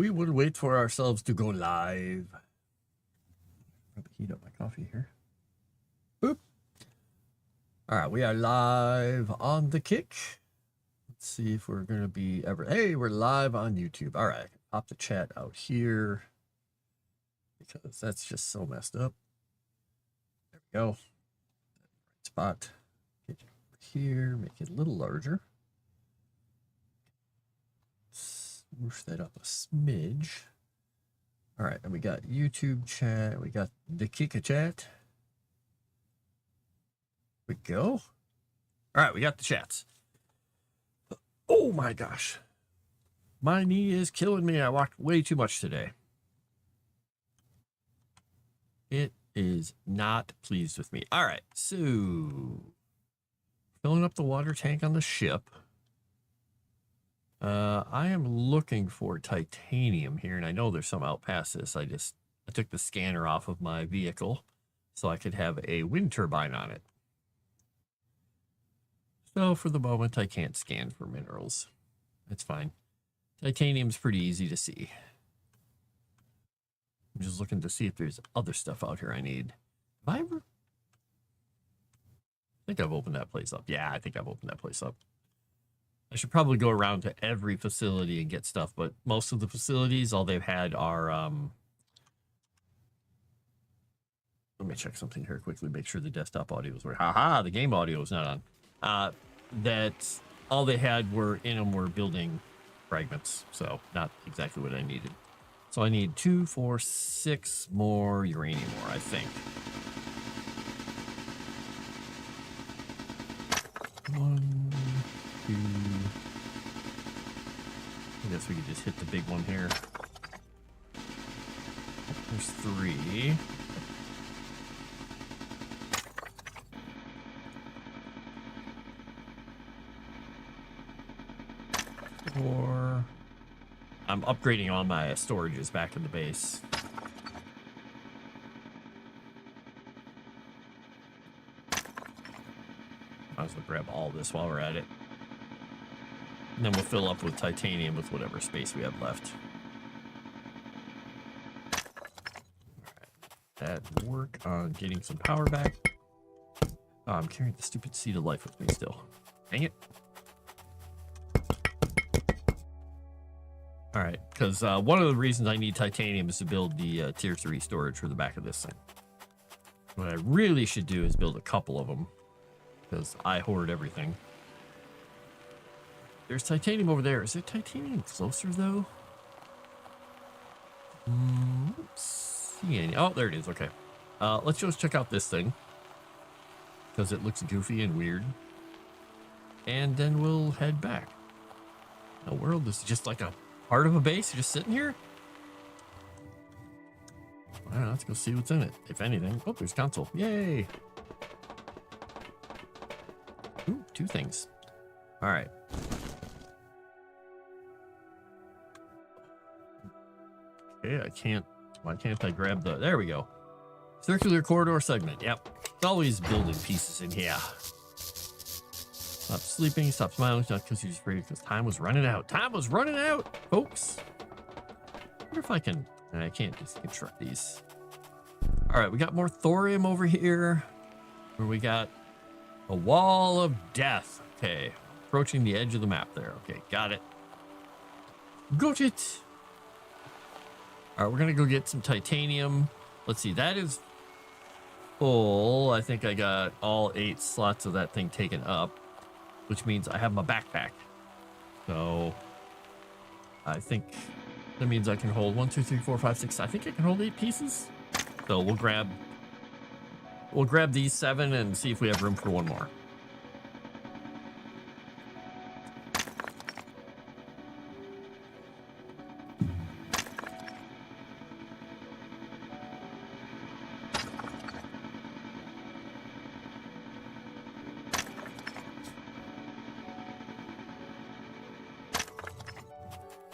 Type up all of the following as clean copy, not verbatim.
We will wait for ourselves to go live. Probably heat up my coffee here. Boop. All right, we are live on the Kick. Let's see if we're going to be ever. Hey, we're live on YouTube. All right, pop the chat out here because that's just so messed up. There we go. Right spot. Get it over here, make it a little larger. Smoosh that up a smidge. All right, and we got YouTube chat. We got the Kika chat. We go. All right, we got the chats. Oh my gosh. My knee is killing me. I walked way too much today. It is not pleased with me. All right, so filling up the water tank on the ship. I am looking for titanium here, and I know there's some out past this. I took the scanner off of my vehicle so I could have a wind turbine on it. So for the moment, I can't scan for minerals. That's fine. Titanium's pretty easy to see. I'm just looking to see if there's other stuff out here I need. Have I ever? I think I've opened that place up. Yeah, I think I've opened that place up. I should probably go around to every facility and get stuff, but most of the facilities, all they've had are, let me check something here quickly, make sure the desktop audio is working. Haha, the game audio is not on. That all they had were in them were building fragments, so not exactly what I needed. So I need 2, 4, 6 more uranium ore, I think. 1, 2. I guess we could just hit the big one here. There's 3. 4. I'm upgrading all my storages back in the base. Might as well grab all this while we're at it. And then we'll fill up with titanium with whatever space we have left. All right. That work on getting some power back. Oh, I'm carrying the stupid seed of life with me still. Dang it. All right, because one of the reasons I need titanium is to build the tier 3 storage for the back of this thing. What I really should do is build a couple of them because I hoard everything. There's titanium over there. Is there titanium closer, though? Don't see any. Oh, there it is. Okay. Let's just check out this thing because it looks goofy and weird. And then we'll head back. The world is just like a part of a base. You're just sitting here? I don't know. Let's go see what's in it, if anything. Oh, there's console. Yay. Ooh, 2 things. All right. Okay, I can't. Why can't I grab the? There we go. Circular corridor segment. Yep. It's always building pieces in here. Stop sleeping. Stop smiling. Not because you're afraid, because time was running out. Time was running out, folks. I wonder if I can. I can't just construct these. All right, we got more thorium over here. Where we got a wall of death. Okay, approaching the edge of the map there. Okay, got it. Got it. All right, we're gonna go get some titanium. Let's see, that is full. I think I got all 8 slots of that thing taken up, which means I have my backpack. So I think that means I can hold 1, 2, 3, 4, 5, 6. I think I can hold 8 pieces. So we'll grab these 7 and see if we have room for 1 more.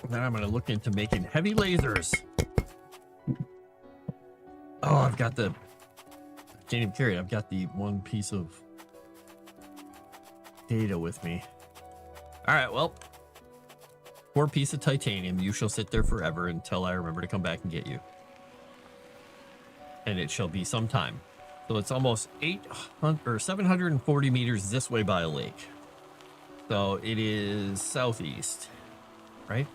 Then I'm going to look into making heavy lasers. Oh, I've got the... I can't even carry it. I've got the 1 piece of data with me. All right, well, Poor piece of titanium, you shall sit there forever until I remember to come back and get you. And it shall be some time. So it's almost 800 or 740 meters this way by a lake. So it is southeast, right?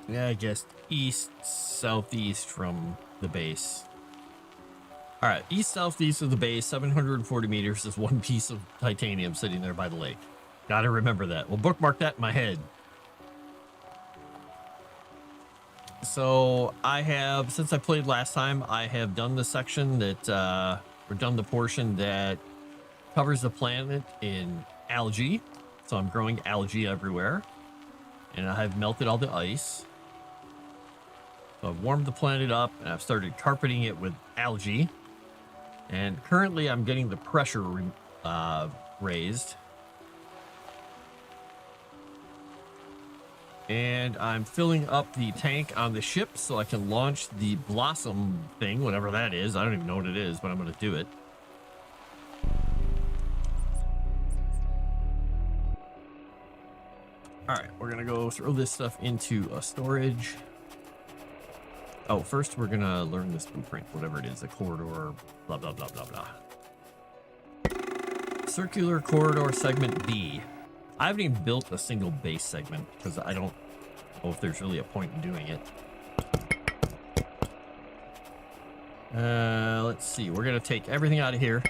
Yeah, I guess east, southeast from the base. All right, east, southeast of the base, 740 meters is one piece of titanium sitting there by the lake. Gotta remember that. We'll bookmark that in my head. So I have, since I played last time, I have done the section that, or done the portion that covers the planet in algae. So I'm growing algae everywhere. And I have melted all the ice. So I've warmed the planet up and I've started carpeting it with algae. And currently I'm getting the pressure raised. And I'm filling up the tank on the ship so I can launch the Blossom thing, whatever that is. I don't even know what it is, but I'm going to do it. All right, we're going to go throw this stuff into a storage. Oh, first we're going to learn this blueprint, whatever it is, a corridor, blah, blah, blah, blah, blah. Circular corridor segment B. I haven't even built a single base segment because I don't know if there's really a point in doing it. Let's see. We're going to take everything out of here.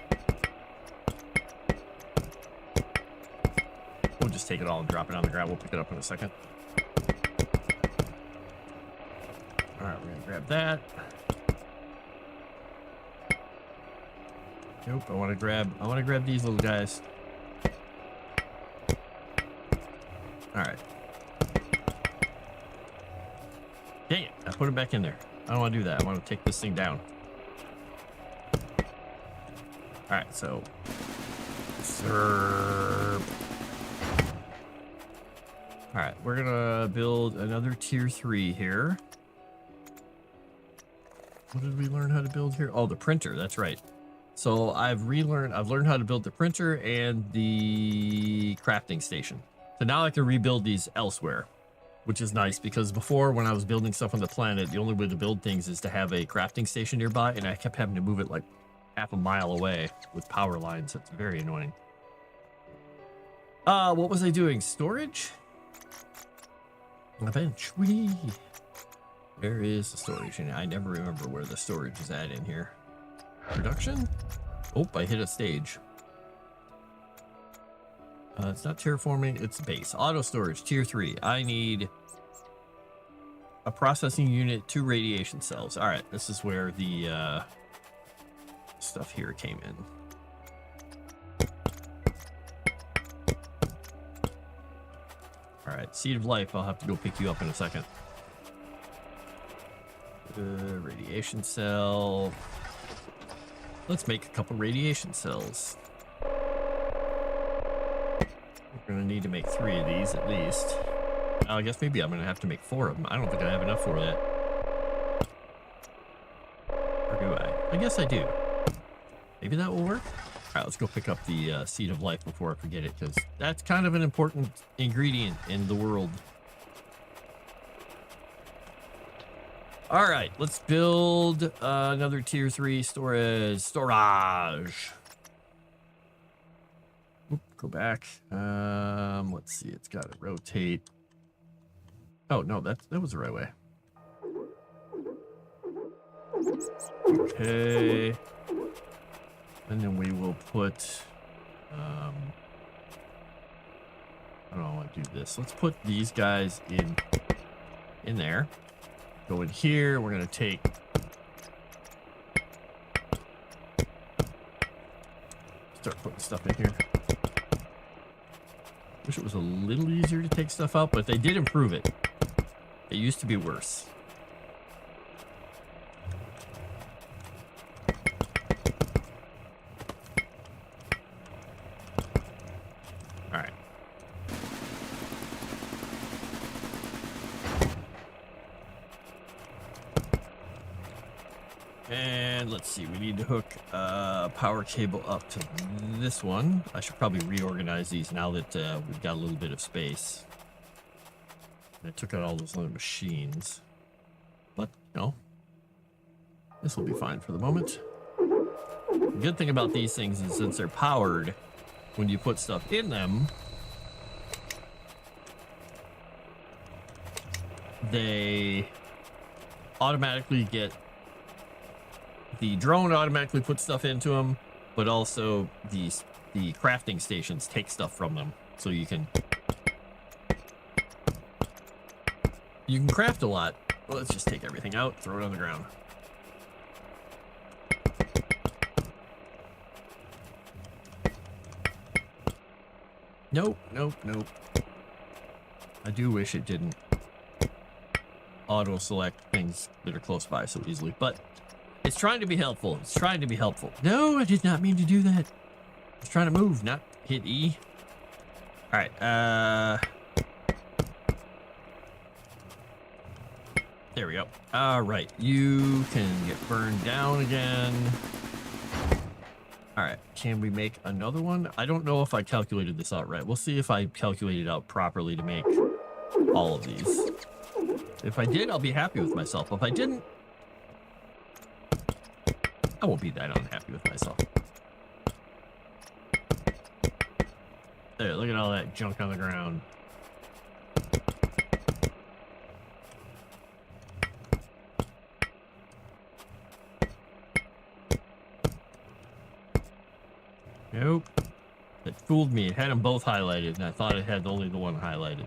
We'll just take it all and drop it on the ground. We'll pick it up in a second. All right, we're going to grab that. Nope, I want to grab these little guys. All right. Dang it, I put it back in there. I don't want to do that. I want to take this thing down. All right, so all right, we're gonna build another tier 3 here. What did we learn how to build here? Oh, the printer, that's right. So I've learned how to build the printer and the crafting station. So now I can rebuild these elsewhere, which is nice because before when I was building stuff on the planet, the only way to build things is to have a crafting station nearby, and I kept having to move it like half a mile away with power lines. It's very annoying. What was I doing? Storage? Eventually. Where is the storage? And I never remember where the storage is at in here. Production? Oh, I hit a stage. It's not terraforming, it's base. Auto storage, tier 3. I need a processing unit, 2 radiation cells. All right, this is where the stuff here came in. All right, Seed of Life, I'll have to go pick you up in a second. Radiation cell. Let's make a couple radiation cells. We're gonna need to make 3 of these at least. I guess maybe I'm gonna have to make 4 of them. I don't think I have enough for that. Or do I? I guess I do. Maybe that will work. All right, let's go pick up the Seed of Life before I forget it, because that's kind of an important ingredient in the world. All right, let's build another tier 3 storage. Oop, go back. Let's see. It's got to rotate. Oh no, that was the right way. Okay, and then we will put. I don't want to do this. Let's put these guys in there. Go in here. We're gonna take. Start putting stuff in here. Wish it was a little easier to take stuff out, but they did improve it. It used to be worse. All right. And let's see, we need to hook a power cable up to this one. I should probably reorganize these now that we've got a little bit of space. I took out all those other machines. But, no. This will be fine for the moment. The good thing about these things is since they're powered, when you put stuff in them, they automatically get... The drone automatically puts stuff into them, but also the crafting stations take stuff from them. So you can craft a lot. Well, let's just take everything out, throw it on the ground. Nope, nope, nope. I do wish it didn't auto-select things that are close by so easily, but it's trying to be helpful. It's trying to be helpful. No, I did not mean to do that. I was trying to move, not hit E. All right, there we go. All right, you can get burned down again. All right, can we make another one? I don't know if I calculated this out right. We'll see if I calculated out properly to make all of these. If I did, I'll be happy with myself. If I didn't, I won't be that unhappy with myself. There, look at all that junk on the ground. Nope. It fooled me. It had them both highlighted, and I thought it had only the one highlighted.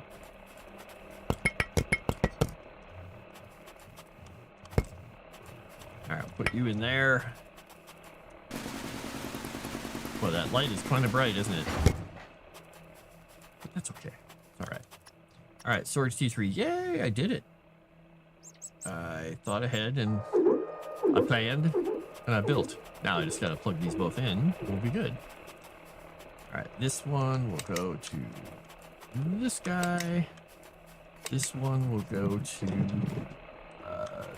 All right, I'll put you in there. Well, that light is kind of bright, isn't it? But that's okay. All right. All right, storage T3. Yay, I did it. I thought ahead, and I planned, and I built. Now I just got to plug these both in. We'll be good. All right, this one will go to this guy. This one will go to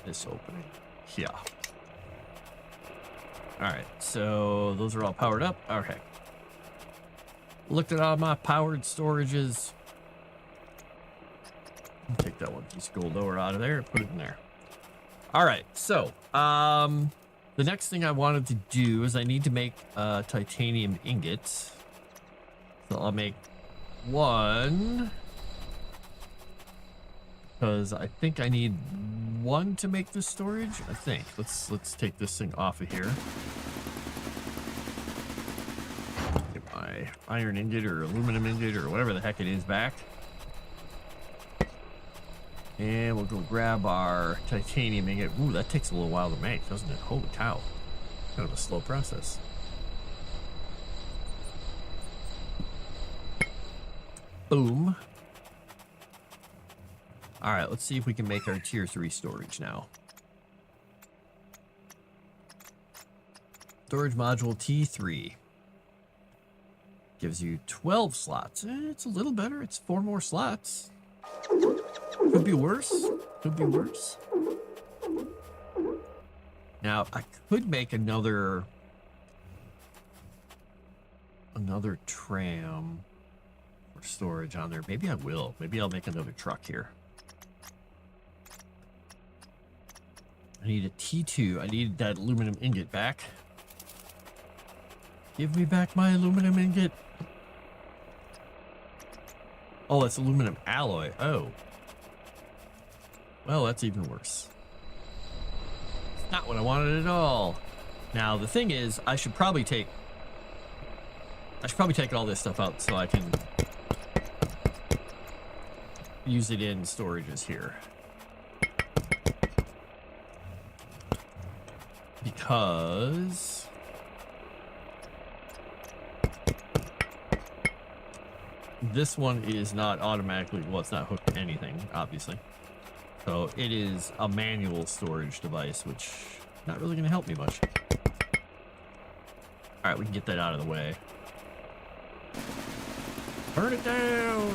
this opening. Yeah. All right, so those are all powered up. Okay. Looked at all my powered storages. Take that one piece of gold ore out of there and put it in there. All right, so the next thing I wanted to do is I need to make titanium ingots. So I'll make one, because I think I need one to make the storage. I think let's take this thing off of here. Get my iron ingot or aluminum ingot or whatever the heck it is back. And we'll go grab our titanium ingot. Ooh, that takes a little while to make, doesn't it? Holy cow. Kind of a slow process. Boom. All right, let's see if we can make our tier 3 storage now. Storage module T3. Gives you 12 slots. It's a little better. It's 4 more slots. Could be worse. Could be worse. Now, I could make another tram for storage on there. Maybe I will. Maybe I'll make another truck here. I need a T2. I need that aluminum ingot back. Give me back my aluminum ingot. Oh, it's aluminum alloy. Oh. Well, that's even worse. It's not what I wanted at all. Now, the thing is, I should probably take all this stuff out so I can use it in storages here. Because this one is not automatically, well, it's not hooked to anything, obviously. So it is a manual storage device, which is not really going to help me much. All right, we can get that out of the way. Burn it down!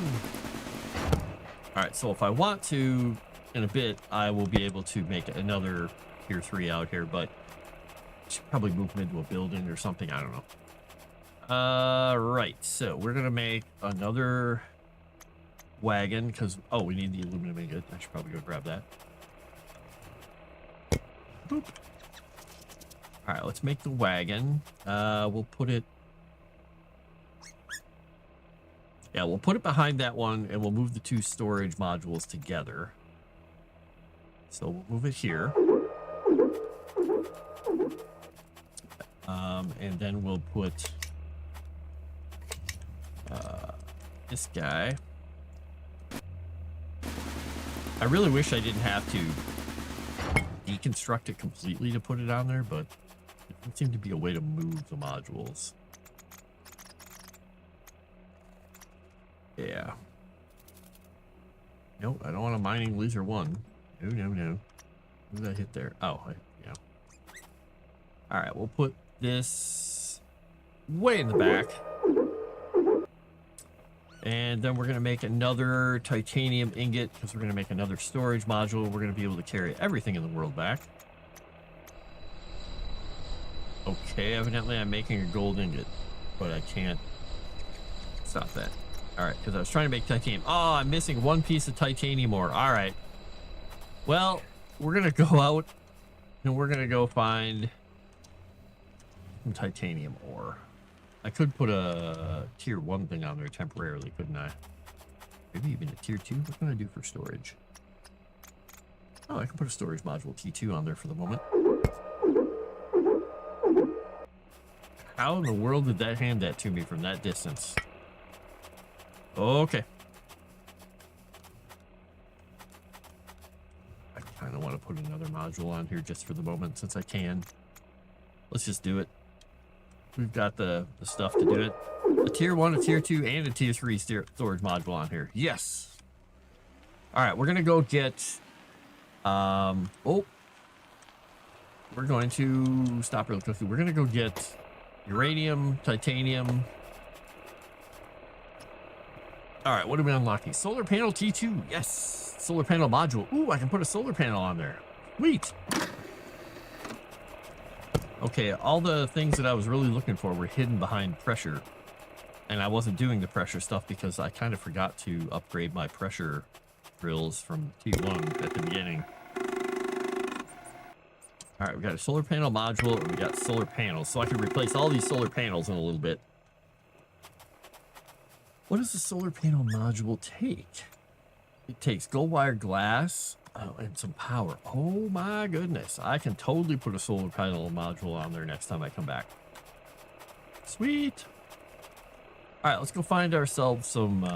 All right, so if I want to, in a bit, I will be able to make another tier 3 out here, but should probably move them into a building or something. I don't know. Right. So we're gonna make another wagon because we need the aluminum ingot. I should probably go grab that. Boop. All right, let's make the wagon. We'll put it. Yeah, we'll put it behind that one, and we'll move the 2 storage modules together. So we'll move it here. And then we'll put this guy. I really wish I didn't have to deconstruct it completely to put it on there, but it doesn't seem to be a way to move the modules. Yeah. Nope, I don't want a mining laser 1. No, no, no. What did I hit there? Oh, yeah. All right, we'll put this way in the back. And then we're going to make another titanium ingot because we're going to make another storage module. We're going to be able to carry everything in the world back. Okay, evidently I'm making a gold ingot, but I can't stop that. All right, because I was trying to make titanium. Oh, I'm missing 1 piece of titanium ore. All right. Well, we're going to go out and we're going to go find some titanium ore. I could put a tier 1 thing on there temporarily, couldn't I? Maybe even a tier 2? What can I do for storage? Oh, I can put a storage module T2 on there for the moment. How in the world did that hand that to me from that distance? Okay. I kind of want to put another module on here just for the moment since I can. Let's just do it. We've got the stuff to do it. A tier 1, a tier 2, and a tier 3 storage module on here. Yes. All right, we're going to go get... we're going to... Stop real quickly. We're going to go get uranium, titanium... All right, what are we unlocking? Solar panel T2. Yes. Solar panel module. Ooh, I can put a solar panel on there. Sweet. Okay, all the things that I was really looking for were hidden behind pressure. And I wasn't doing the pressure stuff because I kind of forgot to upgrade my pressure drills from T1 at the beginning. All right, we got a solar panel module and we got solar panels. So I can replace all these solar panels in a little bit. What does the solar panel module take? It takes gold wire glass and some power. Oh my goodness. I can totally put a solar panel module on there next time I come back. Sweet. All right, let's go find ourselves some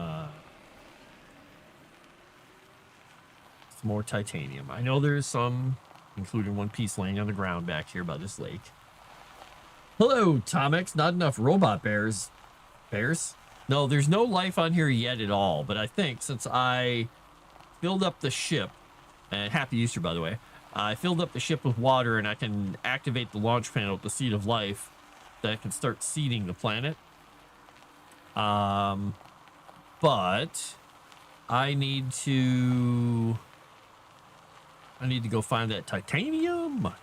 more titanium. I know there's some, including 1 piece laying on the ground back here by this lake. Hello, Tomix. Not enough robot bears. Bears? No, there's no life on here yet at all, but I think since I filled up the ship, and happy Easter, by the way, I filled up the ship with water and I can activate the launch panel with the seed of life, that I can start seeding the planet. But I need to go find that titanium.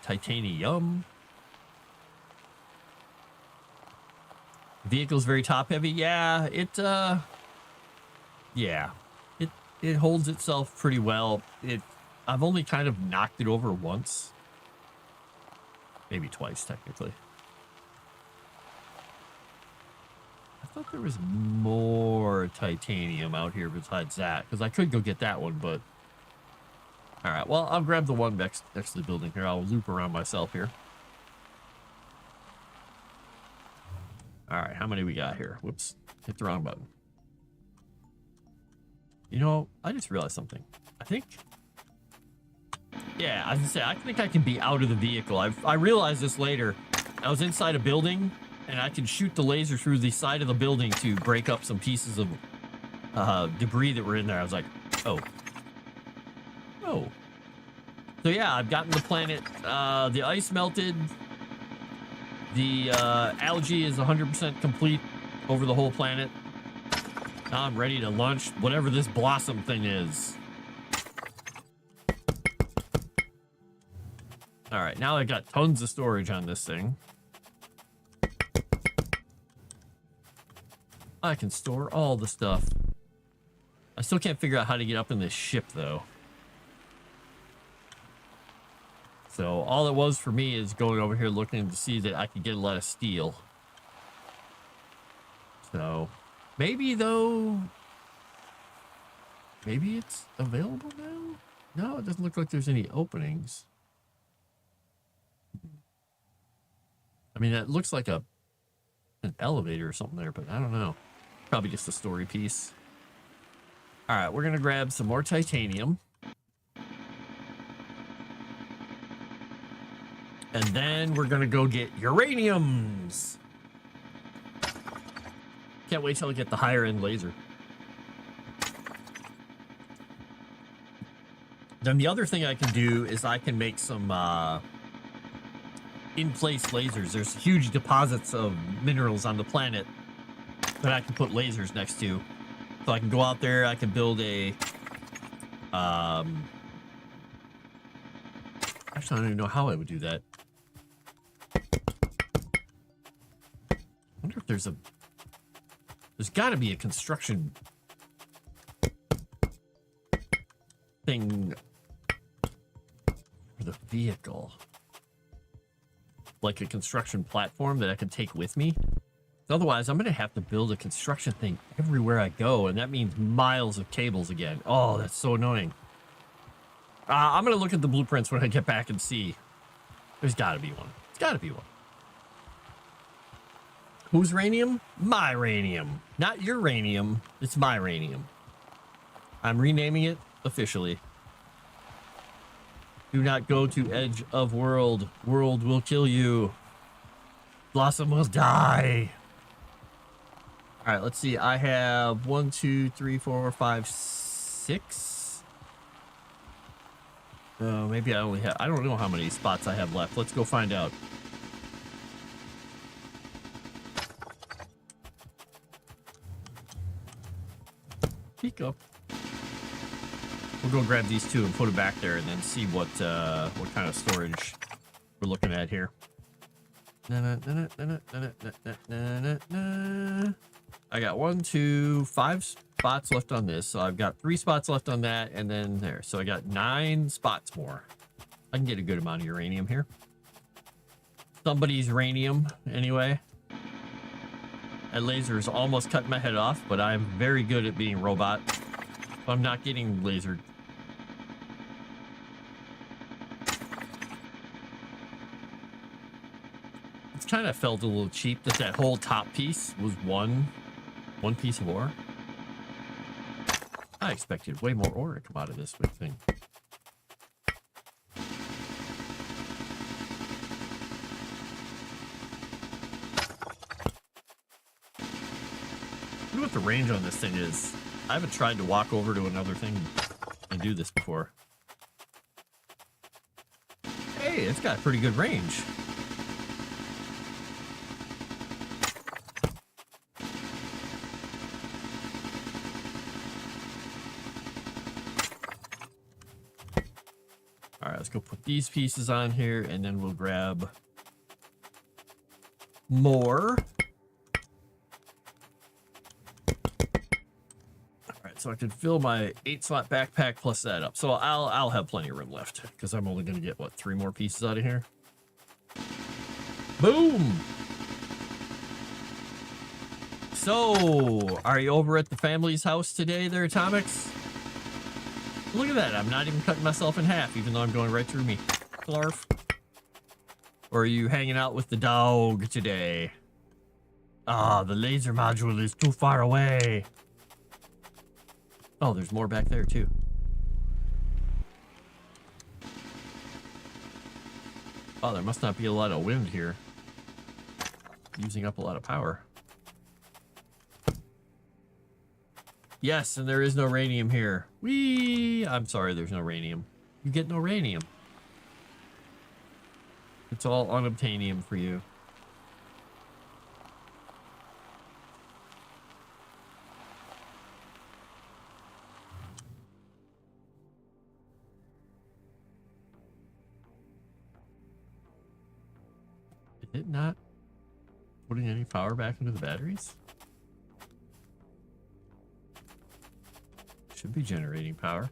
Vehicle's very top heavy. Yeah, it holds itself pretty well. I've only kind of knocked it over once. Maybe twice, technically. I thought there was more titanium out here besides that, because I could go get that one, but... All right, well, I'll grab the one next to the building here. I'll loop around myself here. All right, how many we got here? Whoops, hit the wrong button. You know, I just realized something. I think... Yeah, I was gonna say, I think I can be out of the vehicle. I realized this later. I was inside a building, and I can shoot the laser through the side of the building to break up some pieces of debris that were in there. I was like, oh. Oh. So yeah, I've gotten the planet, the ice melted. The algae is 100% complete over the whole planet. Now I'm ready to launch whatever this blossom thing is. All right, now I got tons of storage on this thing. I can store all the stuff. I still can't figure out how to get up in this ship, though. So all it was for me is going over here looking to see that I could get a lot of steel. So maybe, though, maybe it's available now? No, it doesn't look like there's any openings. I mean, it looks like an elevator or something there, but I don't know. Probably just a story piece. All right, we're going to grab some more titanium. And then we're going to go get uraniums. Can't wait till I get the higher end laser. Then the other thing I can do is I can make some in-place lasers. There's huge deposits of minerals on the planet that I can put lasers next to. So I can go out there, I can build a actually, I don't even know how I would do that. I wonder if there's got to be a construction thing for the vehicle. Like a construction platform that I can take with me. Otherwise, I'm going to have to build a construction thing everywhere I go, and that means miles of cables again. Oh, that's so annoying. I'm going to look at the blueprints when I get back and see. There's got to be one. There's got to be one. Whose ranium? My ranium. Not your ranium. It's my ranium. I'm renaming it officially. Do not go to edge of world. World will kill you. Blossom will die. All right, let's see. I have 1, 2, 3, 4, 5, 6. Maybe I only have, I don't know how many spots I have left. Let's go find out. Pico. We'll go grab these two and put them back there and then see what kind of storage we're looking at here. I got 1, 2, 5 spots left on this. So I've got 3 spots left on that and then there. So I got 9 spots more. I can get a good amount of uranium here. Somebody's uranium anyway. That laser is almost cutting my head off, but I'm very good at being robot. I'm not getting lasered. It's kind of felt a little cheap that that whole top piece was one piece of ore. I expected way more ore to come out of this big thing. I wonder what the range on this thing is. I haven't tried to walk over to another thing and do this before. Hey, it's got a pretty good range. All right, let's go put these pieces on here and then we'll grab more. So I could fill my 8-slot backpack plus that up. So I'll have plenty of room left because I'm only going to get, what, 3 more pieces out of here? Boom! So, are you over at the family's house today there, Atomics? Look at that. I'm not even cutting myself in half, even though I'm going right through me. Clarf. Or are you hanging out with the dog today? Ah, the laser module is too far away. Oh, there's more back there, too. Oh, there must not be a lot of wind here. Using up a lot of power. Yes, and there is no radium here. Whee! I'm sorry, there's no radium. You get no radium. It's all unobtainium for you. It not putting any power back into the batteries? Should be generating power.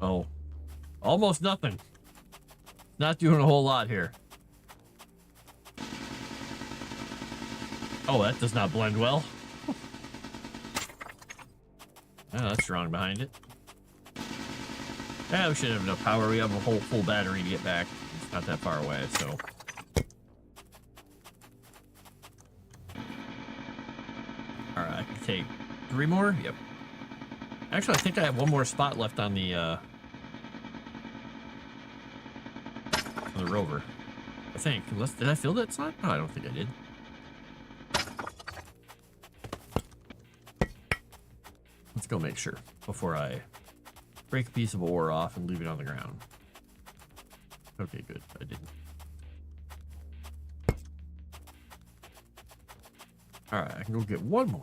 Oh, almost nothing. Not doing a whole lot here. Oh, that does not blend well. Oh, that's strong behind it. Yeah, we should have enough power. We have a whole full battery to get back. It's not that far away, so. All right, I can take 3 more. Yep. Actually, I think I have 1 more spot left on the rover. I think. Unless, did I fill that slot? No, I don't think I did. Let's go make sure before I break a piece of ore off and leave it on the ground. Okay, good. I didn't. All right, I can go get 1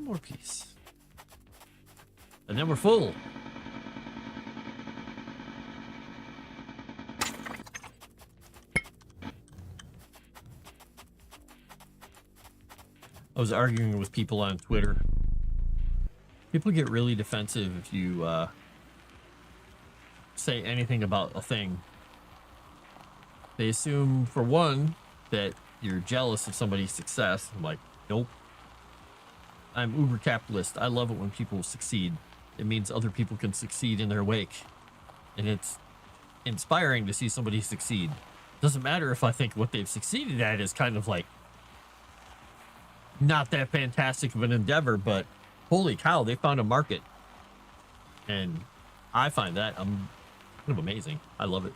more piece. And then we're full. I was arguing with people on Twitter. People get really defensive if you say anything about a thing. They assume, for one, that you're jealous of somebody's success. I'm like, nope. I'm uber capitalist. I love it when people succeed. It means other people can succeed in their wake. And it's inspiring to see somebody succeed. Doesn't matter if I think what they've succeeded at is kind of like not that fantastic of an endeavor, but holy cow, they found a market. And I find that kind of amazing. I love it.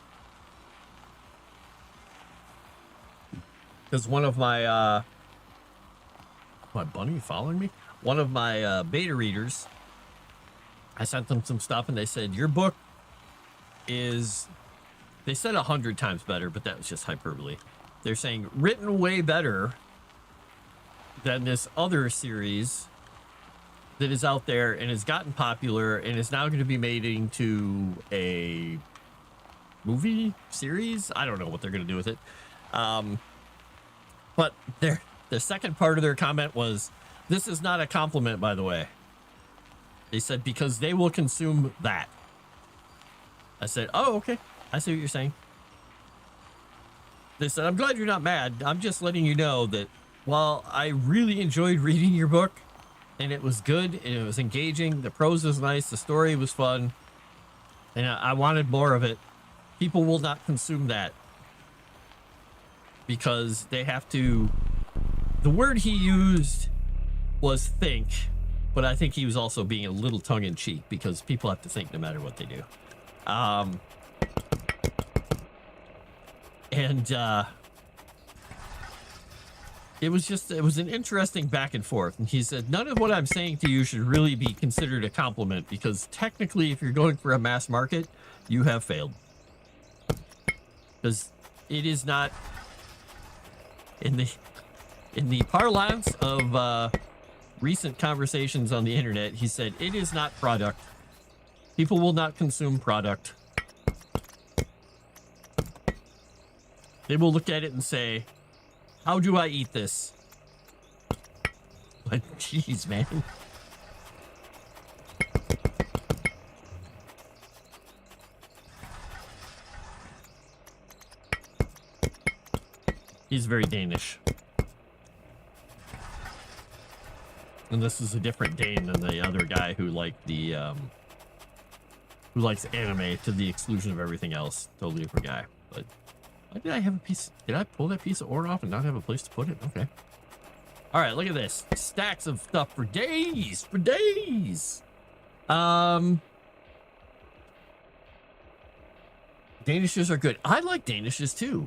Because one of my bunny following me? One of my beta readers, I sent them some stuff and they said, your book is, they said 100 times better, but that was just hyperbole. They're saying written way better than this other series that is out there and has gotten popular and is now going to be made into a movie series. I don't know what they're going to do with it. But the second part of their comment was, this is not a compliment, by the way. They said, because they will consume that. I said, oh, okay. I see what you're saying. They said, I'm glad you're not mad. I'm just letting you know that while I really enjoyed reading your book and it was good and it was engaging, the prose was nice, the story was fun, and I wanted more of it, people will not consume that because they have to. The word he used was think, but I think he was also being a little tongue-in-cheek because people have to think no matter what they do. It was an interesting back and forth. And he said, none of what I'm saying to you should really be considered a compliment because technically, if you're going for a mass market, you have failed. Because it is not, in the parlance of recent conversations on the internet, he said, it is not product. People will not consume product. They will look at it and say, how do I eat this? But jeez, man. He's very Danish. And this is a different Dane than the other guy who liked the who likes anime to the exclusion of everything else. Totally different guy. But why did I have a piece? Did I pull that piece of ore off and not have a place to put it? Okay. All right, look at this. Stacks of stuff for days. For days. Danishes are good. I like Danishes too.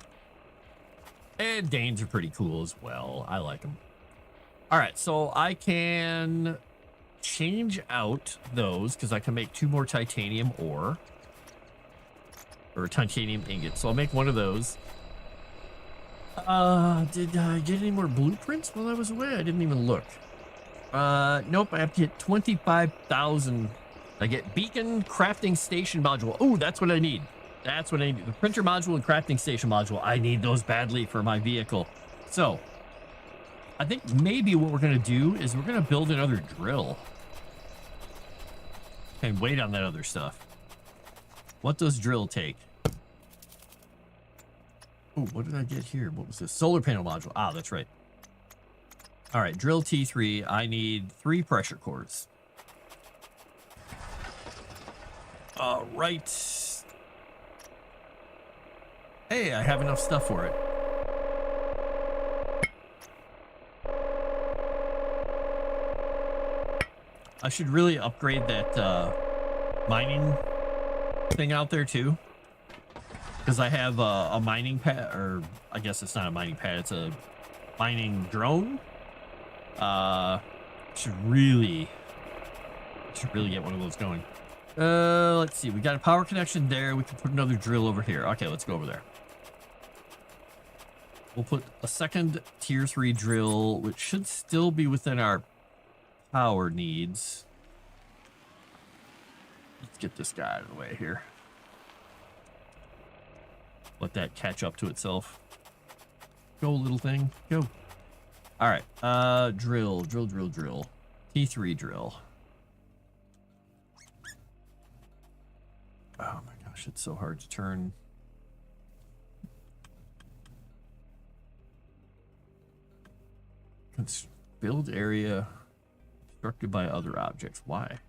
And Danes are pretty cool as well. I like them. All right, so I can change out those because I can make 2 more titanium ore. Or titanium ingots. So I'll make 1 of those. Did I get any more blueprints while I was away? I didn't even look. Nope, I have to get 25,000 I get beacon crafting station module. Oh, that's what I need. That's what I need. The printer module and crafting station module. I need those badly for my vehicle. So I think maybe what we're going to do is we're going to build another drill and wait on that other stuff. What does drill take? Oh, what did I get here? What was this? Solar panel module. Ah, that's right. All right, drill T3. I need 3 pressure cores. All right. Hey, I have enough stuff for it. I should really upgrade that mining thing out there too, because I have a mining pad, or I guess it's not a mining pad, it's a mining drone. Should really get one of those going. Let's see, we got a power connection there. We can put another drill over here. Okay, let's go over there. We'll put a second tier 3 drill, which should still be within our power needs. Let's get this guy out of the way here. Let that catch up to itself. Go, little thing, go. All right, drill. T3 drill. Oh my gosh, it's so hard to turn. Build area obstructed by other objects. Why?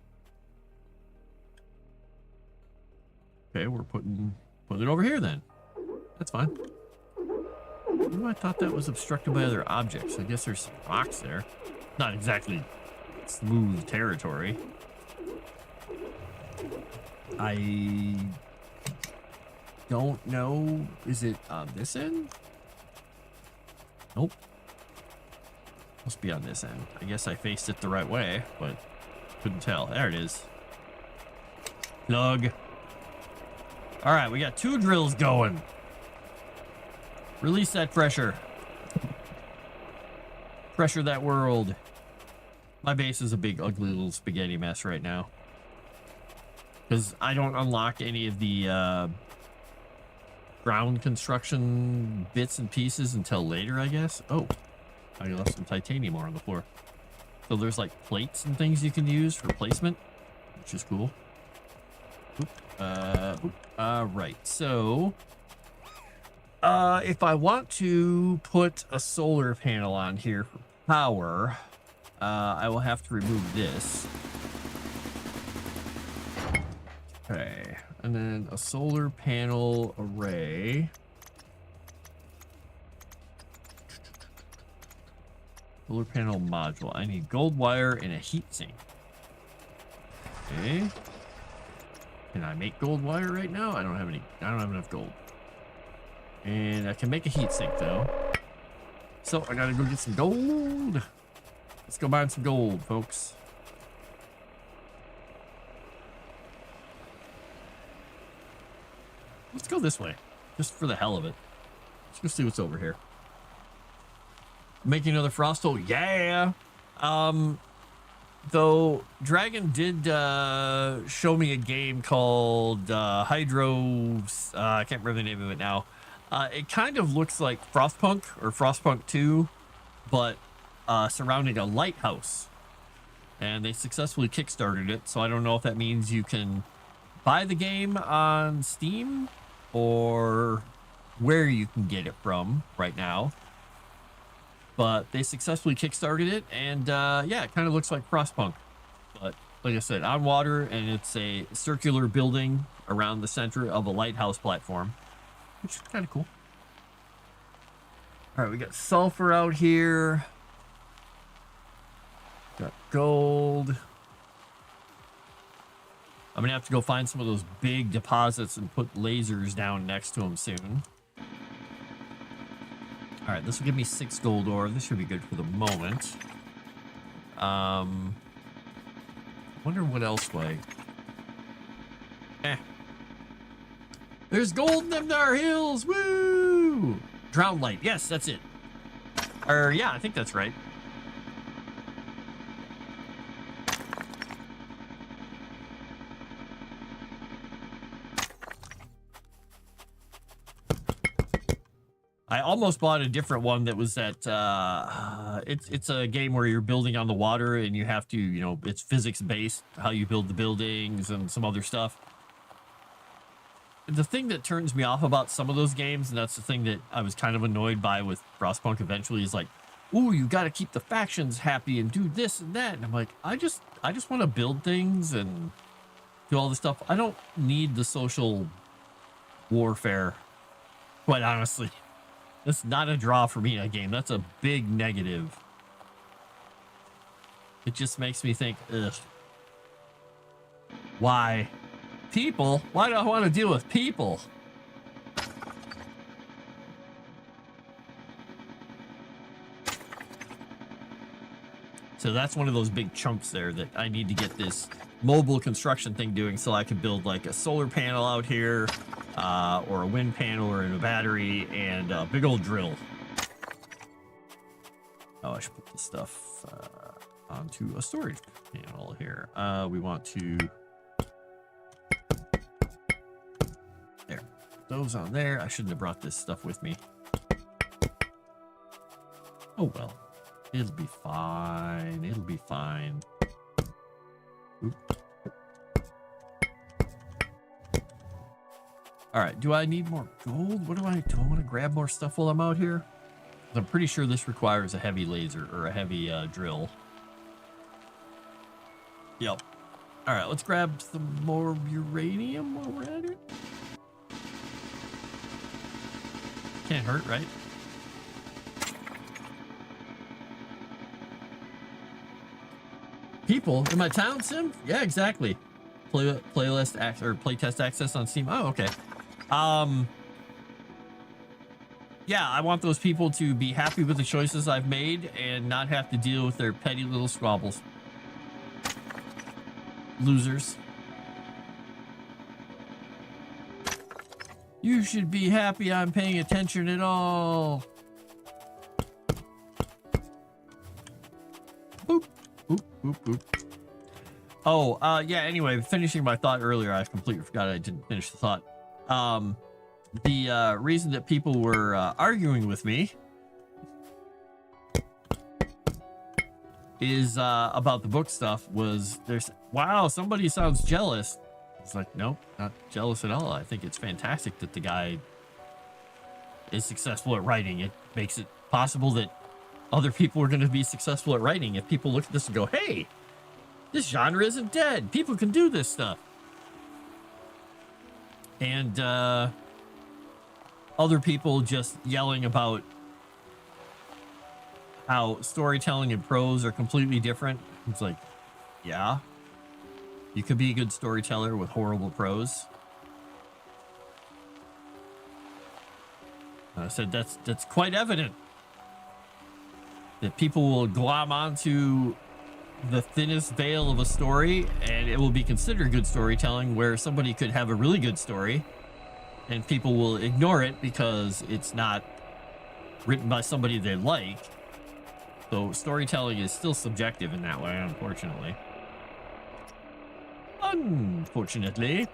Okay, we're putting it over here then. That's fine. I thought that was obstructed by other objects. I guess there's some rocks there. Not exactly smooth territory. I don't know. Is it on this end? Nope. Must be on this end. I guess I faced it the right way, but couldn't tell. There it is. Plug. All right, we got 2 drills going. Release that pressure. Pressure that world. My base is a big, ugly little spaghetti mess right now, because I don't unlock any of the ground construction bits and pieces until later, I guess. Oh, I left some titanium ore on the floor. So there's like plates and things you can use for placement, which is cool. Right, so if I want to put a solar panel on here for power, I will have to remove this. Okay, and then a solar panel array. Solar panel module. I need gold wire and a heat sink. Okay. Can I make gold wire right now? I don't have enough gold. And I can make a heat sink though. So I gotta go get some gold. Let's go buy some gold, folks. Let's go this way, just for the hell of it. Let's go see what's over here. Making another frost hole, yeah. Though Dragon did show me a game called Hydro. I can't remember the name of it now. It kind of looks like Frostpunk or Frostpunk 2, but surrounding a lighthouse. And they successfully kickstarted it, so I don't know if that means you can buy the game on Steam or where you can get it from right now. But they successfully kickstarted it, and yeah, it kind of looks like Frostpunk. But like I said, on water, and it's a circular building around the center of a lighthouse platform, which is kind of cool. All right, we got sulfur out here. Got gold. I'm gonna have to go find some of those big deposits and put lasers down next to them soon. All right, this will give me 6 gold ore. This should be good for the moment. Wonder what else, like... There's gold in them dar hills! Woo! Drown light. Yes, that's it. Or, yeah, I think that's right. I almost bought a different one that was at it's a game where you're building on the water and you have to, you know, it's physics based, how you build the buildings and some other stuff. The thing that turns me off about some of those games, and that's the thing that I was kind of annoyed by with Frostpunk eventually, is like, ooh, you got to keep the factions happy and do this and that. And I'm like, I just want to build things and do all this stuff. I don't need the social warfare, quite honestly. That's not a draw for me in a game. That's a big negative. It just makes me think, ugh. Why? People? Why do I want to deal with people? So that's one of those big chunks there that I need to get this mobile construction thing doing so I can build like a solar panel out here, or a wind panel or a battery and a big old drill. Oh, I should put this stuff onto a storage panel here. We want to... There. Those on there. I shouldn't have brought this stuff with me. Oh, well. It'll be fine. It'll be fine. Oop. All right. Do I need more gold? What do I want to grab more stuff while I'm out here? I'm pretty sure this requires a heavy laser or a heavy drill. Yep. All right. Let's grab some more uranium while we're at it. Can't hurt, right? People in my town sim? Yeah, exactly. Playlist or playtest access on Steam. Oh, okay. Yeah, I want those people to be happy with the choices I've made and not have to deal with their petty little squabbles. Losers. You should be happy I'm paying attention at all. Boop. Boop, boop, boop. Oh, yeah, anyway, finishing my thought earlier, I completely forgot I didn't finish the thought. The reason that people were arguing with me is about the book stuff was wow, somebody sounds jealous. It's like, nope, not jealous at all. I think it's fantastic that the guy is successful at writing. It makes it possible that other people are going to be successful at writing. If people look at this and go, hey, this genre isn't dead. People can do this stuff. And other people just yelling about how storytelling and prose are completely different. It's like, yeah, you could be a good storyteller with horrible prose. I said that's quite evident that people will glom onto the thinnest veil of a story and it will be considered good storytelling, where somebody could have a really good story and people will ignore it because it's not written by somebody they like. So storytelling is still subjective in that way, unfortunately. Unfortunately.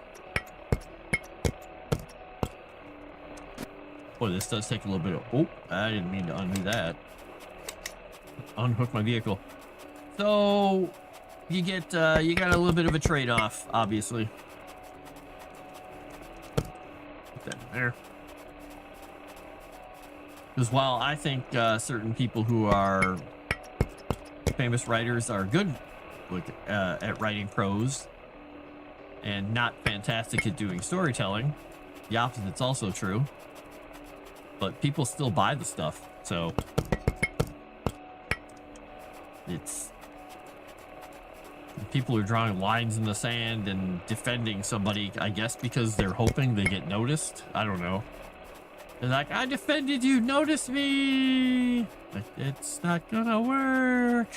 Boy, this does take a little bit of... Oh, I didn't mean to undo that. Unhook my vehicle. So you get you got a little bit of a trade-off, obviously. Put that in there. Because while I think certain people who are famous writers are good at writing prose and not fantastic at doing storytelling, the opposite's also true. But people still buy the stuff, so it's... People are drawing lines in the sand and defending somebody, I guess, because they're hoping they get noticed. I don't know. They're like, I defended you, notice me! Like, it's not gonna work.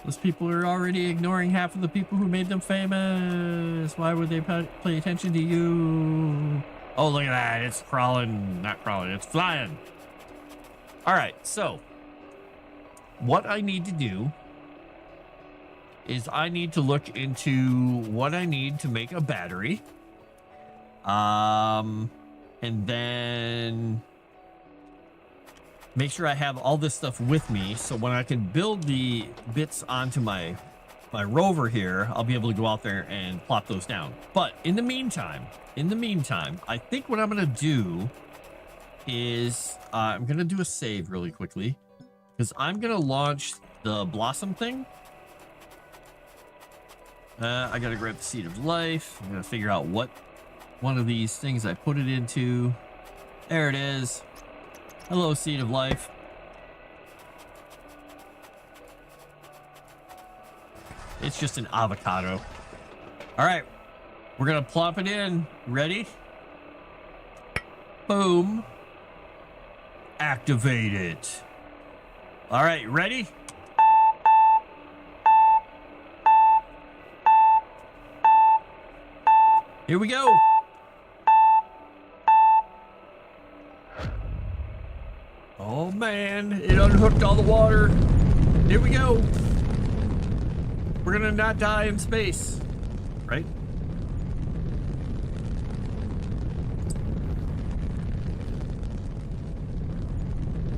Those people are already ignoring half of the people who made them famous. Why would they pay attention to you? Oh, look at that. It's crawling. Not crawling. It's flying. All right. So what I need to do is I need to look into what I need to make a battery. And then make sure I have all this stuff with me, so when I can build the bits onto my rover here, I'll be able to go out there and plop those down. But in the meantime, I think what I'm gonna do is I'm gonna do a save really quickly, because I'm gonna launch the blossom thing. I gotta grab the seed of life. I'm gonna figure out what one of these things I put it into. There it is. Hello, seed of life. It's just an avocado. All right, we're gonna plop it in. Ready? Boom. Activate it. All right, ready? Here we go. Oh man, it unhooked all the water. Here we go. We're gonna not die in space, right?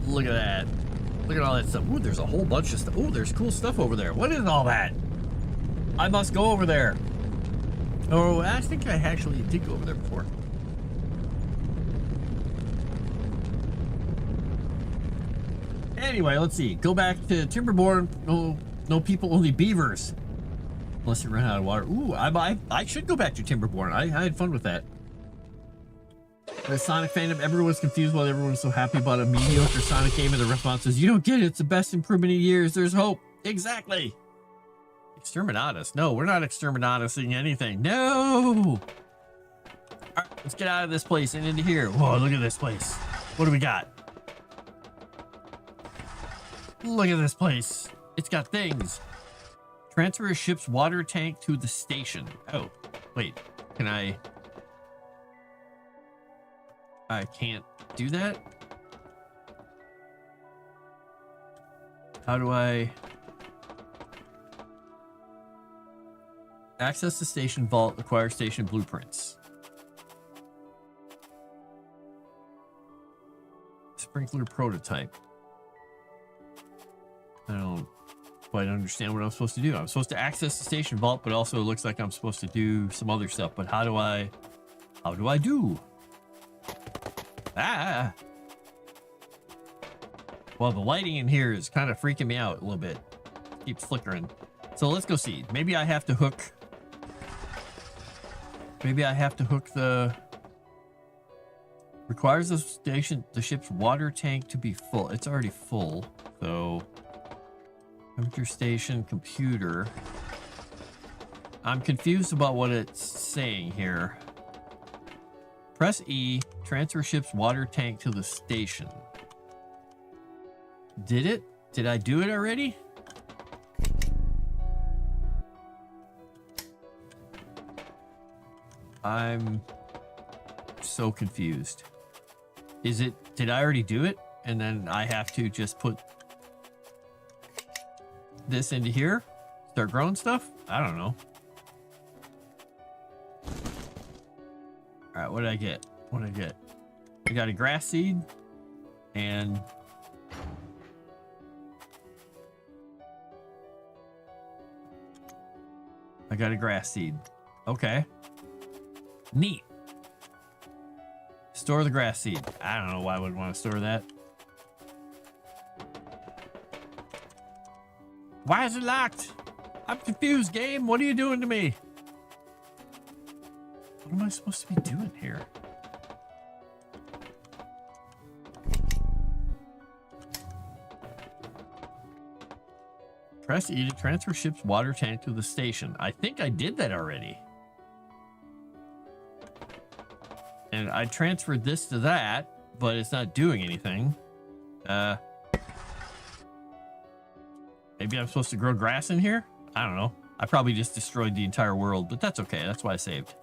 Look at that. Look at all that stuff. Ooh, there's a whole bunch of stuff. Ooh, there's cool stuff over there. What is all that? I must go over there. Oh, I think I actually did go over there before. Anyway, let's see. Go back to Timberborn. No people, only beavers. Unless you run out of water. Ooh, I should go back to Timberborn. I had fun with that. The Sonic fandom, everyone was confused while everyone was so happy about a mediocre Sonic game, and the response is, you don't get it. It's the best improvement in years. There's hope. Exactly. Exterminatus. No, we're not exterminatusing anything. No. All right, let's get out of this place and into here. Whoa, look at this place. What do we got? Look at this place. It's got things. Transfer a ship's water tank to the station. Oh, wait. Can I can't do that? How do I access the station vault, acquire station blueprints? Sprinkler prototype. I don't quite understand what I'm supposed to do. I'm supposed to access the station vault, but also it looks like I'm supposed to do some other stuff. But how do I do? Ah! Well, the lighting in here is kind of freaking me out a little bit. Keeps flickering. So let's go see. Maybe I have to hook the... Requires the ship's water tank to be full. It's already full, so... Temperature station, computer. I'm confused about what it's saying here. Press E, transfer ship's water tank to the station. Did it? Did I do it already? I'm so confused. Is it, did I already do it? And then I have to just put this into here? Start growing stuff? I don't know. All right, what did I get? What did I get? I got a grass seed and I got a grass seed. Okay. Neat. Store the grass seed. I don't know why I would want to store that. Why is it locked? I'm confused, game. What are you doing to me? What am I supposed to be doing here? Press E to transfer ship's water tank to the station. I think I did that already. And I transferred this to that, but it's not doing anything. Maybe I'm supposed to grow grass in here? I don't know. I probably just destroyed the entire world, but that's okay. That's why I saved.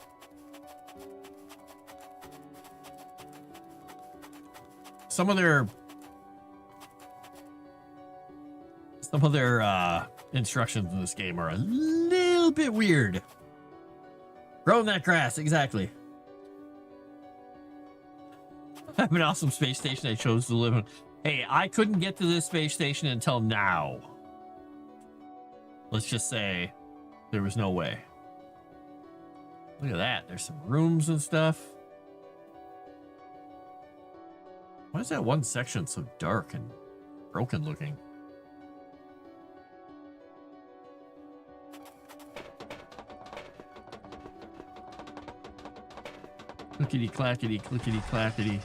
Some of their instructions in this game are a little bit weird. Growing that grass, exactly. have an awesome space station I chose to live in. Hey, I couldn't get to this space station until now. Let's just say there was no way. Look at that. There's some rooms and stuff. Why is that one section so dark and broken looking? Clickety clackety, clickety clackety.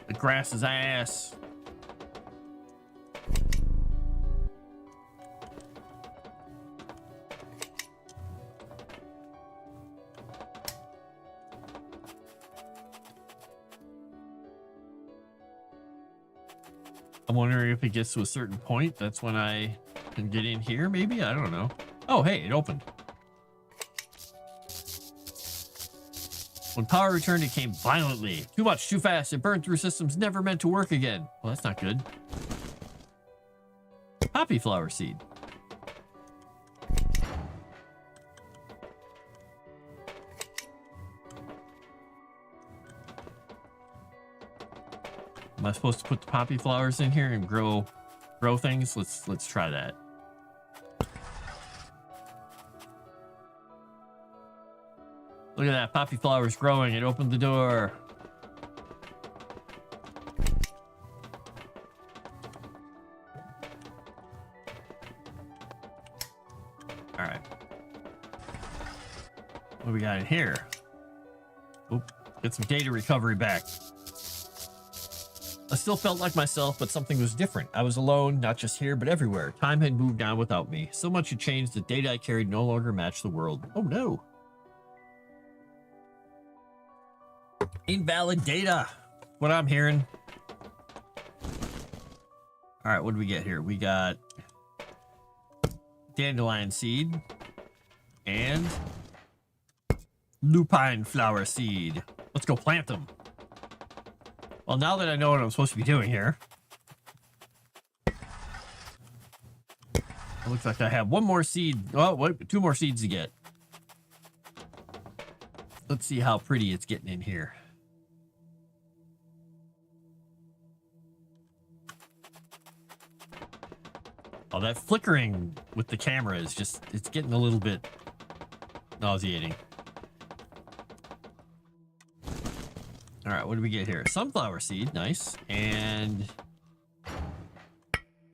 The grass is ass. I'm wondering if it gets to a certain point, that's when I can get in here, maybe? I don't know. Oh, hey, it opened. When power returned, it came violently. Too much, too fast. It burned through systems never meant to work again. Well, that's not good. Poppy flower seed. Am I supposed to put the poppy flowers in here and grow things? Let's try that. Look at that, poppy flowers growing. It opened the door. All right. What do we got in here? Oop, get some data recovery back. I still felt like myself, but something was different. I was alone, not just here, but everywhere. Time had moved on without me. So much had changed, the data I carried no longer matched the world. Oh no. Invalid data. What I'm hearing. All right, what do we get here? We got dandelion seed and lupine flower seed. Let's go plant them. Well, now that I know what I'm supposed to be doing here, it looks like I have one more seed. Oh, wait, 2 more seeds to get. Let's see how pretty it's getting in here. Oh, that flickering with the camera is just, it's getting a little bit nauseating. All right, what do we get here? Sunflower seed, nice. And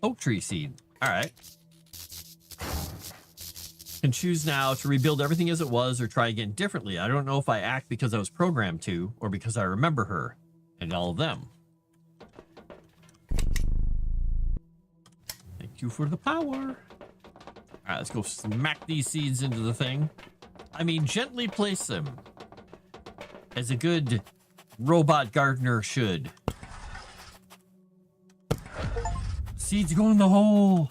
oak tree seed. All right. Can choose now to rebuild everything as it was or try again differently. I don't know if I act because I was programmed to or because I remember her and all of them. Thank you for the power. All right, let's go smack these seeds into the thing. I mean, gently place them as a good robot gardener should. Seeds go in the hole.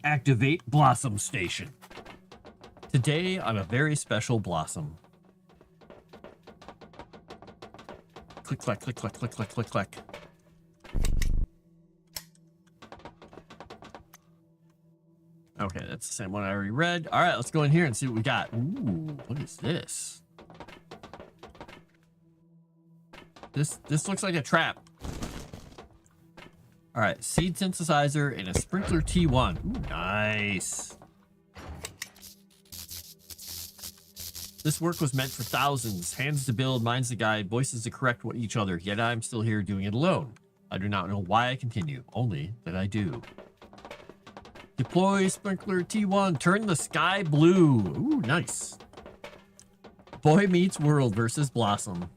Activate Blossom Station. Today, I'm a very special blossom. Click, clack, click, clack, click, clack, click, clack. Okay, that's the same one I already read. All right, let's go in here and see what we got. Ooh, what is this? This looks like a trap. All right, seed synthesizer and a sprinkler T1. Ooh, nice. This work was meant for thousands. Hands to build, minds to guide, voices to correct what each other. Yet I'm still here doing it alone. I do not know why I continue, only that I do. Deploy sprinkler T1. Turn the sky blue. Ooh, nice. Boy Meets World versus Blossom.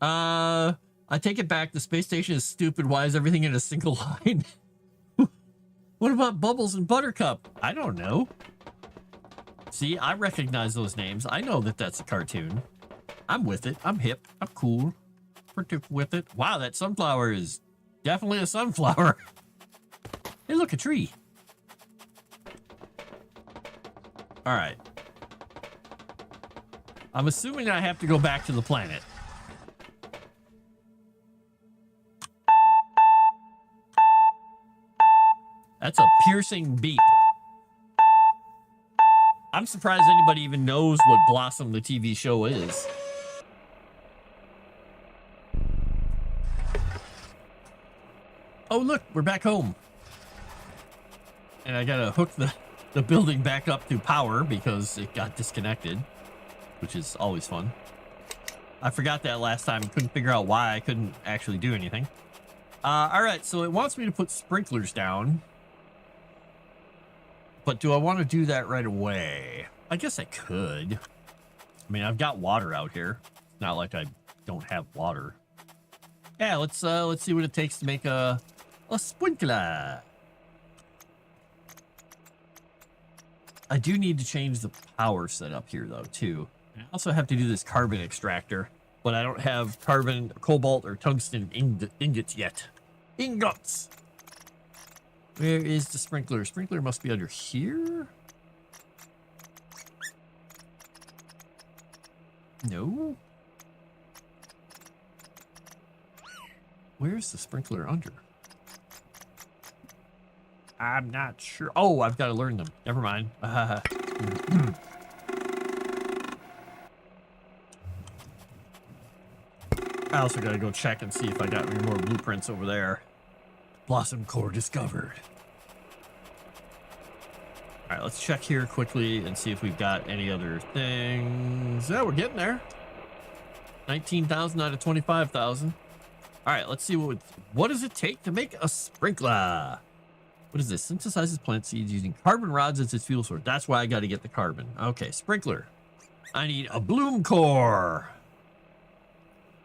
I take it back. The space station is stupid. Why is everything in a single line? What about Bubbles and Buttercup? I don't know. See, I recognize those names. I know that that's a cartoon. I'm with it. I'm hip. I'm cool. Pretty with it. Wow, that sunflower is definitely a sunflower. Hey, look, a tree. All right. I'm assuming I have to go back to the planet. That's a piercing beep. I'm surprised anybody even knows what Blossom the TV show is. Oh, look, we're back home. And I gotta hook the building back up to power because it got disconnected, which is always fun. I forgot that last time. Couldn't figure out why I couldn't actually do anything. All right, so it wants me to put sprinklers down. But do I want to do that right away? I guess I could. I mean, I've got water out here. It's not like I don't have water. Yeah, let's see what it takes to make a sprinkler. I do need to change the power setup here though, too. I also have to do this carbon extractor, but I don't have carbon, cobalt, or tungsten ingots yet. Ingots! Where is the sprinkler? Sprinkler must be under here? No? Where's the sprinkler under? I'm not sure. Oh, I've got to learn them. Never mind. I also got to go check and see if I got any more blueprints over there. Blossom core discovered. All right, let's check here quickly and see if we've got any other things. Yeah, we're getting there. 19,000 out of 25,000. All right, let's see what does it take to make a sprinkler? What is this? Synthesizes plant seeds using carbon rods as its fuel source. That's why I got to get the carbon. Okay, sprinkler. I need a bloom core.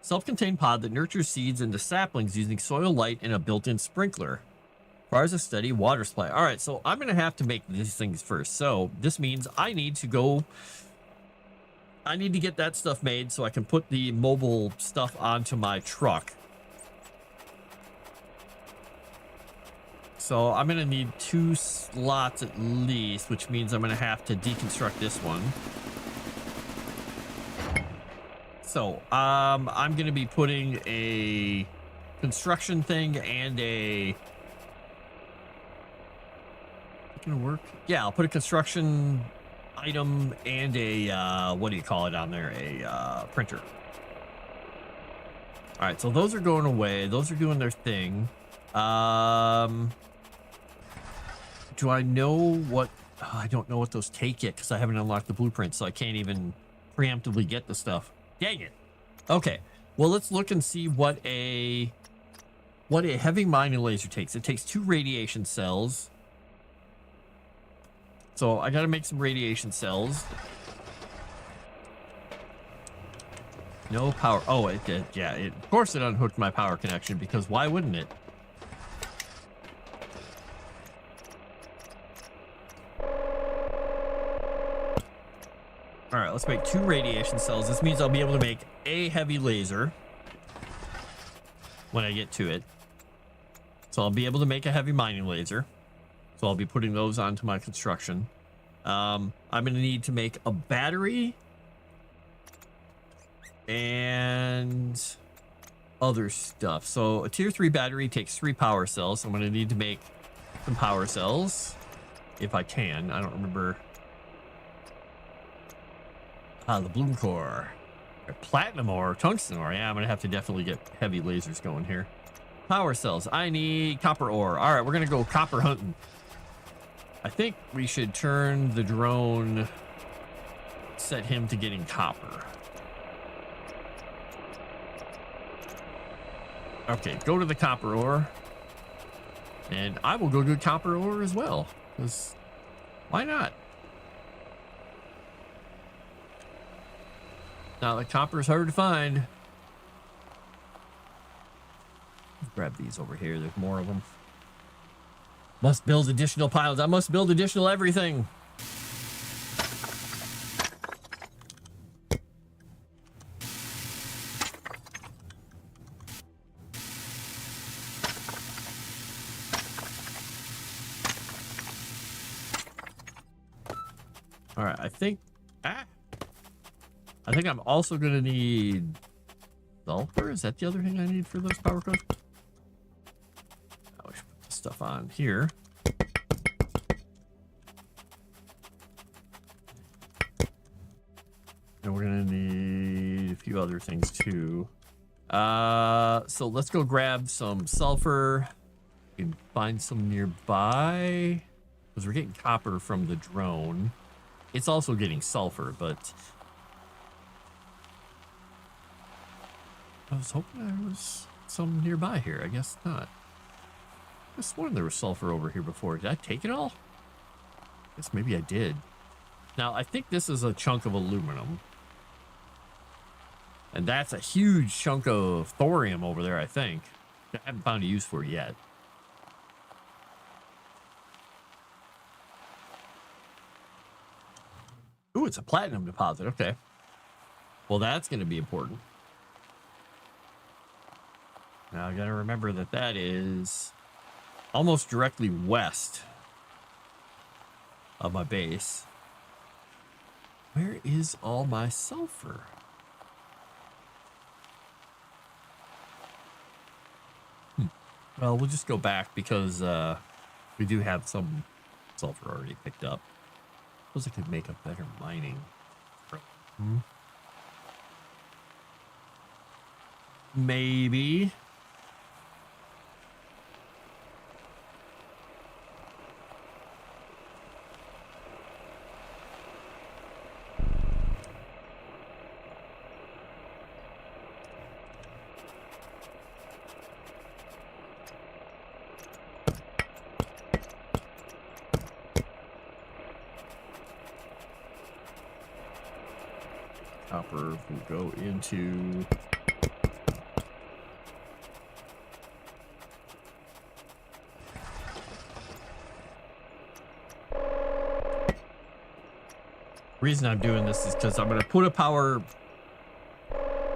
Self-contained pod that nurtures seeds into saplings using soil light and a built-in sprinkler. Requires a steady water supply. All right, so I'm going to have to make these things first. So this means I need to get that stuff made so I can put the mobile stuff onto my truck. So I'm going to need 2 slots at least, which means I'm going to have to deconstruct this one. So I'm going to be putting a construction thing and a... Gonna work? Yeah, I'll put a construction item and a what do you call it on there? A printer. All right, so those are going away. Those are doing their thing. Do I know what? Oh, I don't know what those take yet because I haven't unlocked the blueprint, so I can't even preemptively get the stuff. Dang it. Okay, well let's look and see what a heavy mining laser takes. It takes 2 radiation cells. So I got to make some radiation cells. No power. Oh, it did. Yeah, of course it unhooked my power connection because why wouldn't it? All right, let's make 2 radiation cells. This means I'll be able to make a heavy laser when I get to it. So I'll be able to make a heavy mining laser. So I'll be putting those onto my construction. I'm going to need to make a battery and other stuff. So a tier 3 battery takes 3 power cells. So I'm going to need to make some power cells if I can. I don't remember. The bloom core, or platinum ore, tungsten ore. Yeah, I'm going to have to definitely get heavy lasers going here. Power cells. I need copper ore. All right, we're going to go copper hunting. I think we should turn the drone, set him to getting copper. Okay, go to the copper ore. And I will go get copper ore as well, because why not? Not like copper is hard to find. Grab these over here. There's more of them. Must build additional piles. I must build additional everything. All right, I think I'm also going to need sulfur. Is that the other thing I need for those power codes? I should put this stuff on here. other things too. So let's go grab some sulfur. We can find some nearby because we're getting copper from the drone. It's also getting sulfur, but I was hoping there was some nearby here. I guess not. I swore there was sulfur over here before. Did I take it all? I guess maybe I did. Now, I think this is a chunk of aluminum. And that's a huge chunk of thorium over there, I think. I haven't found a use for it yet. Ooh, it's a platinum deposit. Okay. Well, that's going to be important. Now, I got to remember that that is almost directly west of my base. Where is all my sulfur? Well, we'll just go back because we do have some sulfur already picked up. Suppose I could make a better mining. Maybe. Copper will go into the reason I'm doing this is because I'm going to put a power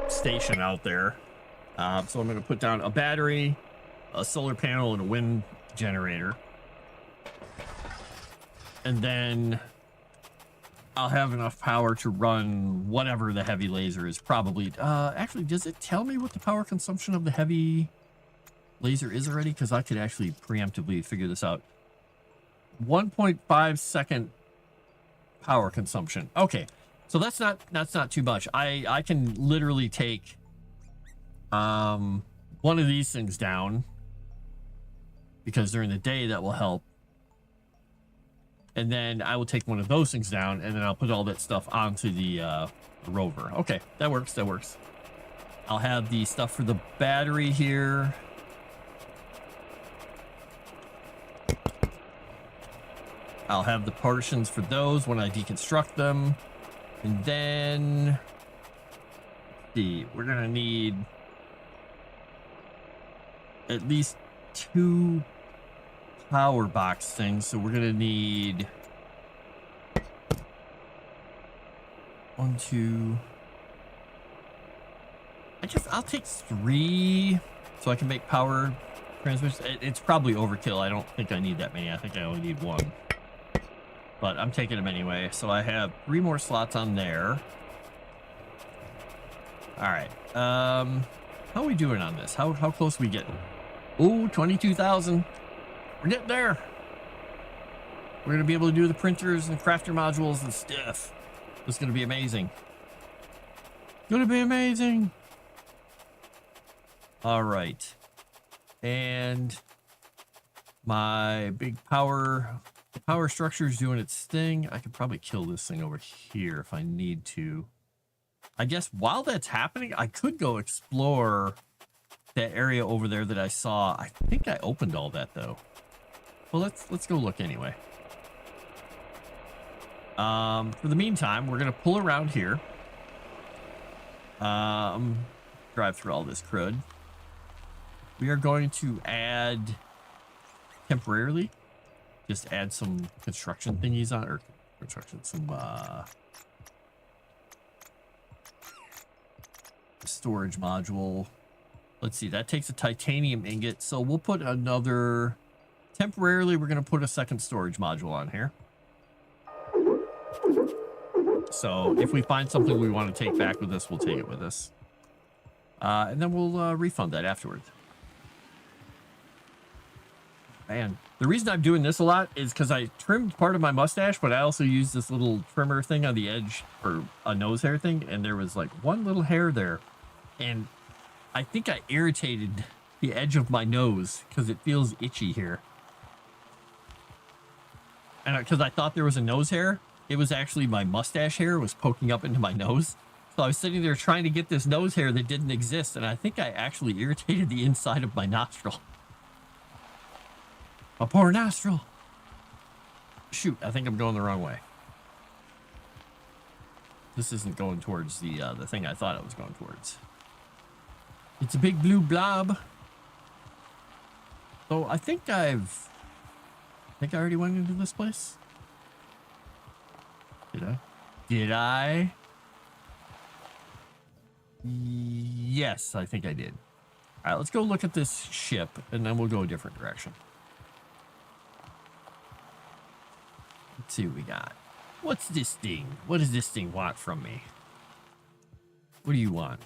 station out there. So I'm going to put down a battery, a solar panel, and a wind generator. And then I'll have enough power to run whatever the heavy laser is. Probably. Actually, does it tell me what the power consumption of the heavy laser is already? Because I could actually preemptively figure this out. 1.5 second power consumption. Okay, so that's not too much. I can literally take one of these things down because during the day that will help. And then I will take one of those things down, and then I'll put all that stuff onto the rover. Okay, that works. That works. I'll have the stuff for the battery here. I'll have the partitions for those when I deconstruct them. And then, let's see, we're going to need at least 2 power box things, so we're gonna need 1, 2. I guess I'll take 3 so I can make power transmission. It's probably overkill. I don't think I need that many. I think I only need 1, but I'm taking them anyway. So I have 3 more slots on there. All right. How are we doing on this? How close are we getting? Ooh, 22,000. We're getting there. We're going to be able to do the printers and crafter modules and stuff. It's going to be amazing. Going to be amazing. All right. And my big power structure is doing its thing. I could probably kill this thing over here if I need to. I guess while that's happening, I could go explore that area over there that I saw. I think I opened all that though. Well, let's go look anyway. For the meantime, we're gonna pull around here. Drive through all this crud. We are going to add temporarily, just add some construction thingies on, or construction, some storage module. Let's see, that takes a titanium ingot, so we'll put another. Temporarily, we're going to put a second storage module on here. So if we find something we want to take back with us, we'll take it with us. And then we'll refund that afterwards. Man, the reason I'm doing this a lot is because I trimmed part of my mustache, but I also used this little trimmer thing on the edge for a nose hair thing, and there was like one little hair there, and I think I irritated the edge of my nose because it feels itchy here. And because I thought there was a nose hair, it was actually my mustache hair was poking up into my nose. So I was sitting there trying to get this nose hair that didn't exist, and I think I actually irritated the inside of my nostril. A poor nostril. Shoot, I think I'm going the wrong way. This isn't going towards the thing I thought it was going towards. It's a big blue blob. So I think I already went into this place. Did I? Did I? Yes, I think I did. All right, let's go look at this ship, and then we'll go a different direction. Let's see what we got. What's this thing? What does this thing want from me? What do you want?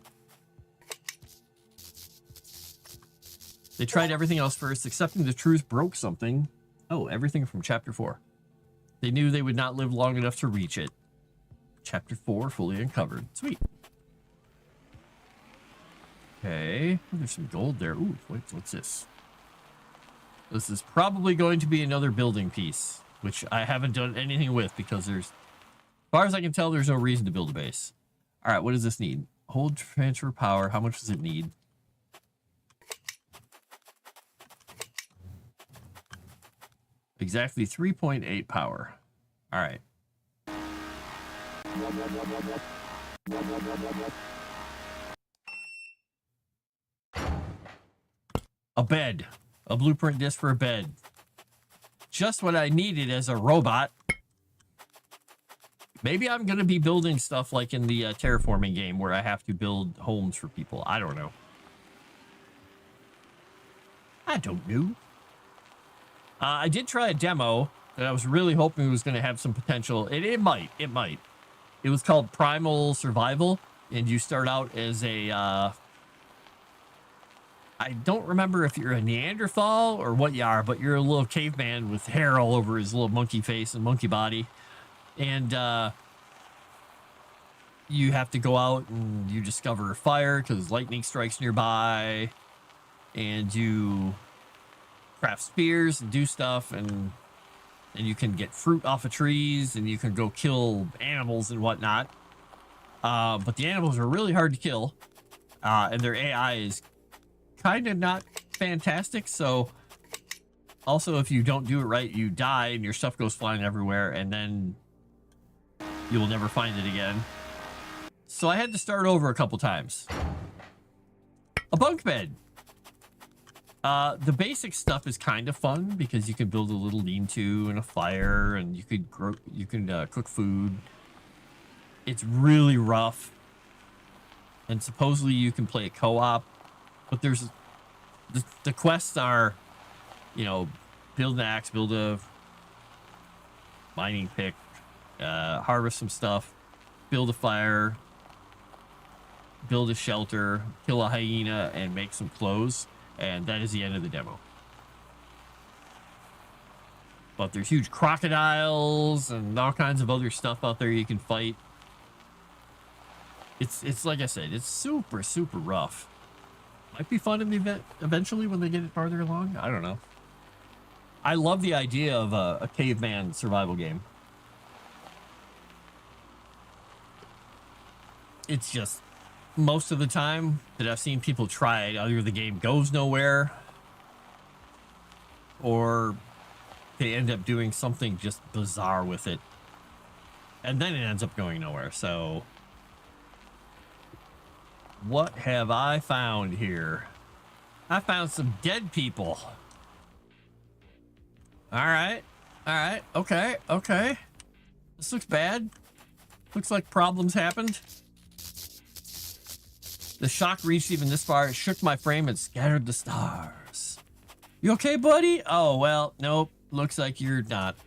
They tried everything else first. Accepting the truth broke something. Oh, everything from Chapter 4. They knew they would not live long enough to reach it. Chapter 4 fully uncovered. Sweet. Okay. Oh, there's some gold there. Ooh, wait, what's this? This is probably going to be another building piece, which I haven't done anything with because there's, as far as I can tell, there's no reason to build a base. All right, what does this need? Hold transfer power. How much does it need? Exactly 3.8 power. All right. A bed. A blueprint disc for a bed. Just what I needed as a robot. Maybe I'm going to be building stuff like in the terraforming game where I have to build homes for people. I don't know. I don't know. I did try a demo that I was really hoping was going to have some potential. It might. It was called Primal Survival, and you start out as a... I don't remember if you're a Neanderthal or what you are, but you're a little caveman with hair all over his little monkey face and monkey body. And you have to go out and you discover a fire because lightning strikes nearby. And you craft spears and do stuff, and you can get fruit off of trees, and you can go kill animals and whatnot. But the animals are really hard to kill, and their AI is kind of not fantastic. So also, if you don't do it right, you die and your stuff goes flying everywhere, and then you will never find it again. So I had to start over a couple times. A bunk bed. The basic stuff is kind of fun because you can build a little lean-to and a fire, and you could cook food. It's really rough, and supposedly you can play a co-op, but there's the quests are, you know, build an axe, build a mining pick, harvest some stuff, build a fire, build a shelter, kill a hyena, and make some clothes. And that is the end of the demo. But there's huge crocodiles and all kinds of other stuff out there you can fight. It's like I said, it's super, super rough. Might be fun in the event eventually when they get it farther along. I don't know. I love the idea of a caveman survival game. It's just... most of the time that I've seen people try it, either the game goes nowhere or they end up doing something just bizarre with it. And then it ends up going nowhere. So what have I found here? I found some dead people. All right. All right. Okay. Okay. This looks bad. Looks like problems happened. The shock reached even this far. It shook my frame and scattered the stars. You okay, buddy? Oh, well, nope. Looks like you're not.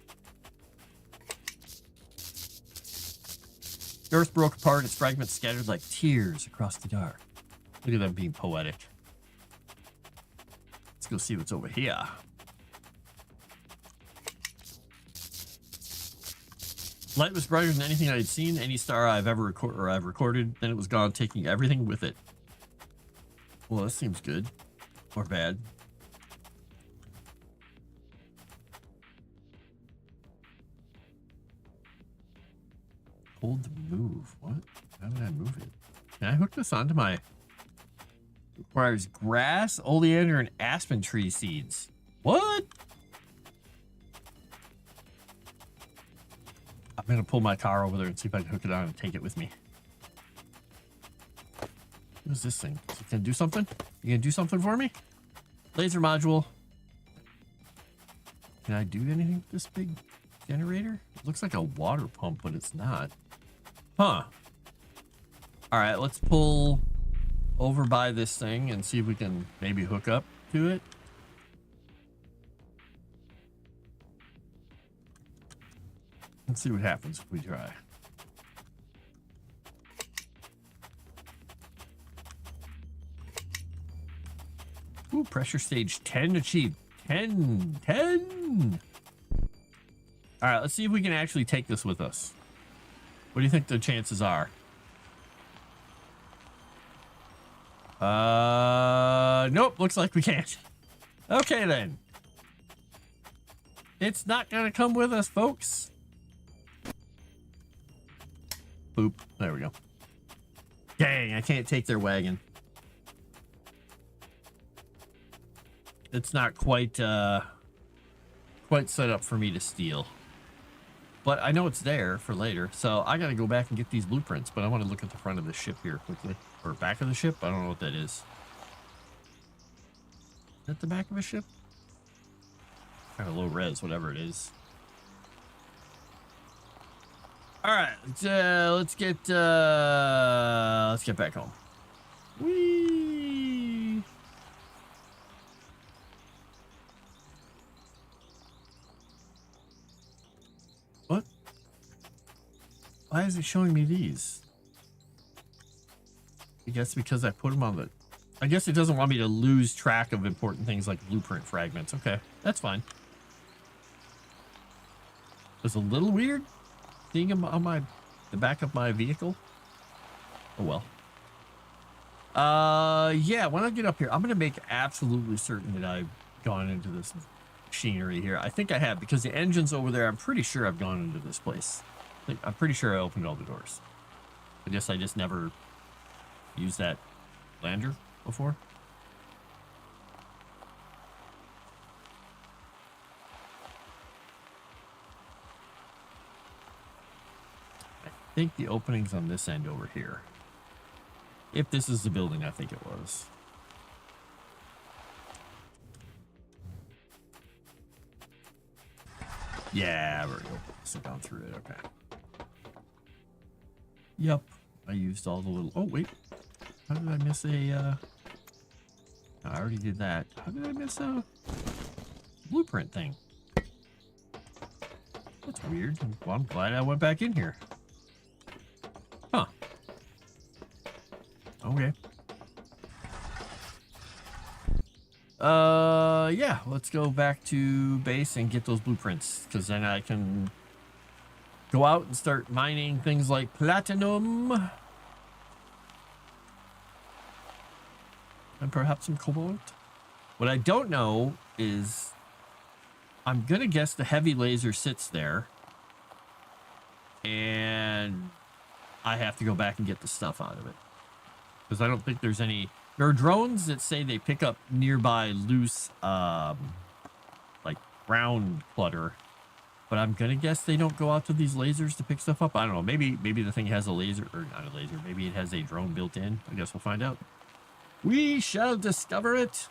The earth broke apart. Its fragments scattered like tears across the dark. Look at them being poetic. Let's go see what's over here. Light was brighter than anything I had seen, any star I've ever recorded. Then it was gone, taking everything with it. Well, that seems good. Or bad. Hold to move. What? How did I move it? Can I hook this onto my... Requires grass, oleander, and aspen tree seeds. What? I'm gonna pull my car over there and see if I can hook it on and take it with me. What is this thing? Is it gonna do something? You gonna do something for me? Laser module. Can I do anything with this big generator? It looks like a water pump, but it's not. Huh. All right, let's pull over by this thing and see if we can maybe hook up to it. Let's see what happens if we try. Ooh, pressure stage 10 achieved. 10. All right, let's see if we can actually take this with us. What do you think the chances are? Nope, looks like we can't. Okay, then. It's not gonna come with us, folks. Boop. There we go. Dang, I can't take their wagon. It's not quite set up for me to steal. But I know it's there for later, so I gotta go back and get these blueprints, but I want to look at the front of the ship here quickly. Or back of the ship? I don't know what that is. Is that the back of a ship? Kind of low res, whatever it is. Alright, let's get back home. Whee! What? Why is it showing me these? I guess because I put them on the... I guess it doesn't want me to lose track of important things like blueprint fragments. Okay, that's fine. It's a little weird seeing them on the back of my vehicle. Oh well. Yeah, when I get up here, I'm gonna make absolutely certain that I've gone into this machinery here. I think I have, because the engine's over there. I'm pretty sure I've gone into this place. I'm pretty sure I opened all the doors. I guess I just never used that lander before. I think the opening's on this end over here. If this is the building, I think it was. Yeah, we're going to down through it. Okay. Yep. I used all the little... Oh, wait. How did I miss a... I already did that. How did I miss a blueprint thing? That's weird. Well, I'm glad I went back in here. Huh. Okay. Yeah, let's go back to base and get those blueprints, because then I can go out and start mining things like platinum and perhaps some cobalt. What I don't know is, I'm gonna guess the heavy laser sits there and I have to go back and get the stuff out of it, because I don't think there's any... There are drones that say they pick up nearby loose, like ground clutter, but I'm gonna guess they don't go out to these lasers to pick stuff up. I don't know. Maybe the thing has a laser, or not a laser. Maybe it has a drone built in. I guess we'll find out. We shall discover it.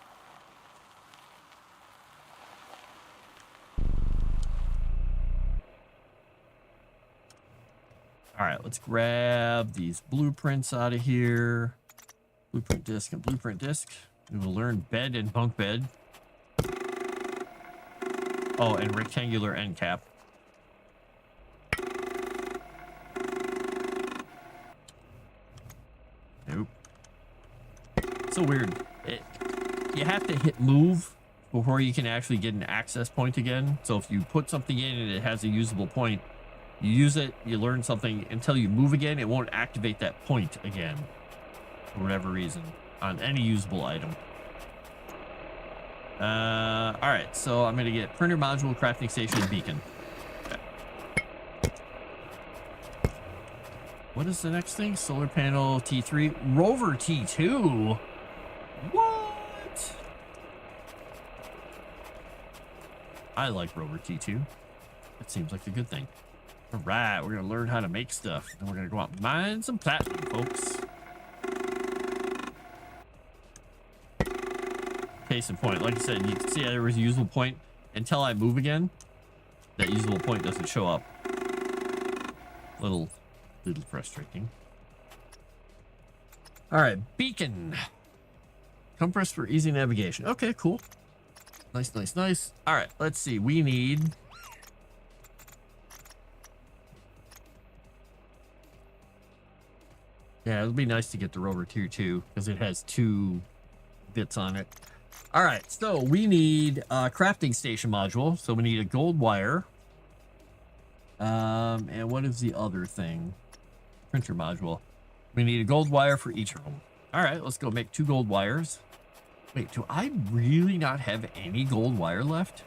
All right, let's grab these blueprints out of here. Blueprint disc and blueprint disc. We will learn bed and bunk bed. Oh, and rectangular end cap. Nope. So weird. You have to hit move before you can actually get an access point again. So if you put something in and it has a usable point, You use it, you learn something. Until you move again, it won't activate that point again. For whatever reason. On any usable item. Alright, so I'm going to get printer module, crafting station, and beacon. Okay. What is the next thing? Solar panel T3. Rover T2? What? I like Rover T2. That seems like a good thing. Alright, we're going to learn how to make stuff. And we're going to go out and mine some platinum, folks. Case in point, like I said, you can see there was a usable point. Until I move again, that usable point doesn't show up. Little frustrating. All right, beacon. Compass for easy navigation. Okay, cool. Nice, nice, nice. All right, let's see. We need... Yeah, it'll be nice to get the Rover Tier 2 because it has 2 bits on it. All right, so we need a crafting station module. So we need a gold wire. And what is the other thing? Printer module. We need a gold wire for each of them. All right, let's go make 2 gold wires. Wait, do I really not have any gold wire left?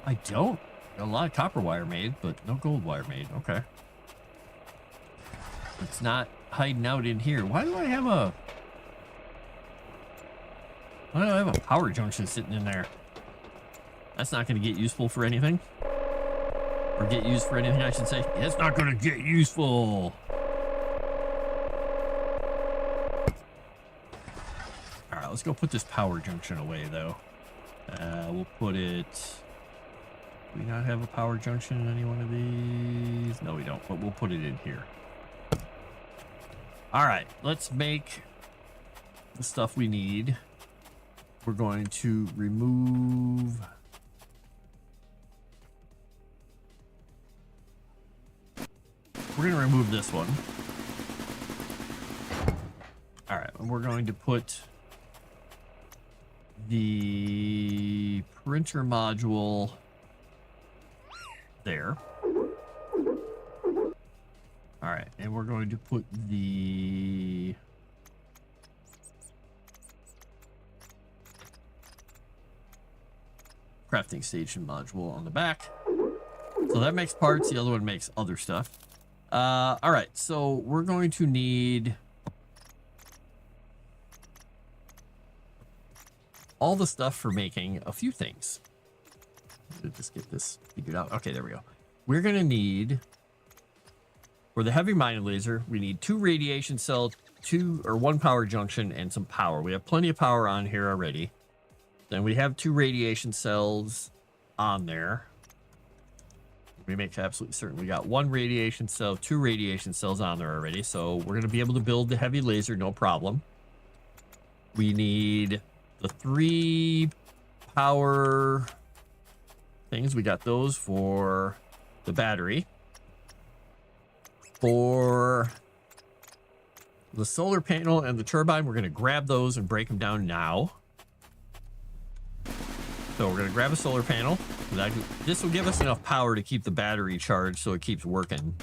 I don't. Got a lot of copper wire made, but no gold wire made. Okay. It's not hiding out in here. Why do I have a power junction sitting in there? That's not going to get useful for anything. Or get used for anything, I should say. It's not going to get useful. All right, let's go put this power junction away, though. We'll put it... Do we not have a power junction in any one of these? No, we don't, but we'll put it in here. All right, let's make the stuff we need. We're going to remove... We're going to remove this one. All right, and we're going to put the printer module there. All right, and we're going to put the... crafting station module on the back. So that makes parts, the other one makes other stuff. All right, so we're going to need all the stuff for making a few things. Let's just get this figured out. Okay, there we go. We're gonna need, for the heavy mining laser, we need 2 radiation cells, 1 power junction, and some power. We have plenty of power on here already. Then we have 2 radiation cells on there. We make absolutely certain we got 1 radiation cell, 2 radiation cells on there already. So we're going to be able to build the heavy laser, no problem. We need the 3 power things. We got those for the battery. For the solar panel and the turbine, we're going to grab those and break them down now. So we're going to grab a solar panel. This will give us enough power to keep the battery charged so it keeps working.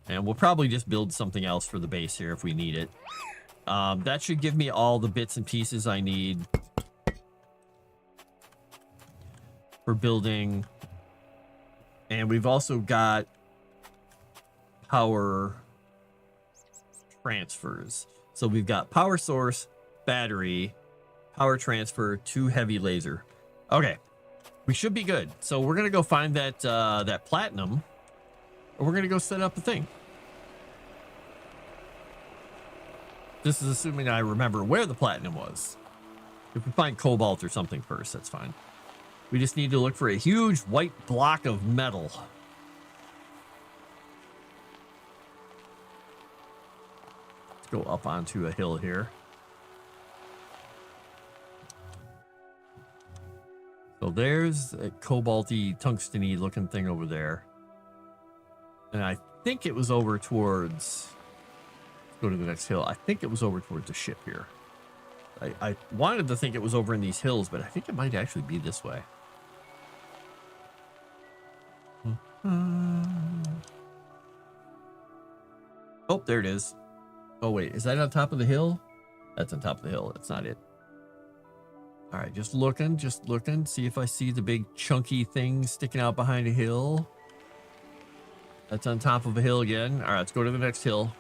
And we'll probably just build something else for the base here if we need it. That should give me all the bits and pieces I need for building. And we've also got power transfers. So we've got power source, battery, power transfer, 2 heavy laser. Okay, we should be good. So we're gonna go find that that platinum, or we're gonna go set up the thing. This is assuming I remember where the platinum was. If we find cobalt or something first, that's fine. We just need to look for a huge white block of metal. Let's go up onto a hill here. So there's a cobalty, tungsteny looking thing over there. And I think it was over towards... Let's go to the next hill. I think it was over towards the ship here. I wanted to think it was over in these hills, but I think it might actually be this way. Oh, there it is. Oh, wait. Is that on top of the hill? That's on top of the hill. That's not it. All right. Just looking. See if I see the big chunky thing sticking out behind a hill. That's on top of a hill again. All right. Let's go to the next hill.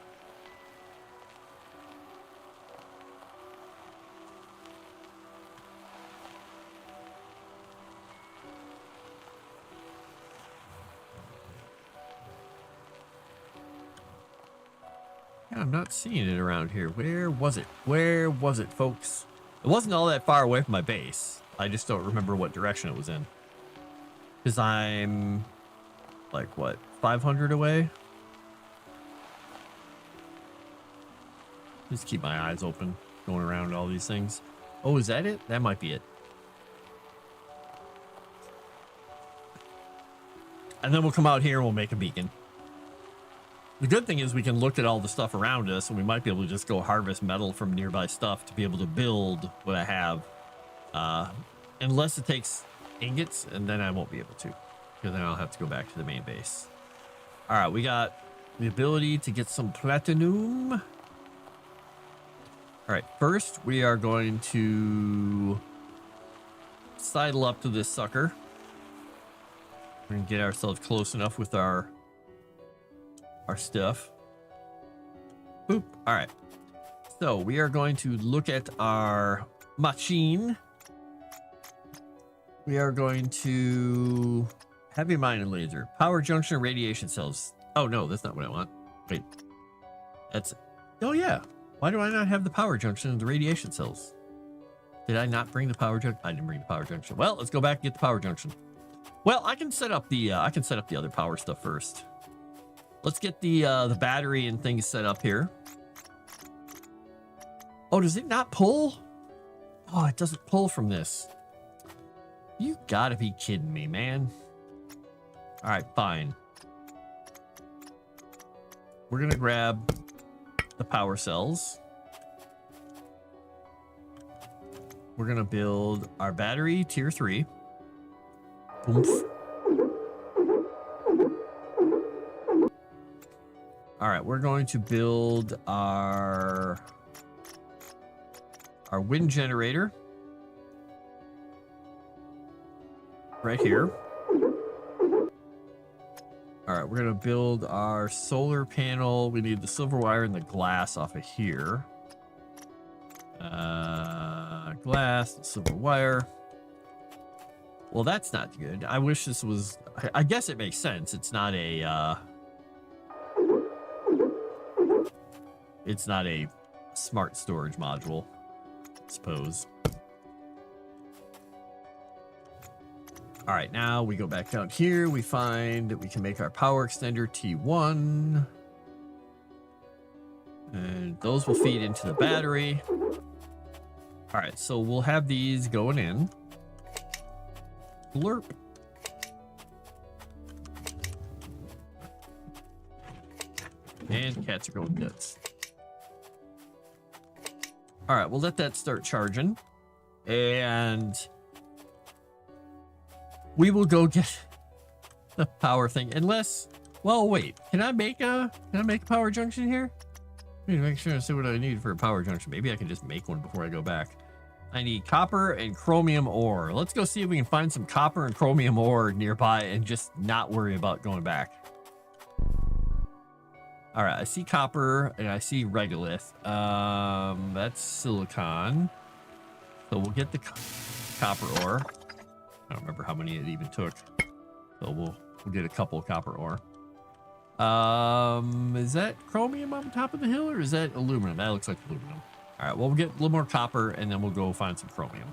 I'm not seeing it around here. Where was it? Where was it, folks? It wasn't all that far away from my base. I just don't remember what direction it was in. Because I'm, like, what, 500 away? Just keep my eyes open, going around all these things. Oh, is that it? That might be it. And then we'll come out here and we'll make a beacon. The good thing is we can look at all the stuff around us, and we might be able to just go harvest metal from nearby stuff to be able to build what I have. Unless it takes ingots, and then I won't be able to, because then I'll have to go back to the main base. All right, we got the ability to get some platinum. All right, first we are going to sidle up to this sucker. We're gonna get ourselves close enough with our stuff. Boop. All right. So we are going to look at our machine. We are going to heavy mining laser, power junction, radiation cells. Oh no, that's not what I want. Wait, that's, oh yeah. Why do I not have the power junction and the radiation cells? Did I not bring the power junction? I didn't bring the power junction. Well, let's go back and get the power junction. Well, I can set up the other power stuff first. Let's get the battery and things set up here. Oh, does it not pull? Oh, it doesn't pull from this. You gotta be kidding me, man. All right, fine. We're gonna grab the power cells. We're gonna build our battery tier 3. Oomph. All right, we're going to build our wind generator right here. All right, we're gonna build our solar panel. We need the silver wire and the glass off of here. Glass, silver wire. Well, that's not good. I wish this was, I guess it makes sense. It's not a, it's not a smart storage module, I suppose. All right, now we go back down here. We find that we can make our power extender T1. And those will feed into the battery. All right, so we'll have these going in. Blurp. And cats are going nuts. All right, we'll let that start charging. And we will go get the power thing. Unless, well, wait. Can I make a power junction here? I need to make sure I see what I need for a power junction. Maybe I can just make one before I go back. I need copper and chromium ore. Let's go see if we can find some copper and chromium ore nearby and just not worry about going back. All right, I see copper and I see regolith. That's silicon. So we'll get the copper ore. I don't remember how many it even took. So we'll get a couple of copper ore. Is that chromium on top of the hill or is that aluminum? That looks like aluminum. All right, well, we'll get a little more copper and then we'll go find some chromium.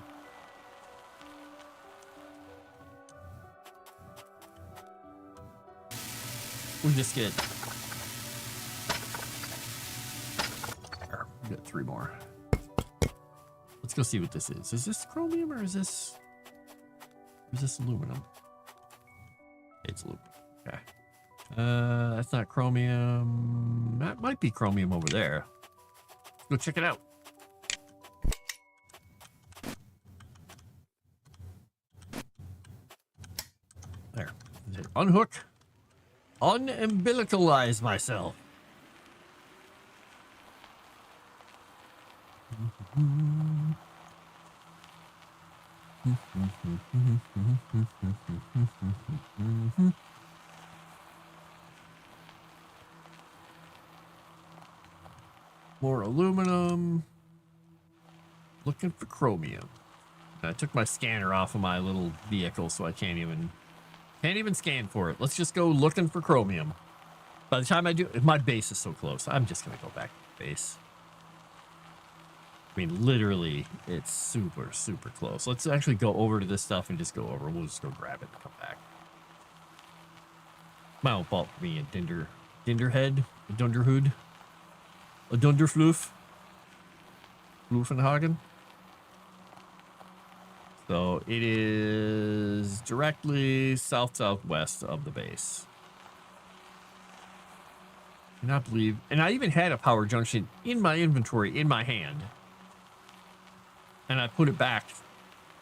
We'll just get, we got 3 more. Let's go see what this is. Is this chromium or is this aluminum? It's aluminum. Okay. That's not chromium. That might be chromium over there. Let's go check it out. There. Unhook. Unumbilicalize myself. More aluminum. Looking for chromium. I took my scanner off of my little vehicle, so I can't even scan for it. Let's just go looking for chromium. By the time I do, my base is so close. I'm just gonna go back to the base. I mean, literally, it's super, super close. Let's actually go over to this stuff and just go over. We'll just go grab it and come back. My own fault for being a dinderhead, a dunderhood, a dunderfloof, floofenhagen. So it is directly south-southwest of the base. I cannot believe, and I even had a power junction in my inventory in my hand. And I put it back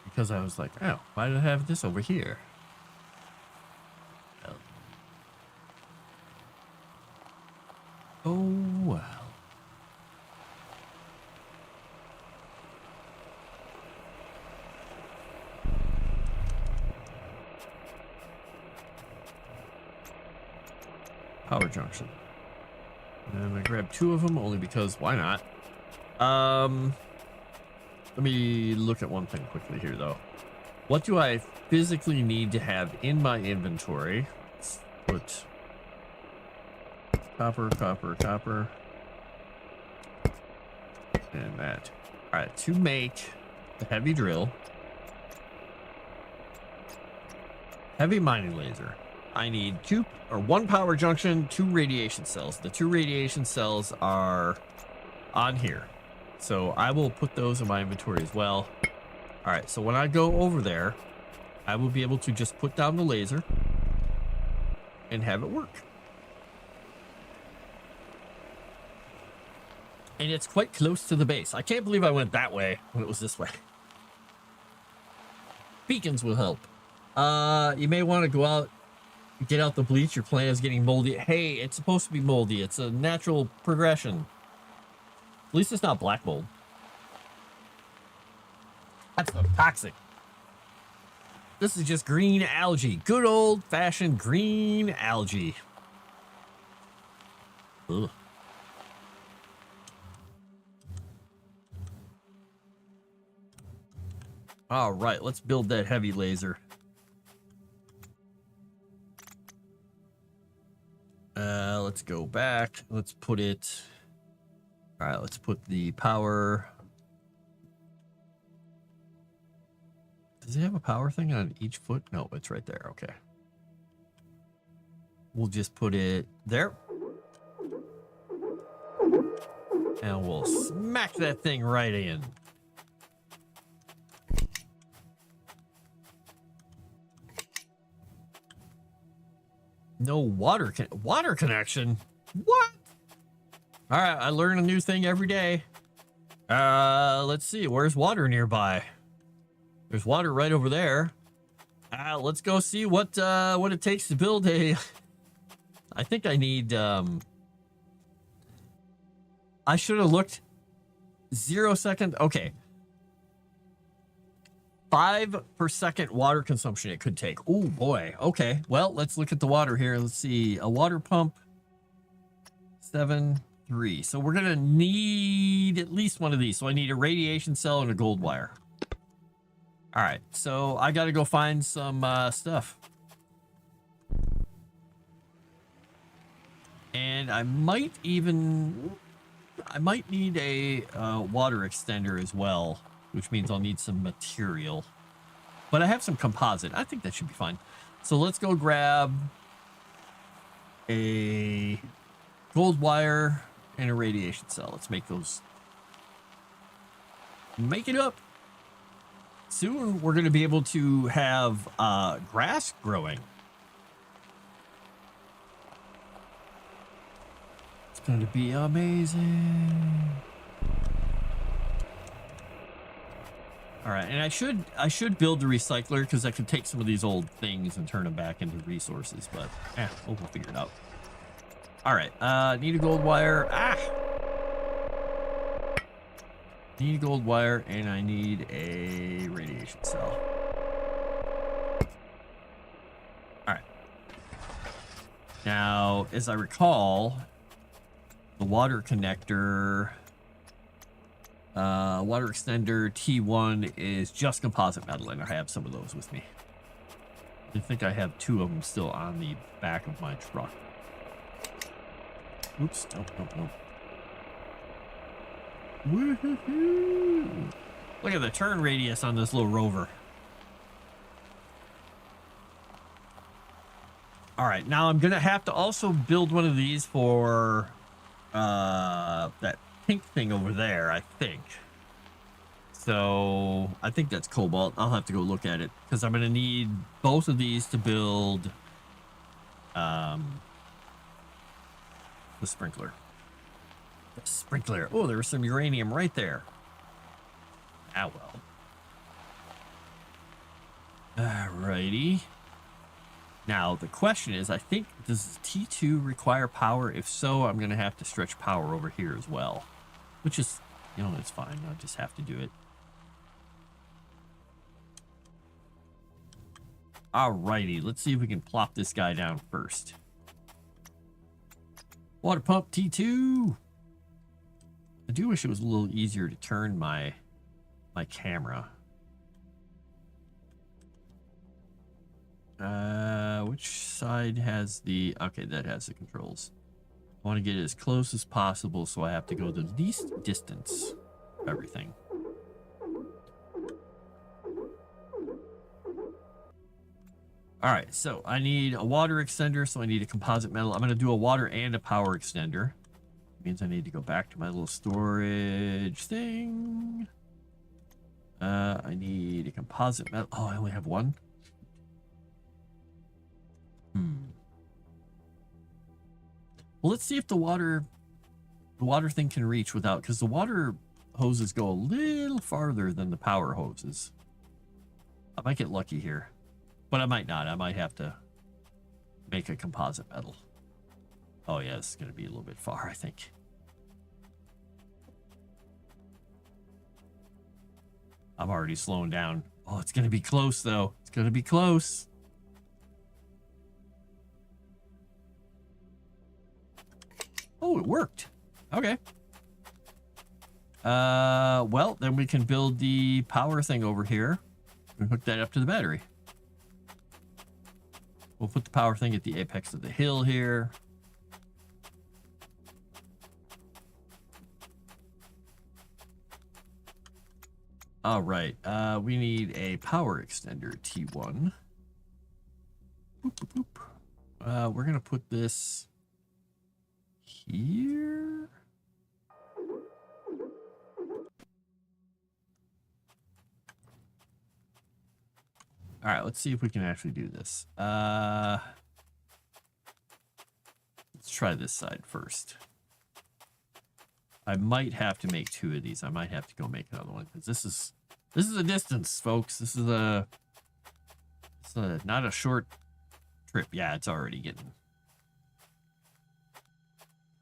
because I was like, oh, why did I have this over here? Oh, well. Power junction. And I grabbed 2 of them only because why not? Let me look at one thing quickly here, though. What do I physically need to have in my inventory? Let's put copper, copper, copper, and that. All right, to make the heavy drill, heavy mining laser, I need 1 power junction, 2 radiation cells. The 2 radiation cells are on here. So I will put those in my inventory as well. All right, so when I go over there, I will be able to just put down the laser and have it work. And it's quite close to the base. I can't believe I went that way when it was this way. Beacons will help. You may want to go out, get out the bleach. Your plant is getting moldy. Hey, it's supposed to be moldy. It's a natural progression. At least it's not black mold. That's so toxic. This is just green algae. Good old-fashioned green algae. Ugh. All right, let's build that heavy laser. Let's go back. Let's put it... All right, let's put the power. Does it have a power thing on each foot? No, it's right there. Okay. We'll just put it there. And we'll smack that thing right in. No water connection? What? All right, I learn a new thing every day. Let's see, where's water nearby? There's water right over there. Let's go see what it takes to build a... I think I need, I should have looked 0 second. Okay. 5 per second water consumption it could take. Oh boy. Okay. Well, let's look at the water here. Let's see. A water pump. 7, 3. So we're gonna need at least one of these. So I need a radiation cell and a gold wire. All right. So I got to go find some stuff. And I might need a water extender as well, which means I'll need some material. But I have some composite. I think that should be fine. So let's go grab a gold wire and a radiation cell. Let's make those. Make it up. Soon we're going to be able to have grass growing. It's going to be amazing. All right, and I should build the recycler because I can take some of these old things and turn them back into resources. But we'll figure it out. All right, need a gold wire. Need a gold wire, and I need a radiation cell. All right. Now, as I recall, the water connector, water extender T1 is just composite metal, and I have some of those with me. I think I have 2 of them still on the back of my truck. Oops, nope. Woohoo! Look at the turn radius on this little rover. All right, now I'm gonna have to also build one of these for that pink thing over there, I think. So I think that's cobalt. I'll have to go look at it because I'm gonna need both of these to build the sprinkler. The sprinkler. Oh, there was some uranium right there. Ah, well. Alrighty. Now, the question is, I think, does T2 require power? If so, I'm going to have to stretch power over here as well. Which is, you know, it's fine. I'll just have to do it. Alrighty, let's see if we can plop this guy down first. Water pump T2. I do wish it was a little easier to turn my camera. Which side has the... Okay, that has the controls. I want to get it as close as possible, so I have to go the least distance of everything. All right, so I need a water extender, so I need a composite metal. I'm going to do a water and a power extender. Means I need to go back to my little storage thing. I need a composite metal. Oh, I only have one. Well, let's see if the water thing can reach without, because the water hoses go a little farther than the power hoses. I might get lucky here, but I might not. I might have to make a composite metal. Oh yeah, it's going to be a little bit far, I think. I'm already slowing down. Oh, it's going to be close, though. It's going to be close. Oh, it worked. Okay. Well, then we can build the power thing over here and hook that up to the battery. We'll put the power thing at the apex of the hill here. All right, we need a power extender T1. Boop, boop, boop. We're gonna put this here. All right, let's see if we can actually do this. Let's try this side first. I might have to make 2 of these. I might have to go make another one because this is a distance, folks. This is not a short trip. Yeah, it's already getting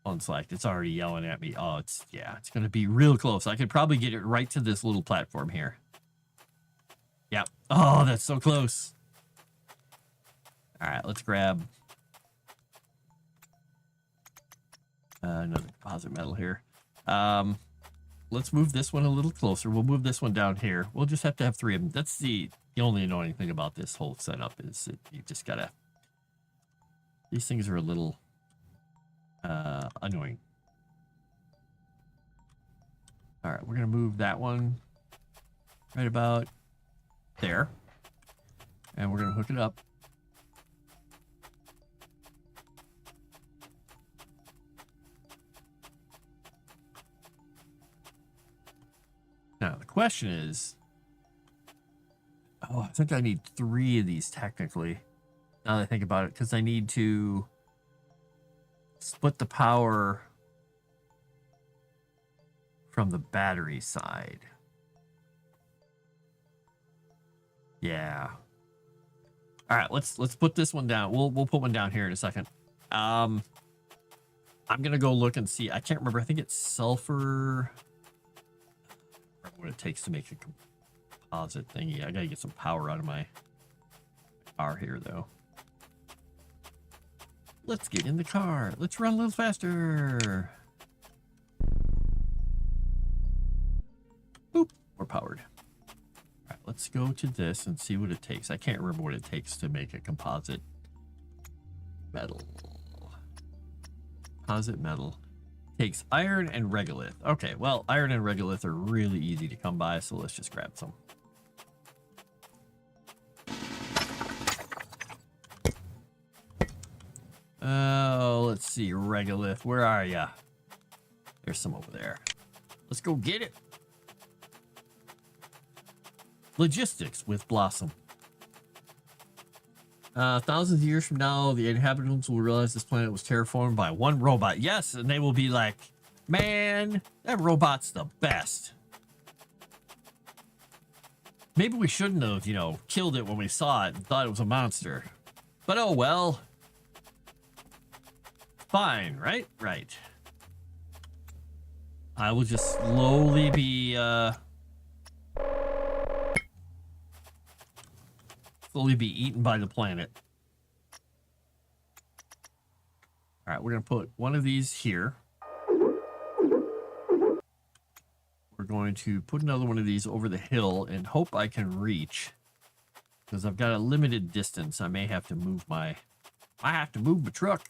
unslacked. It's already yelling at me. Oh, it's going to be real close. I could probably get it right to this little platform here. Yep. Oh, that's so close. All right, let's grab another composite metal here. Let's move this one a little closer. We'll move this one down here. We'll just have to have 3 of them. That's the only annoying thing about this whole setup is that you just gotta... These things are a little annoying. All right, we're gonna move that one right about there. And we're gonna hook it up. Now, the question is... Oh, I think I need 3 of these technically. Now that I think about it, because I need to split the power from the battery side. Yeah. All right, let's put this one down. We'll put one down here in a second. I'm gonna go look and see. I can't remember. I think it's sulfur. I don't remember what it takes to make a composite thingy. I gotta get some power out of my car here, though. Let's get in the car. Let's run a little faster. Boop. We're powered. All right, let's go to this and see what it takes. I can't remember what it takes to make a composite metal. Composite metal. Takes iron and regolith. Okay, well, iron and regolith are really easy to come by, so let's just grab some. Oh, let's see, regolith. Where are ya? There's some over there. Let's go get it. Logistics with Blossom. Thousands of years from now, the inhabitants will realize this planet was terraformed by one robot. Yes, and they will be like, man, that robot's the best. Maybe we shouldn't have, you know, killed it when we saw it and thought it was a monster. But oh well. Fine, right? Right. I will just slowly be, eaten by the planet. All right, we're going to put one of these here. We're going to put another one of these over the hill and hope I can reach. Because I've got a limited distance. I may have to move my... truck.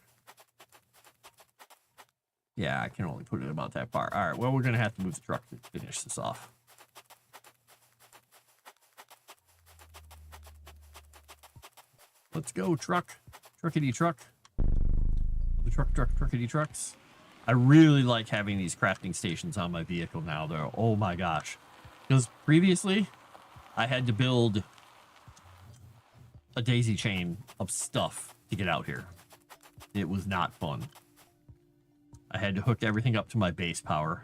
Yeah, I can only put it about that far. All right, well, we're going to have to move the truck to finish this off. Let's go, truck. Truckity truck. The truckity trucks. I really like having these crafting stations on my vehicle now, though. Oh my gosh. Because previously, I had to build a daisy chain of stuff to get out here. It was not fun. I had to hook everything up to my base power.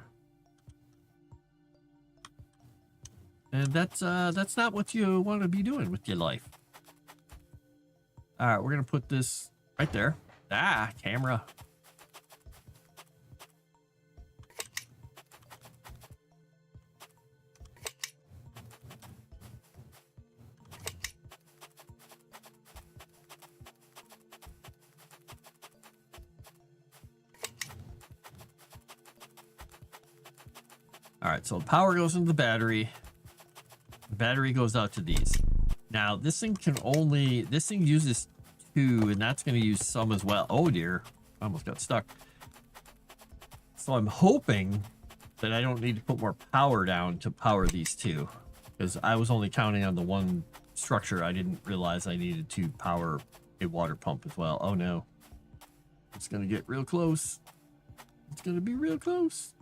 And that's not what you want to be doing with your life. All right, we're going to put this right there. Ah, camera. All right, so power goes into the battery. The battery goes out to these. Now, this thing uses 2, and that's going to use some as well. Oh dear, I almost got stuck. So I'm hoping that I don't need to put more power down to power these 2, because I was only counting on the one structure. I didn't realize I needed to power a water pump as well. Oh no, it's going to get real close. It's going to be real close.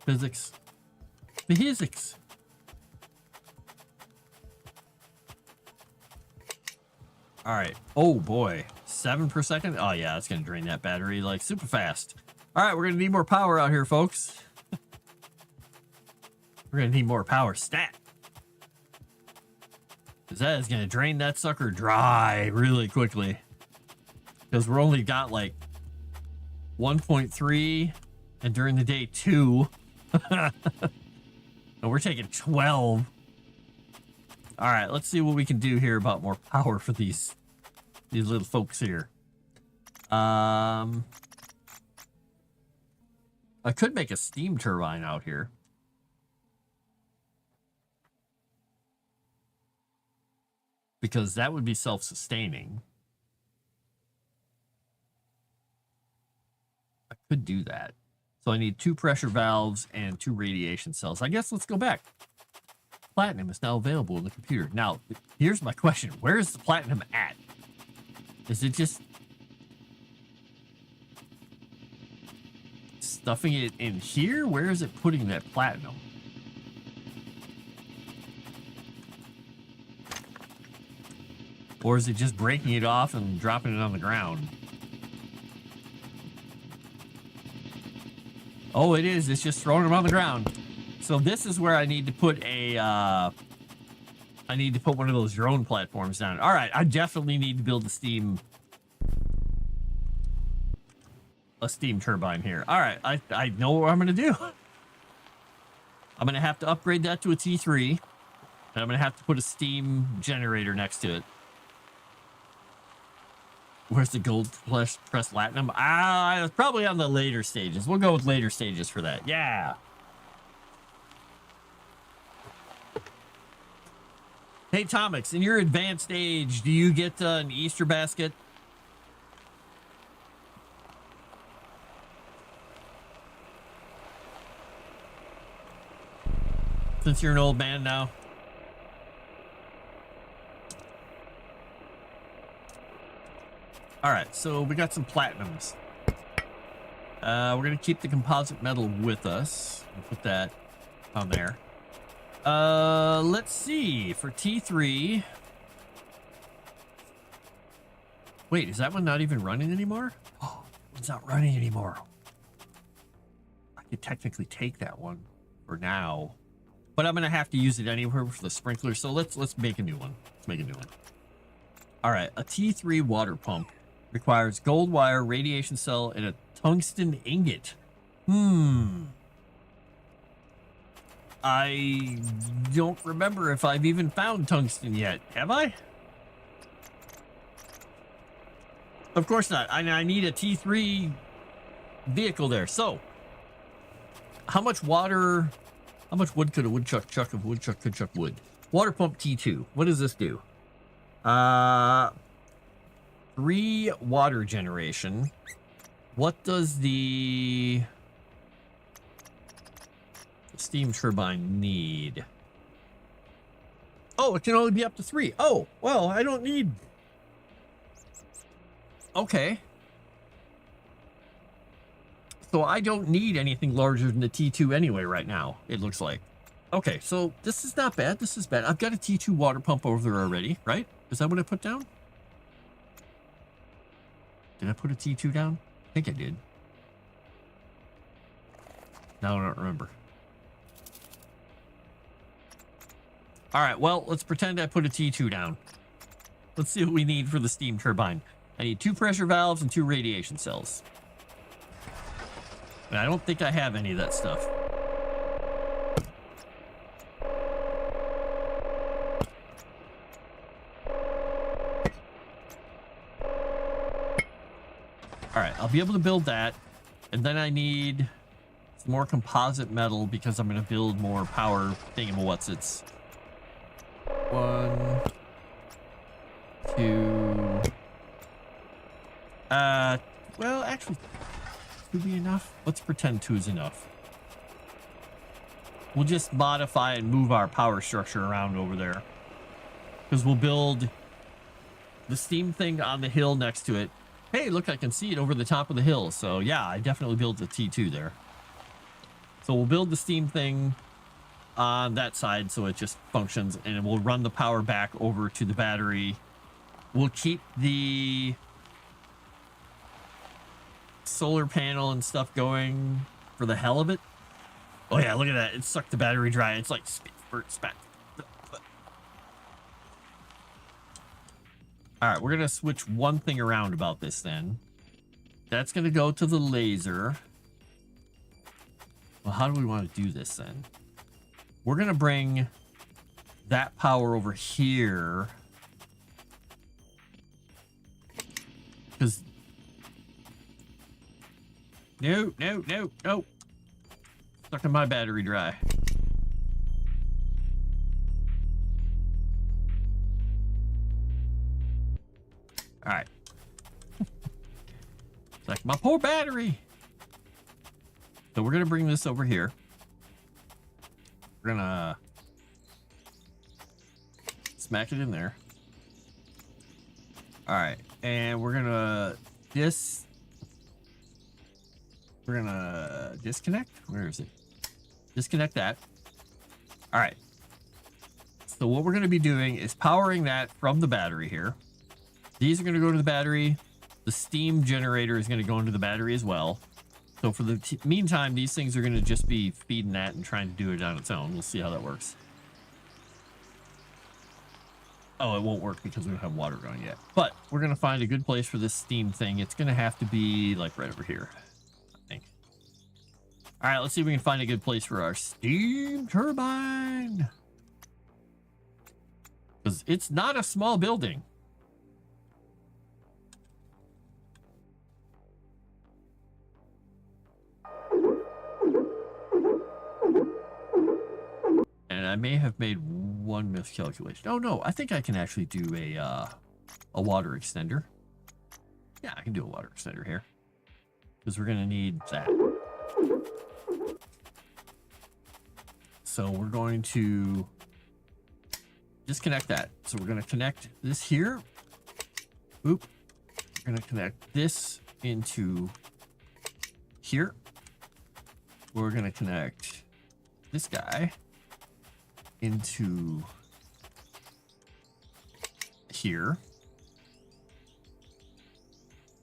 Physics. Physics. All right. Oh boy. 7 per second. Oh yeah, it's gonna drain that battery like super fast. All right, we're gonna need more power out here, folks. We're gonna need more power stat. Because that is gonna drain that sucker dry really quickly. Because we're only got like 1.3 and during the day 2. And we're taking 12. All right, let's see what we can do here about more power for these little folks here. I could make a steam turbine out here. Because that would be self-sustaining. I could do that. So I need 2 pressure valves and 2 radiation cells. I guess let's go back. Platinum is now available in the computer. Now, here's my question. Where is the platinum at? Is it just stuffing it in here? Where is it putting that platinum? Or is it just breaking it off and dropping it on the ground? Oh, it is. It's just throwing them on the ground. So this is where I need to put a, I need to put one of those drone platforms down. All right, I definitely need to build a steam turbine here. All right, I know what I'm going to do. I'm going to have to upgrade that to a T3, and I'm going to have to put a steam generator next to it. Where's the gold press platinum? It's probably on the later stages. We'll go with later stages for that. Yeah. Hey, Tomix, in your advanced age, do you get an Easter basket? Since you're an old man now. All right, so we got some platinums. We're going to keep the composite metal with us. We'll put that on there. Let's see. For T3... Wait, is that one not even running anymore? Oh, it's not running anymore. I could technically take that one for now. But I'm going to have to use it anywhere for the sprinkler. So let's make a new one. Let's make a new one. All right, a T3 water pump requires gold wire, radiation cell, and a tungsten ingot. I don't remember if I've even found tungsten yet. Have I? Of course not. I need a T3 vehicle there. So, how much water... How much wood could a woodchuck chuck if a woodchuck could chuck wood? Water pump T2. What does this do? 3 water generation. What does the steam turbine need? Oh, it can only be up to 3. Oh, well, I don't need... Okay. So I don't need anything larger than the T2 anyway right now, it looks like. Okay, so this is not bad. This is bad. I've got a T2 water pump over there already, right? Is that what I put down? Did I put a T2 down? I think I did. Now I don't remember. All right, well, let's pretend I put a T2 down. Let's see what we need for the steam turbine. I need 2 pressure valves and 2 radiation cells. And I don't think I have any of that stuff. All right, I'll be able to build that. And then I need some more composite metal because I'm going to build more power thingamawhatsits. 1, 2. Well, actually, 2 be enough? Let's pretend 2 is enough. We'll just modify and move our power structure around over there. Because we'll build the steam thing on the hill next to it. Hey, look, I can see it over the top of the hill. So, yeah, I definitely built the T2 there. So we'll build the steam thing on that side so it just functions. And we'll run the power back over to the battery. We'll keep the solar panel and stuff going for the hell of it. Oh yeah, look at that. It sucked the battery dry. It's like spit, spat. All right, we're going to switch one thing around about this then. That's going to go to the laser. Well, how do we want to do this then? We're going to bring that power over here. Because... No. Sucking my battery dry. All right. It's like my poor battery. So we're going to bring this over here. We're going to smack it in there. All right. And we're going to we're going to disconnect. Where is it? Disconnect that. All right. So what we're going to be doing is powering that from the battery here. These are going to go to the battery. The steam generator is going to go into the battery as well. So for the meantime, these things are going to just be feeding that and trying to do it on its own. We'll see how that works. Oh, it won't work because we don't have water going yet. But we're going to find a good place for this steam thing. It's going to have to be like right over here, I think. All right, let's see if we can find a good place for our steam turbine. Because it's not a small building. And I may have made one miscalculation. Oh no, I think I can actually do a water extender. Yeah, I can do a water extender here. Because we're gonna need that. So we're going to disconnect that. So we're gonna connect this here. Oop. We're gonna connect this into here. We're gonna connect this guy into here.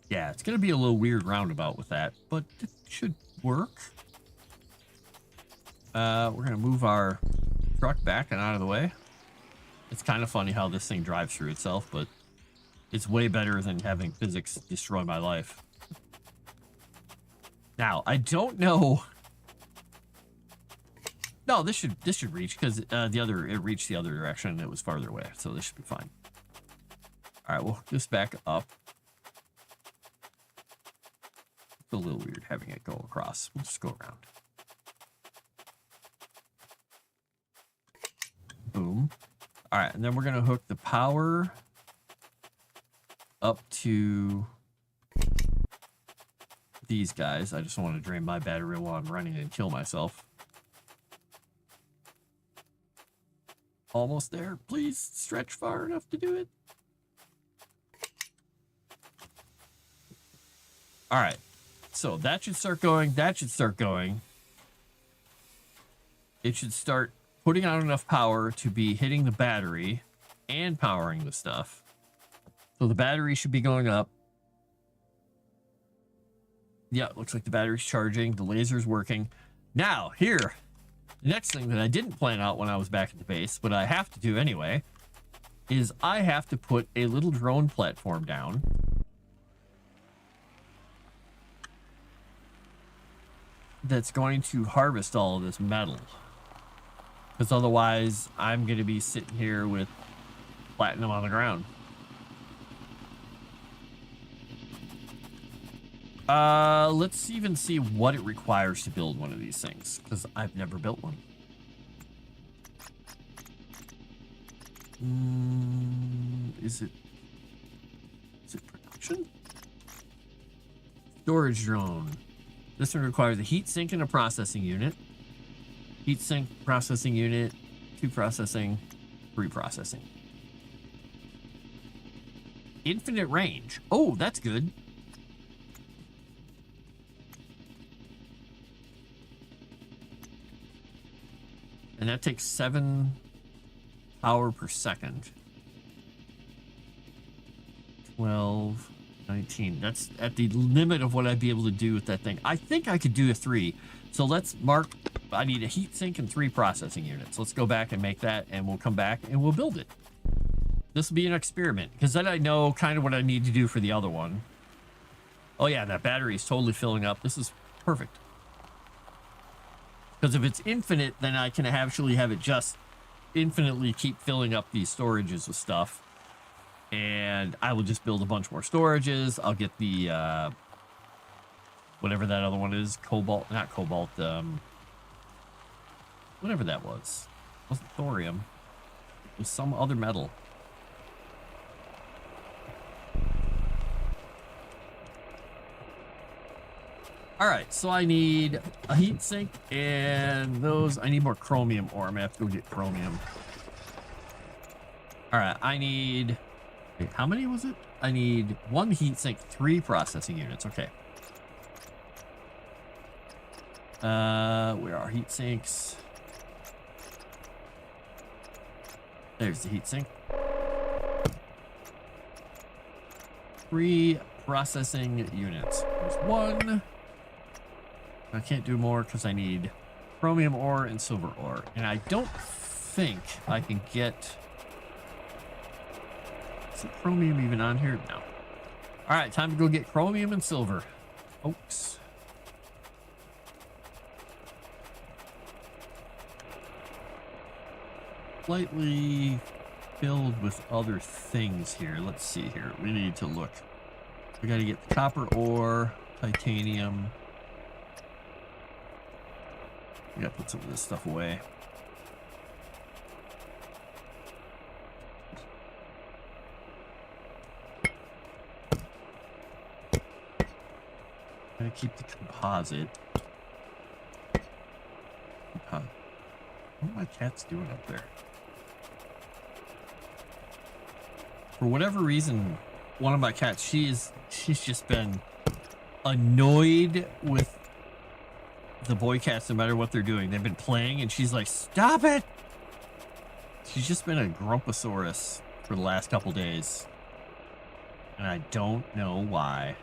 Yeah, it's gonna be a little weird roundabout with that, but it should work. We're gonna move our truck back and out of the way. It's kind of funny how this thing drives through itself, but it's way better than having physics destroy my life. Now, I don't know. No, this should reach because it reached the other direction and it was farther away, so this should be fine. All right, we'll just back up. It's a little weird having it go across. We'll just go around. Boom. All right, and then we're gonna hook the power up to these guys. I just don't want to drain my battery while I'm running and kill myself. Almost there. Please stretch far enough to do it. All right. So that should start going. That should start going. It should start putting out enough power to be hitting the battery and powering the stuff. So the battery should be going up. Yeah, looks like the battery's charging. The laser's working. Now, here. The next thing that I didn't plan out when I was back at the base, but I have to do anyway, is I have to put a little drone platform down. That's going to harvest all of this metal. Because otherwise, I'm going to be sitting here with platinum on the ground. Let's even see what it requires to build one of these things, because I've never built one. Is it production? Storage drone. This one requires a heat sink and a processing unit. Heat sink, processing unit, 2 processing, 3 processing. Infinite range. Oh, that's good. And that takes 7 power per second. 12, 19. That's at the limit of what I'd be able to do with that thing. I think I could do a 3. So let's mark, I need a heat sink and 3 processing units. Let's go back and make that, and we'll come back and we'll build it. This will be an experiment, because then I know kind of what I need to do for the other one. Oh yeah, that battery is totally filling up. This is perfect. Because if it's infinite, then I can actually have it just infinitely keep filling up these storages with stuff. And I will just build a bunch more storages. I'll get the, whatever that other one is, cobalt, not cobalt, whatever that was. It wasn't thorium. It was some other metal. All right, so I need a heat sink and those. I need more chromium ore. I'm gonna have to go get chromium. All right, I need. Wait, how many was it? I need 1 heat sink, 3 processing units. Okay. Where are heat sinks? There's the heat sink. 3 processing units. There's 1. I can't do more because I need chromium ore and silver ore. And I don't think I can get... Is the chromium even on here? No. All right, time to go get chromium and silver, folks. Slightly filled with other things here. Let's see here. We need to look. We got to get copper ore, titanium. We got to put some of this stuff away. Gotta keep the composite. What are my cats doing up there? For whatever reason, one of my cats, she's just been annoyed with the boy cats no matter what they're doing. They've been playing and she's like, stop it! She's just been a grumposaurus for the last couple days. And I don't know why.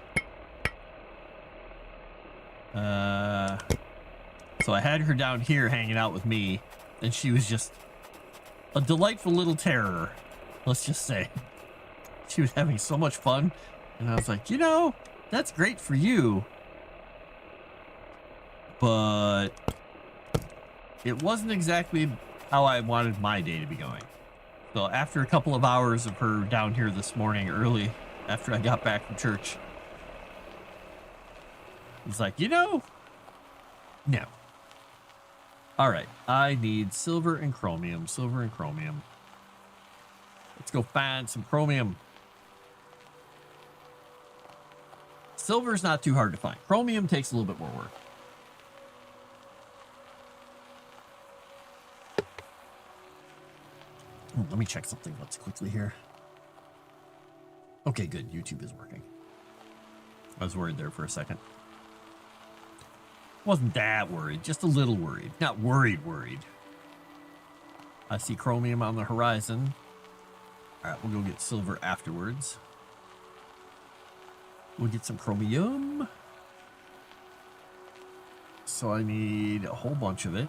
So I had her down here hanging out with me, and she was just a delightful little terror, let's just say. She was having so much fun, and I was like, you know, that's great for you, but it wasn't exactly how I wanted my day to be going. So after a couple of hours of her down here this morning early, after I got back from church, it's like, you know, no. All right, I need silver and chromium, silver and chromium. Let's go find some chromium. Silver's not too hard to find. Chromium takes a little bit more work. Let me check something else quickly here. Okay, good. YouTube is working. I was worried there for a second. Wasn't that worried, just a little worried. Not worried. I see chromium on the horizon. All right, we'll go get silver afterwards. We'll get some chromium. So I need a whole bunch of it.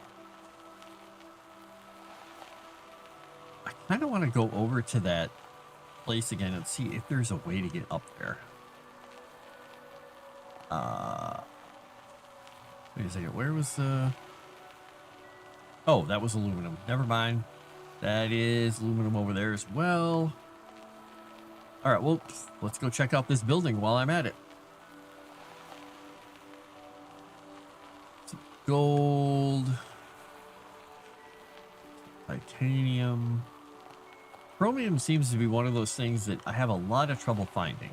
I kind of want to go over to that place again and see if there's a way to get up there. Wait a second, where was the... Oh, that was aluminum. Never mind. That is aluminum over there as well. All right, well, let's go check out this building while I'm at it. Some gold. Titanium. Chromium seems to be one of those things that I have a lot of trouble finding.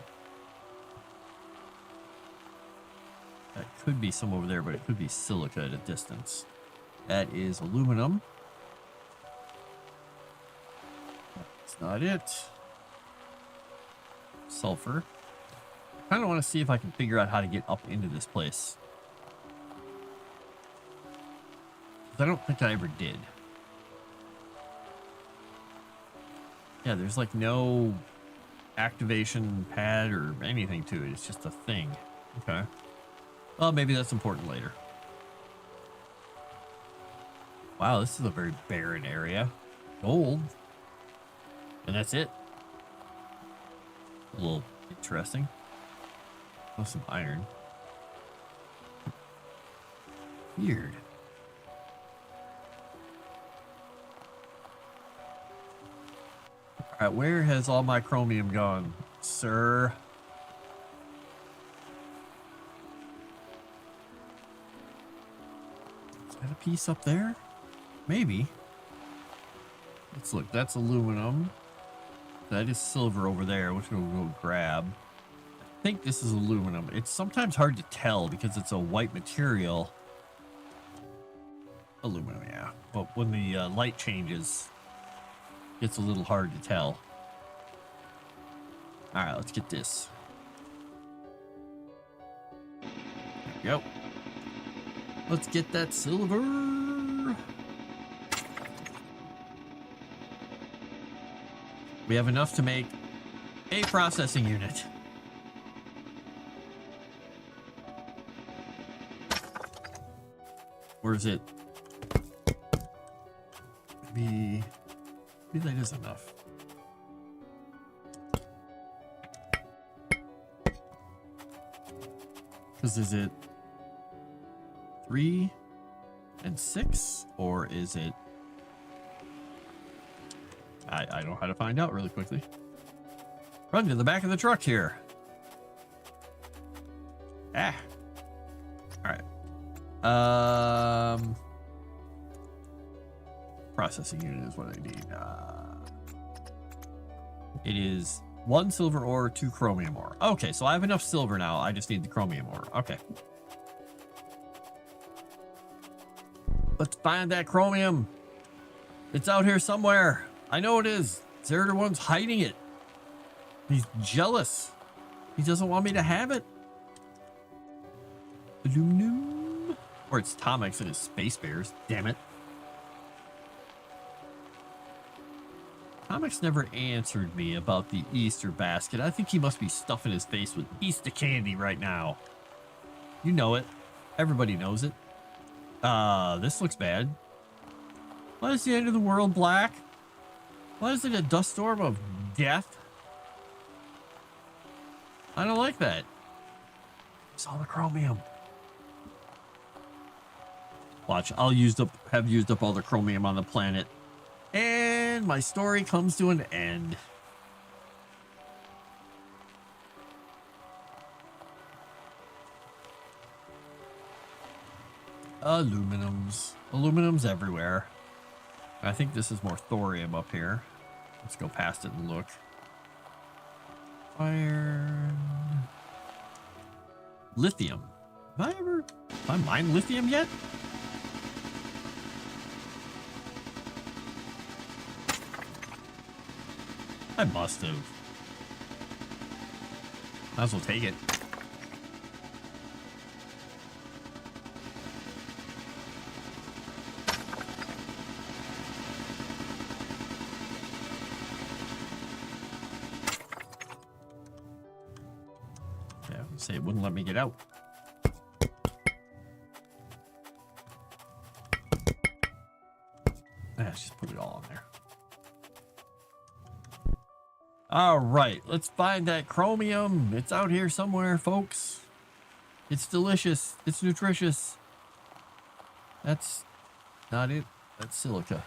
That could be some over there, but it could be silica at a distance. That is aluminum. That's not it. Sulfur. I kind of want to see if I can figure out how to get up into this place. I don't think I ever did. Yeah, there's like no activation pad or anything to it. It's just a thing. Okay. Well, maybe that's important later. Wow, this is a very barren area. Gold. And that's it. A little interesting. Oh, some iron. Weird. All right, where has all my chromium gone, sir? Is that a piece up there? Maybe. Let's look. That's aluminum. That is silver over there, which we'll go grab. I think this is aluminum. It's sometimes hard to tell because it's a white material. Aluminum, yeah. But when the light changes, it's a little hard to tell. All right, let's get this. There we go. Let's get that silver. We have enough to make a processing unit. Or is it? Maybe that is enough. Because is it 3 and 6, or is it? I don't know how to find out really quickly. Run to the back of the truck here. Ah. All right. Processing unit is what I need. It is 1 silver ore, 2 chromium ore. Okay, so I have enough silver now. I just need the chromium ore. Okay. Let's find that chromium. It's out here somewhere. I know it is. Zerator One's hiding it. He's jealous. He doesn't want me to have it. Aluminum. Or it's Tomix and his space bears. Damn it. Tomix never answered me about the Easter basket. I think he must be stuffing his face with Easter candy right now. You know it. Everybody knows it. This looks bad. Why is the end of the world black? Why is it a dust storm of death? I don't like that. It's all the chromium. Watch, I'll have used up all the chromium on the planet. And my story comes to an end. Aluminum's everywhere. I think this is more thorium up here. Let's go past it and look. Iron. Lithium. Have I mined lithium yet? I must have. Might as well take it. Yeah, say it wouldn't let me get out. Let's just put it all in there. All right, let's find that chromium. It's out here somewhere, folks. It's delicious. It's nutritious. That's not it. That's silica.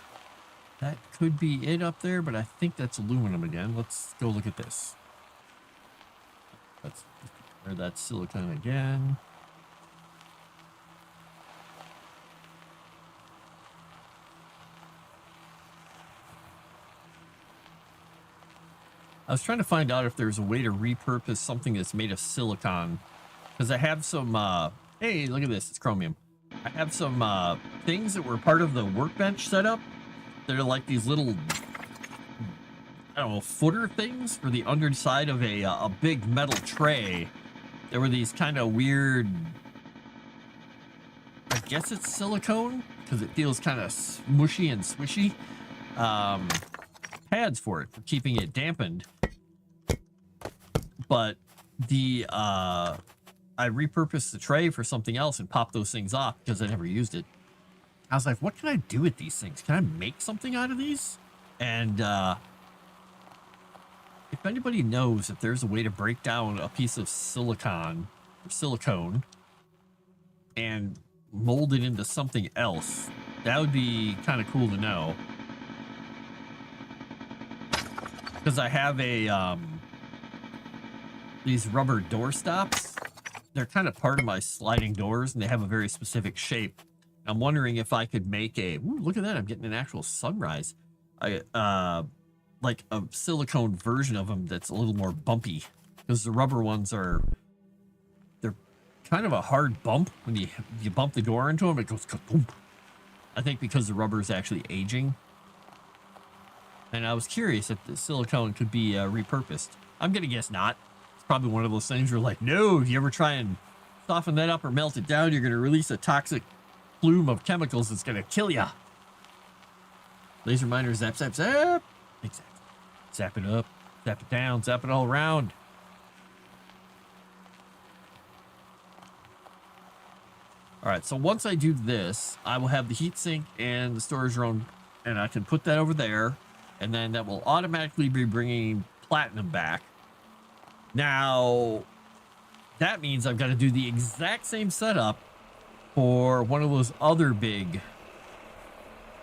That could be it up there, but I think that's aluminum again. Let's go look at this. That's silicon again. I was trying to find out if there's a way to repurpose something that's made of silicon, because I have some, hey, look at this, it's chromium. I have some things that were part of the workbench setup that are like these little, I don't know, footer things for the underside of a big metal tray. There were these kind of weird, I guess it's silicone, because it feels kind of smushy and swishy. Pads for it, for keeping it dampened. But the I repurposed the tray for something else and popped those things off because I never used it. I was like, what can I do with these things? Can I make something out of these? And if anybody knows if there's a way to break down a piece of silicone or silicone and mold it into something else, that would be kind of cool to know. Because I have a these rubber door stops. They're kind of part of my sliding doors, and they have a very specific shape. I'm wondering if I could make a, ooh, look at that, I'm getting an actual sunrise. Like a silicone version of them that's a little more bumpy, because the rubber ones they're kind of a hard bump. When you bump the door into them, it goes kaboom. I think because the rubber is actually aging. And I was curious if the silicone could be repurposed. I'm gonna guess not. It's probably one of those things where, like, no, if you ever try and soften that up or melt it down, you're gonna release a toxic plume of chemicals that's gonna kill ya. Laser miner, zap, zap, zap. Exactly. Zap it up, zap it down, zap it all around. All right, so once I do this, I will have the heatsink and the storage room, and I can put that over there, and then that will automatically be bringing platinum back. Now, that means I've got to do the exact same setup for one of those other big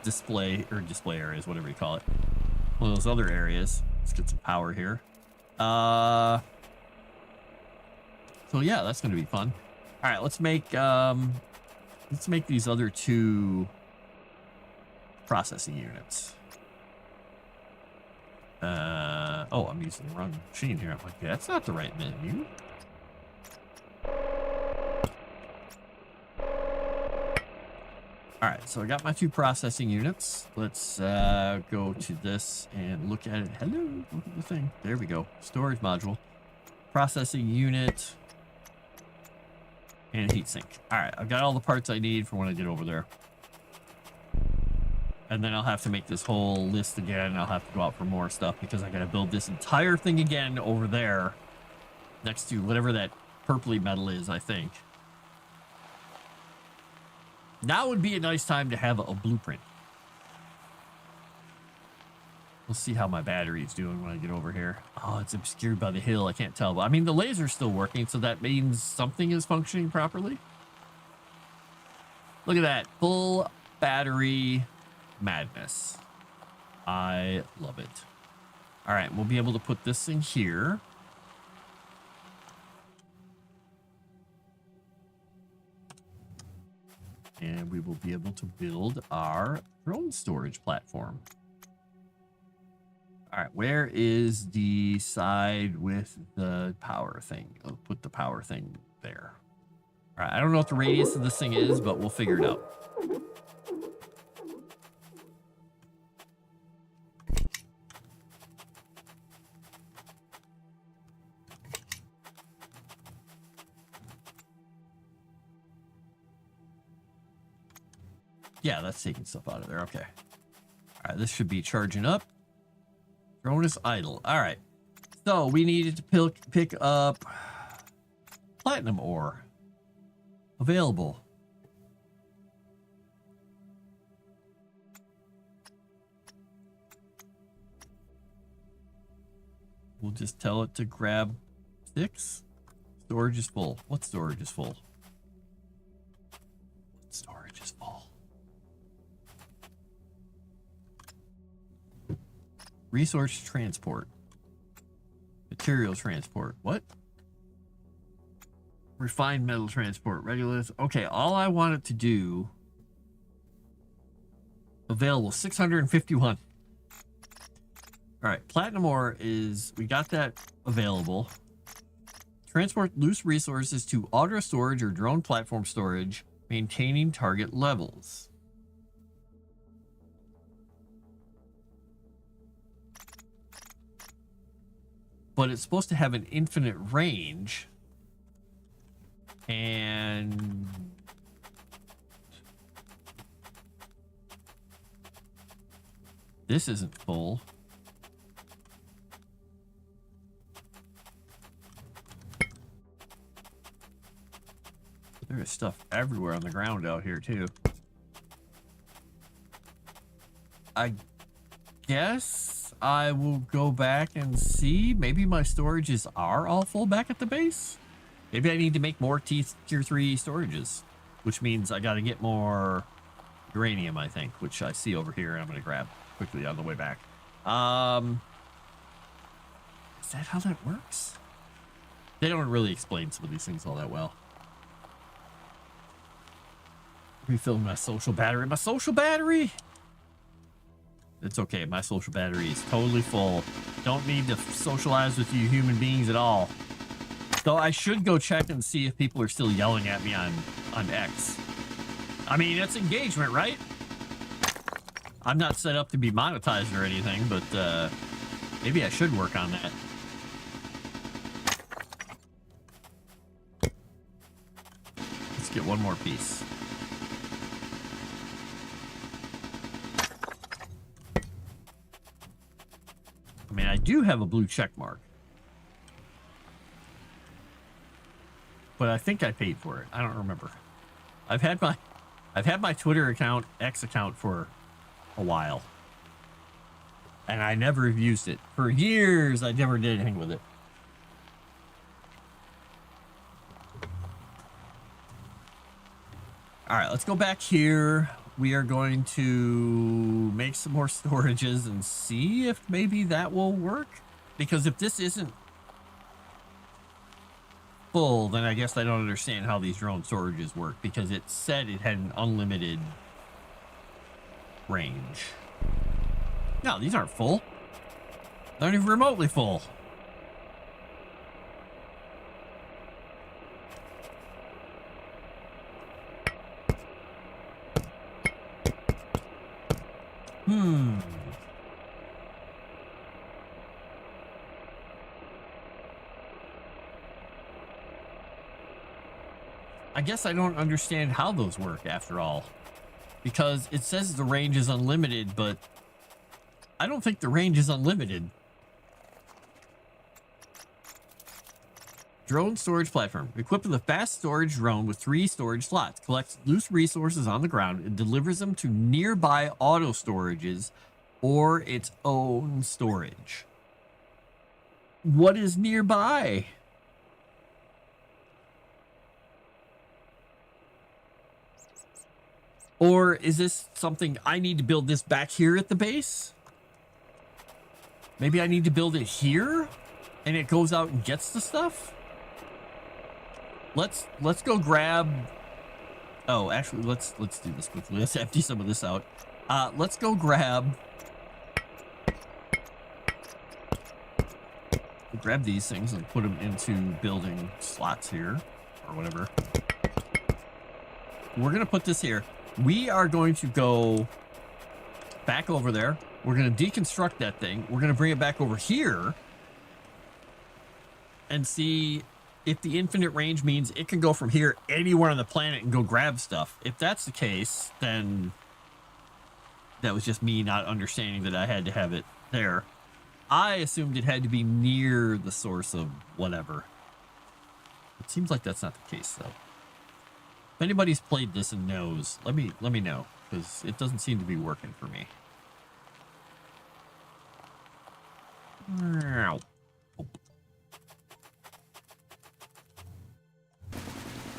display areas, whatever you call it. One of those other areas. Let's get some power here. So yeah, that's going to be fun. All right, let's make these other 2 processing units. Oh, I'm using the wrong machine here. I'm like, yeah, that's not the right menu. All right, so I got my 2 processing units. Let's go to this and look at it. Hello, look at the thing. There we go. Storage module, processing unit, and heatsink. All right, I've got all the parts I need for when I get over there. And then I'll have to make this whole list again. I'll have to go out for more stuff because I got to build this entire thing again over there next to whatever that purpley metal is, I think. Now would be a nice time to have a blueprint. We'll see how my battery is doing when I get over here. Oh, it's obscured by the hill. I can't tell. But I mean, the laser's still working, so that means something is functioning properly. Look at that. Full battery madness. I love it. All right, we'll be able to put this in here. And we will be able to build our drone storage platform. All right, where is the side with the power thing? I'll put the power thing there. All right, I don't know what the radius of this thing is, but we'll figure it out. Yeah, that's taking stuff out of there. Okay. All right, this should be charging up. Drone is idle. All right. So we needed to pick up platinum ore. Available. We'll just tell it to grab 6. Storage is full. What storage is full? Storage is full. Resource transport. Material transport. What? Refined metal transport. Regular. Okay, all I want it to do. Available 651. All right, platinum ore is, we got that available. Transport loose resources to auto storage or drone platform storage, maintaining target levels. But it's supposed to have an infinite range. And this isn't full. There is stuff everywhere on the ground out here too. I guess I will go back and see. Maybe my storages are all full back at the base. Maybe I need to make more tier 3 storages, which means I got to get more uranium, I think, which I see over here and I'm going to grab quickly on the way back. Is that how that works? They don't really explain some of these things all that well. Refilling my social battery. My social battery! It's okay. My social battery is totally full. Don't need to socialize with you human beings at all. Though I should go check and see if people are still yelling at me on X. I mean, it's engagement, right? I'm not set up to be monetized or anything, but maybe I should work on that. Let's get one more piece. I mean, I do have a blue check mark. But I think I paid for it. I don't remember. I've had my Twitter account, X account, for a while. And I never have used it. For years, I never did anything with it. All right, let's go back here. We are going to make some more storages and see if maybe that will work. Because if this isn't full, then I guess I don't understand how these drone storages work, because it said it had an unlimited range. No, these aren't full. They're not even remotely full. I guess I don't understand how those work after all, because it says the range is unlimited, but I don't think the range is unlimited. Drone storage platform. Equipped with a fast storage drone with 3 storage slots. Collects loose resources on the ground and delivers them to nearby auto storages or its own storage. What is nearby? Or is this something I need to build this back here at the base? Maybe I need to build it here and it goes out and gets the stuff? Let's go grab. Oh, actually, let's do this quickly. Let's empty some of this out. Let's go grab these things and put them into building slots here or whatever. We're gonna put this here. We are going to go back over there. We're going to deconstruct that thing. We're going to bring it back over here and see if the infinite range means it can go from here anywhere on the planet and go grab stuff. If that's the case, then that was just me not understanding that I had to have it there. I assumed it had to be near the source of whatever. It seems like that's not the case, though. If anybody's played this and knows, let me know, because it doesn't seem to be working for me.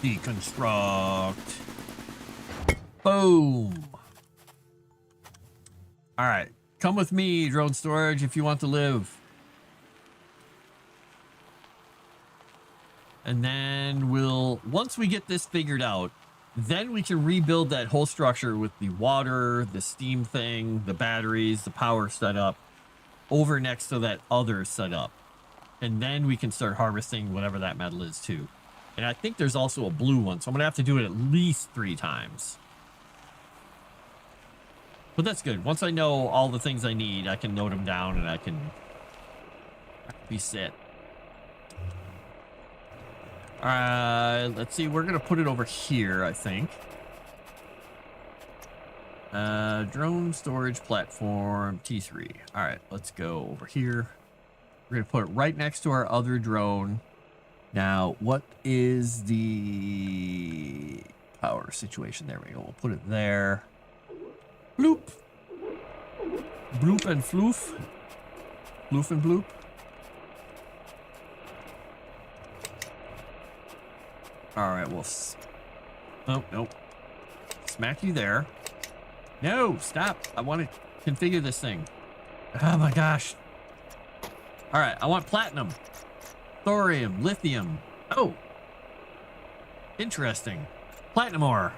Deconstruct. Boom. All right, come with me, drone storage, if you want to live. And then once we get this figured out, then we can rebuild that whole structure with the water, the steam thing, the batteries, the power setup over next to that other setup. And then we can start harvesting whatever that metal is too. And I think there's also a blue one, so I'm gonna have to do it at least 3 times. But that's good. Once I know all the things I need, I can note them down and I can be set. Let's see. We're going to put it over here, I think. Drone storage platform T3. All right, let's go over here. We're going to put it right next to our other drone. Now, what is the power situation? There we go. We'll put it there. Bloop. Bloop and floof. Floof and bloop. All right, well, oh, nope. Smack you there. No, stop. I want to configure this thing. Oh my gosh. All right, I want platinum, thorium, lithium. Oh, interesting. Platinum ore.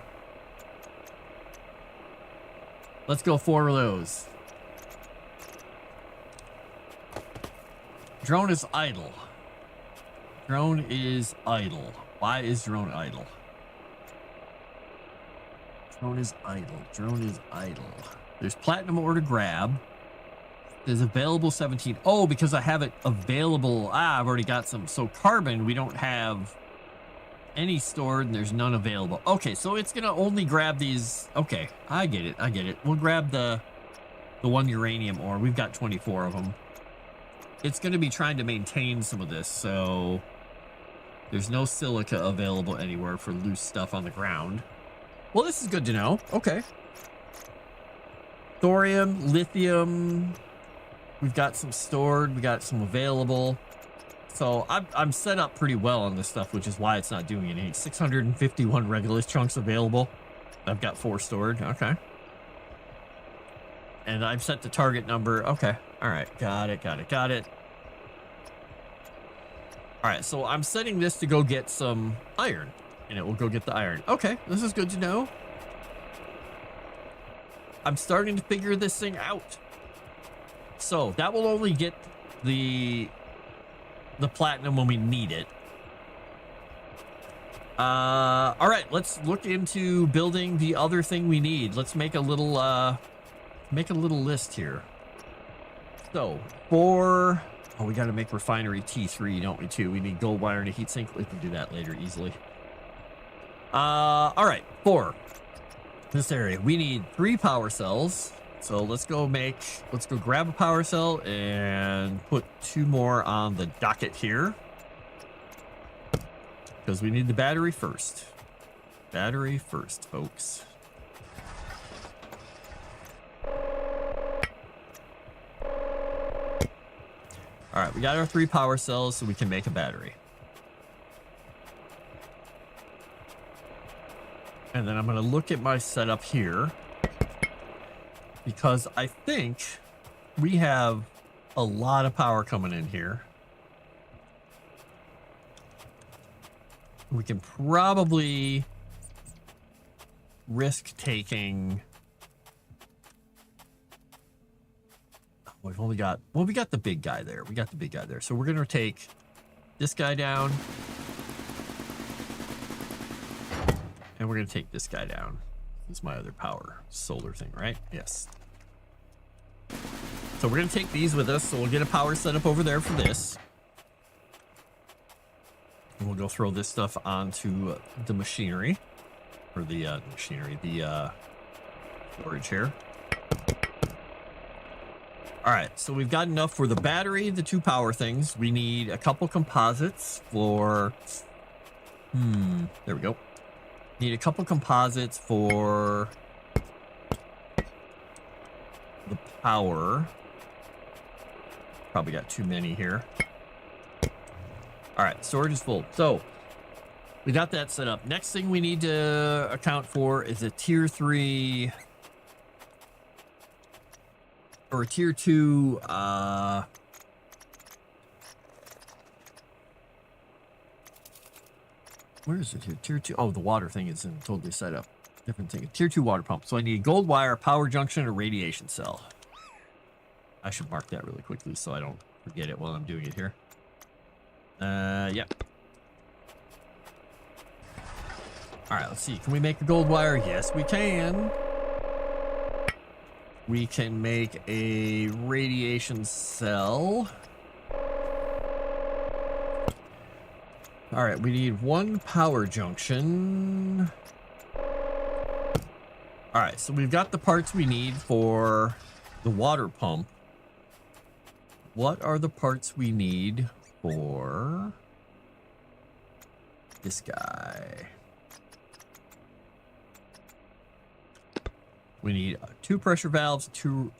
Let's go 4 of those. Drone is idle. Drone is idle. Why is drone idle? Drone is idle. Drone is idle. There's platinum ore to grab. There's available 17. Oh, because I have it available. I've already got some. So carbon, we don't have any stored and there's none available. Okay, so it's going to only grab these. Okay, I get it. I get it. We'll grab the 1 uranium ore. We've got 24 of them. It's going to be trying to maintain some of this, so there's no silica available anywhere for loose stuff on the ground. Well, this is good to know. Okay. Thorium, lithium. We've got some stored. We got some available. So I'm set up pretty well on this stuff, which is why it's not doing any. 651 Regulus chunks available. I've got 4 stored. Okay. And I've set the target number. Okay. All right. Got it. All right. So I'm setting this to go get some iron. And it will go get the iron. Okay. This is good to know. I'm starting to figure this thing out. So that will only get the platinum when we need it. All right, let's look into building the other thing we need. Let's make a little list here. So we got to make refinery T3, don't we, too? We need gold wire and a heat sink. We can do that later easily. All right, for this area, we need 3 power cells. So let's go grab a power cell and put 2 more on the docket here. Because we need the battery first. Battery first, folks. All right, we got our 3 power cells so we can make a battery. And then I'm going to look at my setup here. Because I think we have a lot of power coming in here. We can probably risk taking... We've only got... Well, we got the big guy there. So we're going to take this guy down. And we're going to take this guy down. This is my other power solar thing, right? Yes. So we're going to take these with us. So we'll get a power setup over there for this. And we'll go throw this stuff onto the machinery. Or the storage here. All right, so we've got enough for the battery, the 2 power things. We need a couple composites for... there we go. Need a couple composites for the power. Probably got too many here. All right, storage is full. So we got that set up. Next thing we need to account for is a tier 3 or a tier 2 where is it here? Tier 2. Oh, the water thing isn't totally set up. Different thing. A tier 2 water pump. So I need gold wire, power junction, or radiation cell. I should mark that really quickly so I don't forget it while I'm doing it here. Yep. All right, let's see. Can we make a gold wire? Yes, we can. We can make a radiation cell. All right, we need 1 power junction. All right, so we've got the parts we need for the water pump. What are the parts we need for this guy? We need 2 pressure valves, 2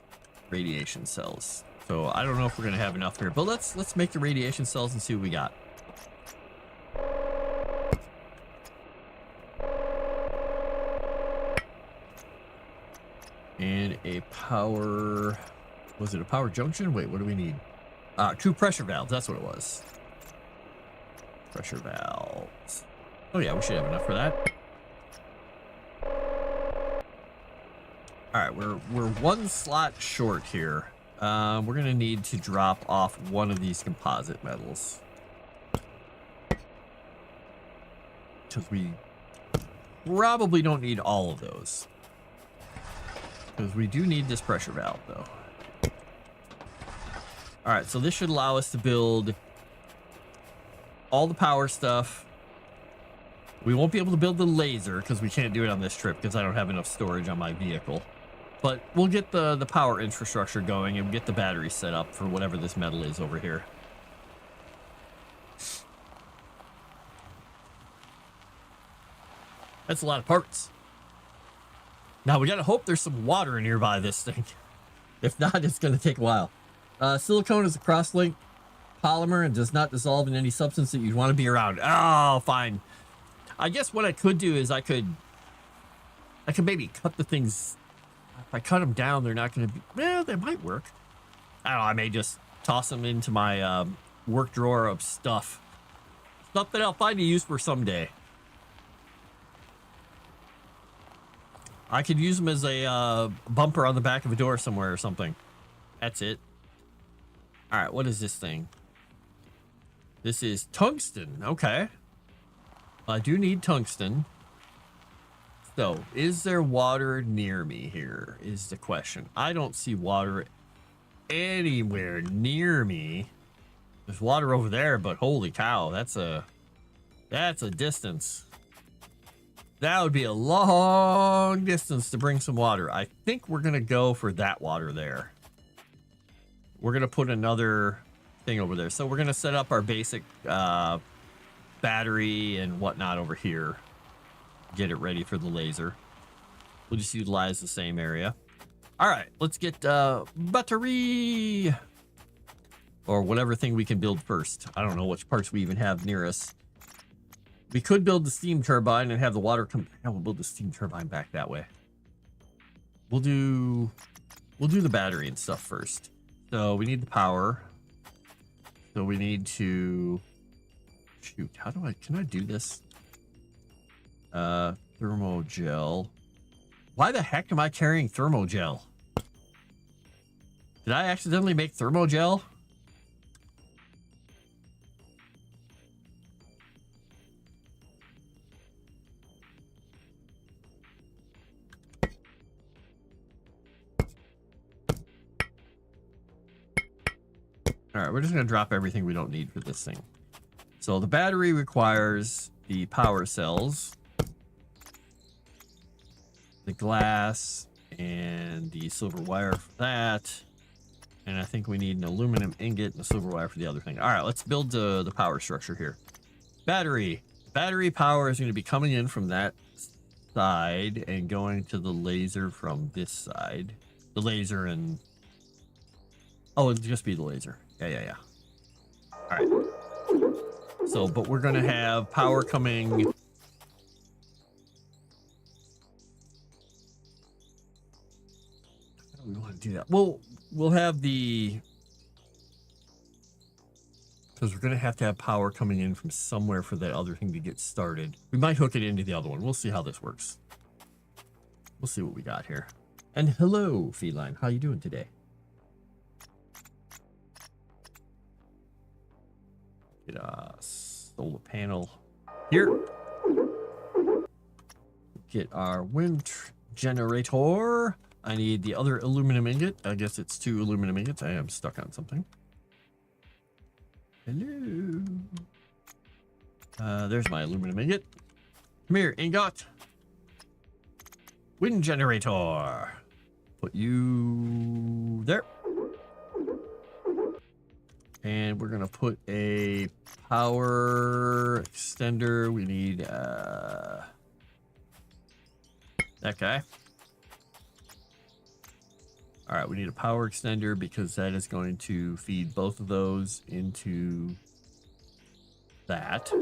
radiation cells. So I don't know if we're gonna have enough here, but let's make the radiation cells and see what we got. And a power... Was it a power junction? Wait, what do we need? 2 pressure valves. That's what it was. Pressure valves. Oh yeah, we should have enough for that. All right, we're 1 slot short here. We're gonna need to drop off one of these composite metals. Because we probably don't need all of those. Because we do need this pressure valve, though. All right, so this should allow us to build all the power stuff. We won't be able to build the laser because we can't do it on this trip because I don't have enough storage on my vehicle. But we'll get the power infrastructure going and get the battery set up for whatever this metal is over here. That's a lot of parts. Now we gotta hope there's some water nearby this thing. If not, it's gonna take a while. Silicone is a cross-linked polymer and does not dissolve in any substance that you'd want to be around. Oh, fine. I guess what I could do is I could maybe cut the things. If I cut them down, they're not gonna be. Well, they might work. I don't know. I may just toss them into my work drawer of stuff. Stuff that I'll find a use for someday. I could use them as a bumper on the back of a door somewhere or something. That's it. All right, what is this thing? This is tungsten. Okay. I do need tungsten. So, is there water near me here is the question. I don't see water anywhere near me. There's water over there, but holy cow, that's a distance. That would be a long distance to bring some water. I think we're going to go for that water there. We're going to put another thing over there. So we're going to set up our basic battery and whatnot over here. Get it ready for the laser. We'll just utilize the same area. All right, let's get battery. Or whatever thing we can build first. I don't know which parts we even have near us. We could build the steam turbine and have the water come. Yeah, we'll build the steam turbine back that way. We'll do the battery and stuff first. So we need the power. So we need to shoot. Can I do this? Thermogel. Why the heck am I carrying thermogel? Did I accidentally make thermogel? All right, we're just going to drop everything we don't need for this thing. So the battery requires the power cells, the glass, and the silver wire for that. And I think we need an aluminum ingot and a silver wire for the other thing. All right, let's build the power structure here. Battery. Battery power is going to be coming in from that side and going to the laser from this side. The laser and... Oh, it'll just be the laser. Yeah. All right. So, but we're going to have power coming... How do we want to do that? Well, we'll have the... Because we're going to have power coming in from somewhere for that other thing to get started. We might hook it into the other one. We'll see how this works. We'll see what we got here. And hello, Feline. How you doing today? Get a solar panel here. Get our wind generator. I need the other aluminum ingot. I guess it's 2 aluminum ingots. I am stuck on something. Hello. There's my aluminum ingot. Come here, ingot. Wind generator. Put you there. And we're gonna put a power extender. We need that guy. All right, we need a power extender because that is going to feed both of those into that.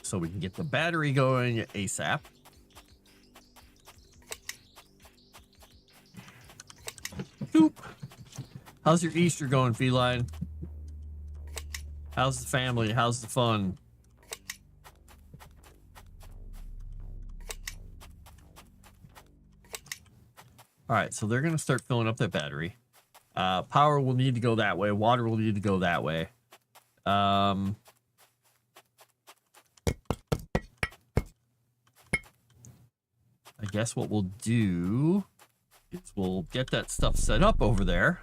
So we can get the battery going ASAP. Boop. How's your Easter going, Feline? How's the family? How's the fun? All right, so they're going to start filling up that battery. Power will need to go that way. Water will need to go that way. I guess what we'll do is we'll get that stuff set up over there.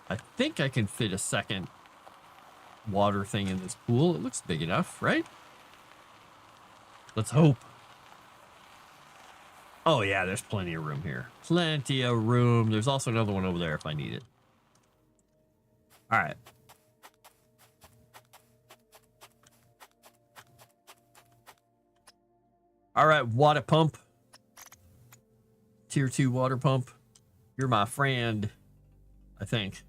I think I can fit a second water thing in this pool. It looks big enough, right? Let's hope. Oh yeah, there's plenty of room here. Plenty of room. There's also another one over there if I need it. All right. All right, water pump. Tier 2 water pump. You're my friend, I think.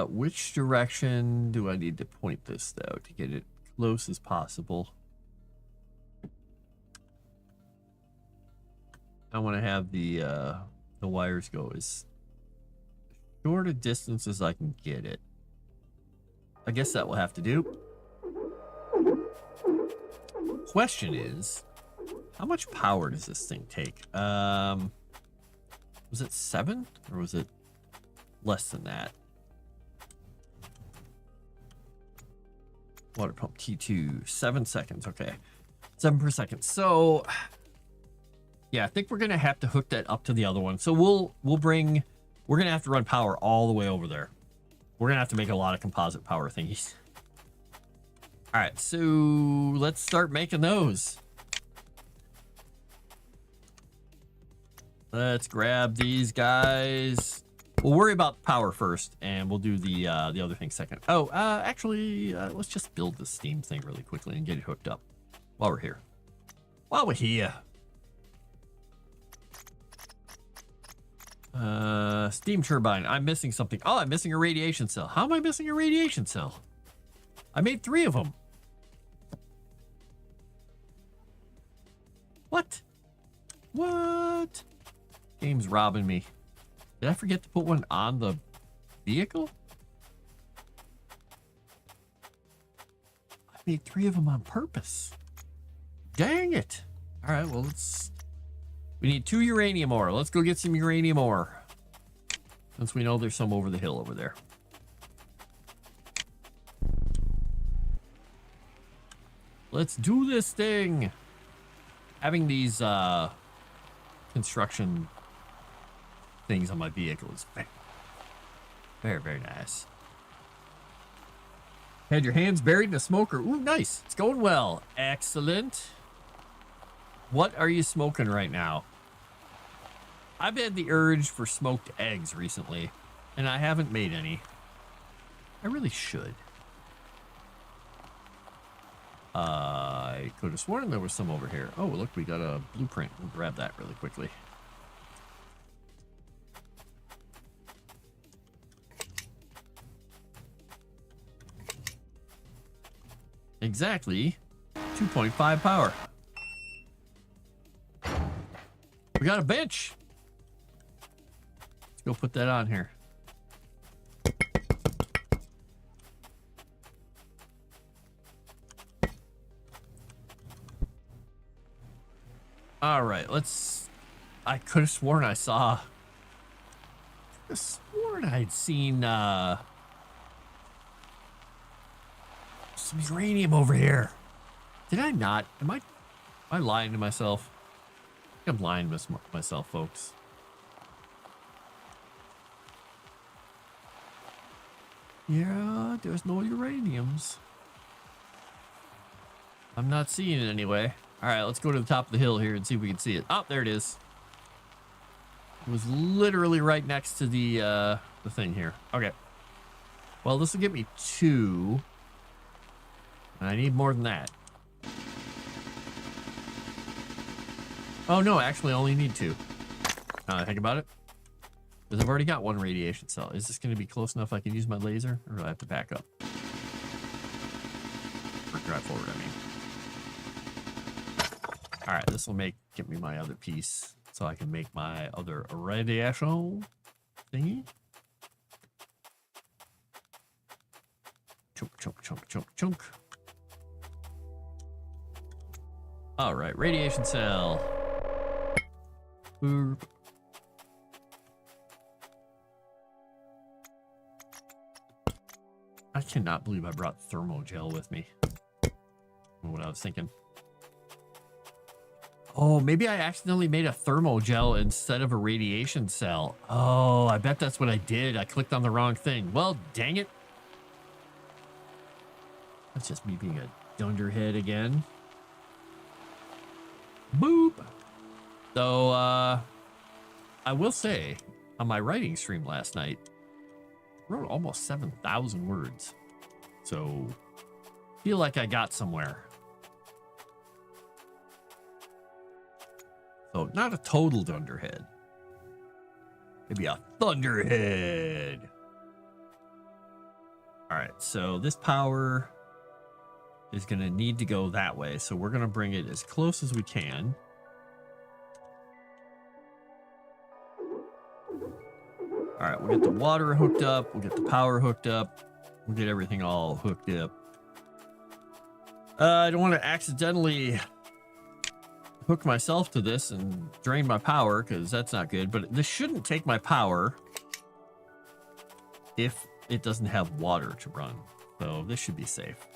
Which direction do I need to point this, though, to get it close as possible? I want to have the wires go as short a distance as I can get it. I guess that will have to do. Question is, how much power does this thing take? Was it 7 or was it less than that? Water pump T2, 7 seconds. Okay, 7 per second. So, yeah, I think we're gonna have to hook that up to the other one. So we're gonna have to run power all the way over there. We're gonna have to make a lot of composite power thingies. All right, so let's start making those. Let's grab these guys. We'll worry about power first, and we'll do the other thing second. Oh, actually, let's just build the steam thing really quickly and get it hooked up while we're here. Steam turbine. I'm missing something. Oh, I'm missing a radiation cell. How am I missing a radiation cell? I made 3 of them. What? Game's robbing me. Did I forget to put one on the vehicle? I made 3 of them on purpose. Dang it. All right, well, we need 2 uranium ore. Let's go get some uranium ore. Since we know there's some over the hill over there. Let's do this thing. Having these construction things on my vehicle is very, very nice. Had your hands buried in a smoker. Ooh, nice. It's going well. Excellent. What are you smoking right now? I've had the urge for smoked eggs recently, and I haven't made any. I really should. I could have sworn there was some over here. Oh, look, we got a blueprint. We'll grab that really quickly. Exactly 2.5 power. We got a bench. Let's go put that on here. All right, I could have sworn I'd seen some uranium over here. Did I not? Am I lying to myself? I think I'm lying to myself, folks. Yeah, there's no uraniums. I'm not seeing it anyway. All right, let's go to the top of the hill here and see if we can see it. Oh, there it is. It was literally right next to the thing here. Okay. Well, this will get me 2. I need more than that. Oh, no, actually, I only need 2. Now I think about it. Because I've already got 1 radiation cell. Is this going to be close enough I can use my laser? Or do I have to back up? Or drive forward, I mean. All right, this will get me my other piece so I can make my other radiation thingy. Chunk, chunk, chunk, chunk, chunk. All right, radiation cell. Boop. I cannot believe I brought thermogel with me. What I was thinking. Oh, maybe I accidentally made a thermogel instead of a radiation cell. Oh, I bet that's what I did. I clicked on the wrong thing. Well, dang it. That's just me being a dunderhead again. Boop. So, I will say, on my writing stream last night, I wrote almost 7,000 words. So, feel like I got somewhere. Oh, not a total dunderhead. Maybe a thunderhead. All right, so this power is going to need to go that way. So we're going to bring it as close as we can. All right, we'll get the water hooked up. We'll get the power hooked up. We'll get everything all hooked up. I don't want to accidentally hook myself to this and drain my power, because that's not good. But this shouldn't take my power if it doesn't have water to run. So this should be safe.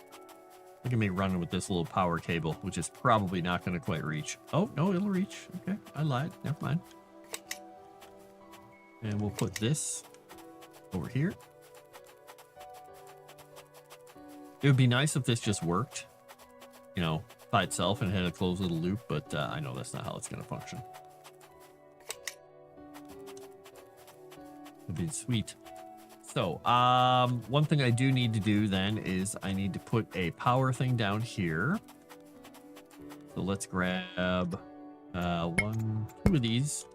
Look at me running with this little power cable, which is probably not going to quite reach. Oh, no, it'll reach. Okay, I lied. Never mind. And we'll put this over here. It would be nice if this just worked, you know, by itself and had a closed little loop, but I know that's not how it's going to function. It'd be sweet. So, one thing I do need to do then is I need to put a power thing down here. So let's grab 1, 2 of these.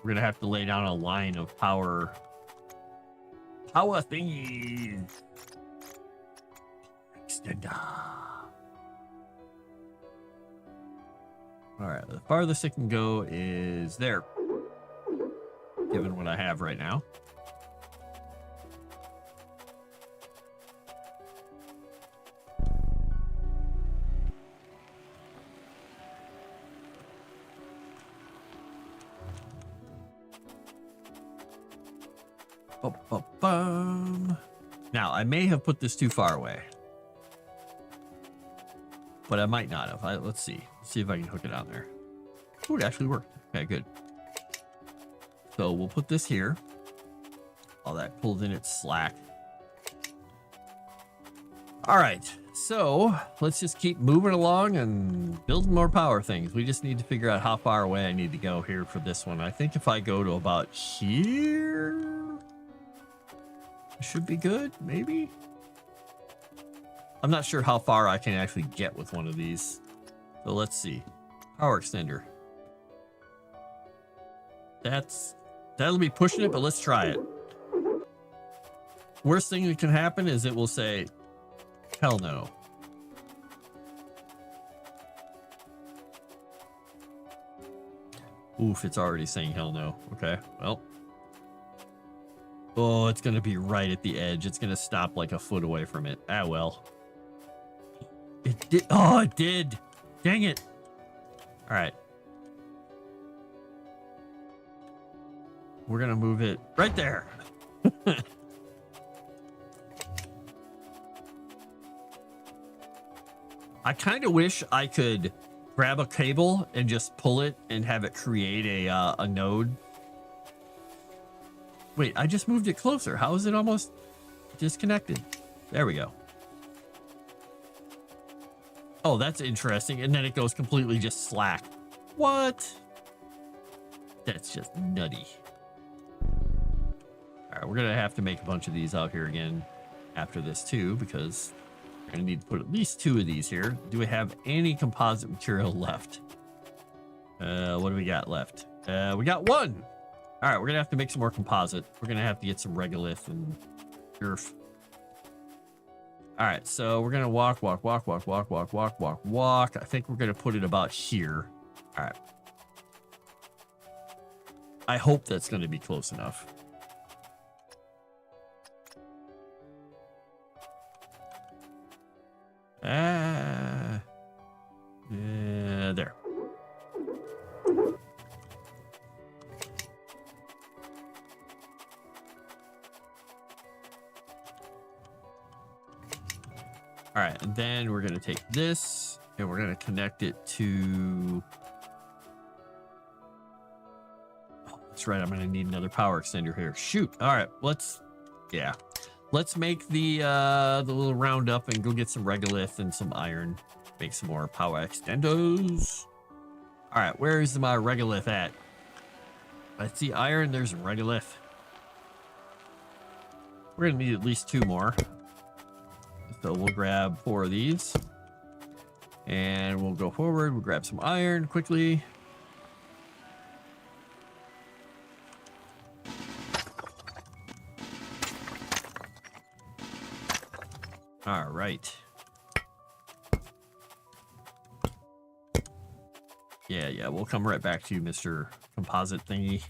We're gonna have to lay down a line of power thingies. Extender. All right, the farthest it can go is there, given what I have right now. Now, I may have put this too far away, but I might not have. Let's see. Let's see if I can hook it out there. Oh, it actually worked. Okay, good. So we'll put this here. All that pulls in its slack. All right. So let's just keep moving along and building more power things. We just need to figure out how far away I need to go here for this one. I think if I go to about here, should be good, maybe. I'm not sure how far I can actually get with one of these. So let's see. Power extender. That'll be pushing it, but let's try it. Worst thing that can happen is it will say, hell no. Oof, it's already saying hell no. Okay, well. Oh, it's going to be right at the edge. It's going to stop like a foot away from it. Ah, well. It did. Oh, it did. Dang it. All right. We're going to move it right there. I kind of wish I could grab a cable and just pull it and have it create a node. Wait, I just moved it closer. How is it almost disconnected? There we go. Oh, that's interesting. And then it goes completely just slack. What? That's just nutty. All right, we're going to have to make a bunch of these out here again after this too, because we're going to need to put at least 2 of these here. Do we have any composite material left? What do we got left? We got 1. All right, we're going to have to make some more composite. We're going to have to get some regolith and earth. All right, so we're going to walk. I think we're going to put it about here. All right. I hope that's going to be close enough. There. All right, and then we're going to take this and we're going to connect it to... Oh, that's right. I'm going to need another power extender here. Shoot. All right, let's make the little roundup and go get some regolith and some iron. Make some more power extenders. All right, where is my regolith at? I see iron. There's regolith. We're going to need at least 2 more. So we'll grab 4 of these and we'll go forward. We'll grab some iron quickly. right. Yeah, we'll come right back to you, Mr. Composite thingy.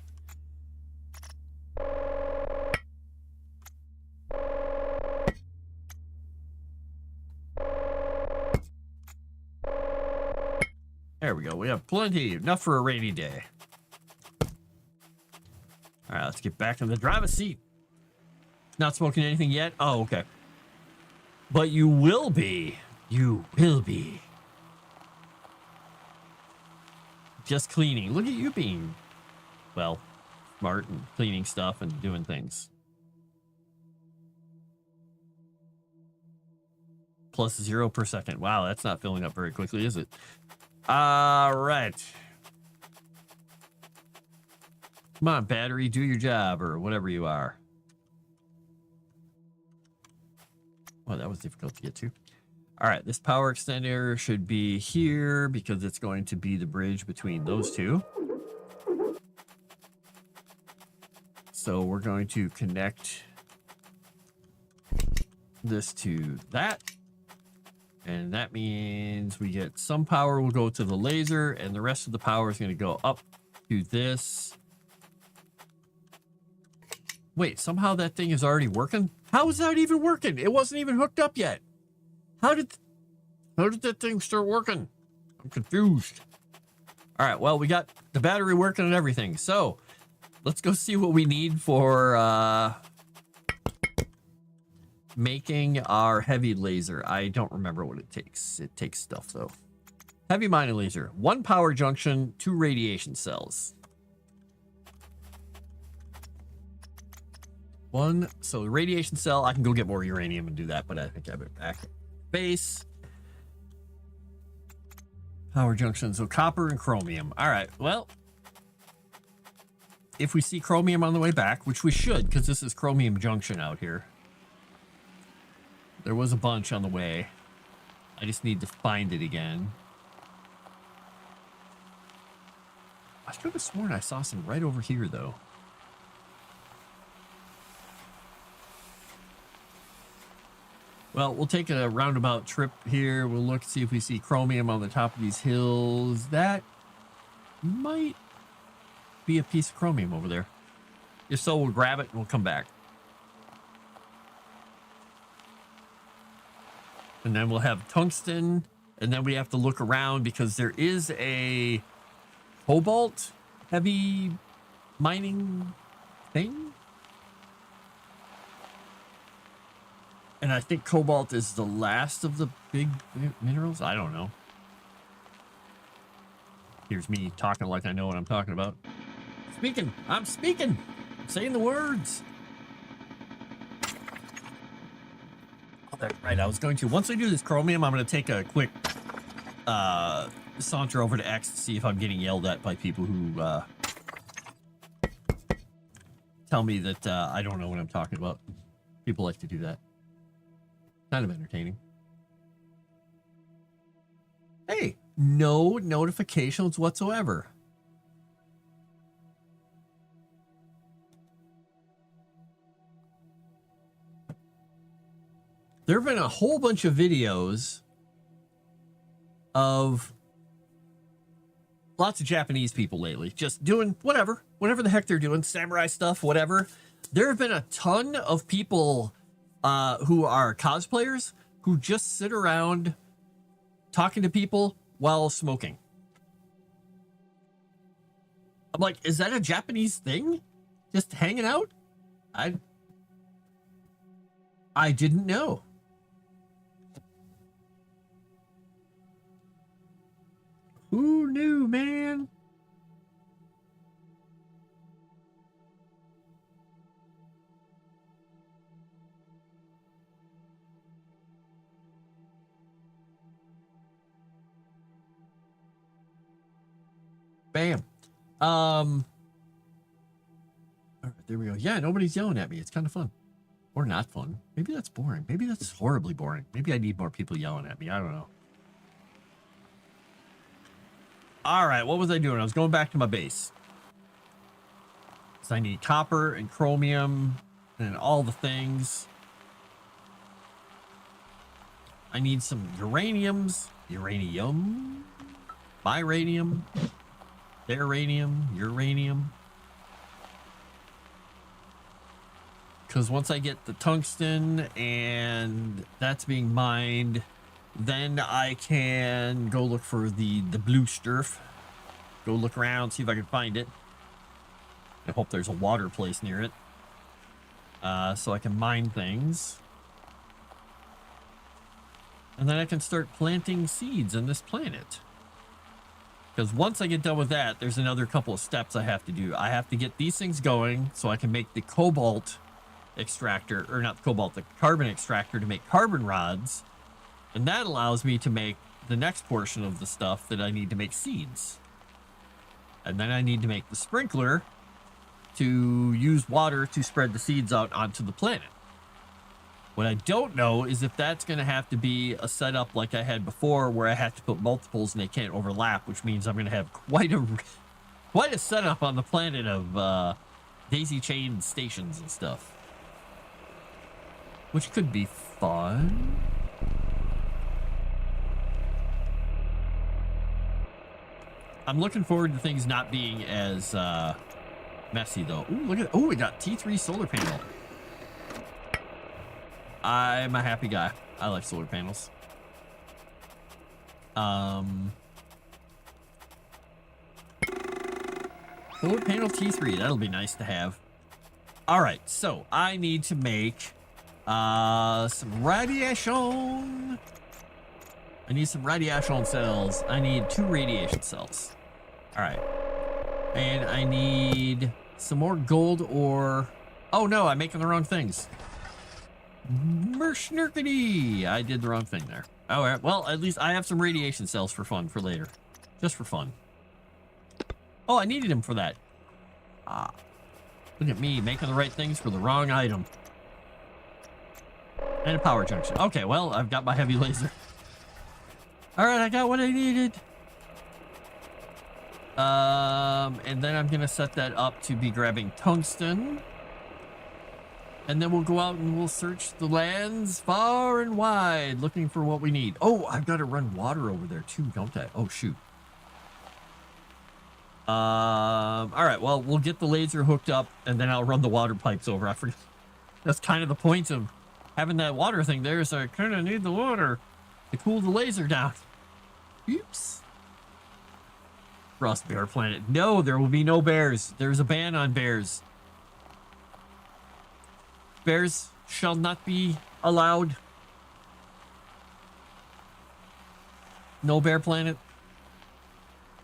There we go. We have plenty, enough for a rainy day. All right, let's get back in the driver's seat. Not smoking anything yet? Oh, okay. But you will be. You will be. Just cleaning. Look at you being, well, smart and cleaning stuff and doing things. Plus 0 per second. Wow, that's not filling up very quickly, is it? All right. Come on, battery, do your job, or whatever you are. Oh, that was difficult to get to. All right, this power extender should be here because it's going to be the bridge between those two. So we're going to connect this to that. And that means we get some power will go to the laser, and the rest of the power is going to go up to this. Wait, somehow that thing is already working? How is that even working? It wasn't even hooked up yet. How did that thing start working? I'm confused. All right, well, we got the battery working and everything. So let's go see what we need for making our heavy laser. I don't remember what it takes. It takes stuff, though. Heavy mining laser. 1 power junction, 2 radiation cells. So the radiation cell, I can go get more uranium and do that, but I think I have it back. Base. Power junction, so copper and chromium. All right, well, if we see chromium on the way back, which we should, because this is chromium junction out here. There was a bunch on the way. I just need to find it again. I could have sworn I saw some right over here, though. Well, we'll take a roundabout trip here. We'll look, see if we see chromium on the top of these hills. That might be a piece of chromium over there. If so, we'll grab it and we'll come back. And then we'll have tungsten. And then we have to look around because there is a cobalt heavy mining thing. And I think cobalt is the last of the big minerals. I don't know. Here's me talking like I know what I'm talking about. I'm speaking. I'm saying the words. Oh, that's right. I was going to. Once I do this chromium, I'm going to take a quick saunter over to X to see if I'm getting yelled at by people who tell me that I don't know what I'm talking about. People like to do that. Kind of entertaining. Hey, no notifications whatsoever. There have been a whole bunch of videos of lots of Japanese people lately, just doing whatever the heck they're doing, samurai stuff, whatever. There have been a ton of people who are cosplayers who just sit around talking to people while smoking. I'm like, is that a Japanese thing? Just hanging out? I didn't know. Who knew, man? Bam. All right, there we go. Yeah, nobody's yelling at me. It's kind of fun. Or not fun. Maybe that's boring. Maybe that's horribly boring. Maybe I need more people yelling at me. I don't know. All right, what was I doing? I was going back to my base. So I need copper and chromium and all the things. I need some uraniums. Uranium. Biranium. Theranium. Uranium. Because once I get the tungsten and that's being mined, then I can go look for the blue stuff. Go look around, see if I can find it. I hope there's a water place near it. So I can mine things. And then I can start planting seeds on this planet. Because once I get done with that, there's another couple of steps I have to do. I have to get these things going so I can make the cobalt extractor, or not cobalt, the carbon extractor to make carbon rods. And that allows me to make the next portion of the stuff that I need to make seeds. And then I need to make the sprinkler to use water to spread the seeds out onto the planet. What I don't know is if that's going to have to be a setup like I had before where I have to put multiples and they can't overlap, which means I'm going to have quite a setup on the planet of daisy chain stations and stuff. Which could be fun. I'm looking forward to things not being as messy though. Ooh, look at, oh, we got T3 solar panel. I'm a happy guy. I like solar panels. Solar panel T3, that'll be nice to have. All right, so I need to make some radiation. I need some radiation cells. I need 2 radiation cells. All right. And I need some more gold ore. Oh no, I'm making the wrong things. Mershnerkity! I did the wrong thing there. All right, well, at least I have some radiation cells for fun for later. Just for fun. Oh, I needed them for that. Ah. Look at me making the right things for the wrong item. And a power junction. Okay, well, I've got my heavy laser. All right, I got what I needed. And then I'm going to set that up to be grabbing tungsten. And then we'll go out and we'll search the lands far and wide looking for what we need. Oh, I've got to run water over there too, don't I? Oh, shoot. All right, well, we'll get the laser hooked up and then I'll run the water pipes over. I forget. That's kind of the point of having that water thing there, so I kind of need the water to cool the laser down. Oops. Frost Bear Planet. No, there will be no bears. There's a ban on bears. Bears shall not be allowed. No bear planet.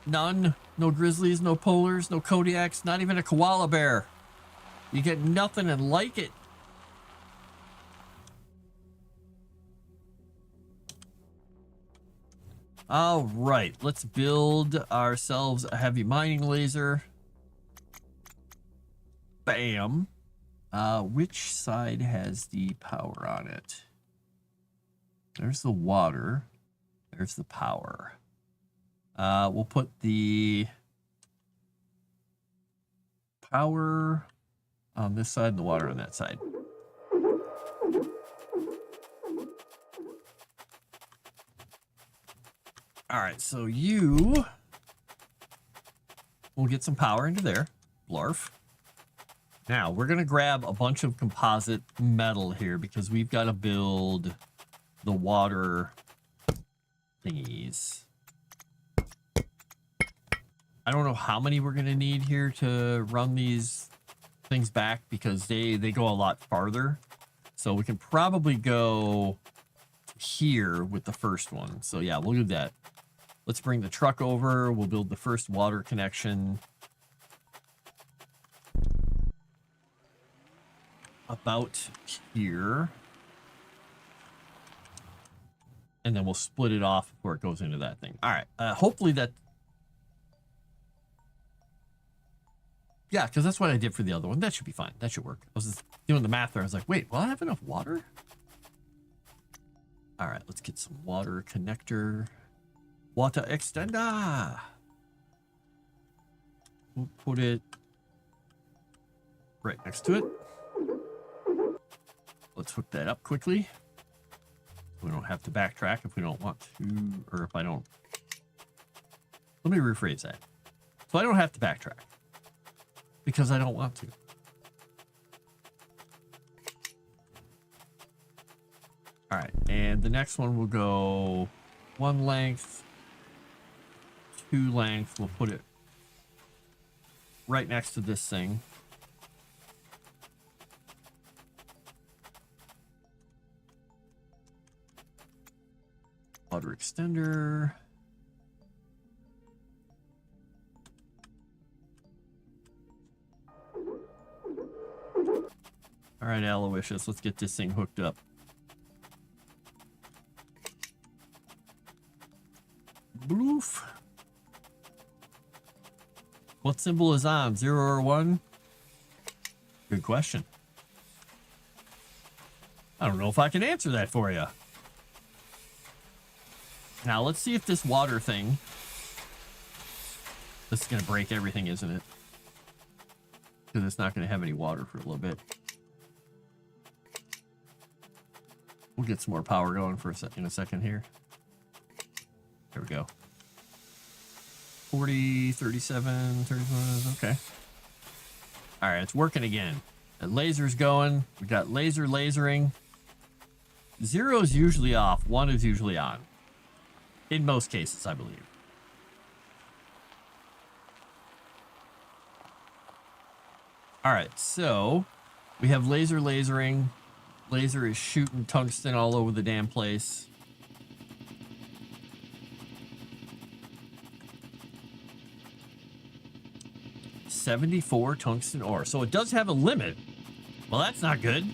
None. No grizzlies, no polars, no Kodiaks, not even a koala bear. You get nothing and like it. All right, let's build ourselves a heavy mining laser. Bam. Which side has the power on it? There's the water. There's the power. We'll put the power on this side and the water on that side. All right, so you will get some power into there. Blarf. Now, we're going to grab a bunch of composite metal here because we've got to build the water thingies. I don't know how many we're going to need here to run these things back because they go a lot farther. So we can probably go here with the first one. So yeah, we'll do that. Let's bring the truck over. We'll build the first water connection. About here. And then we'll split it off before it goes into that thing. All right. Hopefully that... Yeah, because that's what I did for the other one. That should be fine. That should work. I was just doing the math there. I was like, wait, will I have enough water? All right, let's get some water connector. Water extender. We'll put it right next to it. Let's hook that up quickly. We don't have to backtrack if we don't want to, or if I don't. Let me rephrase that. So I don't have to backtrack because I don't want to. All right, and the next one will go 1 length, 2 length. We'll put it right next to this thing. Water extender. All right, Aloysius, let's get this thing hooked up. Bloof. What symbol is on? 0 or 1? Good question. I don't know if I can answer that for you. Now, let's see if this water thing... This is going to break everything, isn't it? Because it's not going to have any water for a little bit. We'll get some more power going for in a second here. There we go. 40, 37, 31, okay. All right, it's working again. The laser's going. We got lasering. 0 is usually off. 1 is usually on. In most cases, I believe. All right, so we have lasering. Laser is shooting tungsten all over the damn place. $74 tungsten ore. So it does have a limit. Well, that's not good.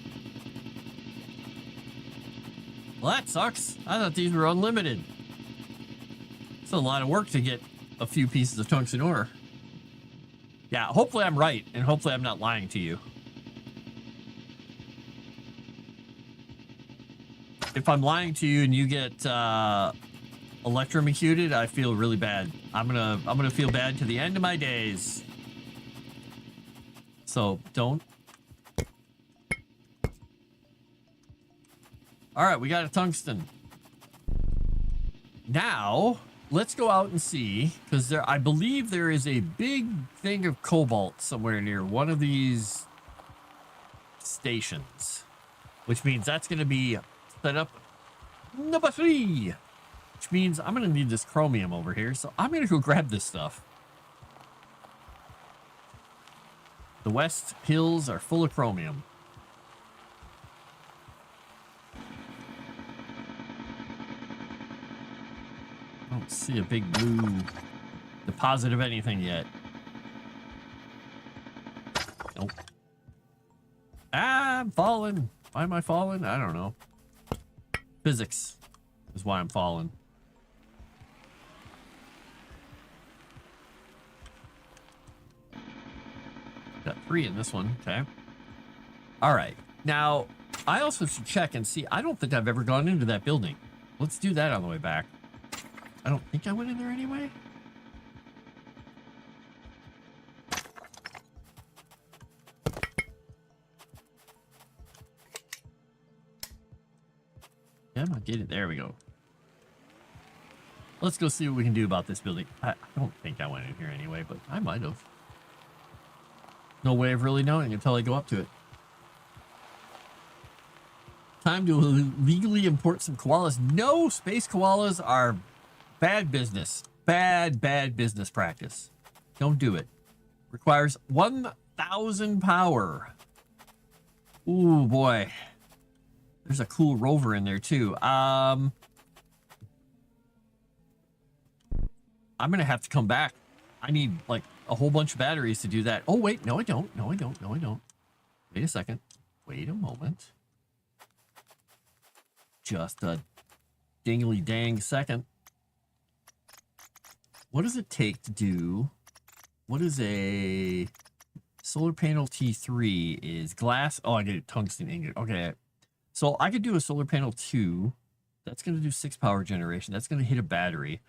Well, that sucks. I thought these were unlimited. It's a lot of work to get a few pieces of tungsten ore. Yeah, hopefully I'm right, and hopefully I'm not lying to you. If I'm lying to you and you get electrocuted, I feel really bad. I'm gonna feel bad to the end of my days. So don't. All right, we got a tungsten. Now let's go out and see, because I believe there is a big thing of cobalt somewhere near one of these stations, which means that's going to be set up number 3, which means I'm going to need this chromium over here. So I'm going to go grab this stuff. The West Hills are full of chromium. I don't see a big blue deposit of anything yet. Nope. Ah, I'm falling. Why am I falling? I don't know. Physics is why I'm falling. Got 3 in this one. Okay. All right. Now, I also should check and see. I don't think I've ever gone into that building. Let's do that on the way back. I don't think I went in there anyway. Yeah, I'm not getting it. There we go. Let's go see what we can do about this building. I don't think I went in here anyway, but I might have. No way of really knowing until I go up to it. Time to legally import some koalas. No, space koalas are bad business. Bad business practice. Don't do it. Requires 1,000 power. Ooh, boy. There's a cool rover in there, too. I'm going to have to come back. I need, like, a whole bunch of batteries to do that. Oh, wait. No, I don't. No, I don't. No, I don't. Wait a second. Wait a moment. Just a dingly dang second. What does it take to do? What is a solar panel T3 is glass? Oh, I did a tungsten ingot. Okay. So I could do a solar panel 2. That's going to do 6 power generation. That's going to hit a battery.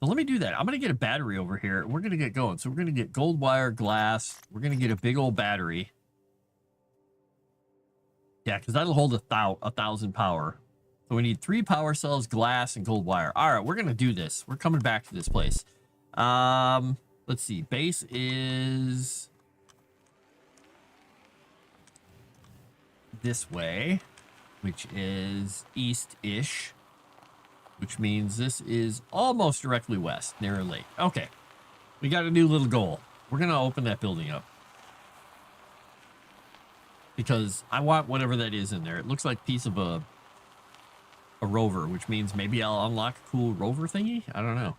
So let me do that. I'm going to get a battery over here. We're going to get going. So we're going to get gold wire, glass. We're going to get a big old battery. Yeah, because that'll hold 1,000 power. So we need 3 power cells, glass, and gold wire. All right, we're gonna do this. We're coming back to this place. Let's see. Base is this way, which is east-ish, which means this is almost directly west, near a lake. Okay, we got a new little goal. We're gonna open that building up because I want whatever that is in there. It looks like a piece of a rover, which means maybe I'll unlock a cool rover thingy. I don't know.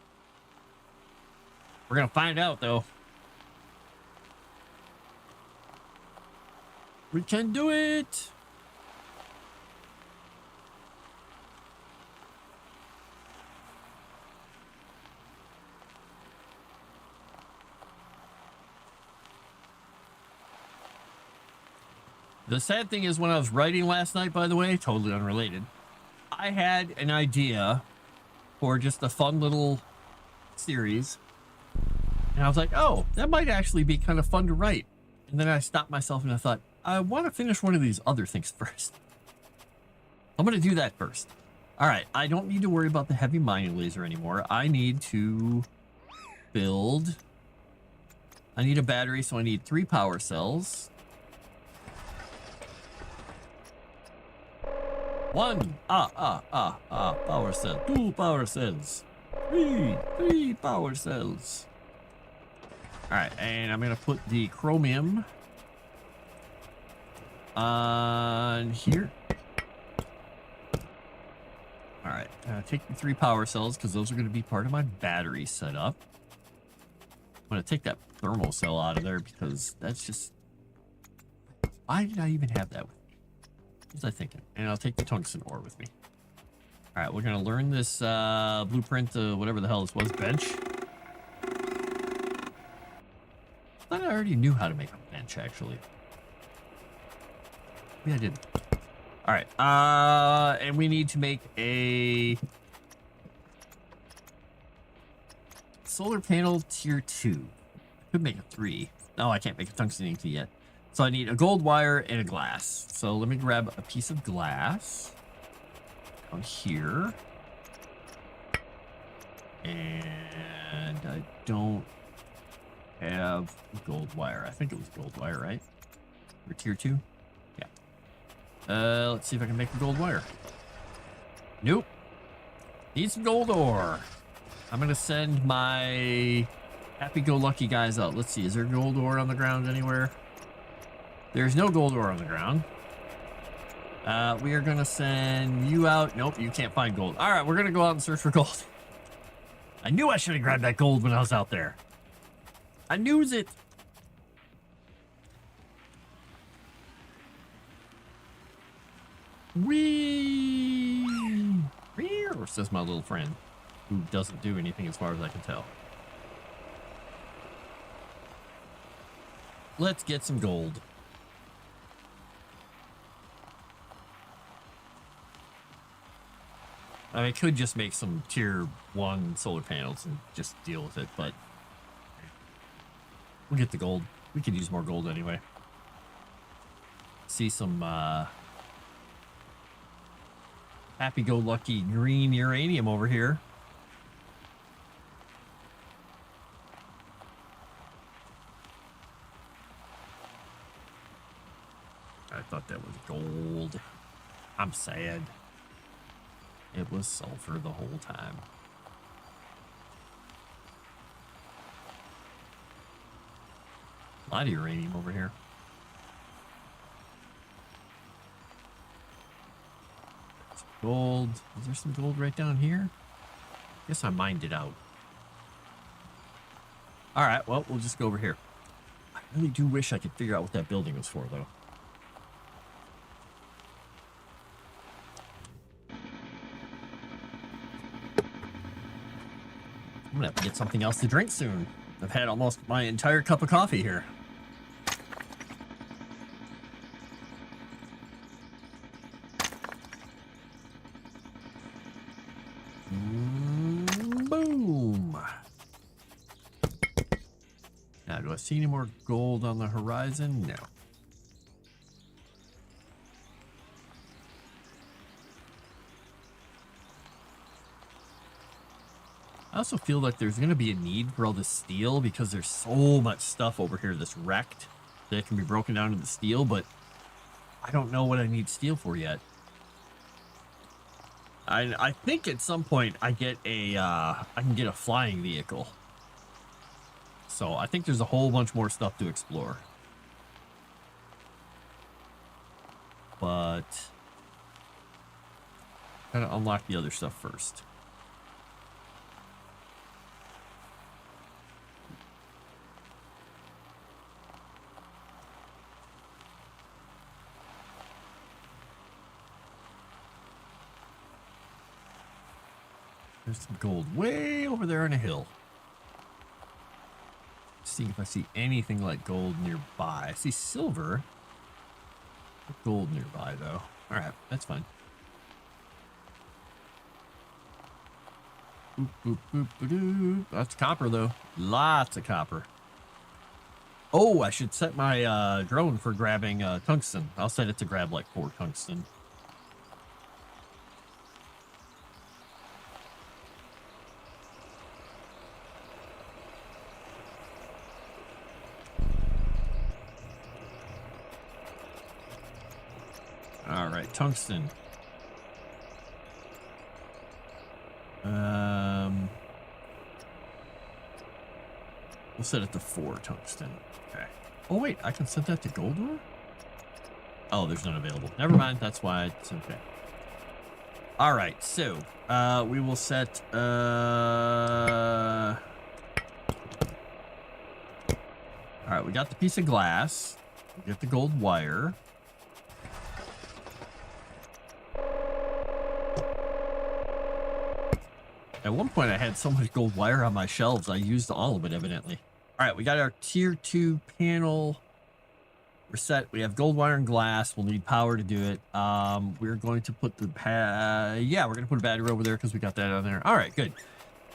We're gonna find out though. We can do it. The sad thing is, when I was writing last night, by the way, totally unrelated, I had an idea for just a fun little series. And I was like, oh, that might actually be kind of fun to write. And then I stopped myself and I thought, I want to finish one of these other things first. I'm going to do that first. All right, I don't need to worry about the heavy mining laser anymore. I need to build. I need a battery, so I need 3 power cells. 1 power cell. 2 power cells. 3 power cells. All right, and I'm gonna put the chromium on here. All right, take the 3 power cells because those are gonna be part of my battery setup. I'm gonna take that thermal cell out of there because that's just, why did I even have that with me? What was I thinking? And I'll take the tungsten ore with me. All right, we're gonna learn this blueprint, whatever the hell this was, bench. I thought I already knew how to make a bench, actually. Maybe I didn't. All right, and we need to make a solar panel tier 2. I could make a 3. No, I can't make a tungsten ingot yet. So I need a gold wire and a glass. So let me grab a piece of glass down here. And I don't have gold wire. I think it was gold wire, right? For tier 2? Yeah. Let's see if I can make a gold wire. Nope. Need some gold ore. I'm gonna send my happy-go-lucky guys out. Let's see, is there gold ore on the ground anywhere? There's no gold ore on the ground. We are gonna send you out. Nope, you can't find gold. All right, we're gonna go out and search for gold. I knew I should have grabbed that gold when I was out there. I knew it. Wee, says my little friend, who doesn't do anything as far as I can tell. Let's get some gold. I mean, I could just make some tier 1 solar panels and just deal with it, but we'll get the gold. We could use more gold anyway. See some happy-go-lucky green uranium over here. I thought that was gold. I'm sad. It was sulfur the whole time. A lot of uranium over here. Some gold. Is there some gold right down here? Guess I mined it out. All right, well, we'll just go over here. I really do wish I could figure out what that building was for, though. I'm gonna have to get something else to drink soon. I've had almost my entire cup of coffee here. Boom. Now, do I see any more gold on the horizon? No. I also feel like there's going to be a need for all this steel because there's so much stuff over here that's wrecked that can be broken down into steel, but I don't know what I need steel for yet. I think at some point I get a I can get a flying vehicle. So I think there's a whole bunch more stuff to explore. But gotta unlock the other stuff first. There's some gold way over there on a hill. See if I see anything like gold nearby. I see silver. Gold nearby though. All right, that's fine. Boop, boop, boop, boop. That's copper though. Lots of copper. Oh, I should set my drone for grabbing tungsten. I'll set it to grab like 4 tungsten. All right, tungsten. We'll set it to 4 tungsten. Okay. Oh wait, I can set that to gold ore? Oh, there's none available. Never mind. That's why it's okay. All right, so we will set. All right, we got the piece of glass. We get the gold wire. At one point, I had so much gold wire on my shelves, I used all of it, evidently. All right, we got our tier 2 panel. We're set. We have gold wire and glass. We'll need power to do it. We're going to put the we're going to put a battery over there because we got that on there. All right, good.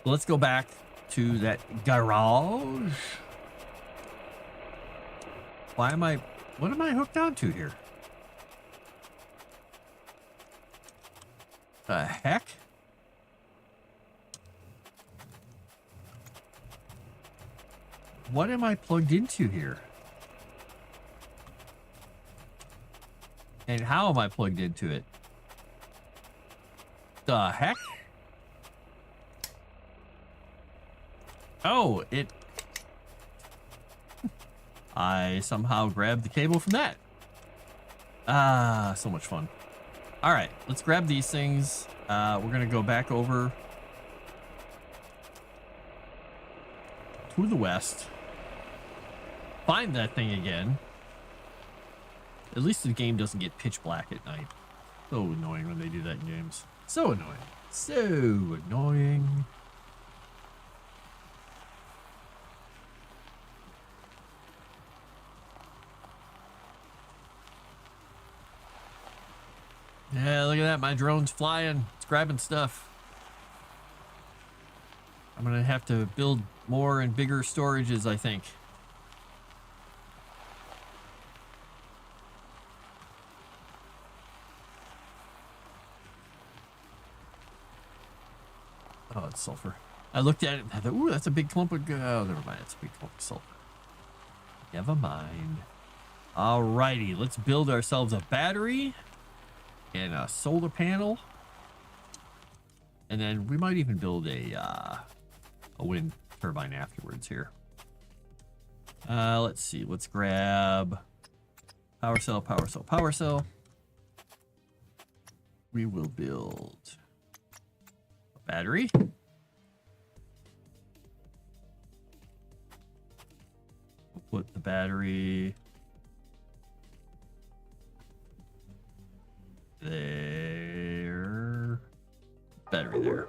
So let's go back to that garage. What am I hooked onto here? The heck? What am I plugged into here? And how am I plugged into it? The heck? Oh, it... I somehow grabbed the cable from that. Ah, so much fun. All right, let's grab these things. We're going to go back over to the west. Find that thing again. At least the game doesn't get pitch black at night. So annoying when they do that in games. So annoying. So annoying. Yeah, look at that. My drone's flying. It's grabbing stuff. I'm going to have to build more and bigger storages, I think. Oh, it's sulfur. I looked at it and I thought, ooh, that's a big clump of... Oh, never mind. It's a big clump of sulfur. Never mind. Alrighty, let's build ourselves a battery and a solar panel. And then we might even build a wind turbine afterwards here. Let's see. Let's grab power cell, power cell, power cell. We will build a battery. We'll put the battery there. Battery there.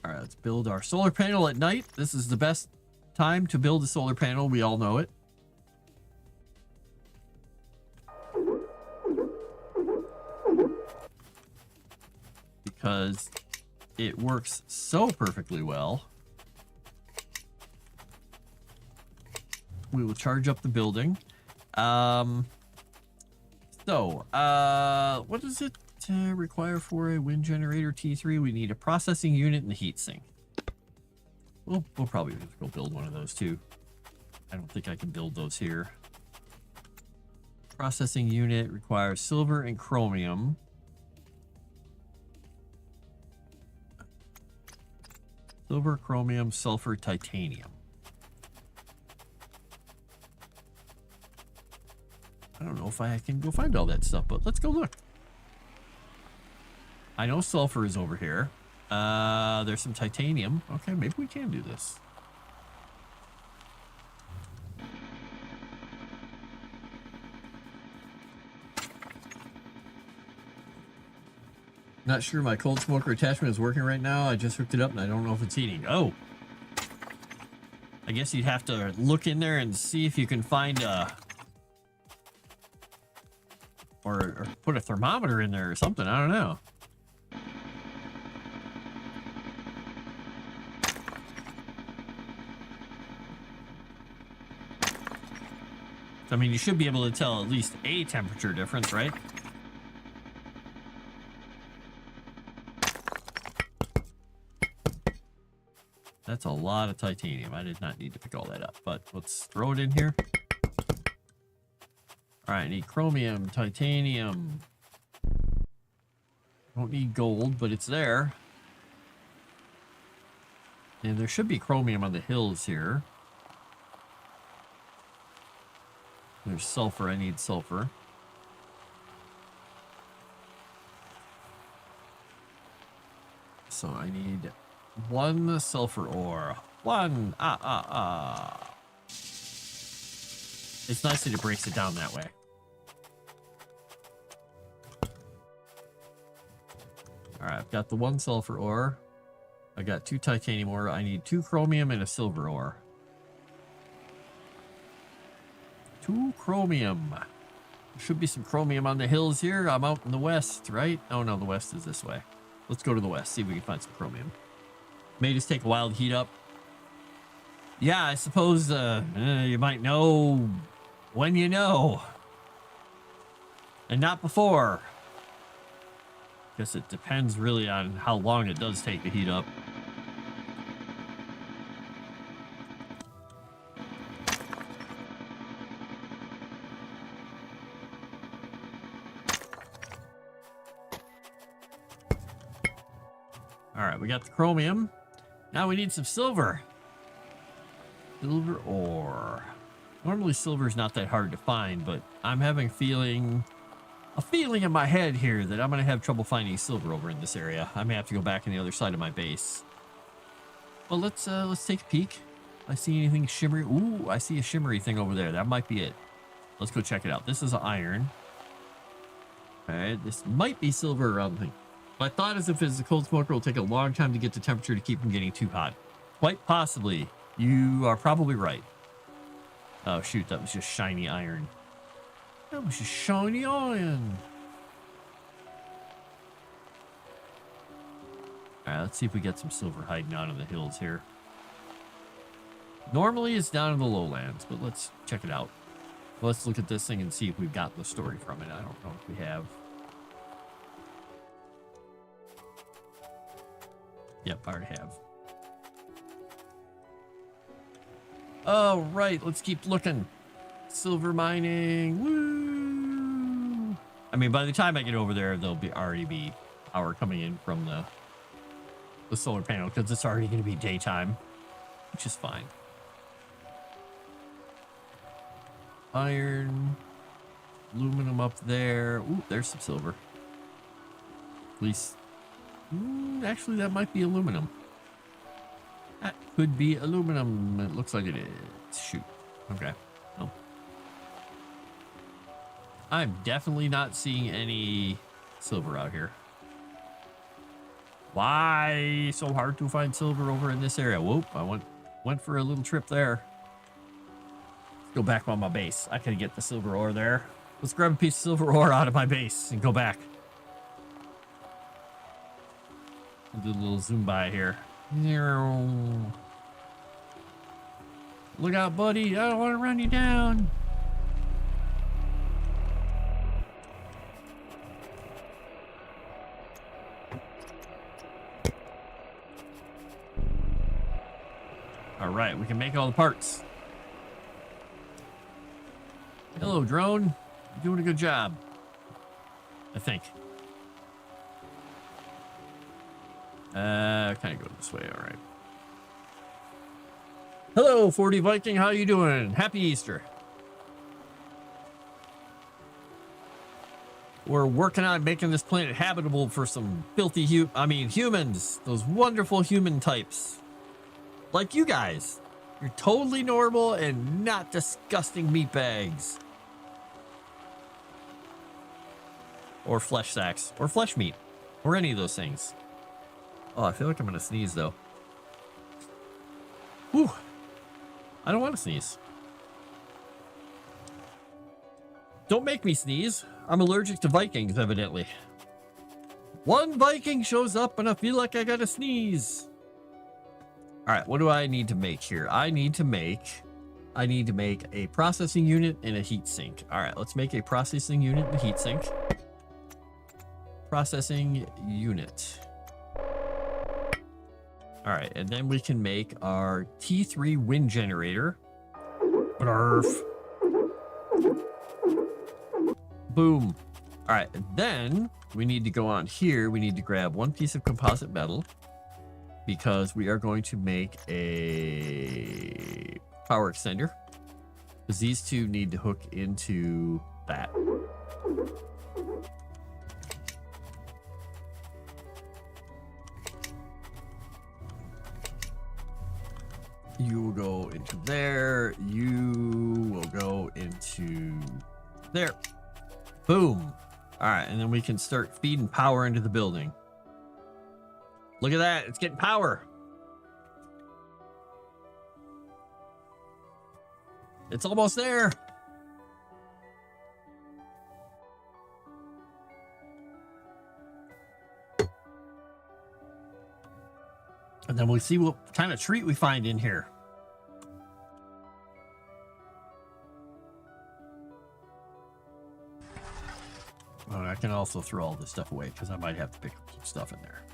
All right, let's build our solar panel at night. This is the best time to build a solar panel. We all know it. Because it works so perfectly well. We will charge up the building. What is it? require for a wind generator T3? We need a processing unit and the heat sink. We'll probably just go build one of those too. I don't think I can build those here. Processing unit requires silver and chromium. Silver, chromium, sulfur, titanium. I don't know if I can go find all that stuff, but let's go look. I know sulfur is over here. There's some titanium. Okay, maybe we can do this. Not sure my cold smoker attachment is working right now. I just hooked it up and I don't know if it's heating. Oh. I guess you'd have to look in there and see if you can find a... Or put a thermometer in there or something. I don't know. I mean, you should be able to tell at least a temperature difference, right? That's a lot of titanium. I did not need to pick all that up, but let's throw it in here. All right, I need chromium, titanium. Don't need gold, but it's there. And there should be chromium on the hills here. There's sulfur. I need sulfur. So I need one sulfur ore. One. It's nice that it breaks it down that way. All right, I've got the one sulfur ore. I got 2 titanium ore. I need 2 chromium and a silver ore. 2 chromium. There should be some chromium on the hills here. I'm out in the west, right? Oh no, the west is this way. Let's go to the west, see if we can find some chromium. May just take a while to heat up. Yeah, I suppose you might know when you know. And not before. Guess it depends really on how long it does take to heat up. All right, we got the chromium. Now we need some silver. Silver ore. Normally silver is not that hard to find, but I'm having a feeling in my head here that I'm going to have trouble finding silver over in this area. I may have to go back on the other side of my base. Well, let's take a peek. I see anything shimmery. Ooh, I see a shimmery thing over there. That might be it. Let's go check it out. This is an iron. All right, this might be silver around the thing. My thought is if it's a cold smoker, it will take a long time to get to temperature to keep from getting too hot. Quite possibly. You are probably right. Oh, shoot. That was just shiny iron. That was just shiny iron. All right, let's see if we get some silver hiding out in the hills here. Normally, it's down in the lowlands, but let's check it out. Let's look at this thing and see if we've gotten the story from it. I don't know if we have. Yep, I already have. All right, let's keep looking. Silver mining. Woo! I mean, by the time I get over there, there'll already be power coming in from the solar panel because it's already going to be daytime, which is fine. Iron, aluminum up there. Ooh, there's some silver. At least. Actually, that might be aluminum. That could be aluminum. It looks like it is. Shoot. Okay. Oh. I'm definitely not seeing any silver out here. Why so hard to find silver over in this area? Whoop, I went for a little trip there. Let's go back on my base. I can get the silver ore there. Let's grab a piece of silver ore out of my base and go back. Do a little zoom by here. Look out, buddy. I don't want to run you down. All right, we can make all the parts. Hello, drone. You're doing a good job, I think. Kind of go this way. All right. Hello, 40 Viking. How you doing? Happy Easter. We're working on making this planet habitable for some filthy humans. Those wonderful human types. Like you guys. You're totally normal and not disgusting meatbags. Or flesh sacks. Or flesh meat. Or any of those things. Oh, I feel like I'm going to sneeze, though. Whew. I don't want to sneeze. Don't make me sneeze. I'm allergic to Vikings, evidently. One Viking shows up and I feel like I gotta sneeze. All right, what do I need to make here? I need to make a processing unit and a heat sink. All right, let's make a processing unit and a heat sink. Processing unit. All right, and then we can make our T3 wind generator. Barf. Boom. All right, and then we need to go on here. We need to grab one piece of composite metal because we are going to make a power extender. Because these two need to hook into that. You will go into there. You will go into there. Boom. All right, and then we can start feeding power into the building. Look at that. It's getting power. It's almost there. And then we'll see what kind of treat we find in here. Oh, I can also throw all this stuff away because I might have to pick up some stuff in there.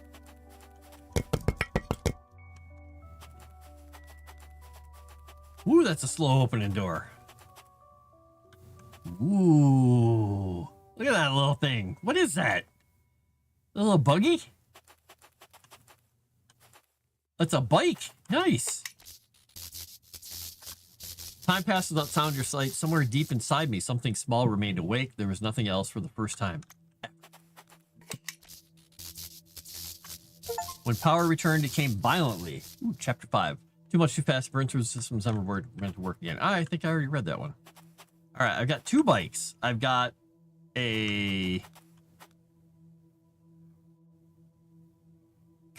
Ooh, that's a slow opening door. Ooh, look at that little thing. What is that? A little buggy? That's a bike. Nice. Time passes without sound or sight. Somewhere deep inside me, something small remained awake. There was nothing else for the first time. When power returned, it came violently. Ooh, chapter 5. Too much too fast. Burn through the systems ever meant to work again. I think I already read that one. All right, I've got two bikes. I've got a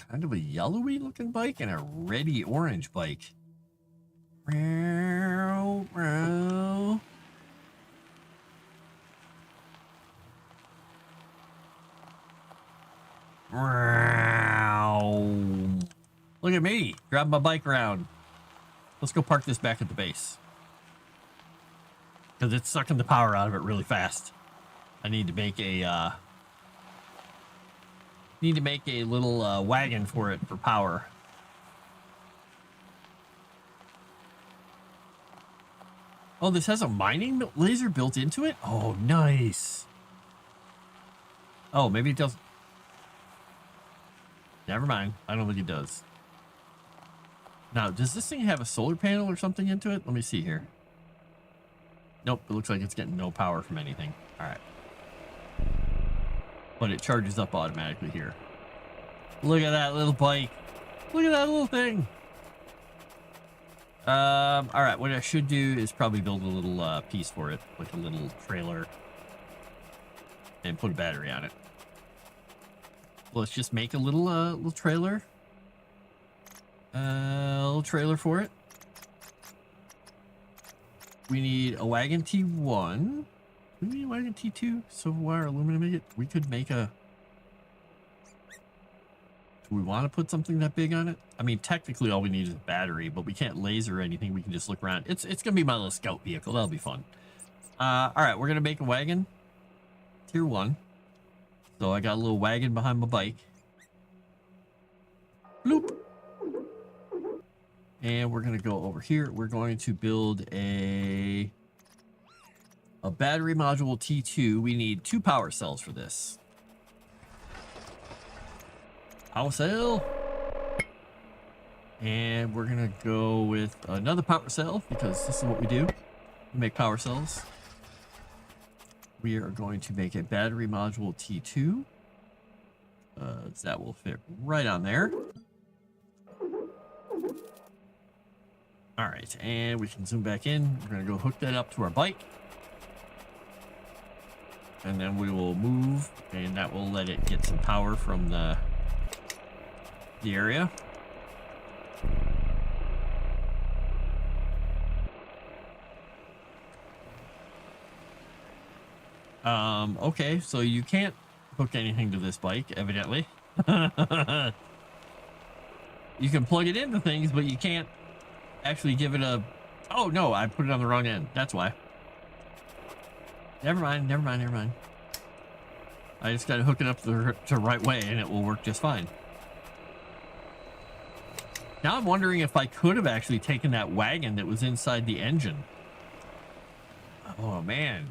kind of a yellowy looking bike and a reddy orange bike. Look at me, grab my bike around. Let's go park this back at the base because it's sucking the power out of it really fast. I need to make a little wagon for it for power. Oh, this has a mining laser built into it? Oh, nice. Oh, maybe it does. Never mind. I don't think it does. Now, does this thing have a solar panel or something into it? Let me see here. Nope, it looks like it's getting no power from anything. All right. But it charges up automatically here. Look at that little bike. Look at that little thing. All right, what I should do is probably build a little piece for it, like a little trailer, and put a battery on it. Let's just make a little trailer. A little trailer for it. We need a wagon T1. We need a wagon T2. Silver wire, aluminum ingot. We could make a. Do we want to put something that big on it? I mean, technically, all we need is a battery, but we can't laser anything. We can just look around. It's gonna be my little scout vehicle. That'll be fun. All right, we're gonna make a wagon. Tier 1. So I got a little wagon behind my bike. Bloop. And we're going to go over here. We're going to build a battery module T2. We need 2 power cells for this. Power cell. And we're going to go with another power cell because this is what we do. We make power cells. We are going to make a battery module T2. That will fit right on there. All right, and we can zoom back in. We're going to go hook that up to our bike. And then we will move, and that will let it get some power from the area. Okay, so you can't hook anything to this bike, evidently. You can plug it into things, but you can't actually give it a... Oh, no, I put it on the wrong end. That's why. Never mind. I just got to hook it up to the right way, and it will work just fine. Now I'm wondering if I could have actually taken that wagon that was inside the engine. Oh, man.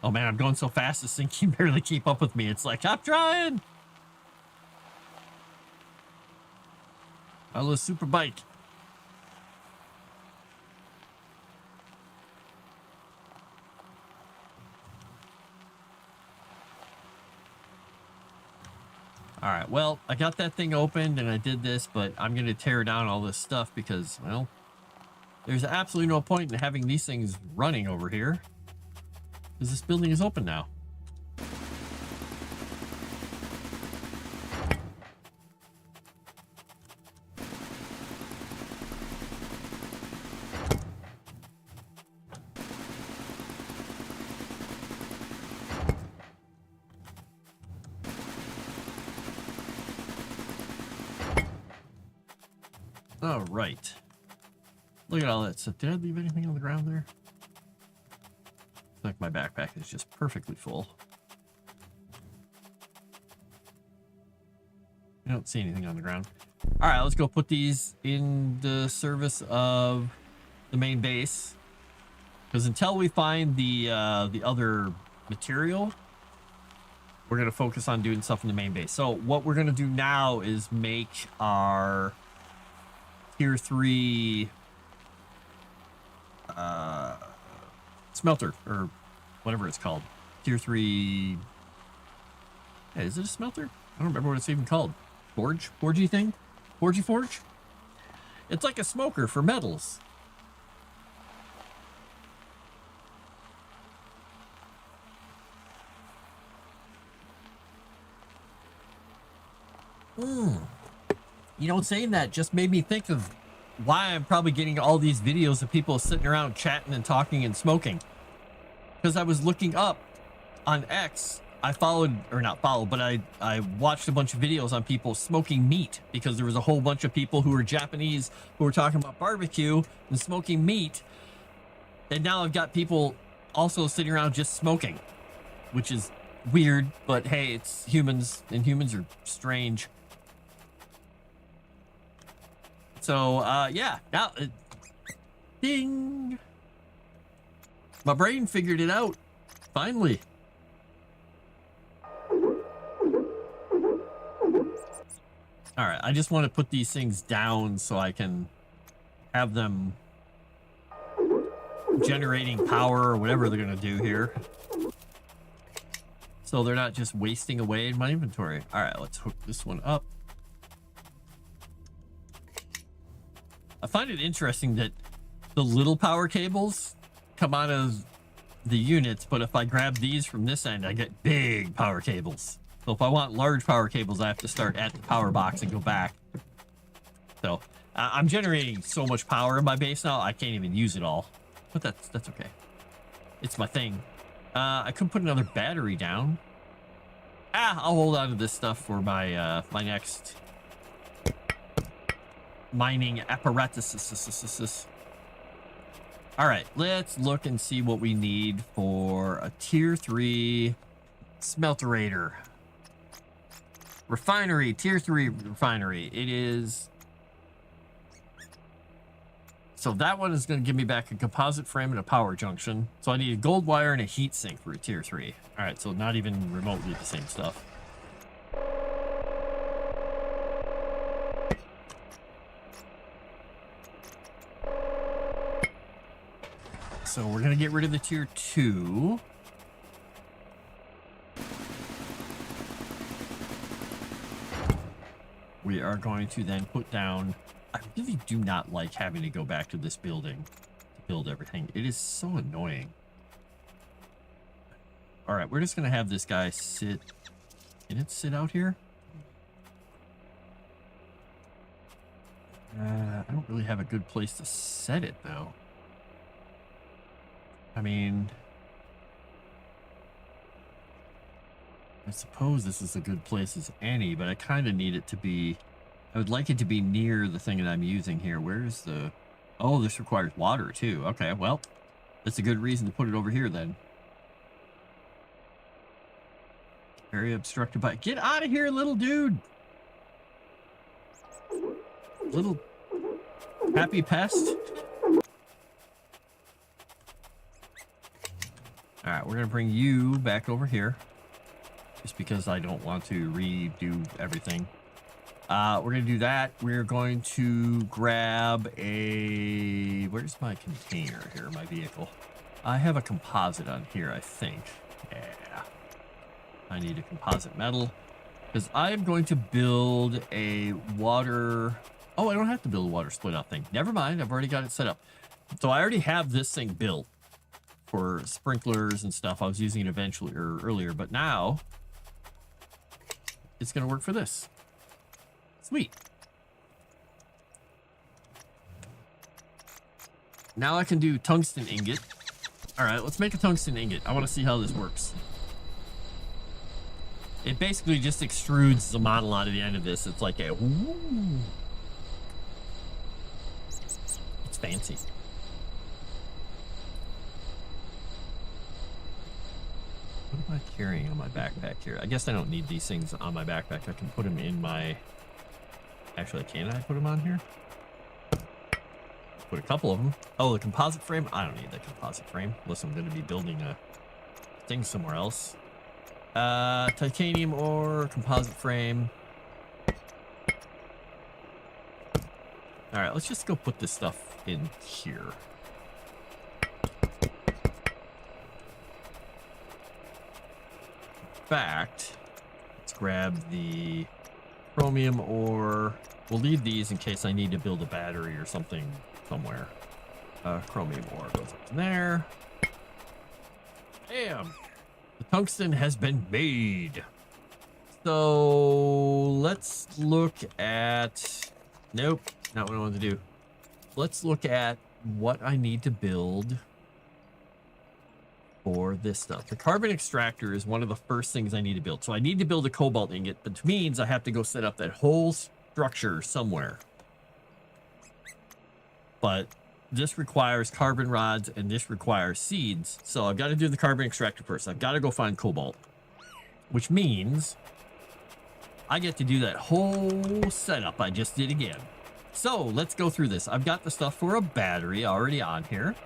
Oh, man, I'm going so fast, this thing can barely keep up with me. It's like, I'm trying. My little super bike. All right, well, I got that thing opened and I did this, but I'm going to tear down all this stuff because, well, there's absolutely no point in having these things running over here because this building is open now. All right. Look at all that stuff. Did I leave anything on the ground there? It's like my backpack is just perfectly full. I don't see anything on the ground. All right, let's go put these in the service of the main base. Because until we find the other material, we're going to focus on doing stuff in the main base. So what we're going to do now is make our tier 3 smelter, or whatever it's called. Tier 3. Hey, is it a smelter? I don't remember what it's even called. Forgy thing? Forgy forge? It's like a smoker for metals. You know, saying that just made me think of why I'm probably getting all these videos of people sitting around chatting and talking and smoking. Because I was looking up on X. I followed, or not followed, but I watched a bunch of videos on people smoking meat because there was a whole bunch of people who were Japanese who were talking about barbecue and smoking meat. And now I've got people also sitting around just smoking, which is weird, but hey, it's humans, and humans are strange. So, yeah, now, ding! My brain figured it out, finally. All right, I just want to put these things down so I can have them generating power or whatever they're going to do here. So they're not just wasting away in my inventory. All right, let's hook this one up. I find it interesting that the little power cables come out of the units, but if I grab these from this end, I get big power cables. So if I want large power cables, I have to start at the power box and go back. So I'm generating so much power in my base now, I can't even use it all. But that's okay. It's my thing. I could put another battery down. I'll hold on to this stuff for my my next mining apparatus. All right, let's look and see what we need for a tier 3 smelterator. Refinery, tier 3 refinery. It is So that one is going to give me back a composite frame and a power junction. So I need a gold wire and a heat sink for a tier 3. All right, so not even remotely the same stuff. So we're going to get rid of the tier 2. We are going to then put down... I really do not like having to go back to this building to build everything. It is so annoying. All right, we're just going to have this guy sit... Can it sit out here? I don't really have a good place to set it, though. I mean... I suppose this is a good place as any, but I kind of need it to be... I would like it to be near the thing that I'm using here. Where's the... Oh, this requires water, too. Okay, well, that's a good reason to put it over here, then. Area obstructed by... Get out of here, little dude! Little... happy pest. Alright, we're going to bring you back over here. Just because I don't want to redo everything. We're going to do that. We're going to grab a... Where's my container here, my vehicle? I have a composite on here, I think. Yeah. I need a composite metal. Because I am going to build a water... Oh, I don't have to build a water split out thing. Never mind, I've already got it set up. So I already have this thing built for sprinklers and stuff. I was using it eventually or earlier, but now it's going to work for this. Sweet. Now I can do tungsten ingot. All right, let's make a tungsten ingot. I want to see how this works. It basically just extrudes the model out of the end of this. It's like a... Ooh. It's fancy. What am I carrying on my backpack here? I guess I don't need these things on my backpack. I can put them in my... Actually, can I put them on here? Put a couple of them. Oh, the composite frame? I don't need the composite frame unless I'm going to be building a thing somewhere else. Titanium ore, composite frame. All right, let's just go put this stuff in here. In fact, let's grab the chromium ore. We'll leave these in case I need to build a battery or something somewhere. Chromium ore goes up in there. Bam! The tungsten has been made. So let's look at... Nope, not what I wanted to do. Let's look at what I need to build for this stuff. The carbon extractor is one of the first things I need to build. So I need to build a cobalt ingot, which means I have to go set up that whole structure somewhere. But this requires carbon rods and this requires seeds. So I've got to do the carbon extractor first. I've got to go find cobalt, which means I get to do that whole setup I just did again. So let's go through this. I've got the stuff for a battery already on here.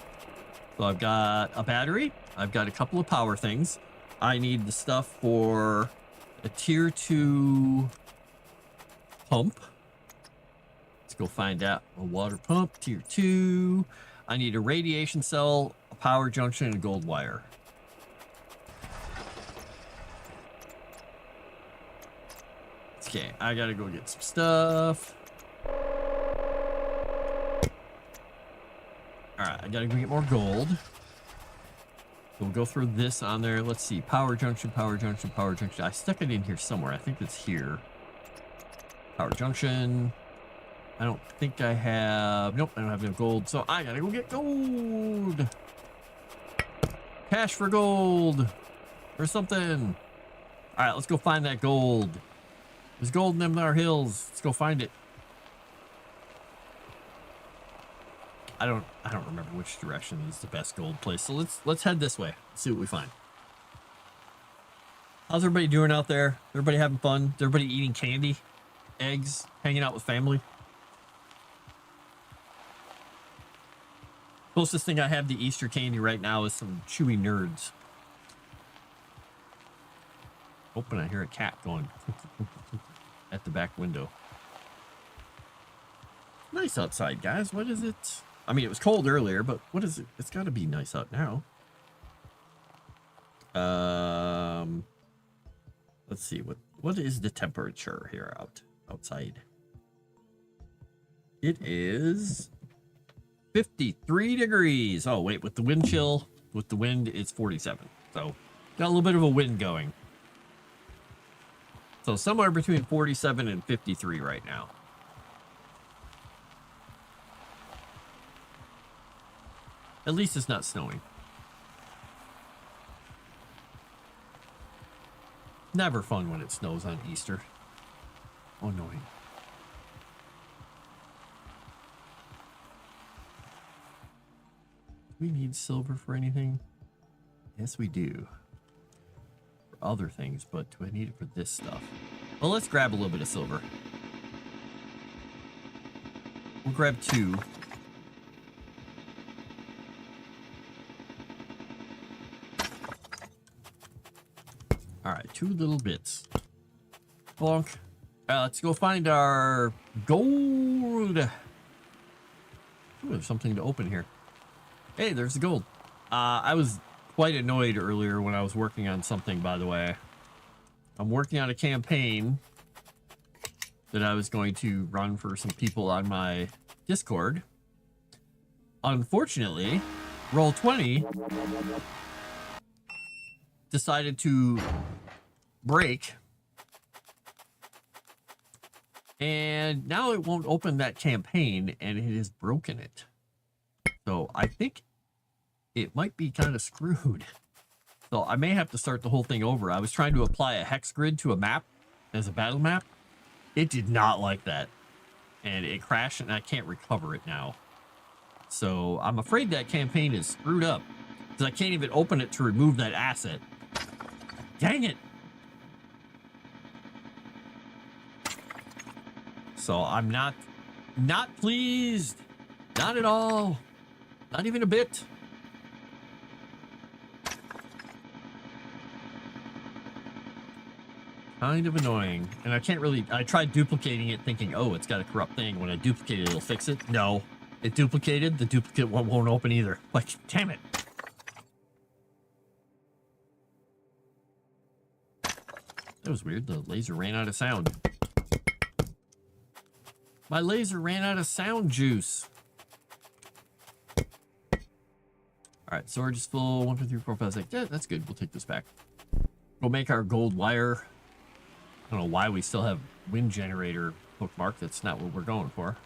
So I've got a battery. I've got a couple of power things. I need the stuff for a tier 2 pump. Let's go find out. A water pump, tier 2. I need a radiation cell, a power junction, and a gold wire. Okay, I gotta go get some stuff. Alright, I gotta go get more gold. We'll go through this on there. Let's see. Power junction, power junction, power junction. I stuck it in here somewhere. I think it's here. Power junction. I don't think I have... Nope, I don't have enough gold. So I gotta go get gold. Cash for gold. Or something. Alright, let's go find that gold. There's gold in them our hills. Let's go find it. I don't remember which direction is the best gold place. So let's head this way. See what we find. How's everybody doing out there? Everybody having fun? Is everybody eating candy? Eggs? Hanging out with family? Closest thing I have to Easter candy right now is some chewy nerds. Open, I hear a cat going at the back window. Nice outside, guys. What is it? I mean, it was cold earlier, but what is it? It's got to be nice out now. Let's see. What is the temperature here outside? It is 53 degrees. Oh, wait, with the wind chill, with the wind, it's 47. So, got a little bit of a wind going. So, somewhere between 47 and 53 right now. At least it's not snowing. Never fun when it snows on Easter. Oh, annoying. Do we need silver for anything? Yes, we do. For other things, but do I need it for this stuff? Well, let's grab a little bit of silver. We'll grab 2. All right, 2 little bits. Bonk. Let's go find our gold. Ooh, there's something to open here. Hey, there's the gold. I was quite annoyed earlier when I was working on something, by the way. I'm working on a campaign that I was going to run for some people on my Discord. Unfortunately, Roll20 decided to break, and now it won't open that campaign, and it has broken it. So I think it might be kind of screwed. So I may have to start the whole thing over. I was trying to apply a hex grid to a map as a battle map. It did not like that, and it crashed, and I can't recover it now. So I'm afraid that campaign is screwed up because I can't even open it to remove that asset. Dang it. So I'm not pleased. Not at all. Not even a bit. Kind of annoying. And I can't really... I tried duplicating it thinking, oh, it's got a corrupt thing. When I duplicate it, it'll fix it. No. It duplicated. The duplicate one won't open either. Like, damn it. That was weird. The laser ran out of sound. My laser ran out of sound juice. All right, storage is full. 1, 2, 3, 4, 5, 6. Yeah, that's good. We'll take this back. We'll make our gold wire. I don't know why we still have wind generator bookmark. That's not what we're going for.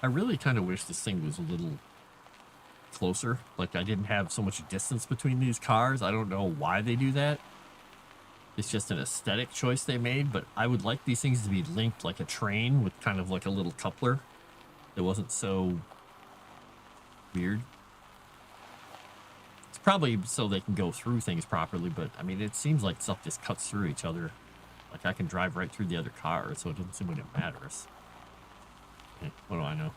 I really kind of wish this thing was a little closer. Like I didn't have so much distance between these cars. I don't know why they do that. It's just an aesthetic choice they made, but I would like these things to be linked like a train with kind of like a little coupler. It wasn't so weird. It's probably so they can go through things properly, but I mean, it seems like stuff just cuts through each other. Like I can drive right through the other car, so it doesn't seem like it matters. Okay, what do I know?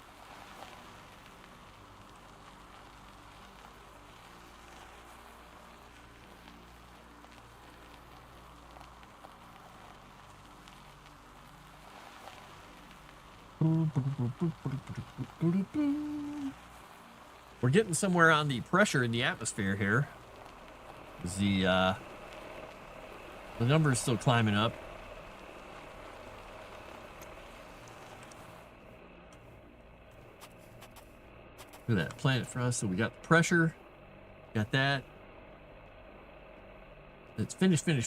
We're getting somewhere on the pressure in the atmosphere here. The number is still climbing up. Look at that planet for us. So we got the pressure, got that. It's finished. Wonder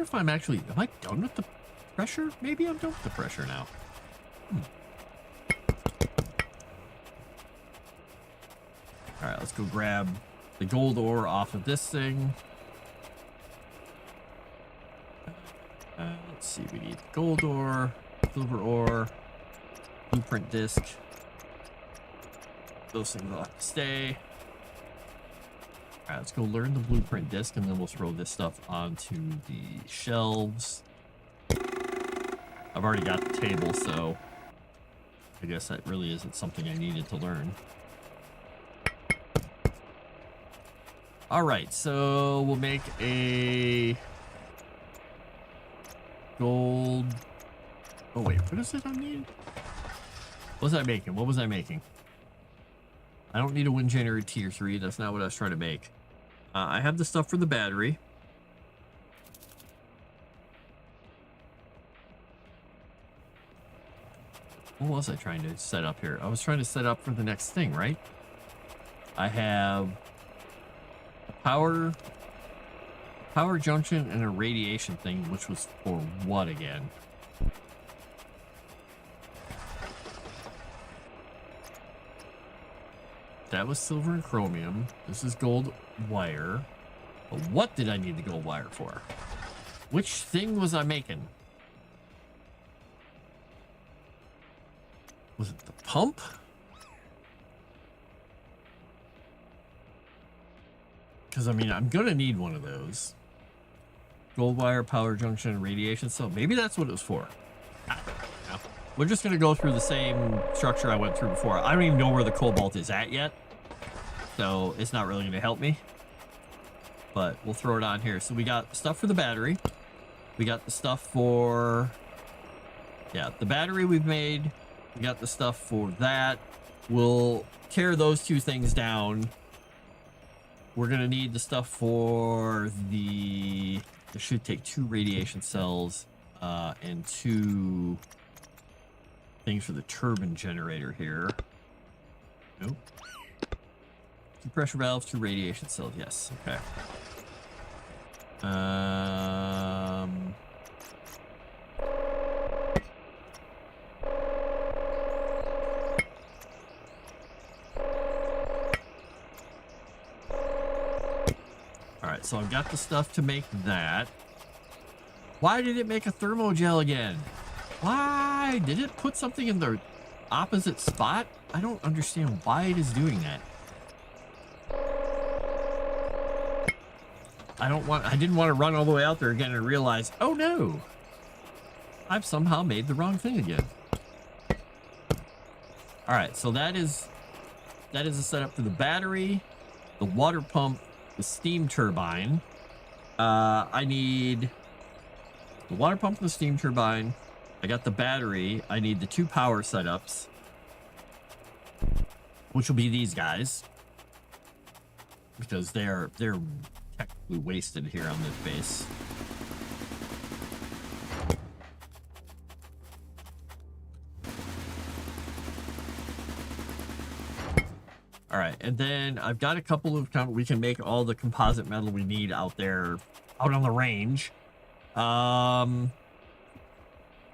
if I'm actually, am I done with the pressure? Maybe I'm done with the pressure now. All right, let's go grab the gold ore off of this thing. Let's see, we need gold ore, silver ore, blueprint disc. Those things will have to stay. All right, let's go learn the blueprint disc, and then we'll throw this stuff onto the shelves. I've already got the table, so I guess that really isn't something I needed to learn. All right, so we'll make a gold. Oh wait, what is it I need? What was I making? What was I making? I don't need a wind generator tier 3. That's not what I was trying to make. I have the stuff for the battery. What was I trying to set up here? I was trying to set up for the next thing, right? I have a power junction and a radiation thing, which was for what again? That was silver and chromium. This is gold wire. But what did I need the gold wire for? Which thing was I making? Was it the pump? Because, I mean, I'm going to need one of those. Gold wire, power junction, radiation cell. Maybe that's what it was for. I don't know. We're just going to go through the same structure I went through before. I don't even know where the cobalt is at yet. So it's not really going to help me. But we'll throw it on here. So we got stuff for the battery. We got the stuff for... Yeah, the battery we've made. We got the stuff for that. We'll tear those two things down. We're going to need the stuff for the... It should take 2 radiation cells and 2 things for the turbine generator here. Nope. 2 pressure valves, 2 radiation cells. Yes. Okay. Alright, so I've got the stuff to make that. Why did it make a thermogel again? Why? Did it put something in the opposite spot? I don't understand why it is doing that. I didn't want to run all the way out there again and realize, oh no, I've somehow made the wrong thing again. All right, so that is a setup for the battery, the water pump, the steam turbine. I need the water pump and the steam turbine. I got the battery. I need the 2 power setups, which will be these guys, because they're technically wasted here on this base. All right, and then I've got a couple of we can make all the composite metal we need out there, out on the range. I'm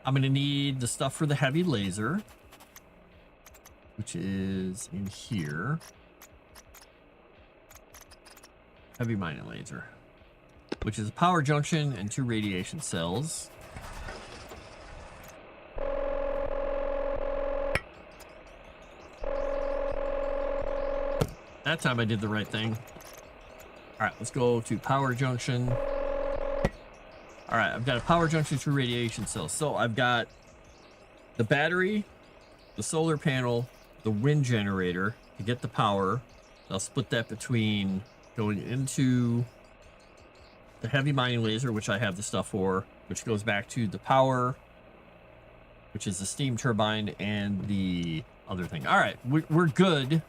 gonna need the stuff for the heavy laser, which is in here. Heavy mining laser, which is a power junction and 2 radiation cells. That time I did the right thing. All right, let's go to power junction. All right, I've got a power junction, 2 radiation cells. So I've got the battery, the solar panel, the wind generator to get the power. I'll split that between going into the heavy mining laser, which I have the stuff for, which goes back to the power, which is the steam turbine, and the other thing. All right, we're good.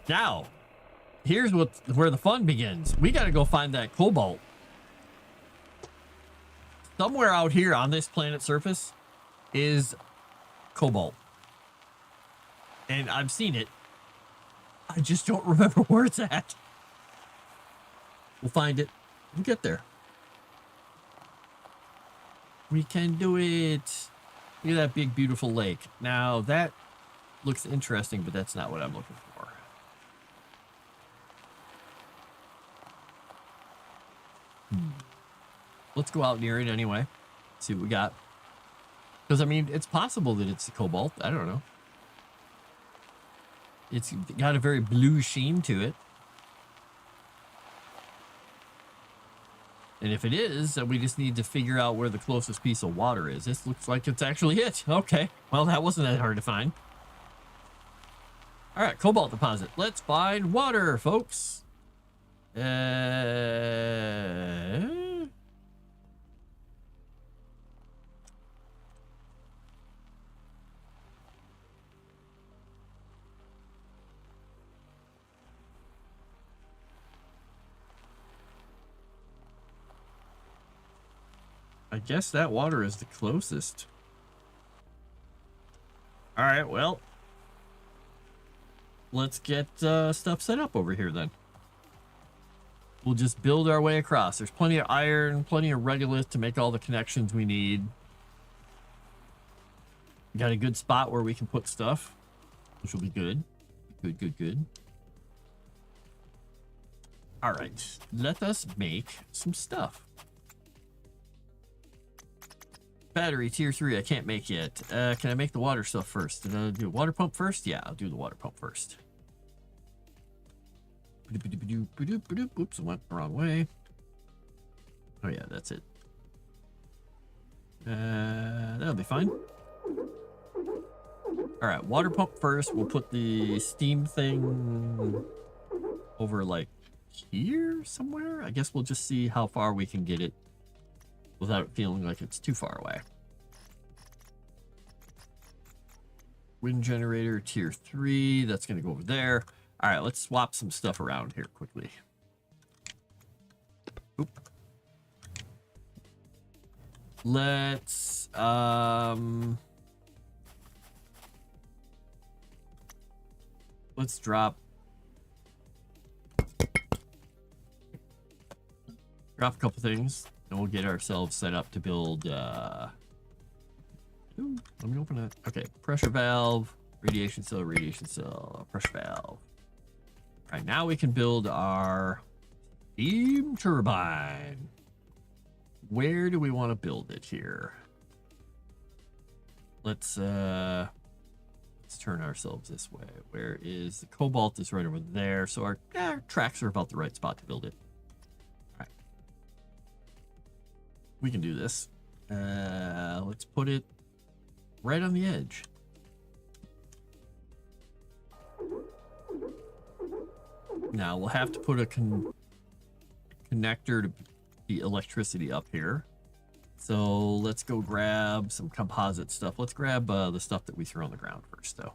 Now, here's where the fun begins. We got to go find that cobalt. Somewhere out here on this planet's surface is cobalt. And I've seen it. I just don't remember where it's at. We'll find it. We'll get there. We can do it. Look at that big, beautiful lake. Now, that looks interesting, but that's not what I'm looking for. Let's go out near it anyway. See what we got. Because, I mean, it's possible that it's cobalt. I don't know. It's got a very blue sheen to it. And if it is, then we just need to figure out where the closest piece of water is. This looks like it's actually it. Okay. Well, that wasn't that hard to find. All right, cobalt deposit. Let's find water, folks. I guess that water is the closest. All right, well, let's get stuff set up over here then. We'll just build our way across. There's plenty of iron, plenty of regolith to make all the connections we need. We got a good spot where we can put stuff, which will be good. Good. All right, let us make some stuff. Battery tier 3, I can't make yet. Can I make the water stuff first? Did I do a water pump first? Yeah, I'll do the water pump first. Oops, I went the wrong way. Oh yeah, that's it. That'll be fine. All right, water pump first. We'll put the steam thing over like here somewhere. I guess we'll just see how far we can get it without feeling like it's too far away. Wind generator tier 3, that's gonna go over there. All right, let's swap some stuff around here quickly. Oop. Let's drop a couple things. And we'll get ourselves set up to build, ooh, let me open it. Okay, pressure valve, radiation cell, pressure valve. All right, now we can build our steam turbine. Where do we want to build it here? Let's turn ourselves this way. Where is the cobalt? Is right over there. So our tracks are about the right spot to build it. We can do this. Let's put it right on the edge. Now we'll have to put a connector to the electricity up here. So let's go grab some composite stuff. Let's grab the stuff that we threw on the ground first, though.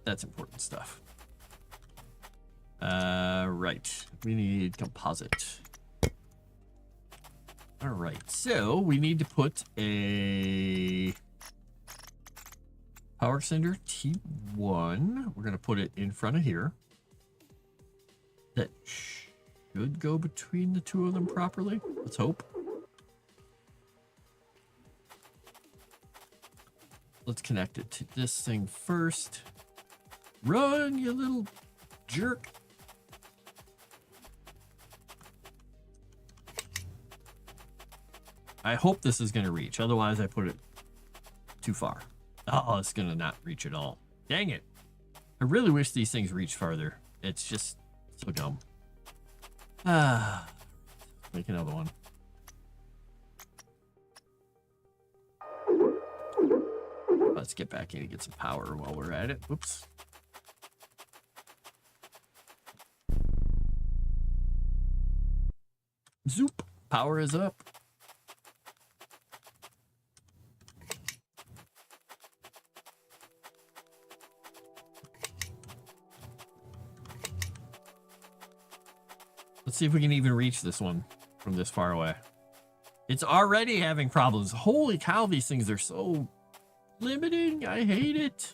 That's important stuff. Right. We need composite. All right, so we need to put a power extender T1. We're going to put it in front of here. That should go between the two of them properly. Let's hope. Let's connect it to this thing first. Run, you little jerk. I hope this is going to reach. Otherwise, I put it too far. Oh, it's going to not reach at all. Dang it. I really wish these things reached farther. It's just so dumb. Make another one. Let's get back in and get some power while we're at it. Whoops. Zoop. Power is up. Let's see if we can even reach this one from this far away. It's already having problems. Holy cow, these things are so limiting. I hate it.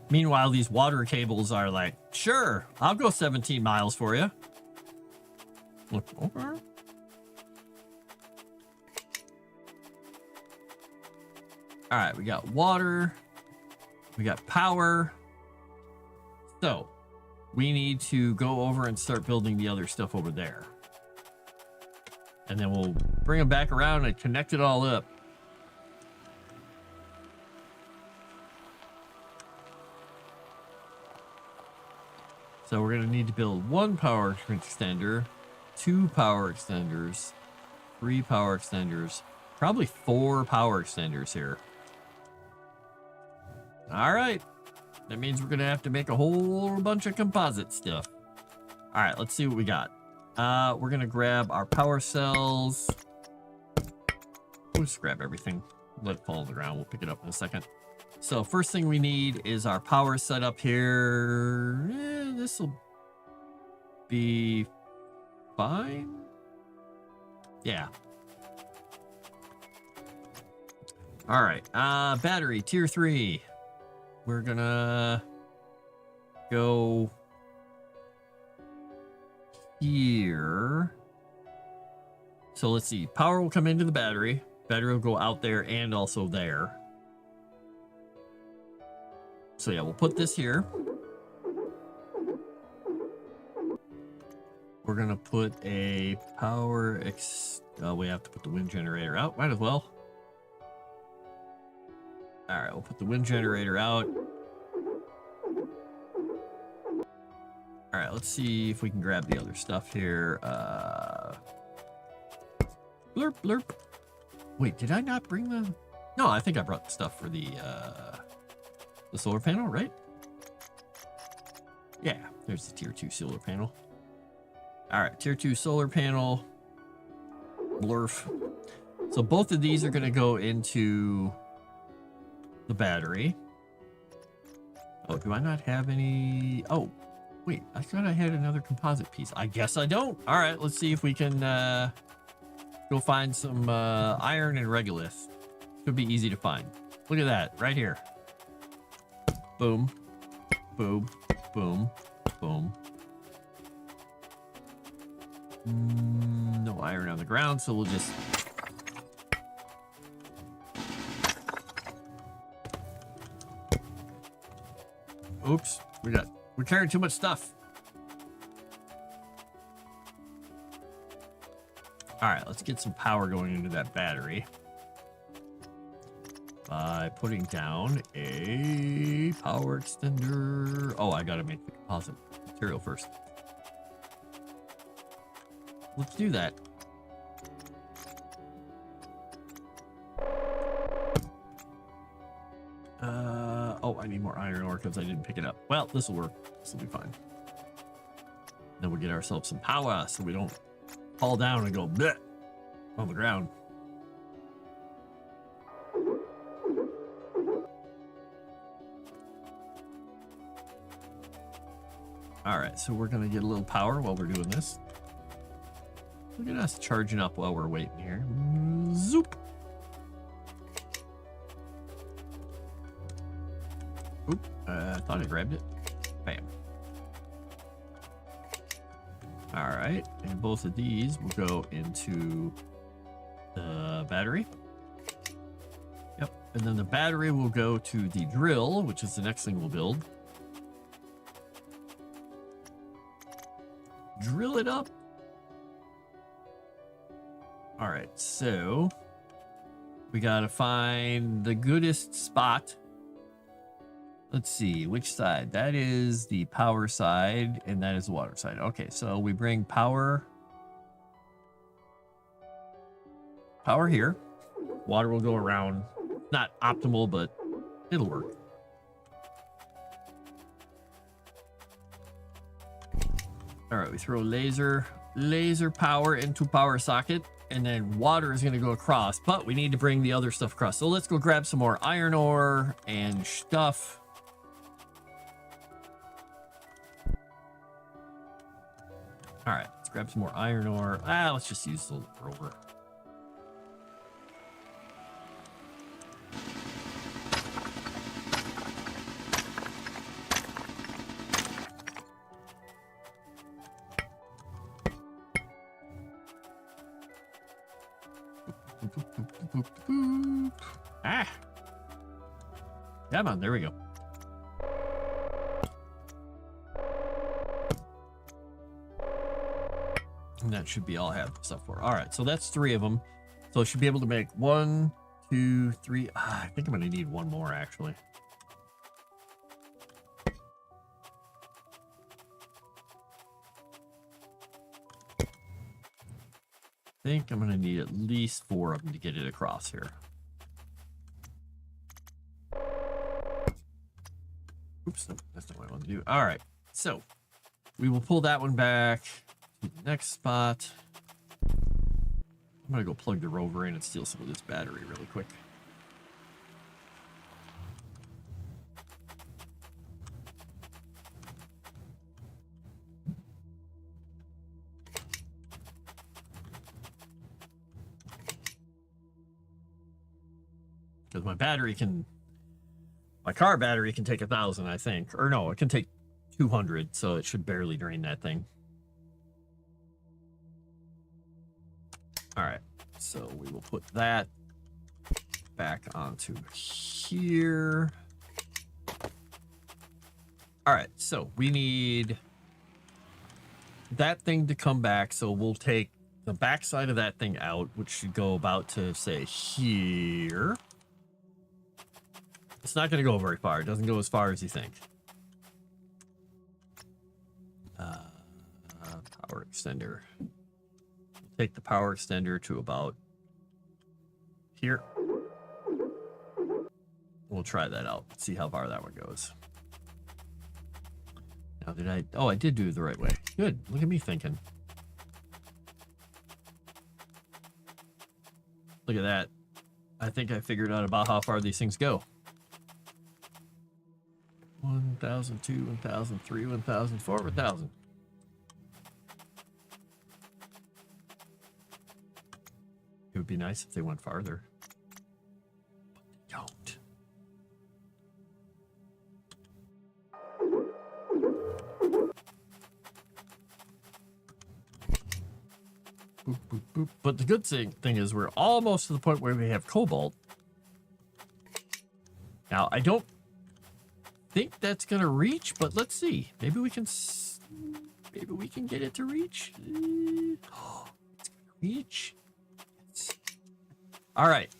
Meanwhile, these water cables are like, sure, I'll go 17 miles for you. Look, okay. All right, we got water, we got power. So we need to go over and start building the other stuff over there. And then we'll bring them back around and connect it all up. So we're going to need to build 1 power extender, 2 power extenders, 3 power extenders, probably 4 power extenders here. All right. That means we're going to have to make a whole bunch of composite stuff. All right, let's see what we got. We're going to grab our power cells. We'll just grab everything. Let it fall on the ground. We'll pick it up in a second. So first thing we need is our power setup here. This will be fine. Yeah. All right. Battery tier 3. We're gonna go here. So let's see. Power will come into the battery. Battery will go out there and also there. So yeah, we'll put this here. We're gonna put a power we have to put the wind generator out. Might as well. All right, we'll put the wind generator out. All right, let's see if we can grab the other stuff here. Blurp, blurp. Wait, did I not bring the... No, I think I brought the stuff for the solar panel, right? Yeah, there's the tier 2 solar panel. All right, tier 2 solar panel. Blurf. So both of these are going to go into the battery. Oh, do I not have any? Oh, wait, I thought I had another composite piece. I guess I don't. All right, let's see if we can go find some iron and regolith. Should be easy to find. Look at that right here. Boom, boom, boom, boom. No iron on the ground, so we'll just... Oops, we're carrying too much stuff. All right, let's get some power going into that battery by putting down a power extender. Oh, I gotta make the composite material first. Let's do that. Oh, I need more iron ore because I didn't pick it up. Well, this will work. This will be fine. Then we'll get ourselves some power so we don't fall down and go bleh on the ground. All right, so we're gonna get a little power while we're doing this. Look at us charging up while we're waiting here. Zoop. Oop, I thought I grabbed it. Bam. All right, and both of these will go into the battery. Yep, and then the battery will go to the drill, which is the next thing we'll build. Drill it up. All right, so we gotta find the goodest spot. Let's see, which side? That is the power side, and that is the water side. Okay, so we bring power here. Water will go around. Not optimal, but it'll work. All right, we throw laser power into power socket, and then water is going to go across, but we need to bring the other stuff across. So let's go grab some more iron ore and stuff. All right, let's grab some more iron ore. Let's just use the rover. Come on, there we go. And that should be all I have stuff for. All right, so that's 3 of them. So I should be able to make 1, 2, 3. I think I'm going to need 1 more, actually. I think I'm going to need at least 4 of them to get it across here. Oops, no, that's not what I want to do. All right, so we will pull that one back to the next spot. I'm going to go plug the rover in and steal some of this battery really quick. Because my car battery can take 1,000, I think. Or no, it can take 200, so it should barely drain that thing. All right, so we will put that back onto here. All right, so we need that thing to come back, so we'll take the back side of that thing out, which should go about to, say, here. It's not going to go very far. It doesn't go as far as you think. Power extender. Take the power extender to about here. We'll try that out. See how far that one goes. Now, did I? Oh, I did do it the right way. Good. Look at me thinking. Look at that. I think I figured out about how far these things go. 1,002, 1,003, 1,004, 1,000. It would be nice if they went farther. But they don't. Boop, boop, boop. But the good thing is we're almost to the point where we have cobalt. Now, I don't think that's gonna reach, but let's see. Maybe we can get it to reach. It's gonna reach. All right,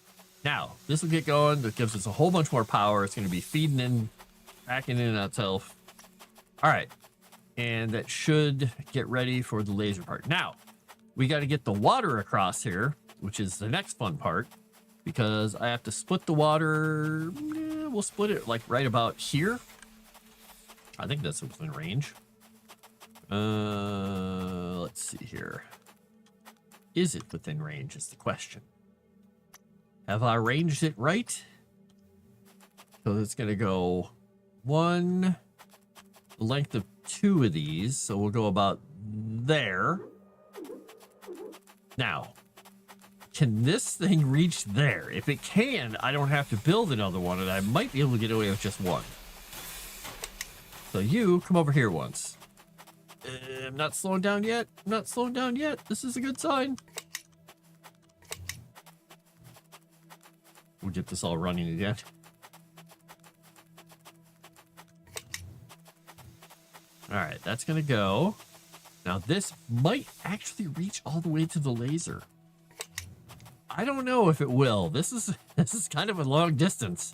now this will get going. That gives us a whole bunch more power. It's gonna be feeding in, backing in on itself. All right, and that should get ready for the laser part. Now we got to get the water across here, which is the next fun part, because I have to split the water. We'll split it like right about here. I think that's within range. Let's see here. Is it within range is the question. Have I arranged it right? So it's going to go the length of 2 of these. So we'll go about there. Now, can this thing reach there? If it can, I don't have to build another one, and I might be able to get away with just 1. So you come over here once. I'm not slowing down yet. I'm not slowing down yet. This is a good sign. We'll get this all running again. All right, that's gonna go. Now this might actually reach all the way to the laser. I don't know if it will. This is kind of a long distance.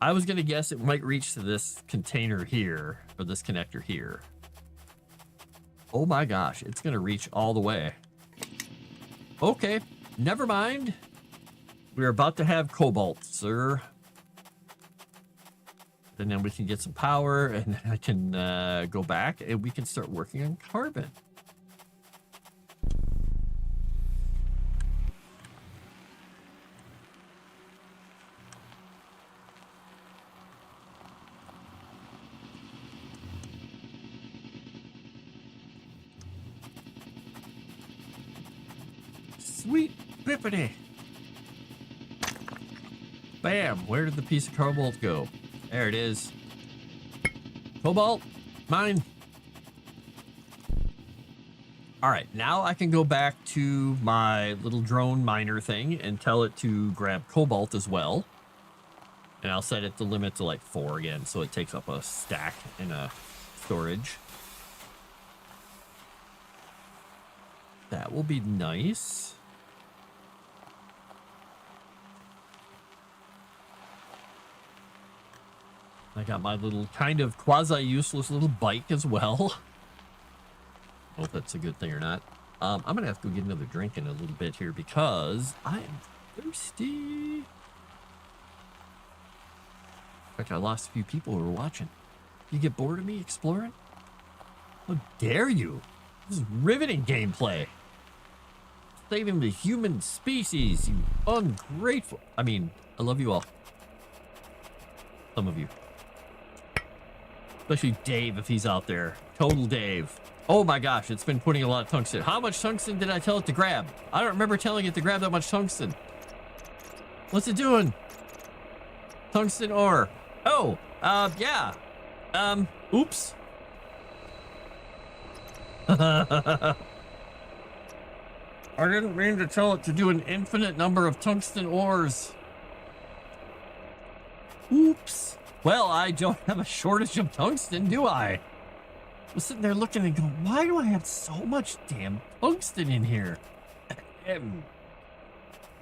I was gonna guess it might reach to this container here, or this connector here. Oh my gosh, it's gonna reach all the way. Okay, never mind. We're about to have cobalt, sir. And then we can get some power, and then I can go back and we can start working on carbon. Sweet bippity. Bam, where did the piece of cobalt go? There it is. Cobalt, mine. All right, now I can go back to my little drone miner thing and tell it to grab cobalt as well. And I'll set it to limit to like 4 again, so it takes up a stack in a storage. That will be nice. I got my little kind of quasi-useless little bike as well. I don't know if that's a good thing or not. I'm going to have to go get another drink in a little bit here because I am thirsty. In fact, I lost a few people who were watching. You get bored of me exploring? How dare you? This is riveting gameplay. Saving the human species, you ungrateful. I mean, I love you all. Some of you. Especially Dave, if he's out there. Total Dave. Oh my gosh, it's been putting a lot of tungsten. How much tungsten did I tell it to grab? I don't remember telling it to grab that much tungsten. What's it doing? Tungsten ore. Oh, yeah. Oops. I didn't mean to tell it to do an infinite number of tungsten ores. Oops. Well, I don't have a shortage of tungsten, do I? I was sitting there looking and going, why do I have so much damn tungsten in here?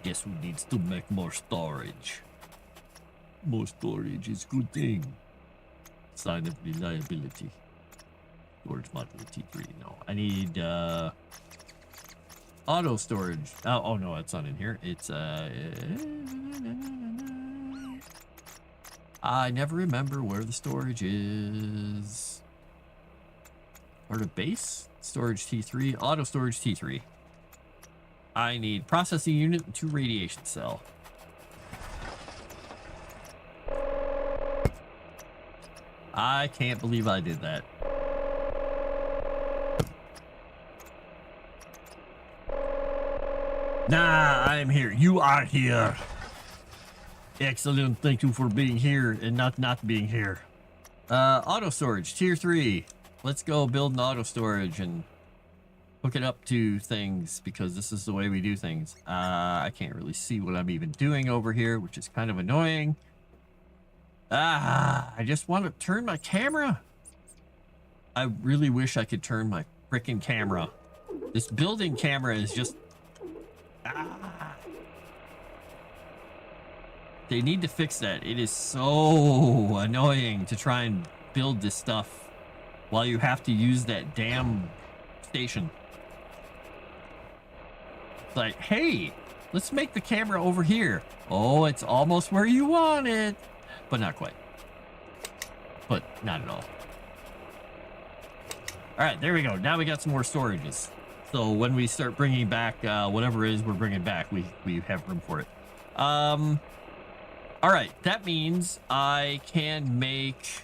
Guess who needs to make more storage? More storage is good thing. Sign of reliability. Storage module T3. No, I need auto storage. Oh no, it's not in here. It's I never remember where the storage is. Part of base storage T3, auto storage T3. I need processing unit and 2 radiation cell. I can't believe I did that. Nah, I'm here. You are here. Excellent. Thank you for being here and not being here. Auto storage, tier 3. Let's go build an auto storage and hook it up to things because this is the way we do things. I can't really see what I'm even doing over here, which is kind of annoying. I just want to turn my camera. I really wish I could turn my freaking camera. This building camera is just... They need to fix that. It is so annoying to try and build this stuff while you have to use that damn station. It's like, hey, let's make the camera over here. Oh, it's almost where you want it. But not quite. But not at all. All right, there we go. Now we got some more storages. So when we start bringing back whatever it is we're bringing back, we have room for it. All right, that means I can make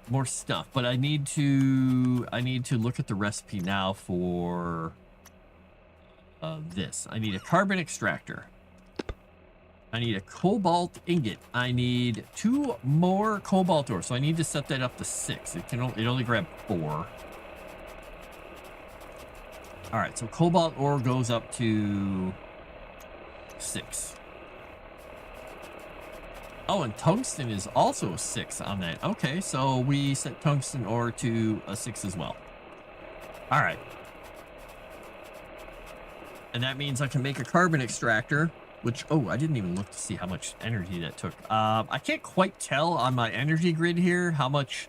more stuff, but I need to look at the recipe now for this. I need a carbon extractor. I need a cobalt ingot. I need 2 more cobalt ore, so I need to set that up to 6. It only grab 4. All right, so cobalt ore goes up to 6. Oh, and tungsten is also 6 on that. Okay, so we set tungsten ore to a 6 as well. All right. And that means I can make a carbon extractor, which, oh, I didn't even look to see how much energy that took. I can't quite tell on my energy grid here how much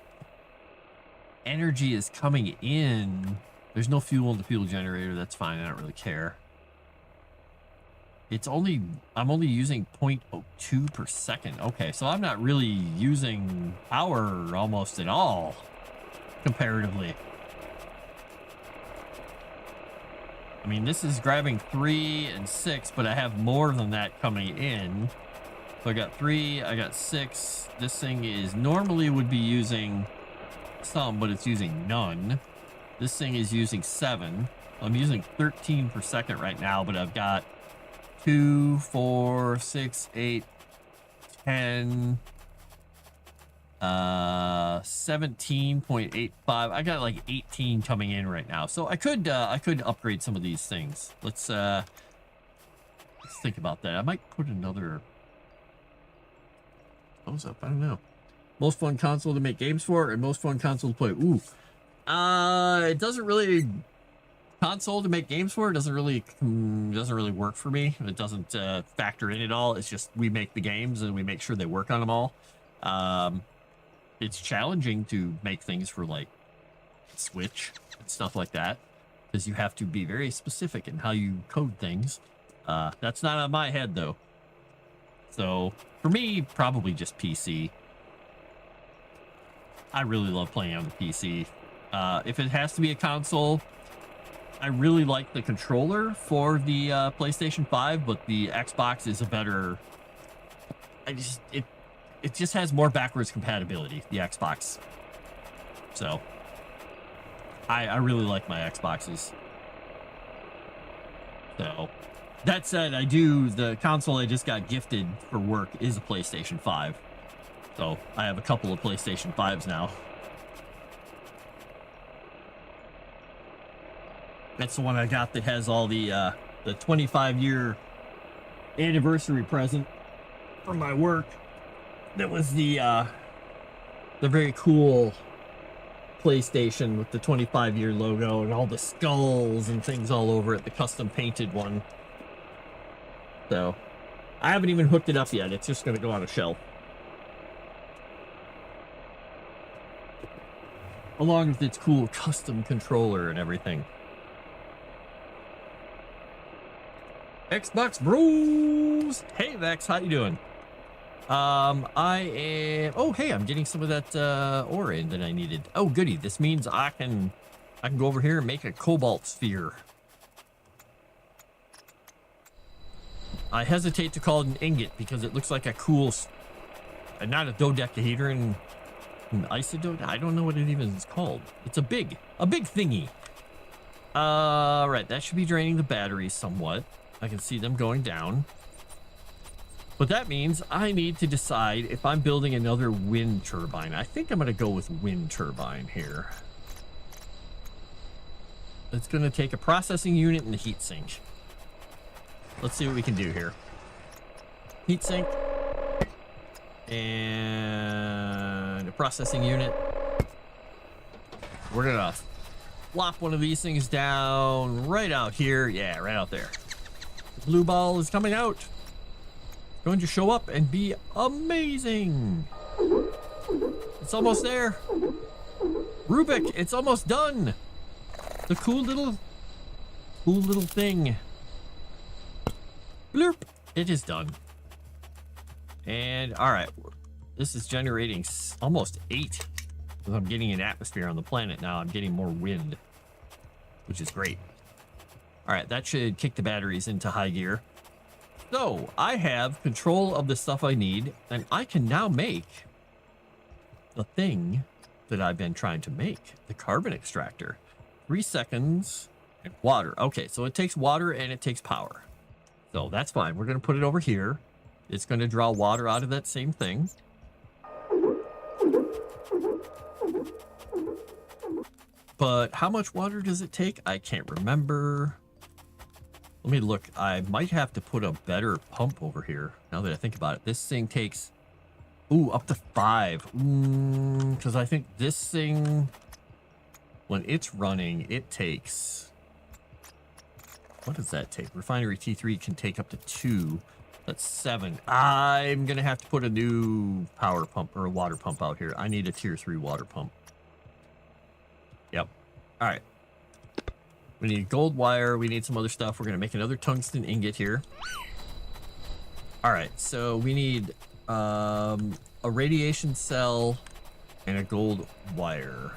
energy is coming in. There's no fuel in the fuel generator. That's fine. I don't really care. I'm only using 0.02 per second. Okay, so I'm not really using power almost at all, comparatively. I mean, this is grabbing 3 and 6, but I have more than that coming in. So I got 3, I got 6. This thing is normally would be using some, but it's using none. This thing is using 7. I'm using 13 per second right now, but I've got 2, 4, 6, 8, 10, 17.85. I got like 18 coming in right now, so I could upgrade some of these things. Let's think about that. I might put another thumbs up. I don't know. Most fun console to make games for, and most fun console to play. Ooh, it doesn't really console to make games for doesn't really work for me. It doesn't factor in at all. It's just we make the games and we make sure they work on them all. It's challenging to make things for like Switch and stuff like that because you have to be very specific in how you code things. That's not on my head though. So for me, probably just PC. I really love playing on the PC. If it has to be a console, I really like the controller for the PlayStation 5, but the Xbox is a better. It just has more backwards compatibility, the Xbox. So I really like my Xboxes. So that said, the console I just got gifted for work is a PlayStation 5. So I have a couple of PlayStation 5s now. That's the one I got that has all the 25-year anniversary present from my work. That was the very cool PlayStation with the 25-year logo and all the skulls and things all over it, the custom painted one. So I haven't even hooked it up yet. It's just going to go on a shelf. Along with its cool custom controller and everything. Xbox Bros! Hey Vex, how you doing? I am... Oh, hey, I'm getting some of that ore in that I needed. Oh, goody. This means I can go over here and make a cobalt sphere. I hesitate to call it an ingot because it looks like a cool... not a dodecahedron... An isodode? I don't know what it even is called. It's a big thingy. Right, that should be draining the batteries somewhat. I can see them going down. But that means I need to decide if I'm building another wind turbine. I think I'm going to go with wind turbine here. It's going to take a processing unit and a heat sink. Let's see what we can do here. Heat sink. And a processing unit. We're going to flop one of these things down right out here. Yeah, right out there. The blue ball is coming out. Going to show up and be amazing. It's almost there. Rubik, it's almost done. The cool little thing. Bloop. It is done. And all right, this is generating almost 8. I'm getting an atmosphere on the planet now. I'm getting more wind, which is great. All right, that should kick the batteries into high gear. So I have control of the stuff I need, and I can now make the thing that I've been trying to make, the carbon extractor. 3 seconds and water. Okay, so it takes water and it takes power. So that's fine. We're going to put it over here. It's going to draw water out of that same thing. But how much water does it take? I can't remember. Let me look. I might have to put a better pump over here. Now that I think about it, this thing takes, up to 5. Because I think this thing, when it's running, it takes, what does that take? Refinery T3 can take up to 2. That's 7. I'm going to have to put a new power pump or a water pump out here. I need a tier 3 water pump. Yep. All right. We need gold wire. We need some other stuff. We're going to make another tungsten ingot here. All right. So we need a radiation cell and a gold wire.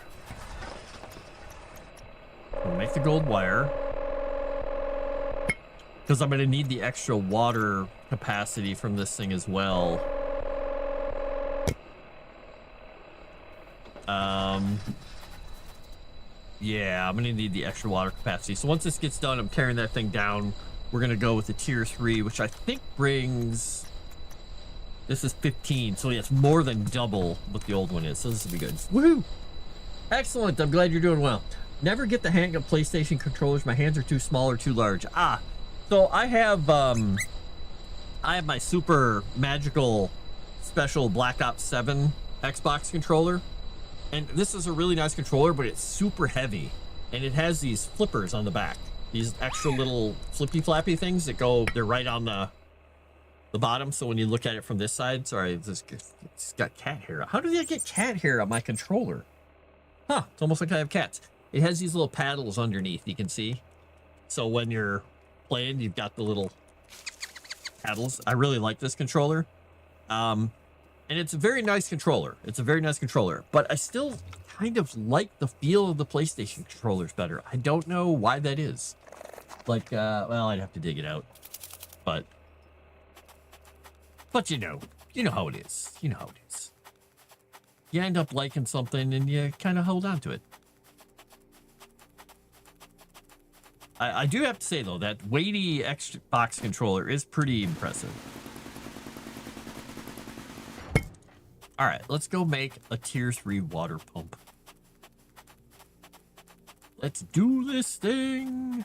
We'll make the gold wire because I'm going to need the extra water capacity from this thing as well. Yeah, I'm going to need the extra water capacity. So once this gets done, I'm tearing that thing down. We're going to go with the tier 3, which I think brings... This is 15, so yeah, it's more than double what the old one is. So this will be good. Woohoo! Excellent. I'm glad you're doing well. Never get the hang of PlayStation controllers. My hands are too small or too large. So I have my super magical special Black Ops 7 Xbox controller. And this is a really nice controller, but it's super heavy. and it has these flippers on the back. These extra little flippy flappy things that go, they're right on the bottom. So when you look at it from this side, sorry, it's got cat hair. How did I get cat hair on my controller? Huh, it's almost like I have cats. It has these little paddles underneath, you can see. So when you're playing, you've got the little paddles. I really like this controller. And it's a very nice controller. It's a very nice controller, but I still kind of like the feel of the PlayStation controllers better. I don't know why that is. Like, well, I'd have to dig it out, but you know how it is. You know how it is. You end up liking something and you kind of hold on to it. I do have to say, though, that weighty Xbox controller is pretty impressive. All right, let's go make a tier 3 water pump. Let's do this thing.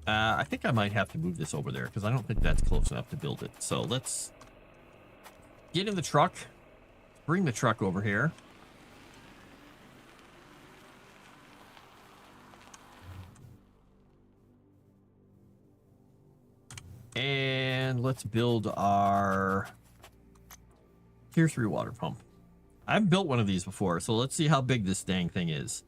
I think I might have to move this over there because I don't think that's close enough to build it. So let's get in the truck, bring the truck over here. And let's build our tier 3 water pump. I've built one of these before, so let's see how big this dang thing is.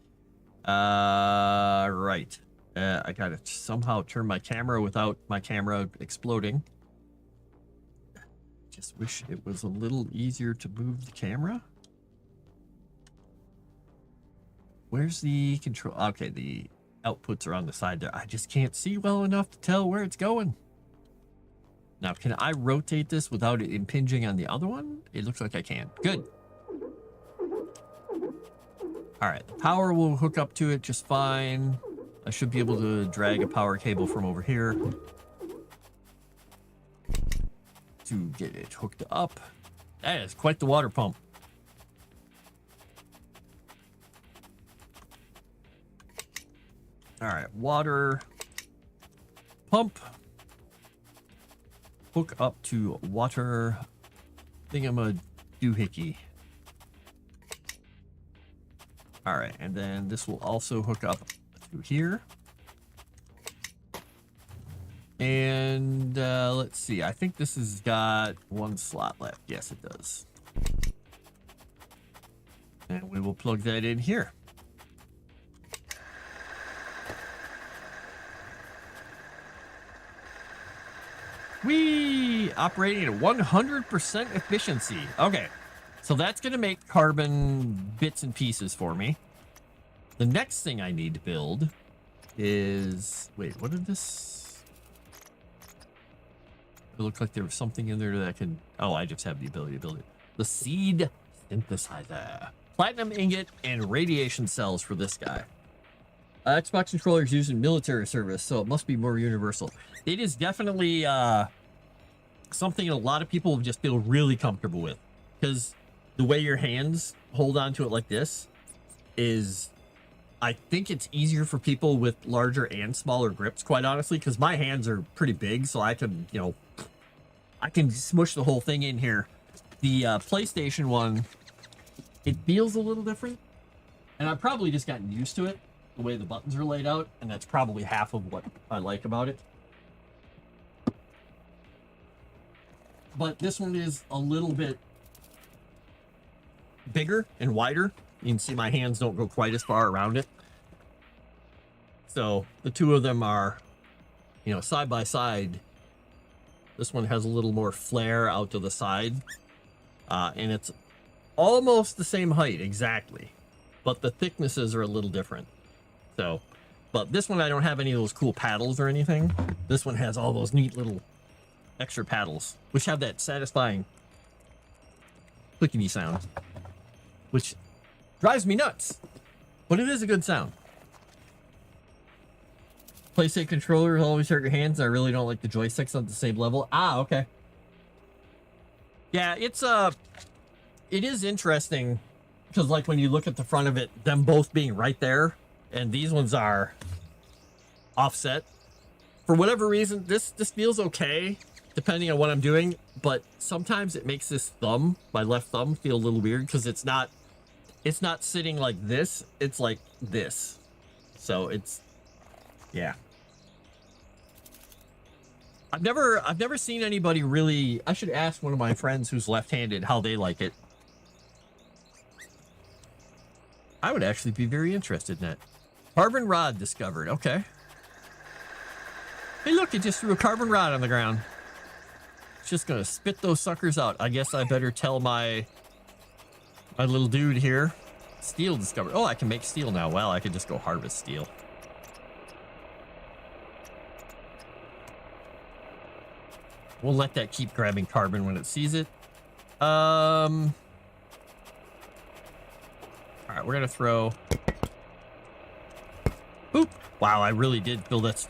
Right. I gotta somehow turn my camera without my camera exploding. Just wish it was a little easier to move the camera. Where's the control? Okay, the outputs are on the side there. I just can't see well enough to tell where it's going. Now, can I rotate this without it impinging on the other one? It looks like I can. Good. All right, the power will hook up to it just fine. I should be able to drag a power cable from over here to get it hooked up. That is quite the water pump. All right, water pump. Hook up to water thingamadoohickey. All right, and then this will also hook up to here. And let's see, I think this has got one slot left. Yes, it does. And we will plug that in here. We operating at 100% efficiency. Okay, so that's going to make carbon bits and pieces for me. The next thing I need to build is... Wait, what did this... It looked like there was something in there that I can... Oh, I just have the ability to build it. The seed synthesizer. Platinum ingot and radiation cells for this guy. Xbox controller is used in military service, so it must be more universal. It is definitely something a lot of people just feel really comfortable with, because the way your hands hold on to it like this is, I think it's easier for people with larger and smaller grips, quite honestly, because my hands are pretty big, so I can, you know, I can smush the whole thing in here. The PlayStation one, it feels a little different, and I've probably just gotten used to it, the way the buttons are laid out, and that's probably half of what I like about it. But this one is a little bit bigger and wider. You can see my hands don't go quite as far around it. So the two of them are, you know, side by side. This one has a little more flare out to the side. And it's almost the same height exactly, but the thicknesses are a little different. So, but this one, I don't have any of those cool paddles or anything. This one has all those neat little extra paddles, which have that satisfying clickety sound, which drives me nuts, but it is a good sound. PlayStation controllers always hurt your hands. I really don't like the joysticks on the same level. Ah, okay. Yeah, it is interesting, because like when you look at the front of it, them both being right there, and these ones are offset. For whatever reason, this feels okay, depending on what I'm doing, but sometimes it makes this thumb, my left thumb, feel a little weird, because it's not it's not sitting like this. It's like this. So it's, yeah. I've never seen anybody really. I should ask one of my friends who's left-handed how they like it. I would actually be very interested in that. Carbon rod discovered. Okay. Hey, look, it just threw a carbon rod on the ground. It's just gonna spit those suckers out. I guess I better tell my little dude here. Steel discovered. Oh, I can make steel now. Well, I could just go harvest steel. We'll let that keep grabbing carbon when it sees it. All right, we're gonna throw. Boop. Wow, I really did fill that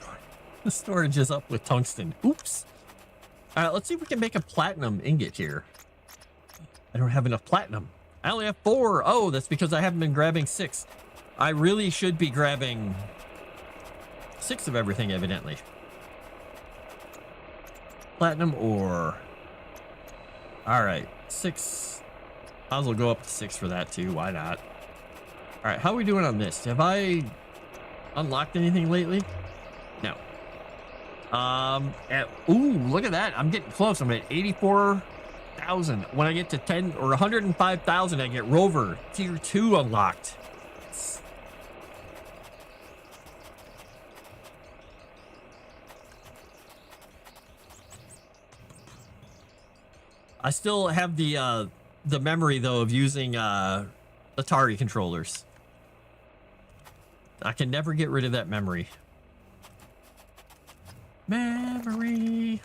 the storage is up with tungsten. Oops. All right, let's see if we can make a platinum ingot here. I don't have enough platinum. I only have 4. Oh, that's because I haven't been grabbing 6. I really should be grabbing 6 of everything, evidently. Platinum ore. All right, 6. Might as well go up to 6 for that too. Why not? All right, how are we doing on this? Have I unlocked anything lately? No. Ooh, look at that. I'm getting close. I'm at 84,000. When I get to 10 or 105,000, I get Rover Tier 2 unlocked. I still have the memory though of using Atari controllers. I can never get rid of that memory. Memory.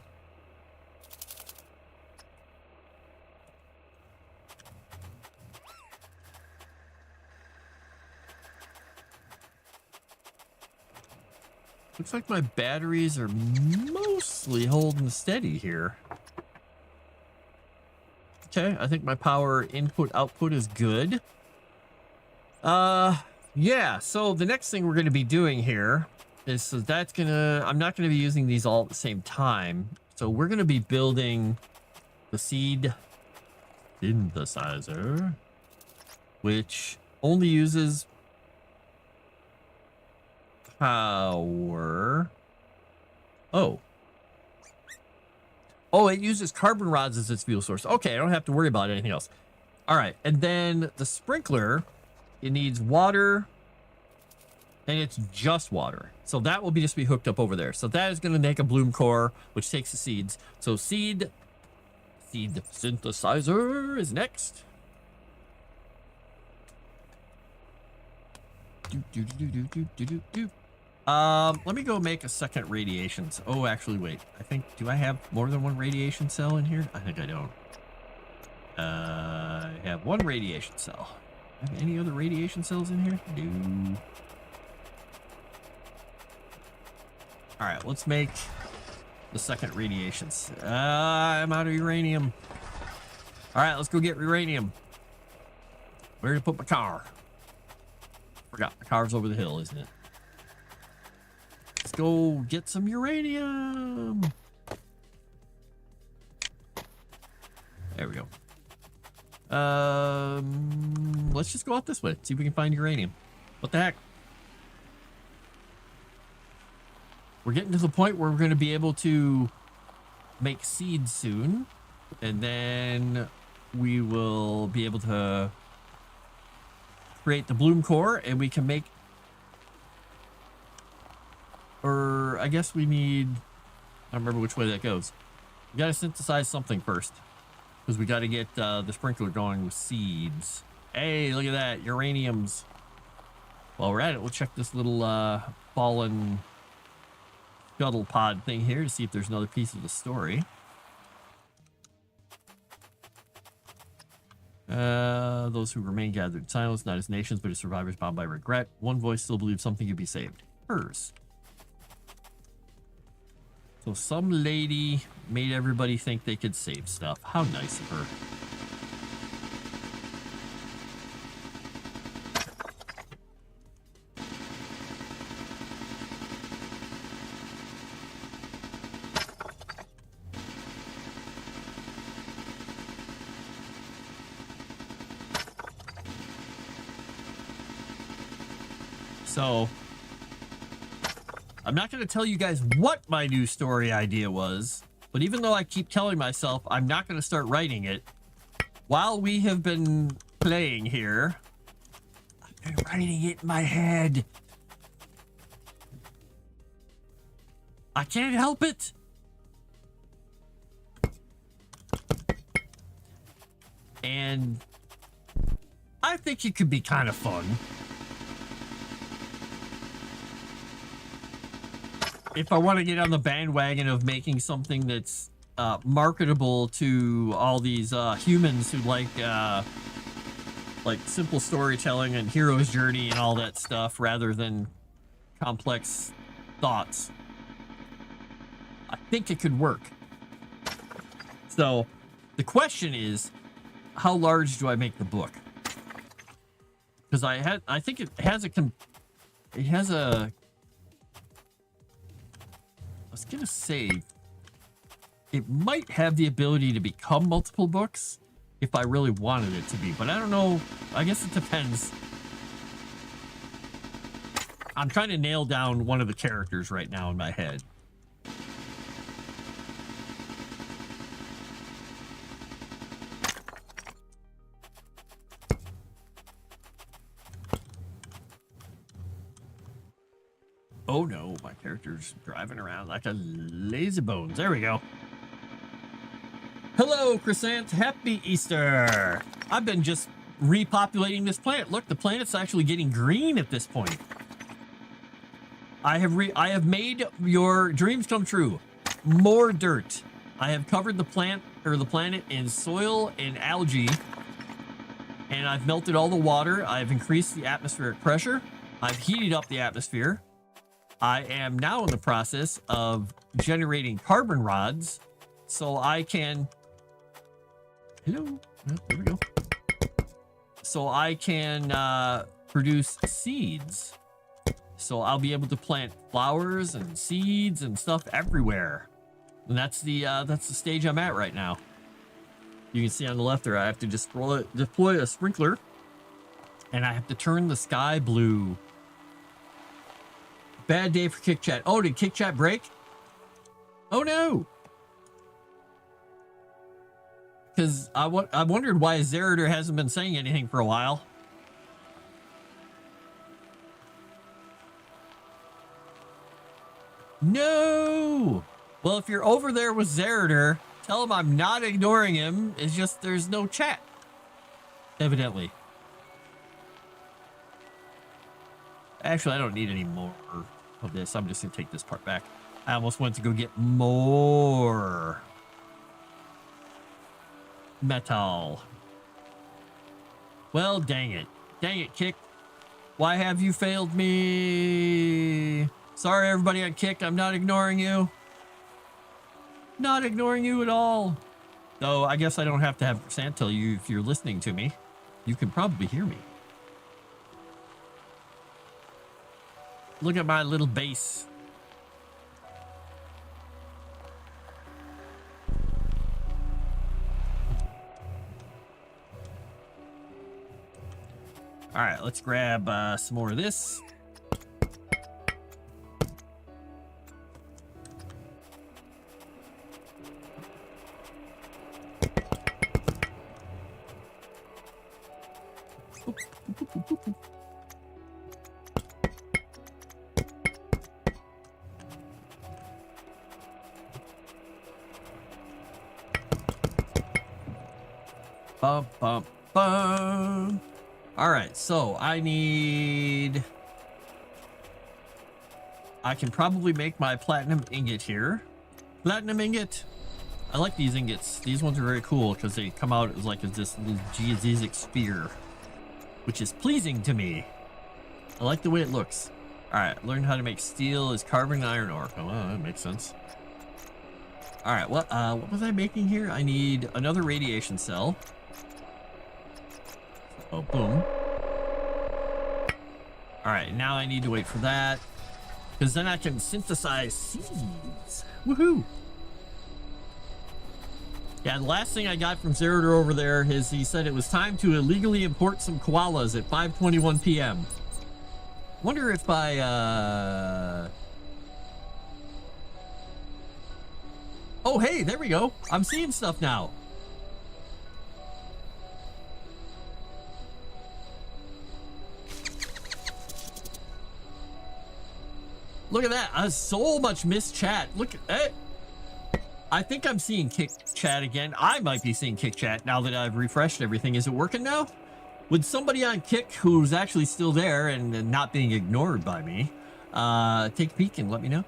Looks like my batteries are mostly holding steady here. Okay, I think my power input output is good. Yeah, so the next thing we're going to be doing here is, so that's gonna, I'm not going to be using these all at the same time. So we're going to be building the seed synthesizer, which only uses power. Oh, it uses carbon rods as its fuel source. Okay, I don't have to worry about anything else. All right, and then the sprinkler, it needs water, and it's just water. So that will just be hooked up over there. So that is going to make a bloom core, which takes the seeds. So seed synthesizer is next. Let me go make a second radiation. Oh, actually, wait. I think, do I have more than one radiation cell in here? I think I don't. I have one radiation cell. Have any other radiation cells in here? No. All right, let's make the second radiation. I'm out of uranium. All right, let's go get uranium. Where to put my car? Forgot my car's over the hill, isn't it? Let's go get some uranium. There we go. Let's just go out this way. See if we can find uranium. What the heck? We're getting to the point where we're going to be able to make seeds soon. And then we will be able to create the bloom core, and we can make, or I guess we need, I don't remember which way that goes. We got to synthesize something first, because we got to get the sprinkler going with seeds. Hey, look at that, uraniums. While we're at it, we'll check this little fallen scuttle pod thing here to see if there's another piece of the story. Those who remain gathered in silence, not as nations, but as survivors bound by regret. One voice still believes something could be saved. Hers. So some lady made everybody think they could save stuff. How nice of her. So I'm not going to tell you guys what my new story idea was, but even though I keep telling myself I'm not going to start writing it, while we have been playing here, I've been writing it in my head. I can't help it. And I think it could be kind of fun if I want to get on the bandwagon of making something that's marketable to all these humans who like simple storytelling and hero's journey and all that stuff rather than complex thoughts. I think it could work. So the question is, how large do I make the book? Because I think it has a I was gonna say it might have the ability to become multiple books if I really wanted it to be, but I don't know. I guess it depends. I'm trying to nail down one of the characters right now in my head. Oh no, my character's driving around like a lazy bones. There we go. Hello, Crescent. Happy Easter. I've been just repopulating this planet. Look, the planet's actually getting green at this point. I have made your dreams come true. More dirt. I have covered the planet in soil and algae, and I've melted all the water. I've increased the atmospheric pressure. I've heated up the atmosphere. I am now in the process of generating carbon rods so I can... Hello? Oh, there we go. So I can produce seeds. So I'll be able to plant flowers and seeds and stuff everywhere. And that's the stage I'm at right now. You can see on the left there, I have to deploy a sprinkler, and I have to turn the sky blue. Bad day for Kick Chat. Oh, did Kick Chat break? Oh no! Because I wondered why Zerator hasn't been saying anything for a while. No! Well, if you're over there with Zerator, tell him I'm not ignoring him. It's just there's no chat. Evidently. Actually, I don't need any more of this. I'm just going to take this part back. I almost went to go get more metal. Well, dang it. Dang it, Kick. Why have you failed me? Sorry, everybody on Kick. I'm not ignoring you. Not ignoring you at all. Though, I guess I don't have to have Crescent tell you if you're listening to me. You can probably hear me. Look at my little base. All right, let's grab some more of this. Bum, bum, bum. All right, so I can probably make my platinum ingot here. Platinum ingot. I like these ingots. These ones are very cool because they come out as like this little geodesic sphere, which is pleasing to me. I like the way it looks. All right, learn how to make steel is carbon and iron ore. Oh, well, that makes sense. All right, what was I making here? I need another radiation cell. Oh, boom. All right, now I need to wait for that, because then I can synthesize seeds. Woohoo! Yeah, the last thing I got from Zerator over there is he said it was time to illegally import some koalas at 5:21 p.m. Wonder if I, oh, hey, there we go. I'm seeing stuff now. Look at that. So much missed chat. Look at that. I think I'm seeing Kick Chat again. I might be seeing Kick Chat now that I've refreshed everything. Is it working now? Would somebody on Kick who's actually still there and not being ignored by me take a peek and let me know?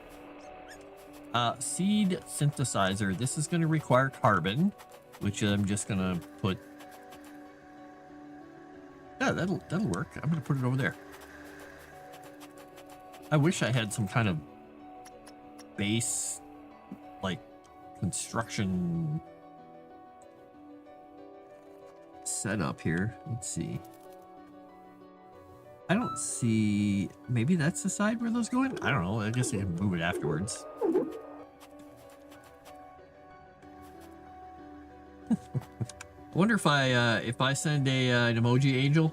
Seed synthesizer. This is going to require carbon, which I'm just going to put. Yeah, that'll work. I'm going to put it over there. I wish I had some kind of base, like, construction setup here. Let's see. I don't see. Maybe that's the side where those go in? I don't know. I guess I can move it afterwards. I wonder if I send an emoji angel.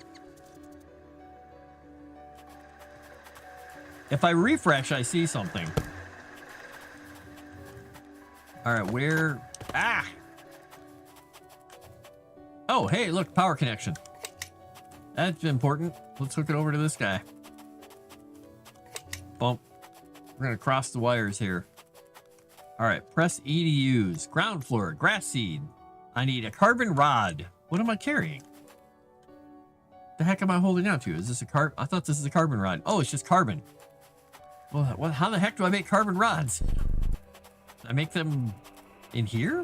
If I refresh, I see something. All right, where? Ah! Oh, hey, look, power connection. That's important. Let's hook it over to this guy. Bump. We're gonna cross the wires here. All right, press E to use. Ground floor, grass seed. I need a carbon rod. What am I carrying? The heck am I holding on to? Is this a I thought this is a carbon rod. Oh, it's just carbon. Well, how the heck do I make carbon rods? I make them in here?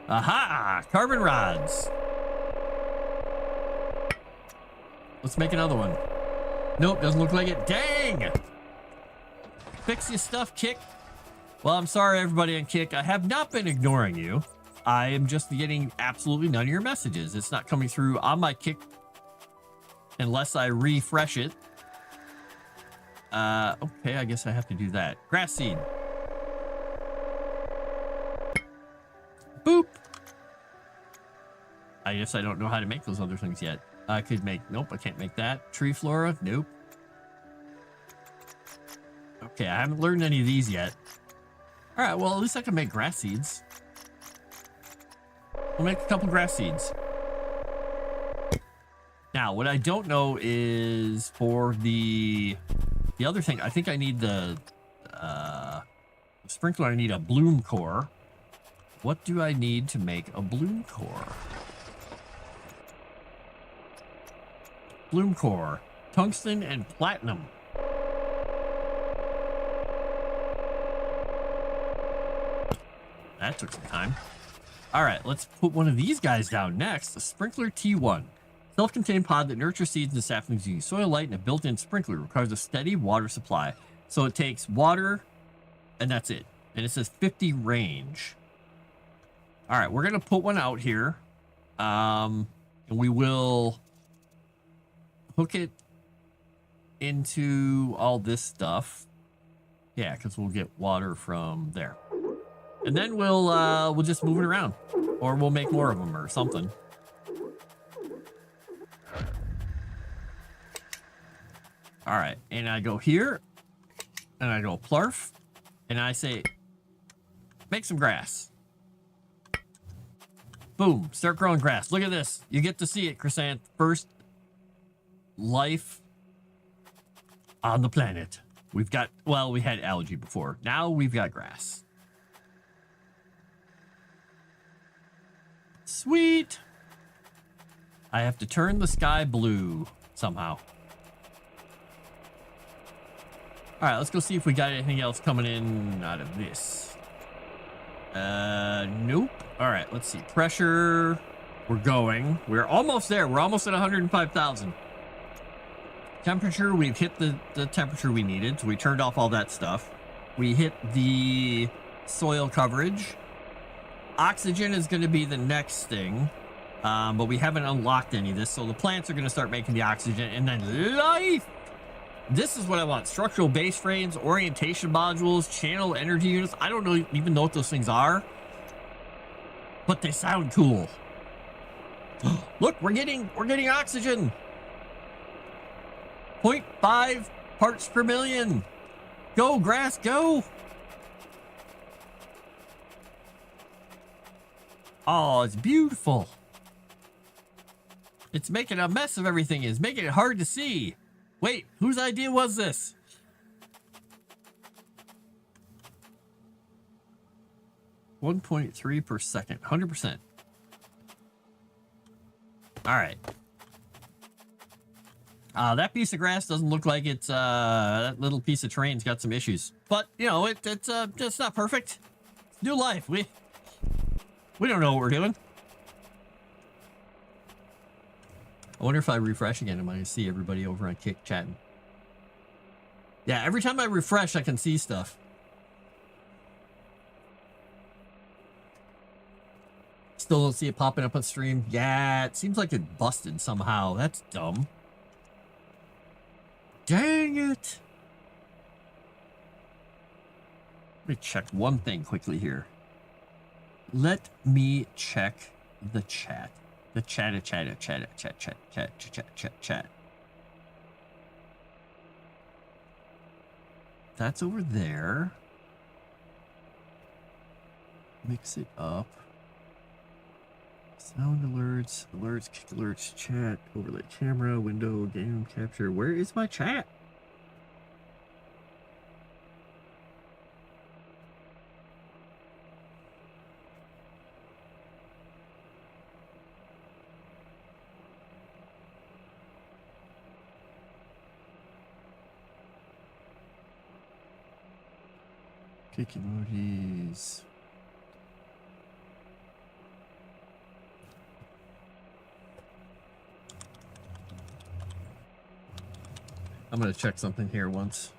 Aha! Carbon rods. Let's make another one. Nope, doesn't look like it. Dang! Fix your stuff, Kick. Well, I'm sorry, everybody on Kick. I have not been ignoring you. I am just getting absolutely none of your messages. It's not coming through on my Kick unless I refresh it. Okay, I guess I have to do that. Grass seed. Boop. I guess I don't know how to make those other things yet. I could make, nope, I can't make that. Tree flora, nope. Okay, I haven't learned any of these yet. All right, well, at least I can make grass seeds. We'll make a couple grass seeds. Now, what I don't know is for the other thing, I think I need the sprinkler. I need a bloom core. What do I need to make a bloom core? Bloom core, tungsten and platinum. That took some time. All right, let's put one of these guys down next. The sprinkler T1. Self-contained pod that nurtures seeds and saplings using soil light and a built-in sprinkler. Requires a steady water supply. So it takes water, and that's it. And it says 50 range. All right, we're going to put one out here. And we will hook it into all this stuff. Yeah, because we'll get water from there. And then we'll just move it around. Or we'll make more of them or something. All right, and I go here, and I go plarf, and I say, make some grass. Boom, start growing grass. Look at this. You get to see it, Chrysanth. First life on the planet. We've got, well, we had algae before. Now we've got grass. Sweet. I have to turn the sky blue somehow. All right, let's go see if we got anything else coming in out of this. Nope. All right, let's see. Pressure. We're going. We're almost there. We're almost at 105,000. Temperature. We've hit the temperature we needed. So we turned off all that stuff. We hit the soil coverage. Oxygen is going to be the next thing. But we haven't unlocked any of this. So the plants are going to start making the oxygen. And then life. This is what I want. Structural base frames, orientation modules, channel energy units. I don't even know what those things are, but they sound cool. Look, we're getting oxygen. 0.5 parts per million. Go, grass, go. Oh, it's beautiful. It's making a mess of everything. It's making it hard to see. Wait, whose idea was this? .3 per second, 100%. All right. That piece of grass doesn't look like it's that little piece of terrain's got some issues, but you know it's not perfect. It's new life. We don't know what we're doing. I wonder if I refresh again, am I gonna see everybody over on Kick chatting? Yeah, every time I refresh, I can see stuff. Still don't see it popping up on stream. Yeah, it seems like it busted somehow. That's dumb. Dang it. Let me check one thing quickly here. Let me check the chat. The chat. That's over there. Mix it up. Sound alerts, kick alerts, chat, overlay camera, window, game capture. Where is my chat? Kick emojis. I'm going to check something here once.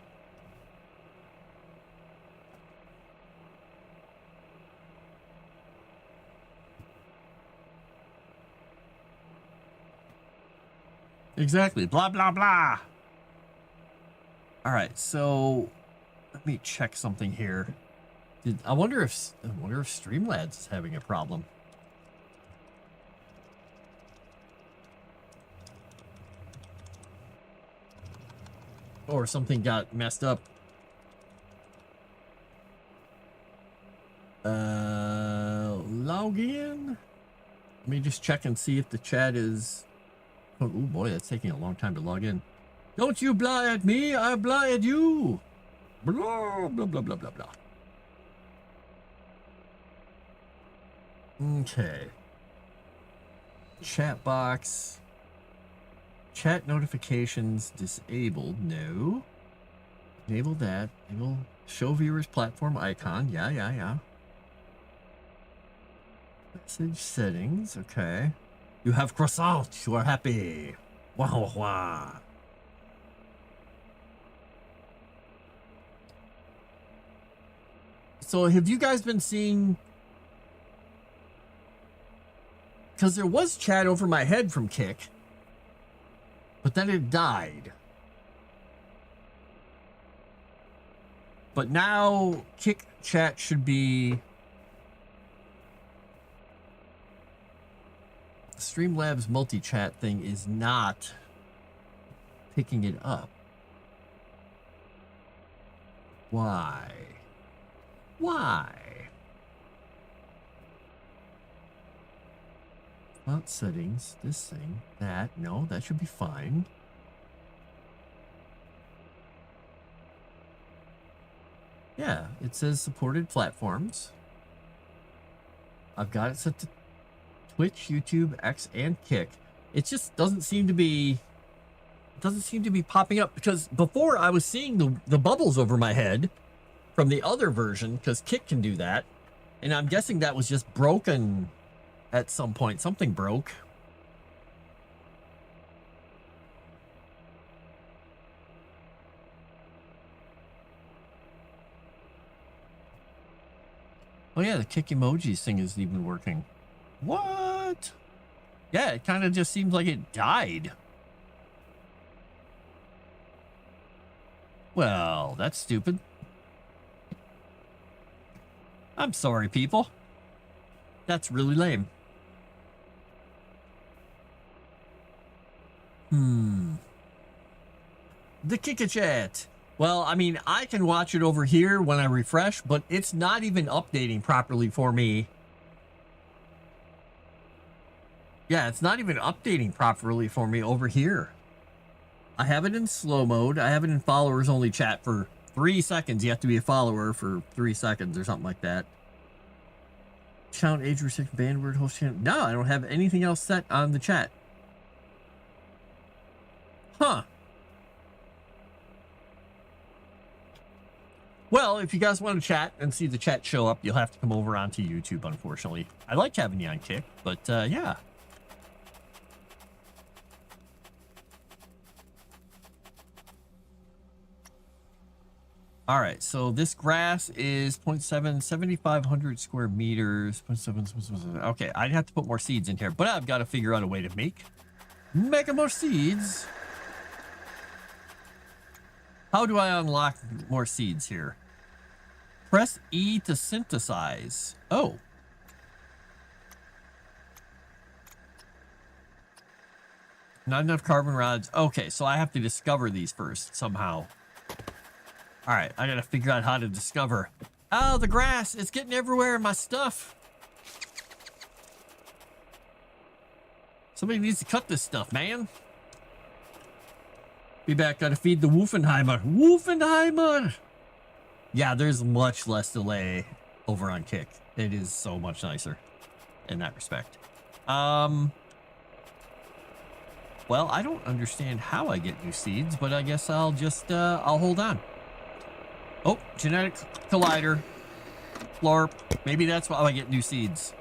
Exactly. Blah, blah, blah. All right. So let me check something here. I wonder if Streamlabs is having a problem. Or something got messed up. Log in. Let me just check and see if the chat is... Oh boy, that's taking a long time to log in. Don't you blah at me, I blah at you. Blah, blah, blah, blah, blah, blah. Okay. Chat box. Chat notifications disabled. No. Enable that. Enable show viewers platform icon. Yeah. Message settings. Okay. You have croissant. You are happy. Wah. So have you guys been seeing... Because there was chat over my head from Kick. But then it died. But now Kick chat should be... Streamlabs multi-chat thing is not picking it up. Why? Font settings, this thing, that, no, that should be fine. Yeah, it says supported platforms. I've got it set to Twitch, YouTube, X, and Kick. It just doesn't seem to be popping up, because before I was seeing the bubbles over my head from the other version, because Kick can do that, and I'm guessing that was just broken at some point. Something broke. Oh yeah, the Kick emojis thing isn't even working. What? Yeah, it kind of just seems like it died. Well, that's stupid. I'm sorry, people. That's really lame. The Kika Chat. Well, I mean, I can watch it over here when I refresh, but it's not even updating properly for me. Yeah, it's not even updating properly for me over here. I have it in slow mode. I have it in followers only chat for 3 seconds. You have to be a follower for 3 seconds or something like that. Count age restrict banned word host channel. No, I don't have anything else set on the chat. Huh. Well, if you guys want to chat and see the chat show up, you'll have to come over onto YouTube, unfortunately. I like having you on Kick, but yeah. All right, so this grass is 0.7, 7,500 square meters. 0.7, okay, I'd have to put more seeds in here, but I've got to figure out a way to make more seeds. How do I unlock more seeds here? Press E to synthesize. Oh. Not enough carbon rods. Okay, so I have to discover these first somehow. All right, I gotta figure out how to discover. Oh, the grass, it's getting everywhere in my stuff. Somebody needs to cut this stuff, man. Be back, gotta feed the Wolfenheimer. Wolfenheimer! Yeah, there's much less delay over on Kick. It is so much nicer in that respect. Well, I don't understand how I get new seeds, but I guess I'll just, I'll hold on. Oh, genetic collider. Florp. Maybe that's why I get new seeds.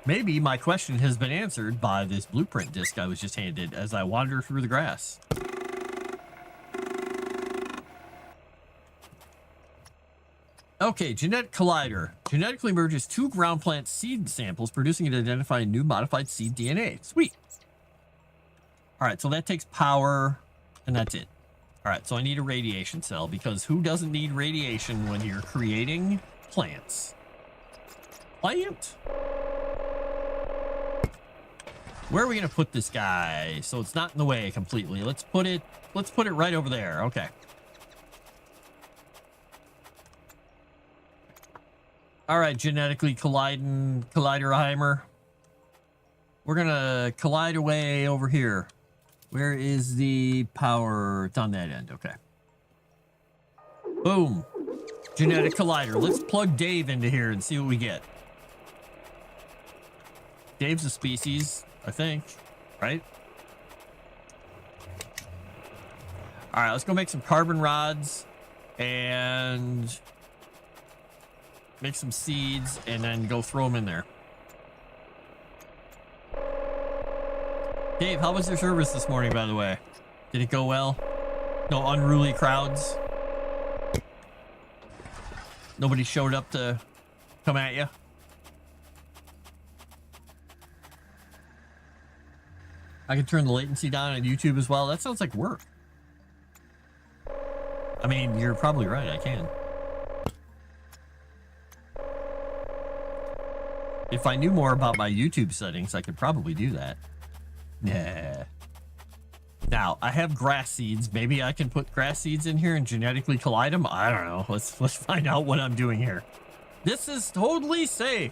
Maybe my question has been answered by this blueprint disc I was just handed as I wander through the grass. Okay, genetic collider. Genetically merges 2 ground plant seed samples, producing and identifying new modified seed DNA. Sweet. All right, so that takes power, and that's it. All right, so I need a radiation cell, because who doesn't need radiation when you're creating plants? Plant? Where are we gonna put this guy so it's not in the way completely? Let's put it right over there. Okay. All right, genetically colliderheimer. We're gonna collide away over here. Where is the power? It's on that end. Okay. Boom. Genetic collider. Let's plug Dave into here and see what we get. Dave's a species, I think, right? All right, let's go make some carbon rods and make some seeds and then go throw them in there. Dave, how was your service this morning, by the way? Did it go well? No unruly crowds? Nobody showed up to come at you? I can turn the latency down on YouTube as well. That sounds like work. I mean, you're probably right. I can. If I knew more about my YouTube settings, I could probably do that. Nah. Now, I have grass seeds. Maybe I can put grass seeds in here and genetically collide them. I don't know. Let's find out what I'm doing here. This is totally safe.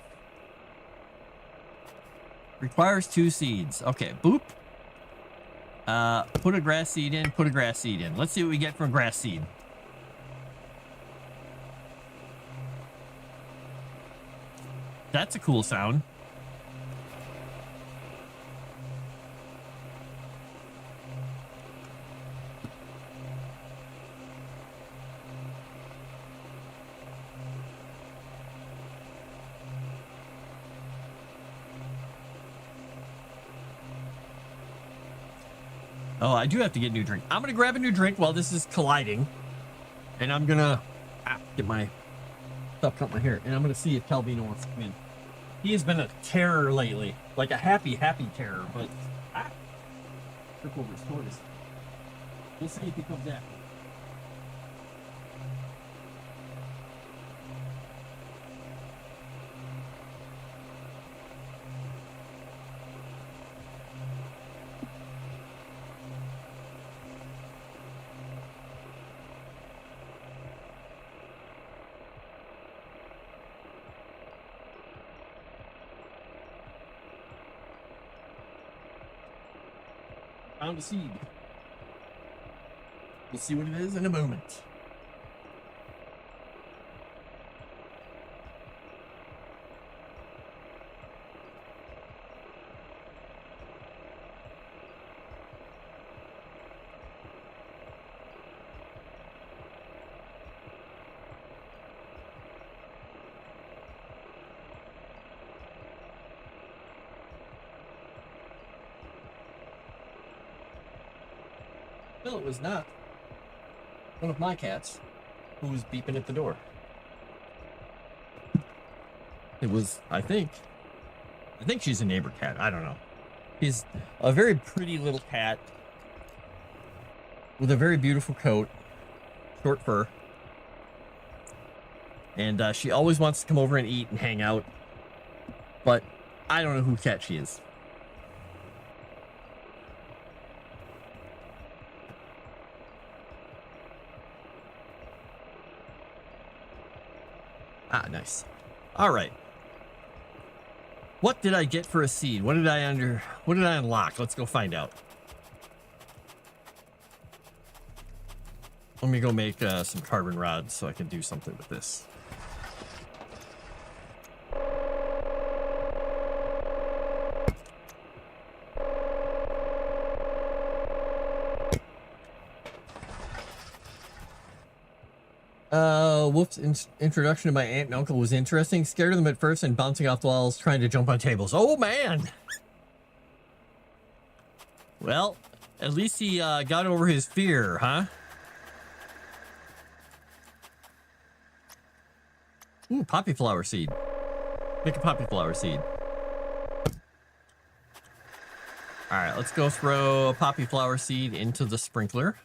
Requires 2 seeds. Okay, boop. Put a grass seed in, put a grass seed in. Let's see what we get from grass seed. That's a cool sound. Oh, I do have to get a new drink. I'm gonna grab a new drink while this is colliding. And I'm gonna get my stuff cut my hair. And I'm gonna see if Calvino wants to come in. He has been a terror lately. Like a happy terror, but trip over his tortoise. We'll see if he comes after. Found a seed. We'll see what it is in a moment. No, it was not one of my cats who was beeping at the door. It was, I think she's a neighbor cat. I don't know. She's a very pretty little cat with a very beautiful coat, short fur. And she always wants to come over and eat and hang out. But I don't know who cat she is. Ah, nice. All right. What did I get for a seed? What did I unlock? Let's go find out. Let me go make some carbon rods so I can do something with this. Wolf's introduction to my aunt and uncle was interesting. Scared of them at first and bouncing off the walls, trying to jump on tables. Oh, man! Well, at least he got over his fear, huh? Ooh, poppy flower seed. Make a poppy flower seed. Alright, let's go throw a poppy flower seed into the sprinkler.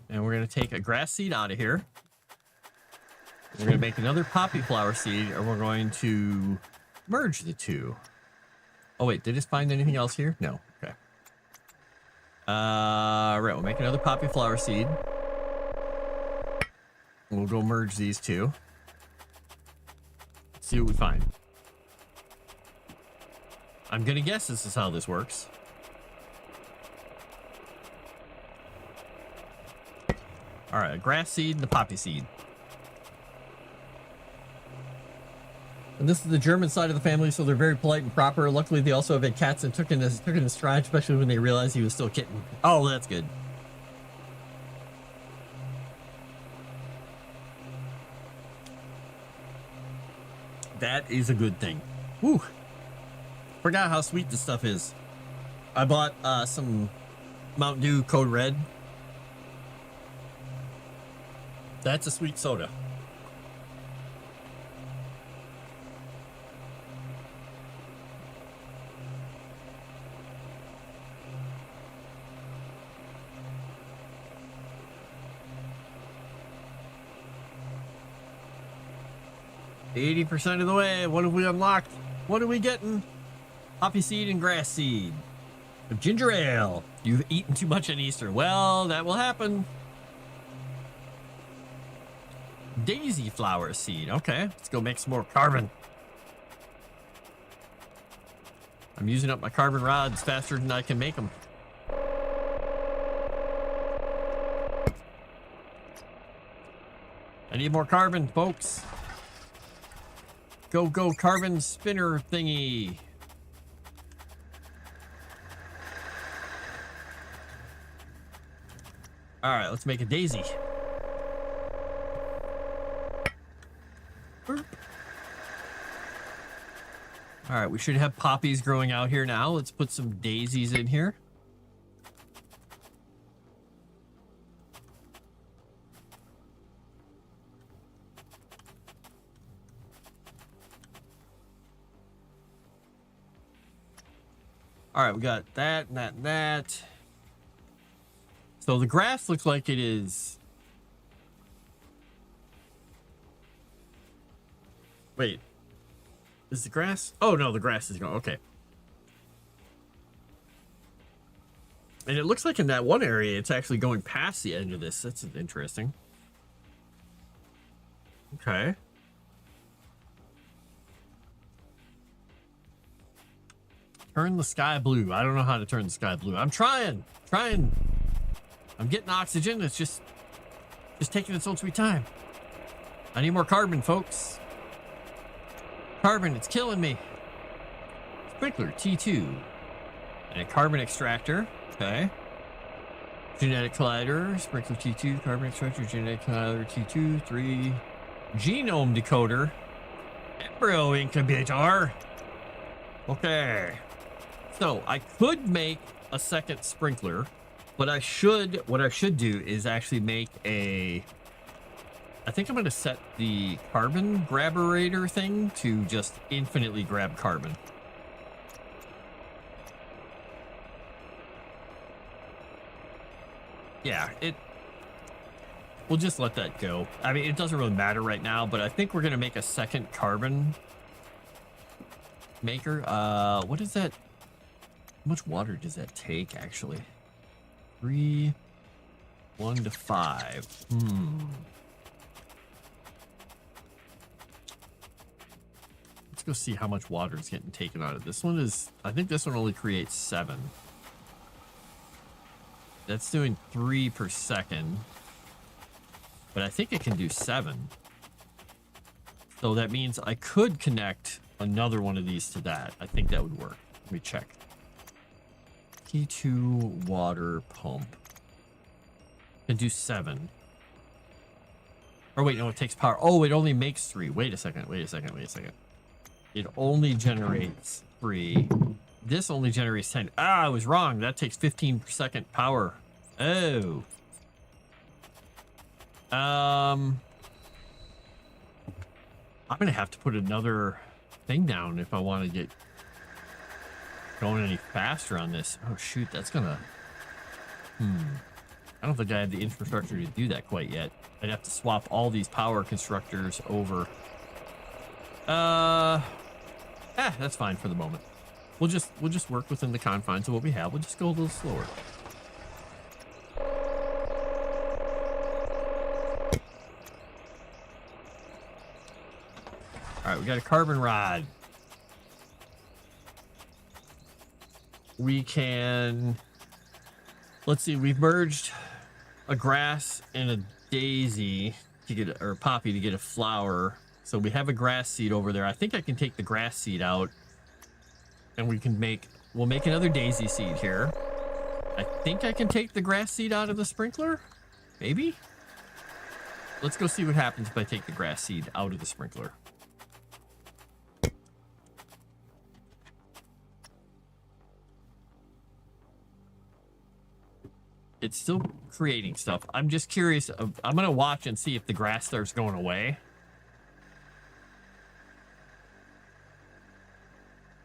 And we're going to take a grass seed out of here. We're going to make another poppy flower seed, and we're going to merge the two. Oh, wait, did I just find anything else here? No. Okay. Right, we'll make another poppy flower seed. We'll go merge these two. See what we find. I'm going to guess this is how this works. All right, a grass seed and a poppy seed. And this is the German side of the family, so they're very polite and proper. Luckily, they also have had cats and took in his stride, especially when they realized he was still a kitten. Oh, that's good. That is a good thing. Whew. Forgot how sweet this stuff is. I bought some Mountain Dew Code Red. That's a sweet soda. %80 of the way. What have we unlocked? What are we getting? Poppy seed and grass seed. Ginger ale. You've eaten too much on Easter. Well, that will happen. Daisy flower seed. Okay, let's go make some more carbon. I'm using up my carbon rods faster than I can make them. I need more carbon, folks. Go, go, carbon spinner thingy. All right, let's make a daisy. All right, we should have poppies growing out here now. Let's put some daisies in here. All right, we got that, and that, and that. So the grass looks like it is... Wait. Is the grass? Oh, no, the grass is going. Okay. And it looks like in that one area, it's actually going past the edge of this. That's interesting. Okay. Turn the sky blue. I don't know how to turn the sky blue. I'm trying. I'm getting oxygen. It's just taking its own sweet time. I need more carbon, folks. Carbon, it's killing me. Sprinkler, T2. And a carbon extractor. Okay. Genetic collider, sprinkler T2, carbon extractor, genetic collider T2, 3. Genome decoder. Embryo incubator. Okay. So I could make a second sprinkler, but what I should do is actually make a, I think I'm going to set the carbon grabberator thing to just infinitely grab carbon. Yeah, we'll just let that go. I mean, it doesn't really matter right now, but I think we're going to make a second carbon maker. What is that? How much water does that take, actually? 3, 1 to 5. Let's go see how much water is getting taken out of this one. I think this one only creates 7. That's doing 3 per second. But I think it can do 7. So that means I could connect another one of these to that. I think that would work. Let me check. T2 water pump. Can do 7. Or wait, no, it takes power. Oh, it only makes 3. Wait a second. It only generates 3. This only generates 10. Ah, I was wrong. That takes 15 per second power. Oh. I'm gonna have to put another thing down if I want to get going any faster on this. Oh shoot, that's gonna I don't think I have the infrastructure to do that quite yet. I'd have to swap all these power constructors over. That's fine for the moment. We'll just work within the confines of what we have. We'll just go a little slower. All right, we got a carbon rod. We can, let's see, we've merged a grass and a daisy to get, or poppy to get a flower. So we have a grass seed over there. I think I can take the grass seed out and we'll make another daisy seed here. I think I can take the grass seed out of the sprinkler. Maybe. Let's go see what happens if I take the grass seed out of the sprinkler. It's still creating stuff. I'm just curious. I'm going to watch and see if the grass starts going away.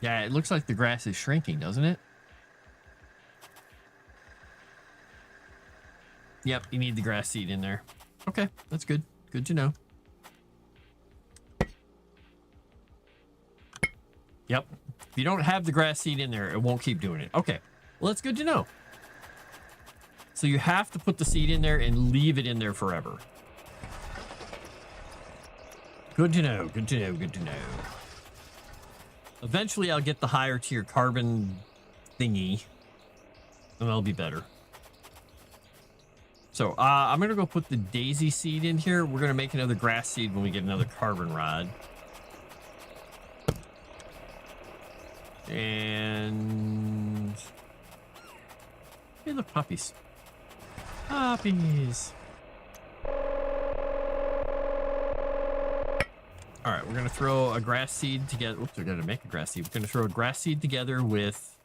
Yeah, it looks like the grass is shrinking, doesn't it? Yep, you need the grass seed in there. Okay, that's good. Good to know. Yep. If you don't have the grass seed in there, it won't keep doing it. Okay, well, that's good to know. So you have to put the seed in there and leave it in there forever. Good to know, good to know, good to know. Eventually I'll get the higher tier carbon thingy and that'll be better. So I'm gonna go put the daisy seed in here. We're gonna make another grass seed when we get another carbon rod. And hey, look, poppies. Poppies. All right, we're gonna throw a grass seed together. Oops, we're gonna make a grass seed. We're gonna throw a grass seed together with.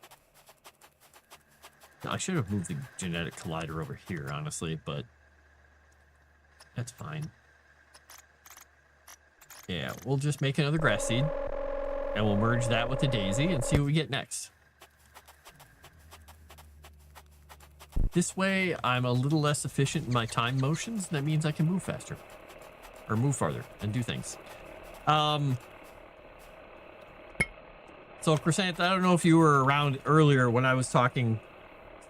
I should have moved the genetic collider over here, honestly, but that's fine. Yeah, we'll just make another grass seed, and we'll merge that with the daisy and see what we get next. This way, I'm a little less efficient in my time motions. That means I can move faster, or move farther, and do things. So Crescent, I don't know if you were around earlier when I was talking.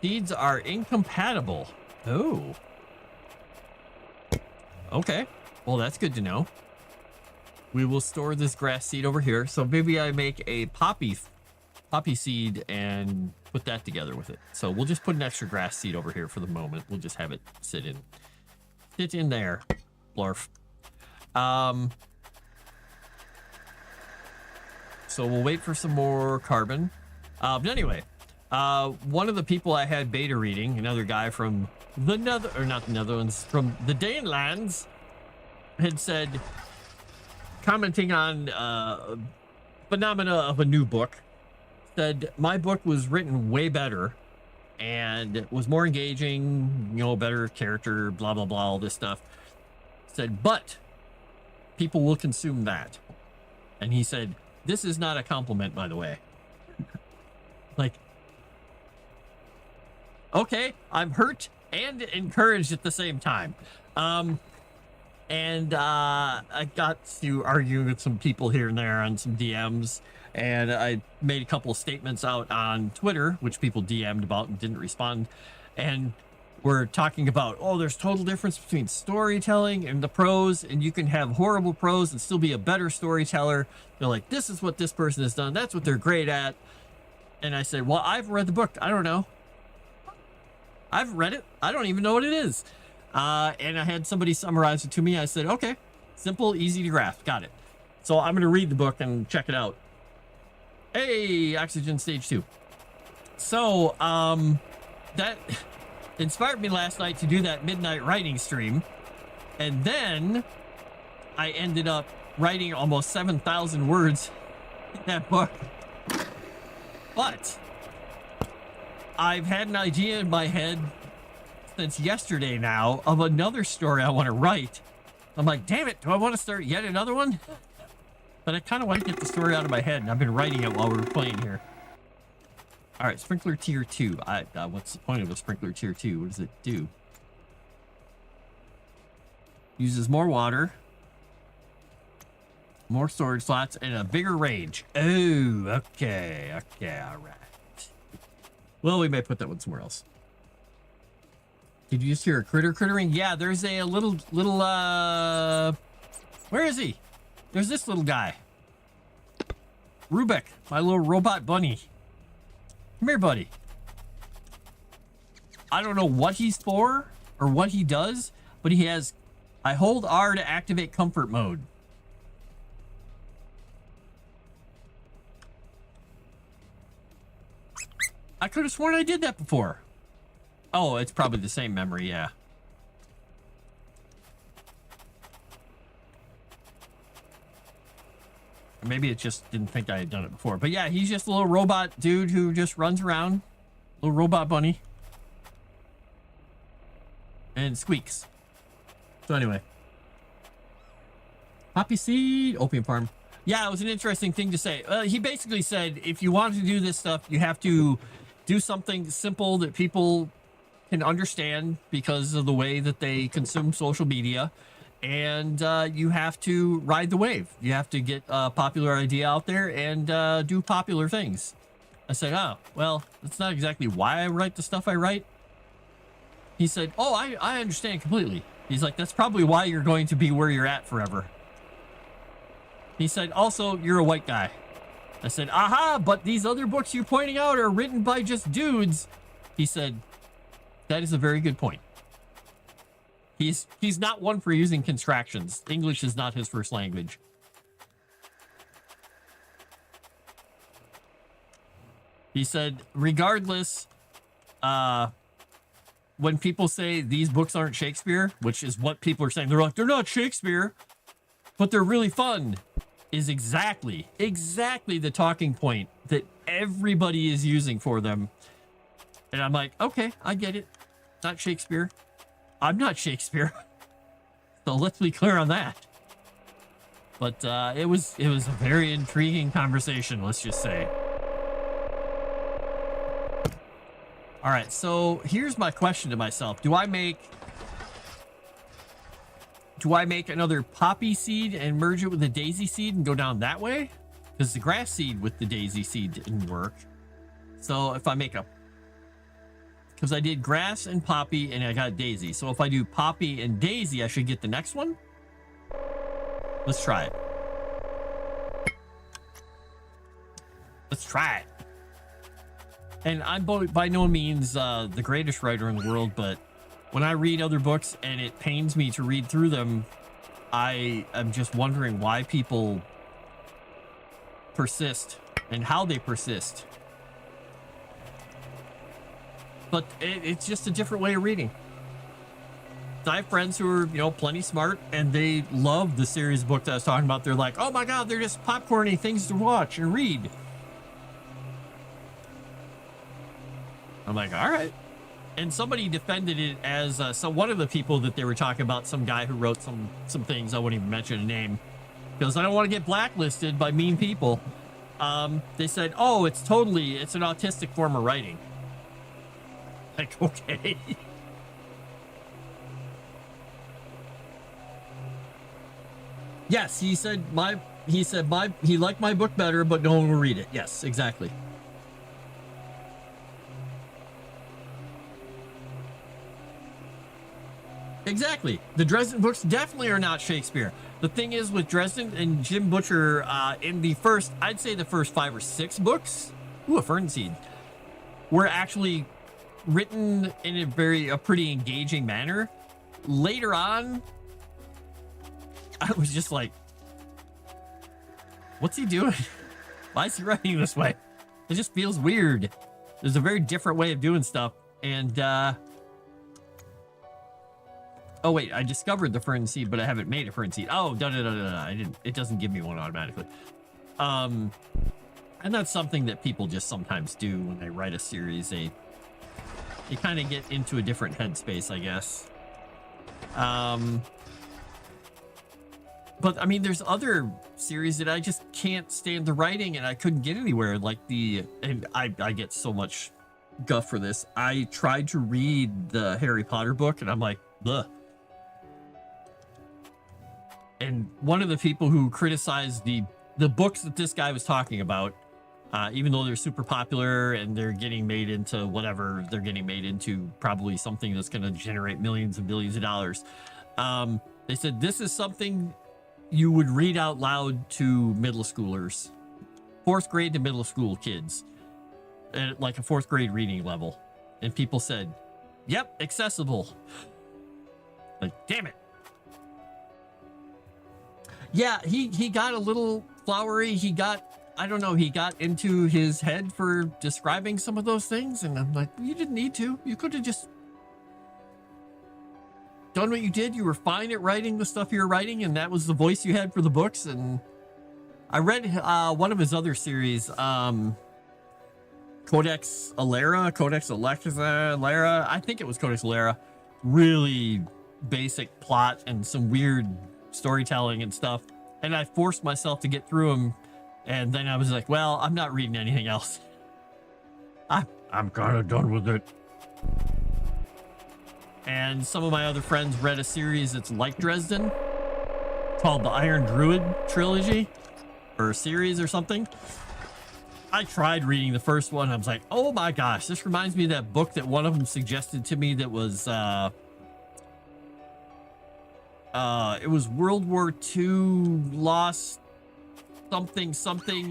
Seeds are incompatible. Oh. Okay. Well, that's good to know. We will store this grass seed over here. So maybe I make a poppy poppy seed and put that together with it. So we'll just put an extra grass seed over here for the moment. We'll just have it sit in there. Blorf. So we'll wait for some more carbon. But anyway, one of the people I had beta reading, another guy from the Netherlands, from the Danelands, had said, commenting on phenomena of a new book, said my book was written way better and was more engaging, you know, better character, blah, blah, blah, all this stuff. Said, but people will consume that. And he said, this is not a compliment, by the way. Like, okay, I'm hurt and encouraged at the same time. And I got to argue with some people here and there on some DMs, and I made a couple of statements out on Twitter, which people DM'd about and didn't respond. And we're talking about, oh, there's total difference between storytelling and the prose, and you can have horrible prose and still be a better storyteller. They're like, this is what this person has done. That's what they're great at. And I said, well, I've read the book. I don't know. I've read it. I don't even know what it is. And I had somebody summarize it to me. I said, okay, simple, easy to grasp. Got it. So I'm going to read the book and check it out. Hey, Oxygen Stage 2. So, that inspired me last night to do that midnight writing stream. And then I ended up writing almost 7,000 words in that book. But I've had an idea in my head since yesterday now of another story I want to write. I'm like, damn it, do I want to start yet another one? But I kind of want to get the story out of my head, and I've been writing it while we were playing here. All right, Sprinkler Tier 2. What's the point of a Sprinkler Tier 2? What does it do? Uses more water, more storage slots, and a bigger range. Oh, okay, all right. Well, we may put that one somewhere else. Did you just hear a critter crittering? Yeah, there's a little, where is he? There's this little guy. Rubik, my little robot bunny. Come here, buddy. I don't know what he's for or what he does, but he has, I hold R to activate comfort mode. I could have sworn I did that before. Oh, it's probably the same memory, yeah. Or maybe it just didn't think I had done it before. But yeah, he's just a little robot dude who just runs around. Little robot bunny. And squeaks. So anyway. Poppy seed, opium farm. Yeah, it was an interesting thing to say. He basically said, if you want to do this stuff, you have to do something simple that people can understand because of the way that they consume social media. And you have to ride the wave. You have to get a popular idea out there and do popular things. I said, oh, well, that's not exactly why I write the stuff I write. He said, oh, I understand completely. He's like, that's probably why you're going to be where you're at forever. He said, also, you're a white guy. I said, aha, but these other books you're pointing out are written by just dudes. He said, that is a very good point. He's not one for using contractions. English is not his first language. He said, regardless, when people say these books aren't Shakespeare, which is what people are saying, they're like, they're not Shakespeare, but they're really fun, is exactly the talking point that everybody is using for them. And I'm like, okay, I get it. Not Shakespeare. I'm not Shakespeare. So let's be clear on that. But it was a very intriguing conversation, let's just say. All right, so here's my question to myself. Do I make another poppy seed and merge it with a daisy seed and go down that way? Because the grass seed with the daisy seed didn't work. So if I make because I did grass and poppy and I got daisy. So if I do poppy and daisy, I should get the next one. Let's try it. Let's try it. And I'm by no means the greatest writer in the world, but when I read other books and it pains me to read through them, I am just wondering why people persist and how they persist. But it's just a different way of reading. I have friends who are, you know, plenty smart, and they love the series book that I was talking about. They're like, oh my God, they're just popcorny things to watch and read. I'm like, all right. And somebody defended it as so one of the people that they were talking about, some guy who wrote some things, I wouldn't even mention a name because I don't want to get blacklisted by mean people. They said, oh, it's an autistic form of writing. Like, okay. Yes, he he liked my book better, but no one will read it. Yes, exactly. Exactly. The Dresden books definitely are not Shakespeare. The thing is with Dresden and Jim Butcher, in I'd say the first 5 or 6 books, a fern seed, were actually written in a pretty engaging manner. Later on, I was just like, what's he doing? Why is he writing this way? It just feels weird. There's a very different way of doing stuff. And, oh wait, I discovered the fern seed, but I haven't made a fern seed. Oh, I didn't. It doesn't give me one automatically. And that's something that people just sometimes do when they write a series. They kind of get into a different headspace, I guess. But I mean, there's other series that I just can't stand the writing, and I couldn't get anywhere. Like and I get so much guff for this. I tried to read the Harry Potter book, and I'm like, ugh. And one of the people who criticized the books that this guy was talking about, even though they're super popular and they're getting made into whatever, they're getting made into probably something that's going to generate millions and billions of dollars. They said, this is something you would read out loud to middle schoolers, 4th grade to middle school kids, at like a 4th grade reading level. And people said, yep, accessible. Like, damn it. Yeah, he got a little flowery. He got into his head for describing some of those things. And I'm like, you didn't need to. You could have just done what you did. You were fine at writing the stuff you were writing, and that was the voice you had for the books. And I read one of his other series, Codex Alera. I think it was Codex Alera. Really basic plot and some weird storytelling and stuff. And I forced myself to get through them. And then I was like, well, I'm not reading anything else. I'm kind of done with it. And some of my other friends read a series that's like Dresden called the Iron Druid Trilogy or series or something. I tried reading the first one. I was like, oh my gosh, this reminds me of that book that one of them suggested to me that was, it was World War II lost something,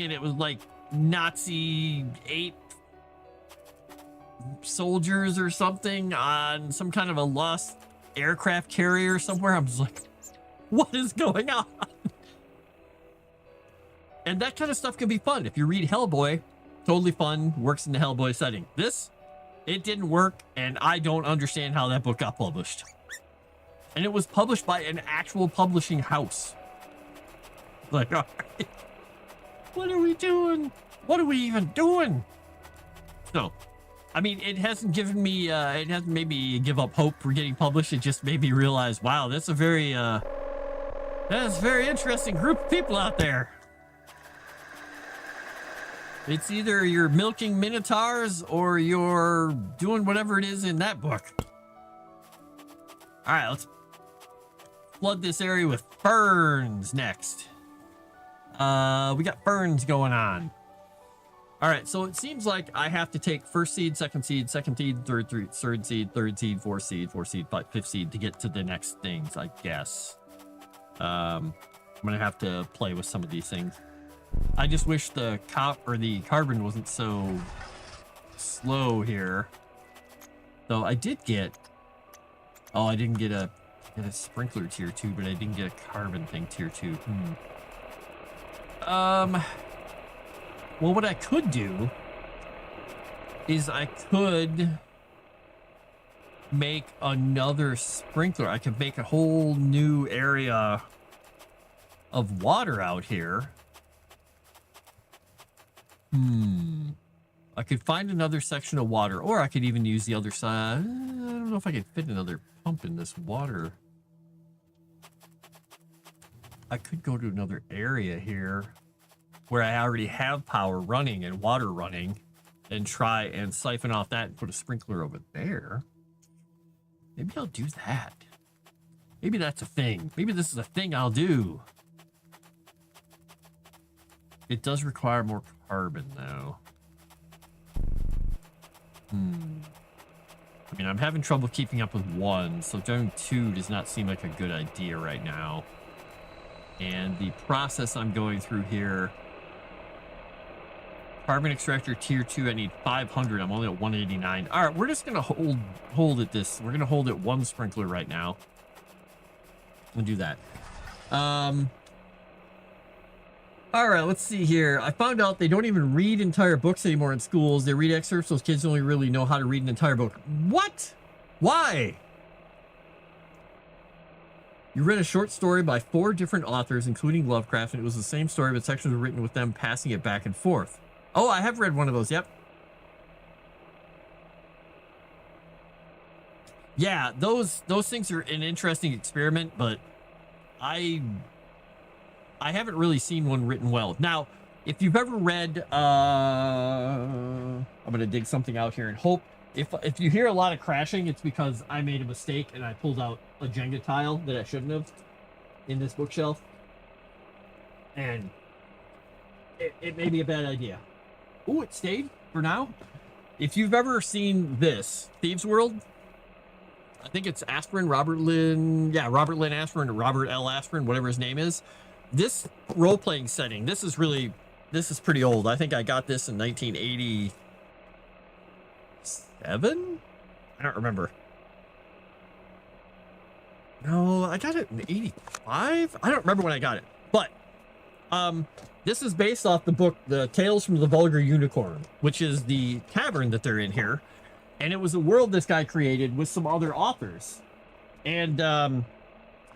and it was like Nazi 8 soldiers or something on some kind of a lost aircraft carrier somewhere. I'm just like, what is going on? And that kind of stuff can be fun. If you read Hellboy, totally fun, works in the Hellboy setting. This, it didn't work, and I don't understand how that book got published. And it was published by an actual publishing house. Like, all right, what are we doing? What are we even doing? So, I mean, it hasn't given me, it hasn't made me give up hope for getting published. It just made me realize, wow, that's a very interesting group of people out there. It's either you're milking minotaurs or you're doing whatever it is in that book. All right, let's flood this area with ferns next. We got ferns going on. All right, so it seems like I have to take first seed, second seed, third seed, fourth seed, fifth seed to get to the next things, I guess. I'm gonna have to play with some of these things. I just wish the carbon wasn't so slow here. So I did get... Oh, I didn't get a sprinkler tier 2, but I didn't get a carbon thing tier 2. Well, what I could do is I could make another sprinkler. I could make a whole new area of water out here. I could find another section of water, or I could even use the other side. I don't know if I could fit another pump in this water. I could go to another area here where I already have power running and water running and try and siphon off that and put a sprinkler over there. Maybe I'll do that. Maybe that's a thing. Maybe this is a thing I'll do. It does require more carbon, though. I mean, I'm having trouble keeping up with 1, so doing 2 does not seem like a good idea right now. And the process I'm going through here... Carbon extractor tier 2, I need 500. I'm only at 189. All right, we're just gonna hold at this. We're gonna hold at 1 sprinkler right now. We'll do that. All right, let's see here. I found out they don't even read entire books anymore in schools. They read excerpts. Those kids only really know how to read an entire book. What? Why? You read a short story by 4 different authors, including Lovecraft, and it was the same story, but sections were written with them passing it back and forth. Oh, I have read one of those. Yep. Yeah, those things are an interesting experiment, but I haven't really seen one written well. Now, if you've ever read, I'm going to dig something out here and hope. If you hear a lot of crashing, it's because I made a mistake and I pulled out a Jenga tile that I shouldn't have in this bookshelf. And it may be a bad idea. Ooh, it stayed for now. If you've ever seen this, Thieves World, I think it's Aspirin, Robert Lynn Aspirin, or Robert L. Aspirin, whatever his name is. This role-playing setting, this is pretty old. I think I got this in 1987? I don't remember. No, I got it in 85? I don't remember when I got it. But, this is based off the book, The Tales from the Vulgar Unicorn, which is the tavern that they're in here. And it was a world this guy created with some other authors. And,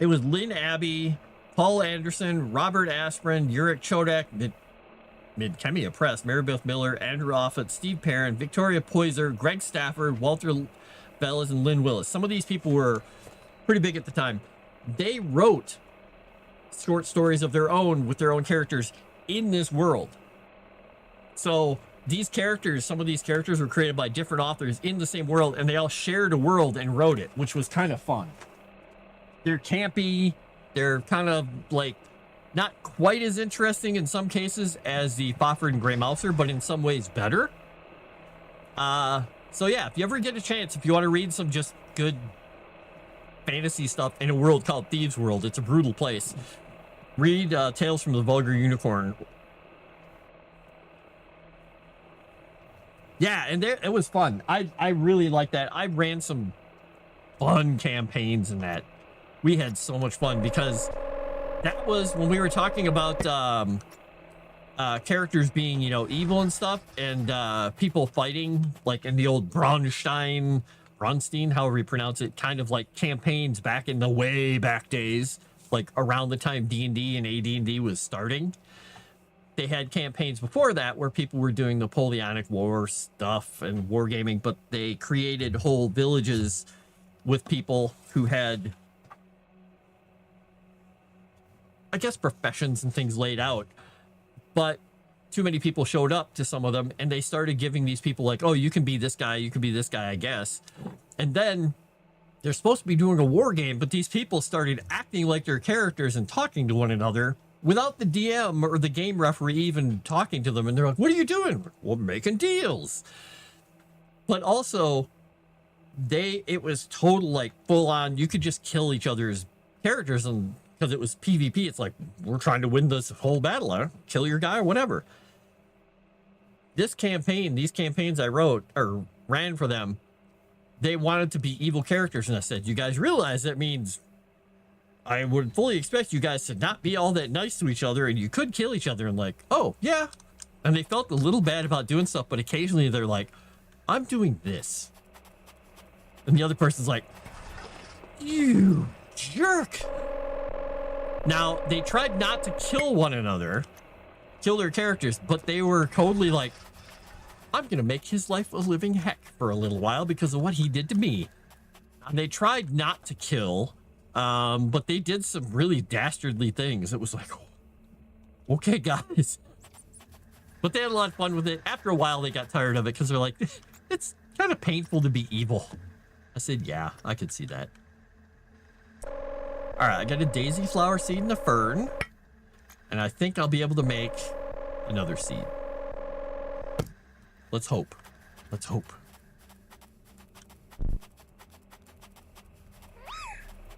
it was Lynn Abbey, Paul Anderson, Robert Aspirin, Ulrich Chodak, Midkemia Press, Marybeth Miller, Andrew Offutt, Steve Perrin, Victoria Poyser, Greg Stafford, Walter Bellis, and Lynn Willis. Some of these people were pretty big at the time. They wrote short stories of their own with their own characters in this world. So these characters, some of these characters were created by different authors in the same world, and they all shared a world and wrote it, which was kind of fun. They're campy. They're kind of like not quite as interesting in some cases as the Fafhrd and Grey Mouser, but in some ways better. So yeah, if you ever get a chance, if you want to read some just good fantasy stuff in a world called Thieves World, it's a brutal place. Read Tales from the Vulgar Unicorn. Yeah, and it was fun. I really liked that. I ran some fun campaigns in that. We had so much fun because that was when we were talking about characters being, evil and stuff, and people fighting, like in the old Bronstein, however you pronounce it, kind of like campaigns back in the way back days, like around the time D&D and AD&D was starting. They had campaigns before that where people were doing Napoleonic War stuff and wargaming, but they created whole villages with people who had, I guess, professions and things laid out, but too many people showed up to some of them, and they started giving these people like, oh, you can be this guy, I guess. And then they're supposed to be doing a war game, but these people started acting like their characters and talking to one another without the DM or the game referee even talking to them. And they're like, what are you doing? We're making deals. But also, it was total, like, full on, you could just kill each other's characters, and because it was PvP, it's like, we're trying to win this whole battle. Kill your guy or whatever. this campaign, these campaigns I wrote or ran for them, they wanted to be evil characters. And I said, you guys realize that means I would fully expect you guys to not be all that nice to each other, and you could kill each other. And like, oh, yeah. And they felt a little bad about doing stuff, but occasionally they're like, I'm doing this. And the other person's like, you jerk. Now, they tried not to kill one another, kill their characters, but they were totally like, I'm going to make his life a living heck for a little while because of what he did to me. And they tried not to kill, but they did some really dastardly things. It was like, okay, guys. But they had a lot of fun with it. After a while, they got tired of it because they're like, it's kind of painful to be evil. I said, yeah, I could see that. All right, I got a daisy flower seed and a fern. And I think I'll be able to make another seed. Let's hope. Let's hope.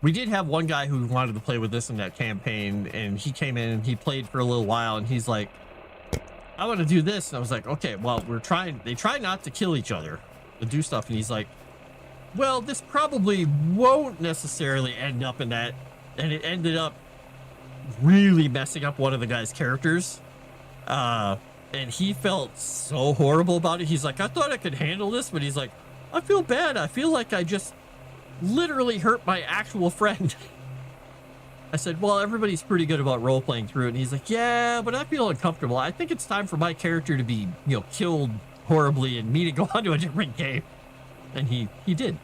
We did have one guy who wanted to play with this in that campaign, and he came in and he played for a little while, and he's like, I want to do this. And I was like, okay, well, they try not to kill each other, to do stuff. And he's like, well, this probably won't necessarily end up in that. And it ended up really messing up one of the guy's characters. And he felt so horrible about it. He's like, I thought I could handle this, but he's like, I feel bad. I feel like I just literally hurt my actual friend. I said, well, everybody's pretty good about role-playing through it. And he's like, yeah, but I feel uncomfortable. I think it's time for my character to be, killed horribly and me to go on to a different game. And he did.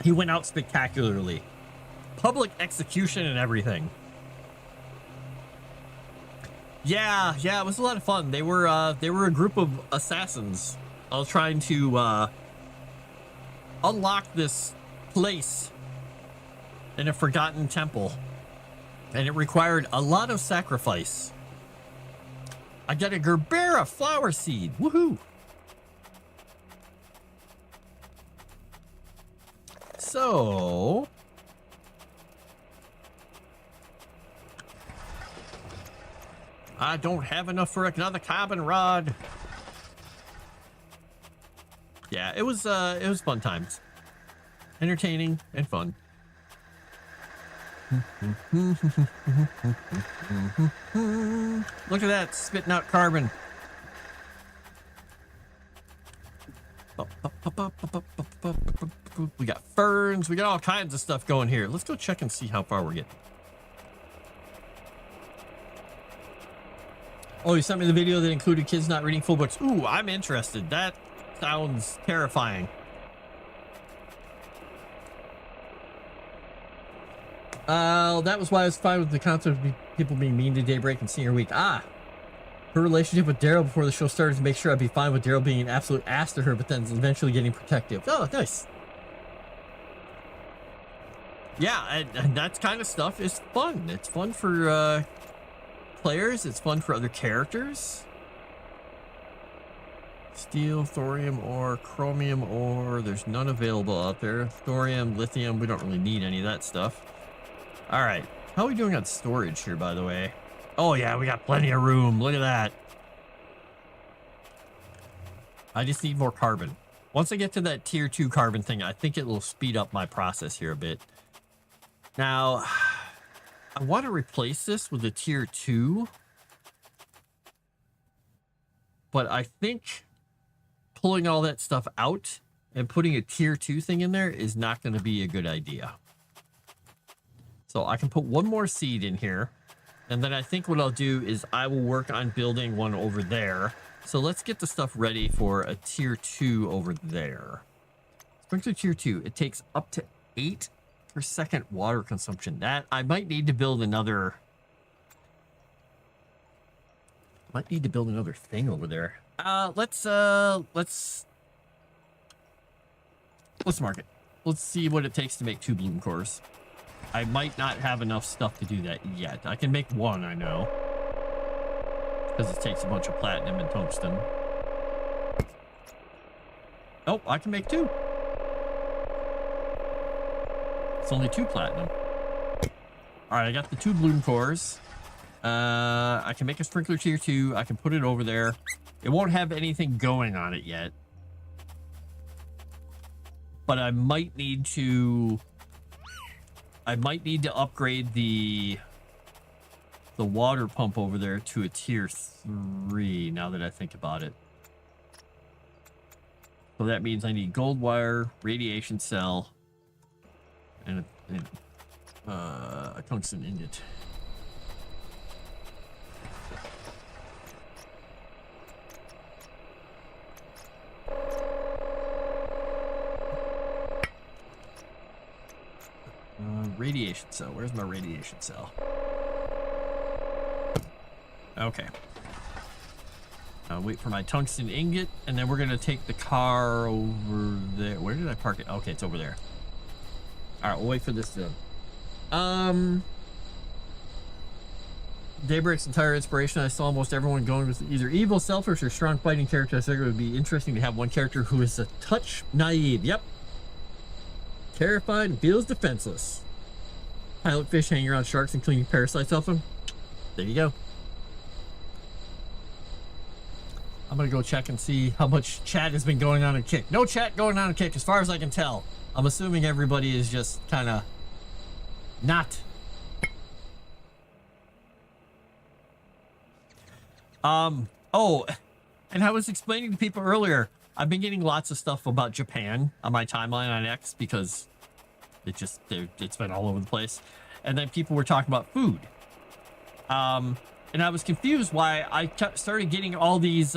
He went out spectacularly. Public execution and everything. Yeah, it was a lot of fun. They were a group of assassins. I was trying to unlock this place in a forgotten temple, and it required a lot of sacrifice. I got a Gerbera flower seed. Woohoo! So I don't have enough for another carbon rod. Yeah, it was fun times. Entertaining and fun. Look at that, spitting out carbon. We got ferns, we got all kinds of stuff going here. Let's go check and see how far we're getting. Oh, you sent me the video that included kids not reading full books. Ooh, I'm interested. That sounds terrifying. That was why I was fine with the concept of people being mean to Daybreak and Senior Week. Her relationship with Daryl before the show started to make sure I'd be fine with Daryl being an absolute ass to her, but then eventually getting protective. Oh, nice. Yeah, and that kind of stuff is fun. It's fun for players. It's fun for other characters. Steel, thorium ore, chromium ore. There's none available out there. Thorium, lithium. We don't really need any of that stuff. All right. How are we doing on storage here, by the way? Oh, yeah, we got plenty of room. Look at that. I just need more carbon. Once I get to that tier 2 carbon thing, I think it will speed up my process here a bit. Now, I want to replace this with a tier 2. But I think pulling all that stuff out and putting a tier 2 thing in there is not going to be a good idea. So I can put one more seed in here. And then I think what I'll do is I will work on building one over there. So let's get the stuff ready for a tier 2 over there. Sprinkler tier 2. It takes up to 8 per second water consumption. That I might need to build another. Might need to build another thing over there. Let's mark it. Let's see what it takes to make 2 bloom cores. I might not have enough stuff to do that yet. I can make 1, I know. Because it takes a bunch of platinum and tungsten. Oh, I can make 2. It's only 2 platinum. Alright, I got the 2 bloom cores. I can make a sprinkler tier 2. I can put it over there. It won't have anything going on it yet. But I might need to upgrade the water pump over there to a tier 3 now that I think about it. So that means I need gold wire, radiation cell, and a tungsten ingot. Radiation cell. Where's my radiation cell? Okay. Wait for my tungsten ingot, and then we're gonna take the car over there. Where did I park it? Okay, it's over there. All right, we'll wait for this to. Daybreak's entire inspiration. I saw almost everyone going with either evil, selfish, or strong fighting character. I figured it would be interesting to have one character who is a touch naive. Yep. Terrified and feels defenseless. Pilot fish hanging around sharks and cleaning parasites off them. There you go. I'm gonna go check and see how much chat has been going on in Kick. No chat going on in Kick as far as I can tell. I'm assuming everybody is just kind of not. Oh, and I was explaining to people earlier, I've been getting lots of stuff about Japan on my timeline on X because it's been all over the place. And then people were talking about food. And I was confused why I started getting all these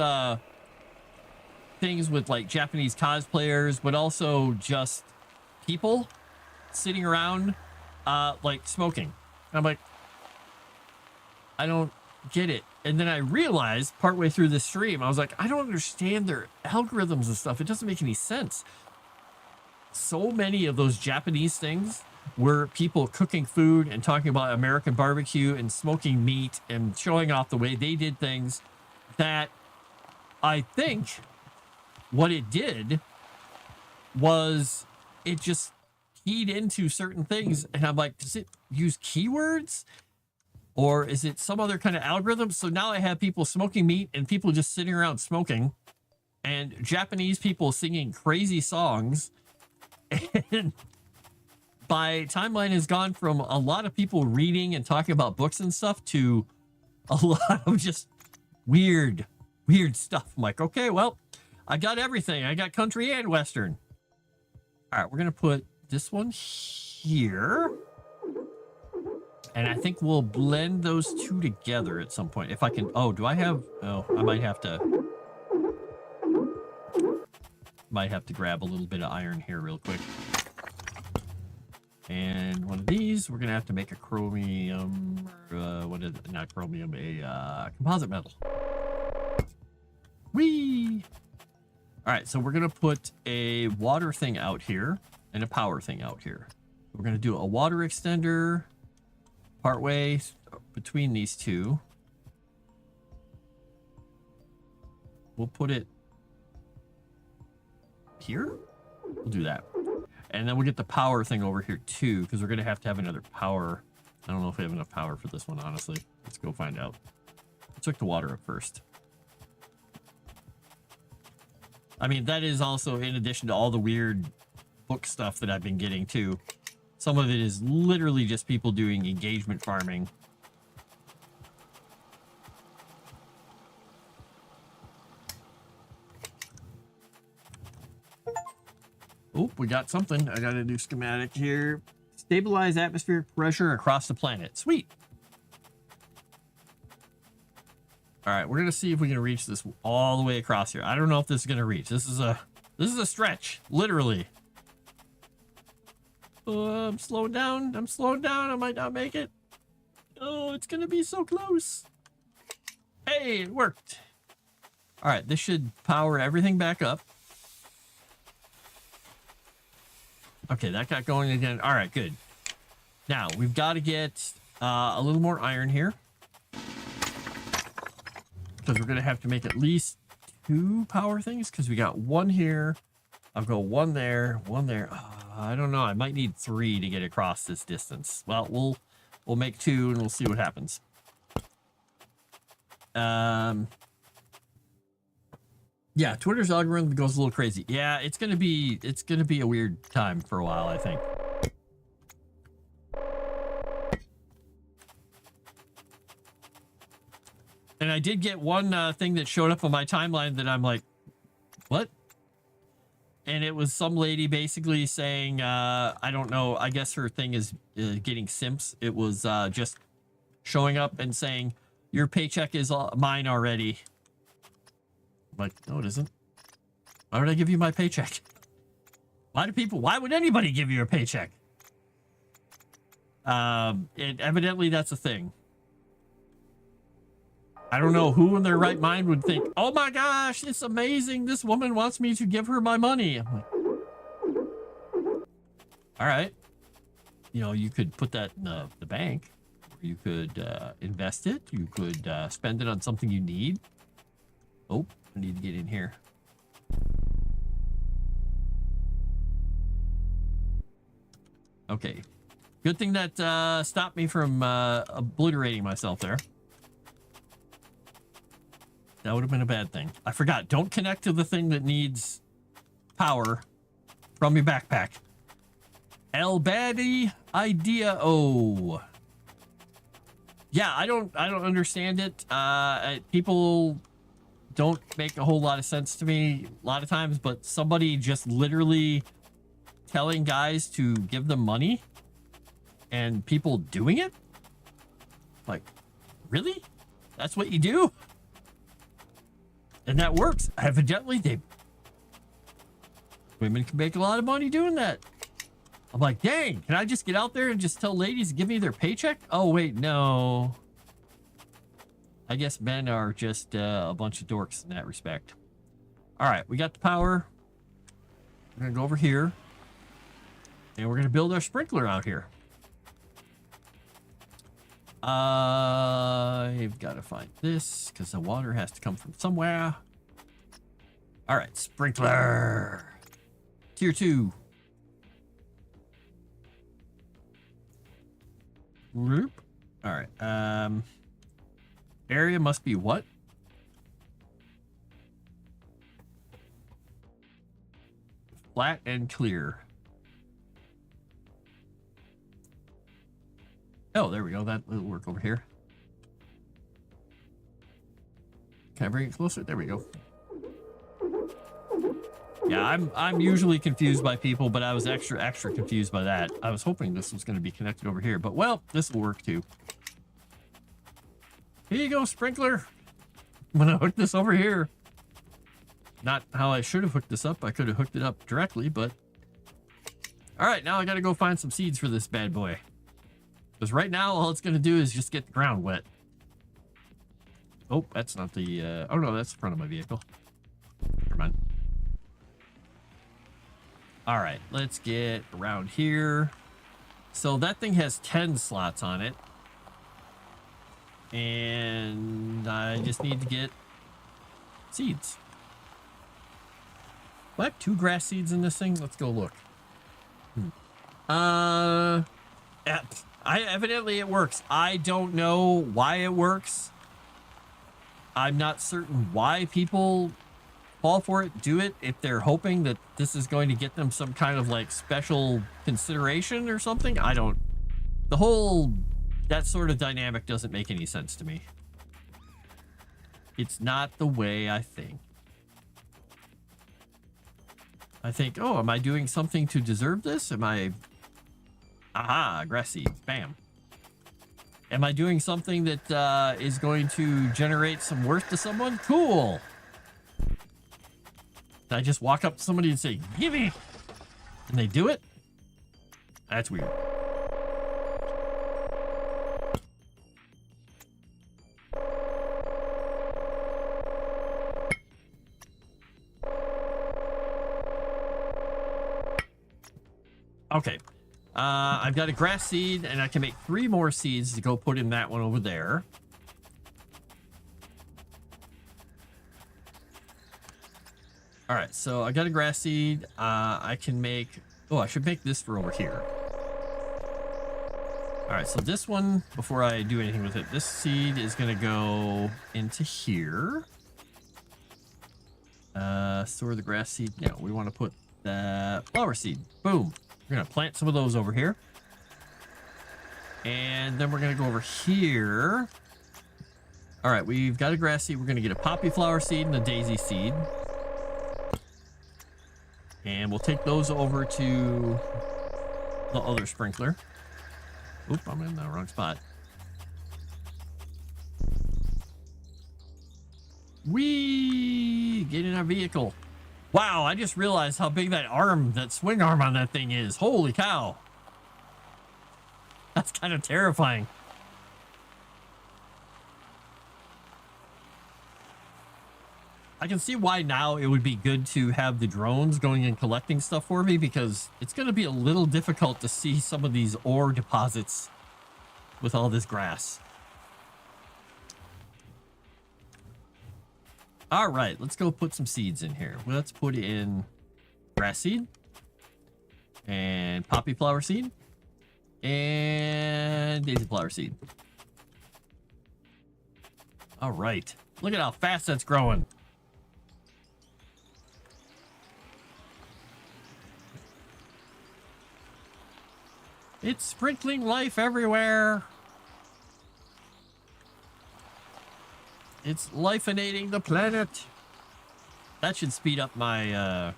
things with like Japanese cosplayers, but also just people sitting around like smoking. And I'm like, I don't get it. And then I realized partway through the stream, I was like, I don't understand their algorithms and stuff. It doesn't make any sense. So many of those Japanese things were people cooking food and talking about American barbecue and smoking meat and showing off the way they did things, that I think what it did was it just keyed into certain things. And I'm like, does it use keywords? Or is it some other kind of algorithm? So now I have people smoking meat and people just sitting around smoking, and Japanese people singing crazy songs. And my timeline has gone from a lot of people reading and talking about books and stuff to a lot of just weird stuff. I'm like, okay, well, I got everything. I got country and Western. All right, we're going to put this one here. And I think we'll blend those two together at some point. If I can, I might have to grab a little bit of iron here real quick. And one of these, we're gonna have to make a chromium, not chromium, a composite metal. Whee! All right, so we're gonna put a water thing out here and a power thing out here. We're gonna do a water extender partway between these two. We'll put it here. We'll do that. And then we'll get the power thing over here too, because we're going to have another power. I don't know if we have enough power for this one, honestly. Let's go find out. Let's hook the water up first. I mean, that is also in addition to all the weird book stuff that I've been getting too. Some of it is literally just people doing engagement farming. Oh, we got something. I got a new schematic here. Stabilize atmospheric pressure across the planet. Sweet. All right, we're gonna see if we can reach this all the way across here. I don't know if this is gonna reach. This is a stretch, literally. I'm slowing down. I might not make it. Oh, it's gonna be so close. Hey, it worked. All right, this should power everything back up. Okay, that got going again. All right, good. Now, we've got to get a little more iron here, because we're going to have to make at least 2 power things, because we got 1 here. I'll go 1 there, 1 there. I don't know. I might need 3 to get across this distance. Well, we'll make 2 and we'll see what happens. Yeah, Twitter's algorithm goes a little crazy. Yeah, it's gonna be a weird time for a while, I think. And I did get one thing that showed up on my timeline that I'm like, what? And it was some lady basically saying, I don't know, I guess her thing is getting simps. It was just showing up and saying, your paycheck is mine already. I'm like, no, it isn't. Why would I give you my paycheck? Why would anybody give you a paycheck? And evidently that's a thing. I don't know who in their right mind would think, oh my gosh, it's amazing. This woman wants me to give her my money. I'm like, all right. You know, you could put that in the bank. You could invest it. You could spend it on something you need. Oh, I need to get in here. Okay. Good thing that stopped me from obliterating myself there. That would have been a bad thing. I forgot. Don't connect to the thing that needs power from your backpack. El Badi idea. Oh. Yeah, I don't understand it. People don't make a whole lot of sense to me a lot of times, but somebody just literally telling guys to give them money and people doing it? Like, really? That's what you do? And that works. Evidently, women can make a lot of money doing that. I'm like, dang, can I just get out there and just tell ladies to give me their paycheck? Oh, wait, no. I guess men are just a bunch of dorks in that respect. All right, we got the power. We're going to go over here. And we're going to build our sprinkler out here. I've got to find this because the water has to come from somewhere. All right, sprinkler. Tier 2. Whoop. All right. Area must be what? Flat and clear. Oh, there we go. That will work over here. Can I bring it closer? There we go. Yeah, I'm usually confused by people, but I was extra confused by that. I was hoping this was going to be connected over here, but well, this will work too. Here you go, sprinkler. I'm going to hook this over here. Not how I should have hooked this up. I could have hooked it up directly, but... All right, now I got to go find some seeds for this bad boy. Because right now, all it's going to do is just get the ground wet. Oh, that's not the... Oh, no, that's the front of my vehicle. Never mind. All right, let's get around here. So that thing has 10 slots on it. And I just need to get seeds. What? 2 grass seeds in this thing? Let's go look. Evidently it works. I don't know why it works. I'm not certain why people fall for it, do it, if they're hoping that this is going to get them some kind of like special consideration or something. I don't... The whole... That sort of dynamic doesn't make any sense to me. It's not the way I think. I think, oh, am I doing something to deserve this? Am I... Aha, grass seeds. Bam. Am I doing something that is going to generate some worth to someone? Cool. Did I just walk up to somebody and say, give me? And they do it? That's weird. Okay. I've got a grass seed, and I can make 3 more seeds to go put in that one over there. All right, so I got a grass seed. I can make... Oh, I should make this for over here. All All right, so this one, before I do anything with it, this seed is going to go into here. Store the grass seed. No, we want to put the flower seed. Boom. We're going to plant some of those over here. And then we're going to go over here. All right, we've got a grass seed. We're going to get a poppy flower seed and a daisy seed. And we'll take those over to the other sprinkler. Oop, I'm in the wrong spot. Whee! Get in our vehicle. Wow, I just realized how big that arm, that swing arm on that thing is. Holy cow. That's kind of terrifying. I can see why now it would be good to have the drones going and collecting stuff for me, because it's going to be a little difficult to see some of these ore deposits with all this grass. All right, let's go put some seeds in here. Let's put in grass seed and poppy flower seed and daisy flower seed. All right, look at how fast that's growing. It's sprinkling life everywhere. It's lifeinating the planet. That should speed up my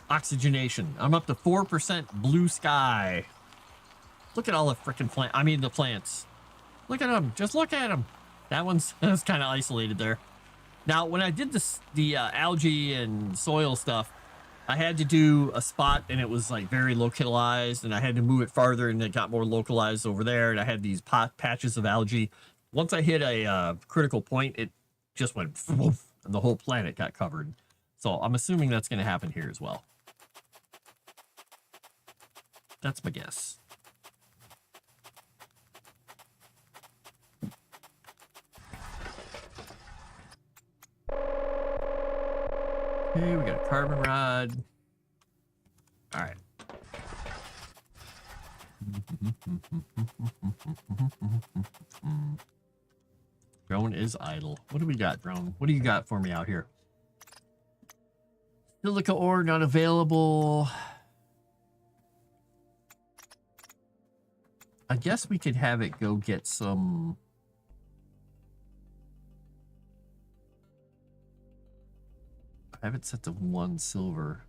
oxygenation. I'm up to 4% blue sky. Look at all the freaking the plants. Look at them. Just look at them. That one's kind of isolated there. Now, when I did the algae and soil stuff, I had to do a spot and it was like very localized, and I had to move it farther and it got more localized over there. And I had these patches of algae. Once I hit a critical point, it just went woof, and the whole planet got covered. So I'm assuming that's going to happen here as well. That's my guess. Okay, we got a carbon rod. All right. Drone is idle. What do we got, drone? What do you got for me out here? Silica ore not available. I guess we could have it go get some. I have it set to 1 silver.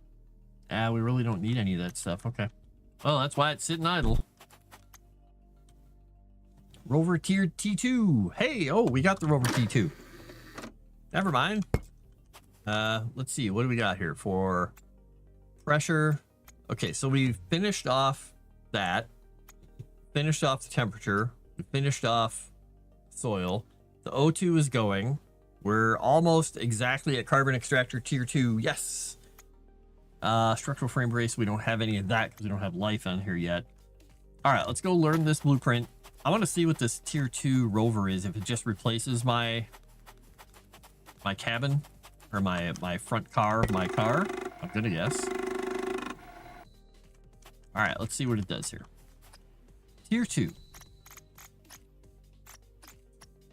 Ah, we really don't need any of that stuff. Okay. Well, that's why it's sitting idle. Rover tier T2. Hey, oh, we got the Rover T2. Never mind. Let's see. What do we got here for pressure? Okay, so we finished off that. Finished off the temperature. We finished off soil. The O2 is going. We're almost exactly at carbon extractor tier 2. Yes. Structural frame brace. We don't have any of that because we don't have life on here yet. All right, let's go learn this blueprint. I want to see what this tier 2 rover is. If it just replaces my cabin or my front car of my car. I'm gonna guess. All right, let's see what it does here. Tier 2.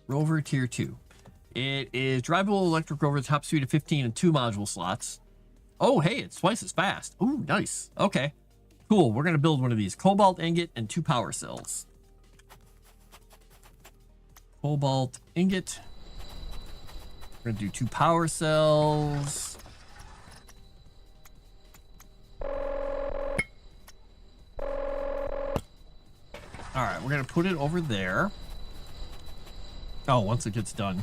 Rover tier 2. It is drivable electric rover, top speed of 15 and 2 module slots. Oh, hey, it's twice as fast. Ooh, nice. Okay, cool. We're going to build one of these. Cobalt ingot and 2 power cells. Cobalt ingot. We're going to do 2 power cells. All right, we're going to put it over there. Oh, once it gets done.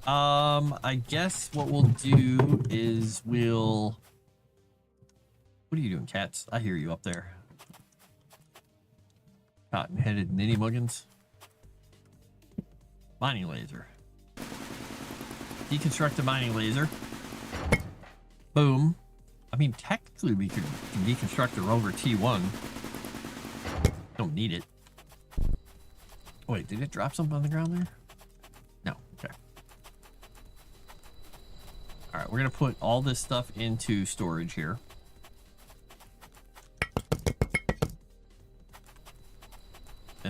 I guess what we'll do is we'll... What are you doing, cats? I hear you up there. Cotton-headed ninny muggins. Mining laser. Deconstruct the mining laser. Boom. I mean, technically we could deconstruct the Rover T1. Don't need it. Oh, wait, did it drop something on the ground there? No, okay. All right, we're gonna put all this stuff into storage here.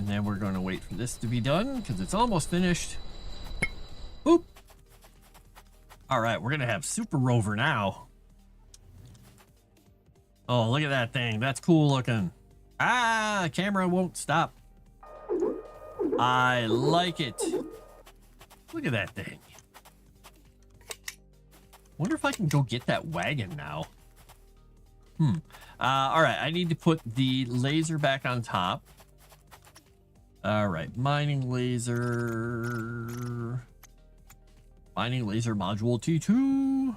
And then we're going to wait for this to be done because it's almost finished. Boop. All right, we're going to have Super Rover now. Oh, look at that thing. That's cool looking. Ah, camera won't stop. I like it. Look at that thing. Wonder if I can go get that wagon now. All right, I need to put the laser back on top. All right, mining laser module T2.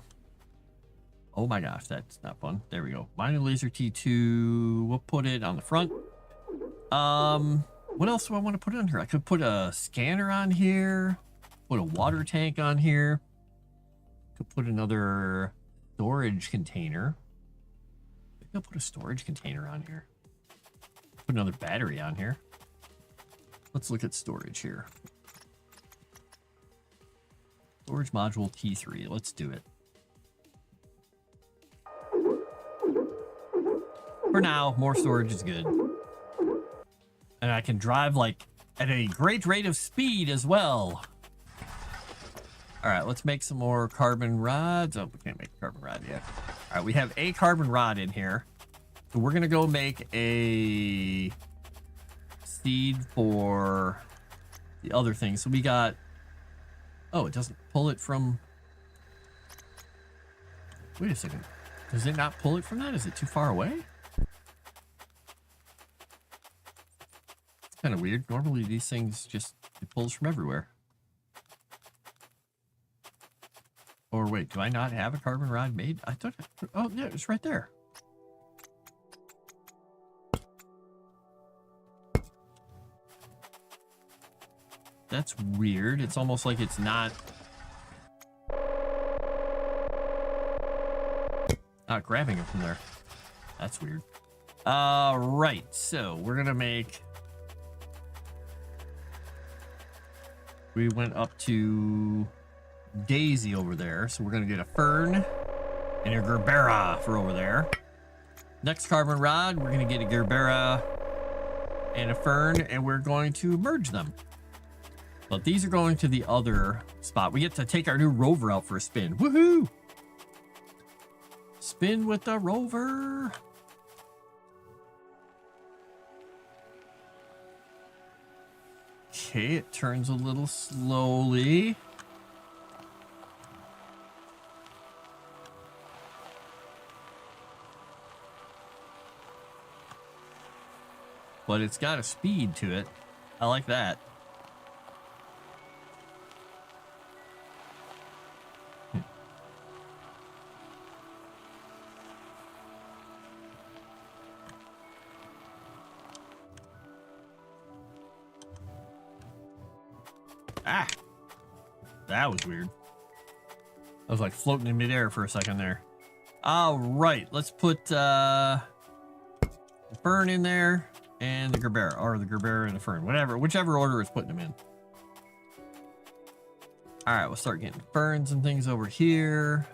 Oh my gosh, that's not fun. There we go. Mining laser T2. We'll put it on the front. What else do I want to put on here? I could put a scanner on here. Put a water tank on here. Could put another storage container. Maybe I'll put a storage container on here. Put another battery on here. Let's look at storage here. Storage module T3. Let's do it. For now, more storage is good. And I can drive like at a great rate of speed as well. All right, let's make some more carbon rods. Oh, we can't make a carbon rod yet. All right, we have a carbon rod in here. So we're gonna go make a seed for the other thing. So we got, oh, it doesn't pull it from, wait a second. Does it not pull it from that? Is it too far away? It's kind of weird. Normally these things just, it pulls from everywhere. Or wait, do I not have a carbon rod made? I thought, oh yeah, it's right there. That's weird. It's almost like it's not grabbing it from there. That's weird. Right. So we're gonna make. We went up to Daisy over there, so we're gonna get a fern and a Gerbera for over there. Next carbon rod, we're gonna get a Gerbera and a fern, and we're going to merge them. But these are going to the other spot. We get to take our new rover out for a spin. Woohoo! Spin with the rover. Okay, it turns a little slowly. But it's got a speed to it. I like that. Ah, that was weird. I was like floating in midair for a second there. All right, let's put the fern in there and the Gerbera, or the Gerbera and the fern, whichever order it's putting them in. All right, we'll start getting ferns and things over here.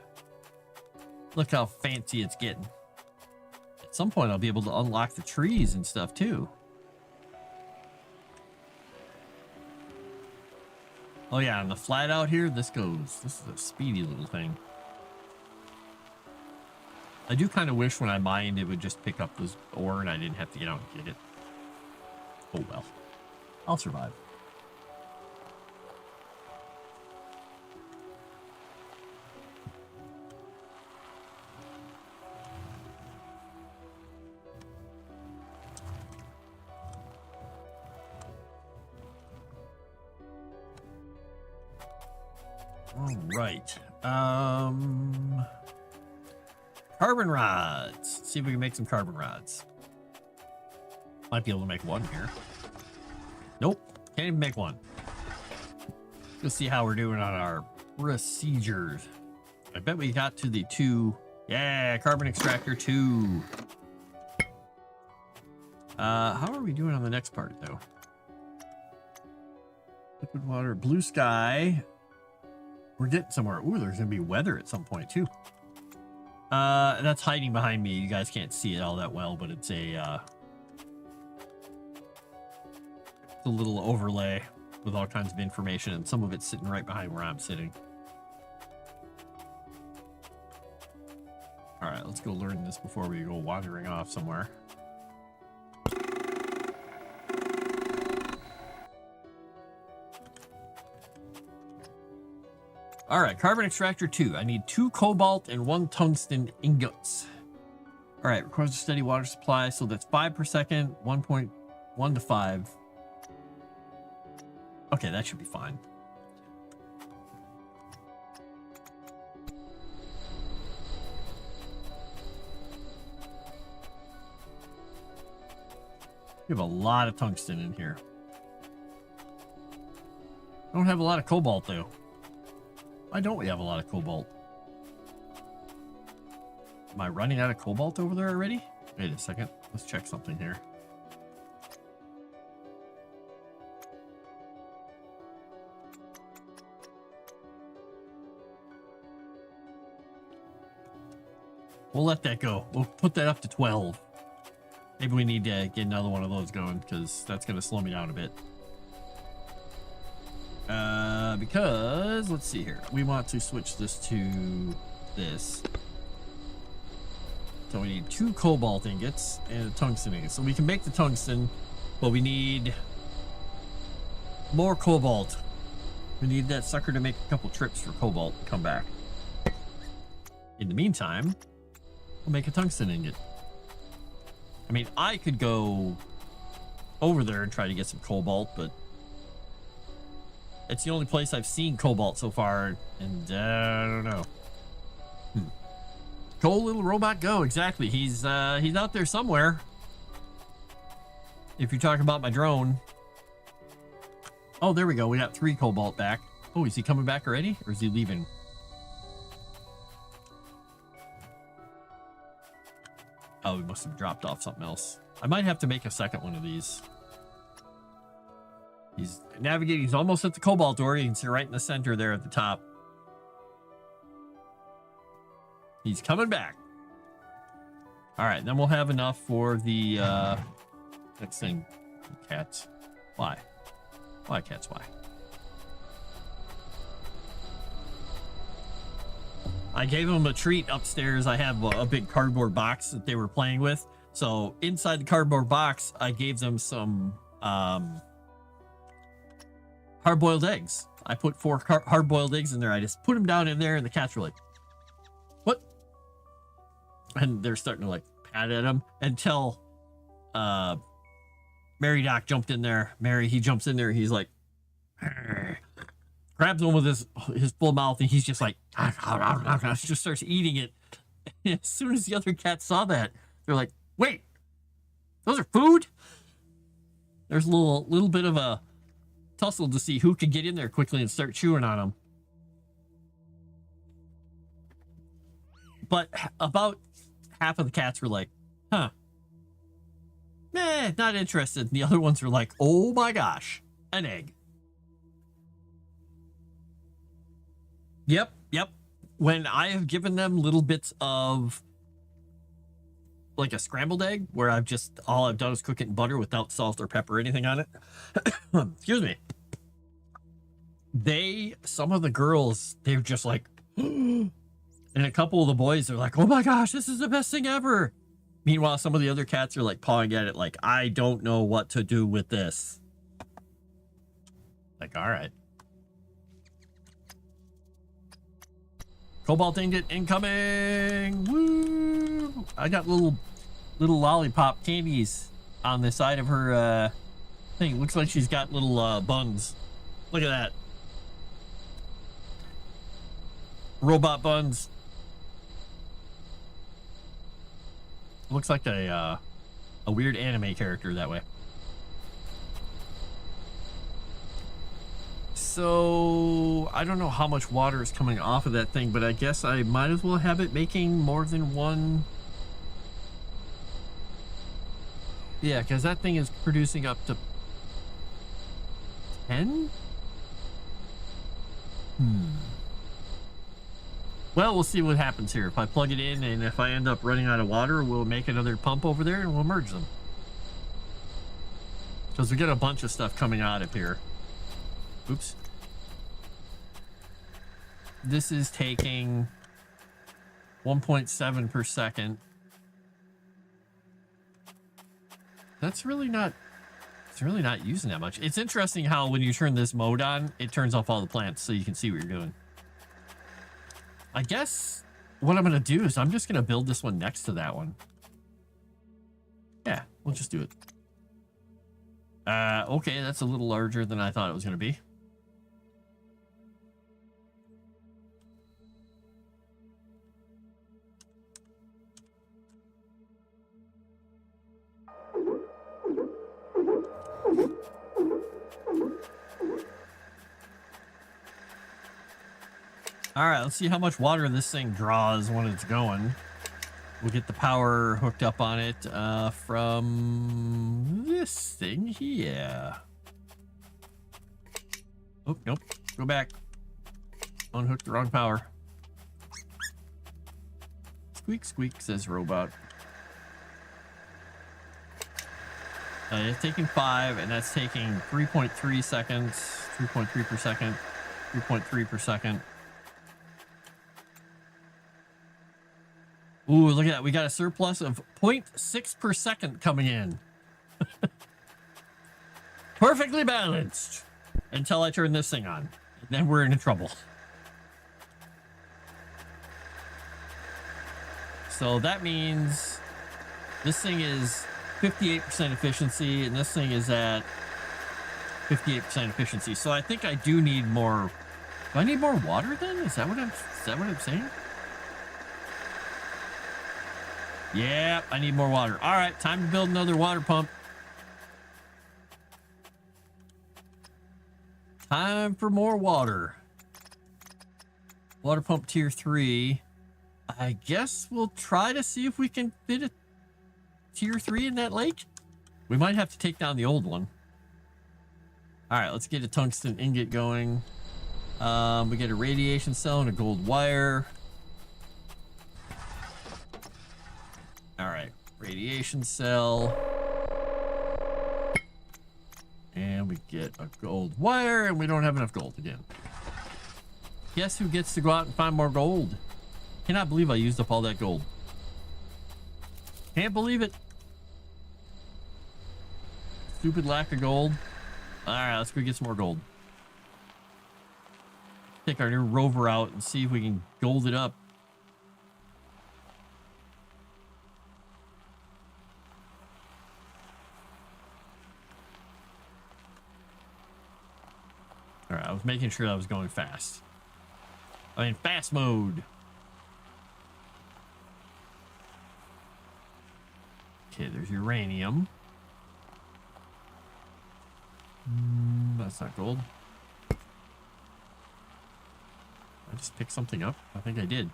Look how fancy it's getting. At some point, I'll be able to unlock the trees and stuff too. Oh yeah, and the flat out here, this is a speedy little thing. I do kind of wish when I mined it would just pick up this ore and I didn't have to get out and get it. Oh well, I'll survive. All right. Carbon rods. Let's see if we can make some carbon rods. Might be able to make one here. Nope. Can't even make one. Let's see how we're doing on our procedures. I bet we got to the 2. Yeah, carbon extractor 2. How are we doing on the next part though? Liquid water, blue sky. We're getting somewhere. Ooh, there's gonna be weather at some point too. That's hiding behind me. You guys can't see it all that well, but it's a It's a little overlay with all kinds of information, and some of it's sitting right behind where I'm sitting. All right, let's go learn this before we go wandering off somewhere. All right, carbon extractor 2. I need 2 cobalt and 1 tungsten ingots. All right, requires a steady water supply, so that's 5 per second, 1.1 to 5. Okay, that should be fine. We have a lot of tungsten in here. Don't have a lot of cobalt, though. Why don't we have a lot of cobalt? Am I running out of cobalt over there already? Wait a second. Let's check something here. We'll let that go. We'll put that up to 12. Maybe we need to get another one of those going, because that's going to slow me down a bit. Because, let's see here. We want to switch this to this. So we need 2 cobalt ingots and a tungsten ingot. So we can make the tungsten, but we need more cobalt. We need that sucker to make a couple trips for cobalt and come back. In the meantime, we'll make a tungsten ingot. I mean, I could go over there and try to get some cobalt, but it's the only place I've seen cobalt so far, and I don't know. Go, little robot, go. Exactly. He's out there somewhere. If you're talking about my drone. Oh, there we go. We got 3 cobalt back. Oh, is he coming back already, or is he leaving? Oh, we must have dropped off something else. I might have to make a second one of these. He's navigating. He's almost at the cobalt door. You can see right in the center there at the top. He's coming back. All right, then we'll have enough for the next thing. Cats. Why? Why, cats? Why? I gave them a treat upstairs. I have a big cardboard box that they were playing with. So inside the cardboard box, I gave them some hard-boiled eggs. I put 4 hard-boiled eggs in there. I just put them down in there, and the cats were like, "What?" And they're starting to like pat at them until Mary Doc jumped in there. He jumps in there. He's like, grabs one with his full mouth, and he's just like, just starts eating it. And as soon as the other cats saw that, they're like, "Wait, those are food?" There's a little bit of a tussle to see who can get in there quickly and start chewing on them. But about half of the cats were like, "Huh, not interested." And the other ones were like, "Oh my gosh, an egg." Yep. When I have given them little bits of like a scrambled egg, where all I've done is cook it in butter without salt or pepper or anything on it. Excuse me. Some of the girls, they're just like, and a couple of the boys are like, "Oh my gosh, this is the best thing ever." Meanwhile, some of the other cats are like pawing at it like, "I don't know what to do with this." Like, all right. Cobalt ingot incoming! Woo! I got little lollipop candies on the side of her thing. Looks like she's got little buns. Look at that. Robot buns. Looks like a weird anime character that way. So I don't know how much water is coming off of that thing, but I guess I might as well have it making more than one. Yeah, because that thing is producing up to 10? Well, we'll see what happens here. If I plug it in and if I end up running out of water, we'll make another pump over there and we'll merge them. Because we get a bunch of stuff coming out of here. Oops. This is taking 1.7 per second. That's really not, it's really not using that much. It's interesting how when you turn this mode on, it turns off all the plants so you can see what you're doing. I guess what I'm going to do is I'm just going to build this one next to that one. Yeah, we'll just do it. Okay, that's a little larger than I thought it was going to be. All right, let's see how much water this thing draws when it's going. We'll get the power hooked up on it from this thing here. Oh, nope. Go back. Unhook the wrong power. Squeak, squeak, says robot. It's taking 5, and that's taking 3.3 seconds. 3.3 per second. 3.3 per second. Ooh, look at that. We got a surplus of 0.6 per second coming in. Perfectly balanced. Until I turn this thing on. Then we're in trouble. So that means this thing is 58% efficiency, and this thing is at 58% efficiency. So I think I do need more. Do I need more water then? Is that what I'm saying? Yeah, I need more water. All right, time to build another water pump. Time for more water. Water pump tier 3. I guess we'll try to see if we can fit a tier 3 in that lake. We might have to take down the old one. All right, let's get a tungsten ingot going. We get a radiation cell and a gold wire. All right, radiation cell. And we get a gold wire, and we don't have enough gold again. Guess who gets to go out and find more gold? Cannot believe I used up all that gold. Can't believe it. Stupid lack of gold. All right, let's go get some more gold. Take our new rover out and see if we can gold it up. All right, I was making sure I was going fast. I mean, fast mode. Okay, there's uranium. That's not gold. I just picked something up. I think I did.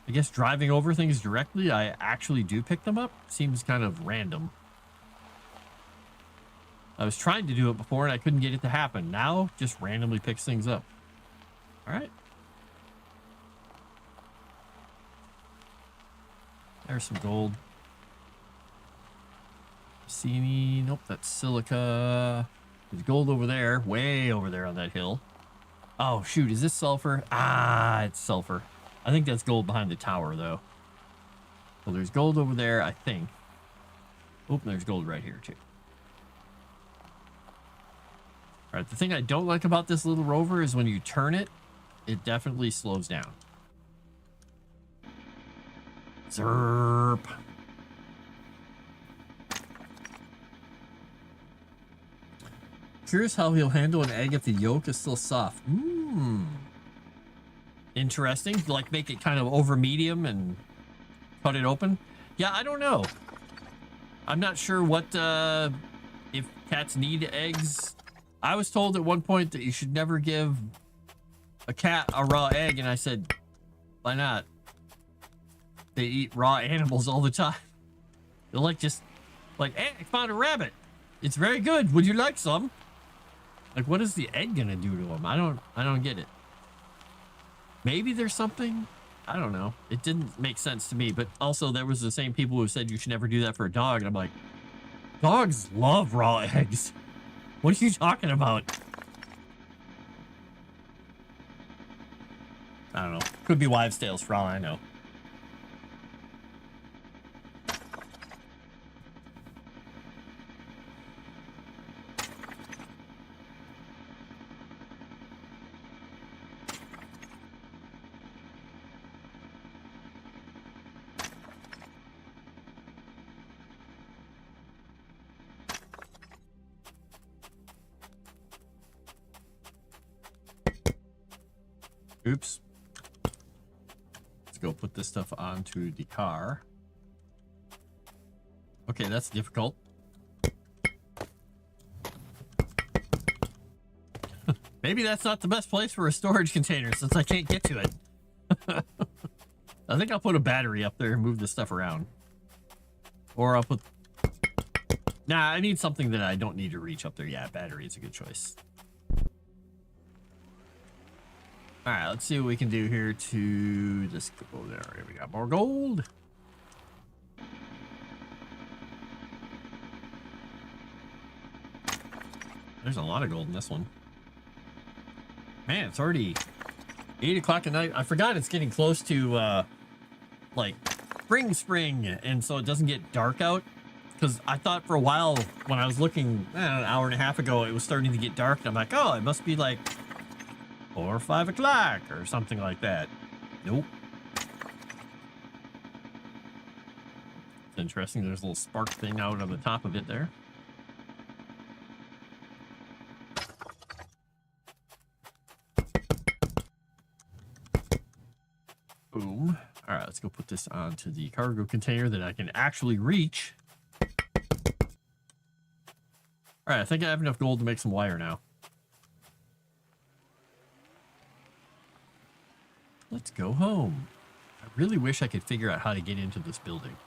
I guess driving over things directly, I actually do pick them up. Seems kind of random. I was trying to do it before and I couldn't get it to happen. Now, just randomly picks things up. All right. There's some gold. See me? Nope, that's silica. There's gold over there, way over there on that hill. Oh, shoot, is this sulfur? Ah, it's sulfur. I think that's gold behind the tower, though. Well, there's gold over there, I think. Oh, there's gold right here, too. All right, the thing I don't like about this little rover is when you turn it, it definitely slows down. Zerp. Curious how he'll handle an egg if the yolk is still soft. Interesting. Like make it kind of over medium and cut it open. Yeah, I don't know. I'm not sure what if cats need eggs. I was told at one point that you should never give a cat a raw egg, and I said, why not? They eat raw animals all the time. They're like just like, hey, I found a rabbit. It's very good. Would you like some? Like, what is the egg gonna do to them? I don't get it. Maybe there's something. I don't know. It didn't make sense to me. But also, there was the same people who said you should never do that for a dog. And I'm like, Dogs love raw eggs. What are you talking about? I don't know. Could be wives' tales for all I know. Oops. Let's go put this stuff onto the car. Okay, that's difficult. Maybe that's not the best place for a storage container since I can't get to it. I think I'll put a battery up there and move this stuff around. Or I'll put... Nah, I need something that I don't need to reach up there. Yeah, battery is a good choice. All right, let's see what we can do here to just go there. Here we got more gold. There's a lot of gold in this one. Man, it's already 8 o'clock at night. I forgot it's getting close to like spring, and so it doesn't get dark out. Because I thought for a while when I was looking an hour and a half ago, it was starting to get dark, and I'm like, oh, it must be like 4 or 5 o'clock or something like that. Nope. It's interesting. There's a little spark thing out on the top of it there. Boom. All right, let's go put this onto the cargo container that I can actually reach. All right, I think I have enough gold to make some wire now. Let's go home. I really wish I could figure out how to get into this building.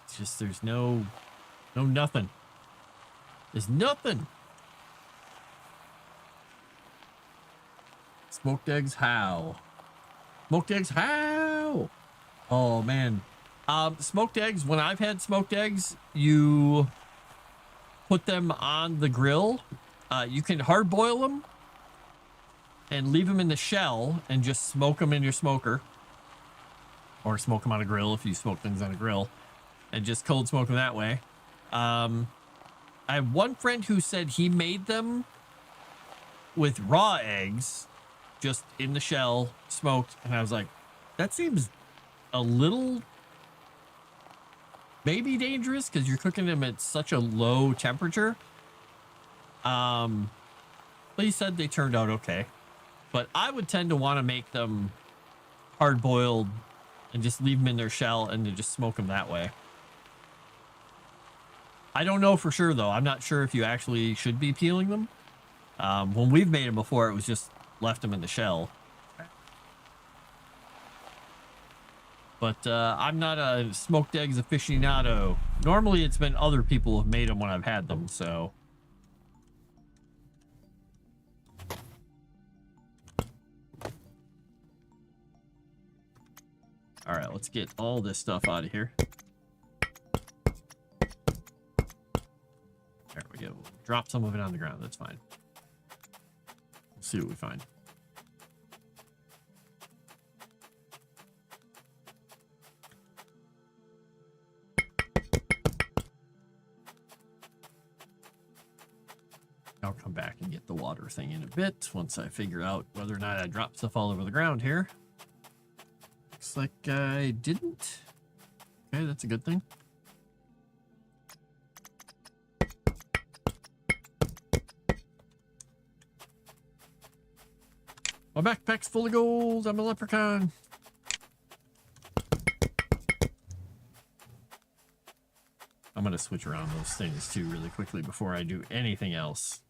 It's just there's no nothing. There's nothing. Smoked eggs, how? Smoked eggs, how? Oh man. Smoked eggs, when I've had smoked eggs, you put them on the grill. You can hard boil them and leave them in the shell and just smoke them in your smoker, or smoke them on a grill if you smoke things on a grill, and just cold smoke them that way. I have one friend who said he made them with raw eggs, just in the shell, smoked, and I was like, that seems a little maybe dangerous because you're cooking them at such a low temperature. But he said they turned out okay. But I would tend to want to make them hard boiled and just leave them in their shell and to just smoke them that way. I don't know for sure though. I'm not sure if you actually should be peeling them. When we've made them before, it was just left them in the shell. But I'm not a smoked eggs aficionado. Normally it's been other people who have made them when I've had them, so. All right, let's get all this stuff out of here. There we go. Drop some of it on the ground. That's fine. Let's see what we find. I'll come back and get the water thing in a bit once I figure out whether or not I dropped stuff all over the ground here. Looks like I didn't. Okay, that's a good thing. My backpack's full of gold. I'm a leprechaun. I'm going to switch around those things too really quickly before I do anything else.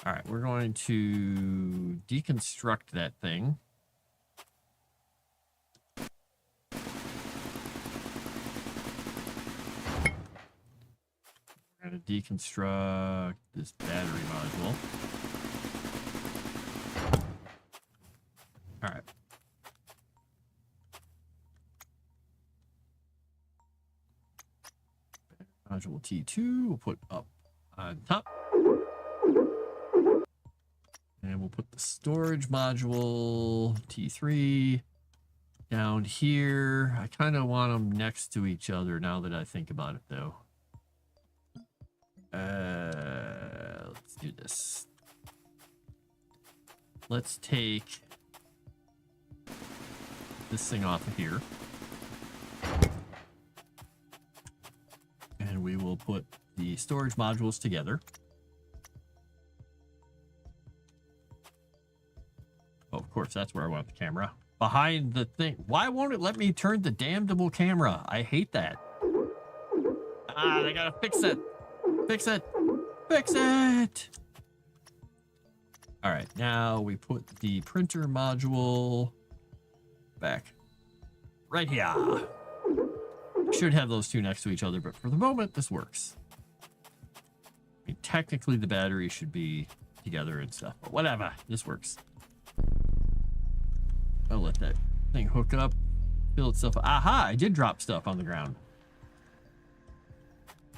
All right, we're going to deconstruct that thing. We're going to deconstruct this battery module. All right. module T2 we'll put up on top. And we'll put the storage module T3 down here. I kind of want them next to each other now that I think about it, though. Let's do this. Let's take this thing off of here. And we will put the storage modules together. Oh, of course, that's where I want the camera. Behind the thing. Why won't it let me turn the damnable camera? I hate that. Ah, they gotta fix it. Fix it. Fix it. All right, now we put the printer module back right here. Should have those two next to each other, but for the moment, this works. I mean, technically, the battery should be together and stuff, but whatever. This works. I'll let that thing hook up, fill itself up. Aha, I did drop stuff on the ground.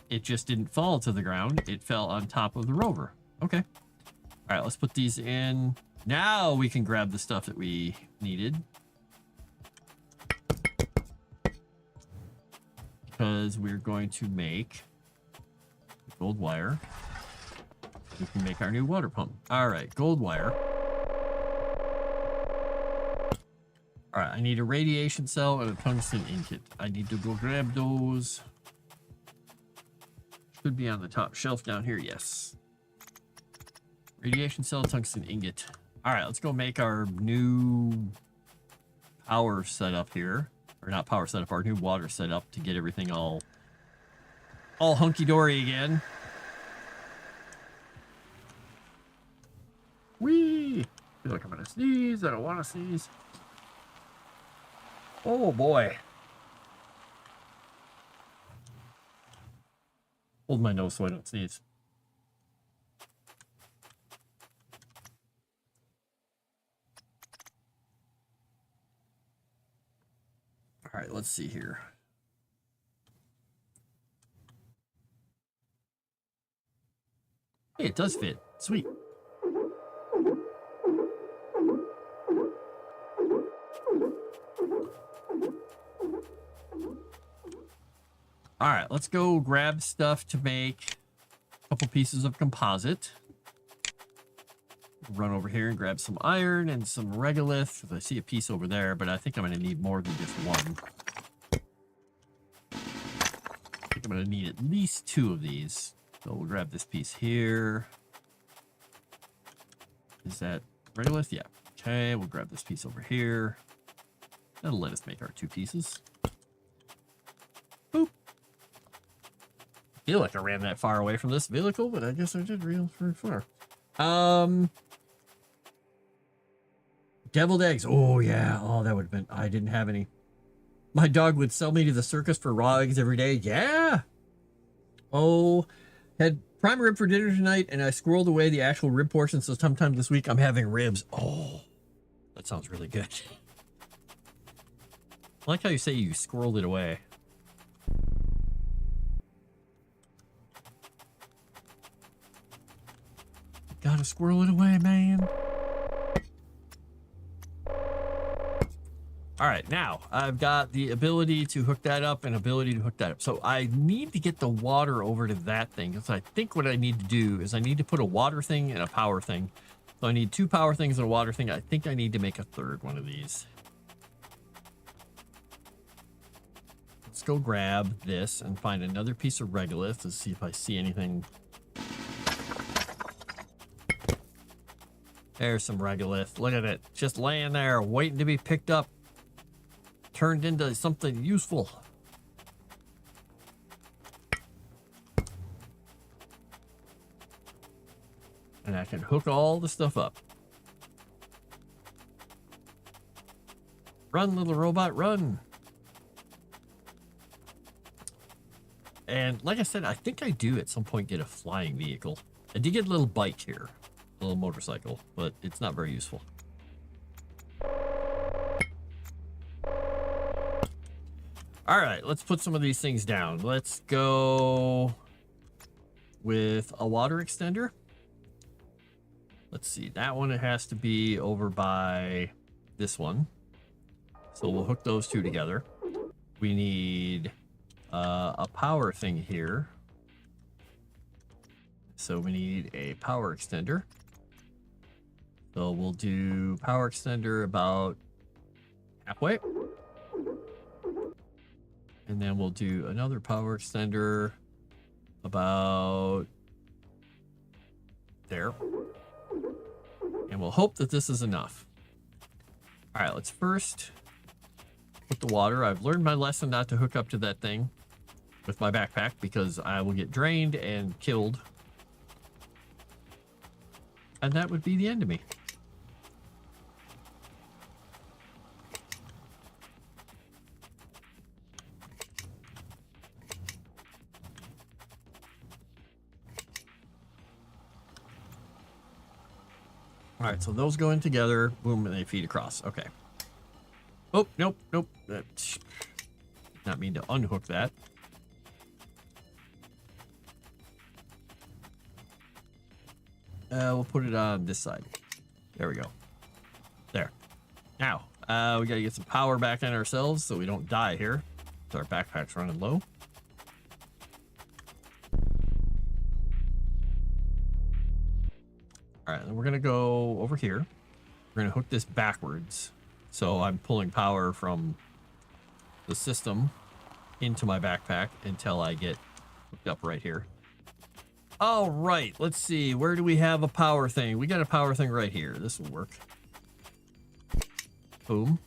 It just didn't fall to the ground. It fell on top of the rover. Okay. All right, let's put these in. Now we can grab the stuff that we needed. Because we're going to make gold wire. We can make our new water pump. All right, gold wire. All right, I need a radiation cell and a tungsten ingot. I need to go grab those. Should be on the top shelf down here, yes. Radiation cell, tungsten ingot. All right, let's go make our new power setup here. Or not power setup, our new water setup to get everything all hunky-dory again. Whee! I feel like I'm gonna sneeze. I don't want to sneeze. Oh boy. Hold my nose so I don't sneeze. All right, let's see here. Hey, it does fit. Sweet. All right, let's go grab stuff to make a couple pieces of composite. Run over here and grab some iron and some regolith. I see a piece over there, but I think I'm going to need more than just one. I think I'm going to need at least two of these. So we'll grab this piece here. Is that regolith? Yeah. Okay, we'll grab this piece over here. That'll let us make our two pieces. Boop. I feel like I ran that far away from this vehicle, but I guess I did real very far. Deviled eggs. Oh, yeah. Oh, that would have been... I didn't have any. My dog would sell me to the circus for raw eggs every day. Yeah. Oh, had prime rib for dinner tonight, and I squirreled away the actual rib portion, so sometime this week I'm having ribs. Oh, that sounds really good. I like how you say you squirreled it away. Gotta squirrel it away, man. All right, now I've got the ability to hook that up and ability to hook that up. So I need to get the water over to that thing. So I think what I need to do is I need to put a water thing and a power thing. So I need two power things and a water thing. I think I need to make a third one of these. Let's go grab this and find another piece of regolith to see if I see anything. There's some regolith. Look at it. Just laying there, waiting to be picked up. Turned into something useful. And I can hook all the stuff up. Run, little robot, run. And like I said, I think I do at some point get a flying vehicle. I did get a little bike here. A little motorcycle, but it's not very useful. All right, let's put some of these things down. Let's go with a water extender. Let's see, that one, it has to be over by this one. So we'll hook those two together. We need a power thing here. So we need a power extender. So we'll do power extender about halfway. And then we'll do another power extender about there. And we'll hope that this is enough. All right, let's first put the water. I've learned my lesson not to hook up to that thing with my backpack because I will get drained and killed. And that would be the end of me. All right, so those go in together, boom, and they feed across. Okay. Oh, nope, nope. Not mean to unhook that. We'll put it on this side. There we go. There. Now, we gotta get some power back in ourselves so we don't die here. So our backpack's running low. All right, then we're gonna go over here. We're gonna hook this backwards. So I'm pulling power from the system into my backpack until I get hooked up right here. All right, let's see. Where do we have a power thing? We got a power thing right here. This will work. Boom.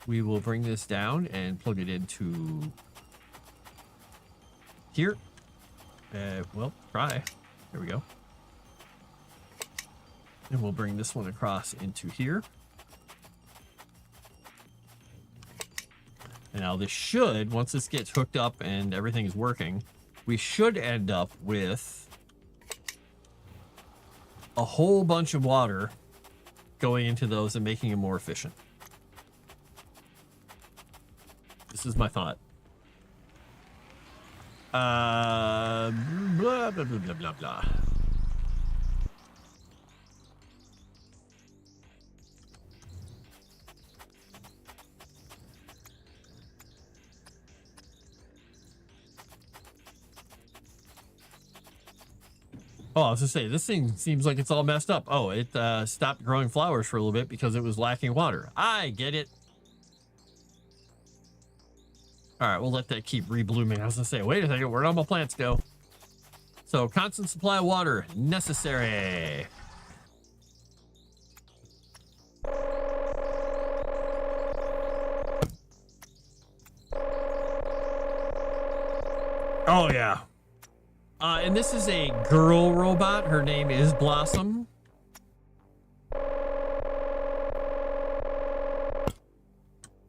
We will bring this down and plug it into here. Well, try. There we go. And we'll bring this one across into here. And now this should, once this gets hooked up and everything's working, we should end up with a whole bunch of water going into those and making them more efficient. This is my thought. Blah, blah, blah, blah, blah, blah. Oh, I was gonna say, this thing seems like it's all messed up. Oh, it stopped growing flowers for a little bit because it was lacking water. I get it. All right, we'll let that keep reblooming. I was gonna say, wait a second, where'd all my plants go? So, constant supply of water necessary. Oh, yeah. And this is a girl robot. Her name is Blossom. All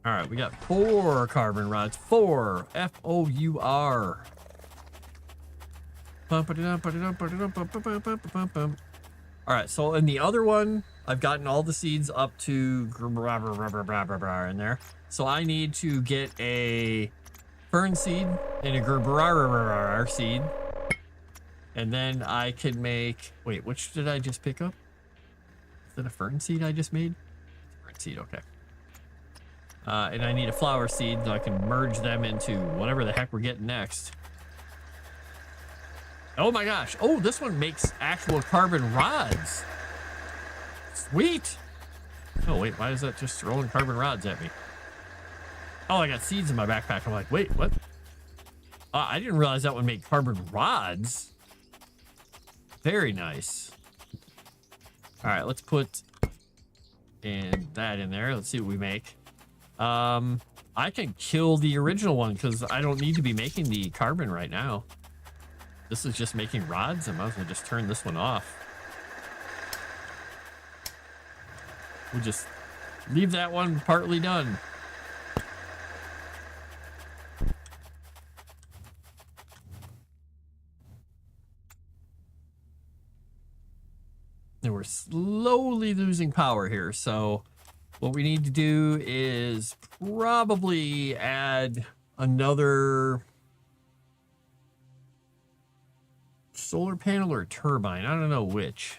right, we got 4 carbon rods. 4. F-O-U-R. All right, so in the other one, I've gotten all the seeds up to in there. So I need to get a fern seed and a gerberar seed. And then I can make, wait, which did I just pick up? Is that a fern seed I just made? Fern seed, okay. And I need a flower seed so I can merge them into whatever the heck we're getting next. Oh my gosh. Oh, this one makes actual carbon rods. Sweet. Oh, wait, why is that just throwing carbon rods at me? Oh, I got seeds in my backpack. I'm like, wait, what? I didn't realize that one made carbon rods. Very nice. All right, let's put that in there. Let's see what we make. I can kill the original one because I don't need to be making the carbon right now. This is just making rods. I might as well just turn this one off. We'll just leave that one partly done. And we're slowly losing power here, so What we need to do is probably add another solar panel or turbine. I don't know which.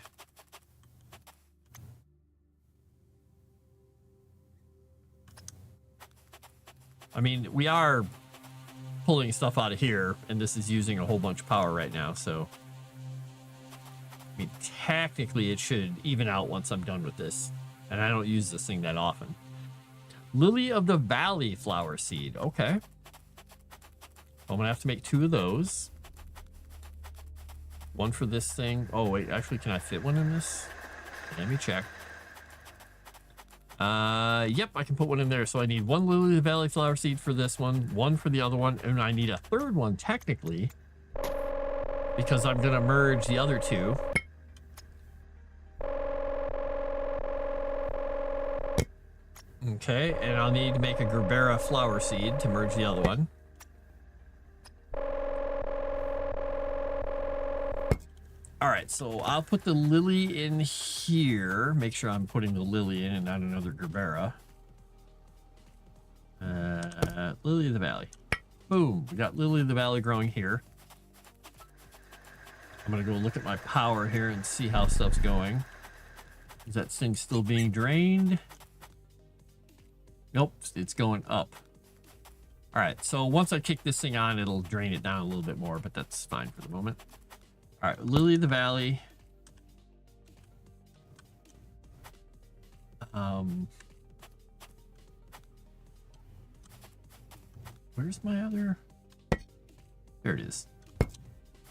I mean, we are pulling stuff out of here, and this is using a whole bunch of power right now, so I mean, technically it should even out once I'm done with this, and I don't use this thing that often. Lily of the Valley flower seed. Okay. I'm gonna have to make 2 of those. One for this thing. Oh wait, actually, can I fit one in this? Let me check. Yep, I can put one in there. So I need 1 Lily of the Valley flower seed for this one, 1 for the other one, and I need a 3rd one technically because I'm gonna merge the other 2. Okay, and I'll need to make a Gerbera flower seed to merge the other one. All right, so I'll put the lily in here. Make sure I'm putting the lily in and not another Gerbera. Lily of the Valley. Boom, we got Lily of the Valley growing here. I'm gonna go look at my power here and see how stuff's going. Is that thing still being drained? Nope, it's going up. All right, so once I kick this thing on, it'll drain it down a little bit more, but that's fine for the moment. All right, Lily of the Valley. Where's my other? There it is. That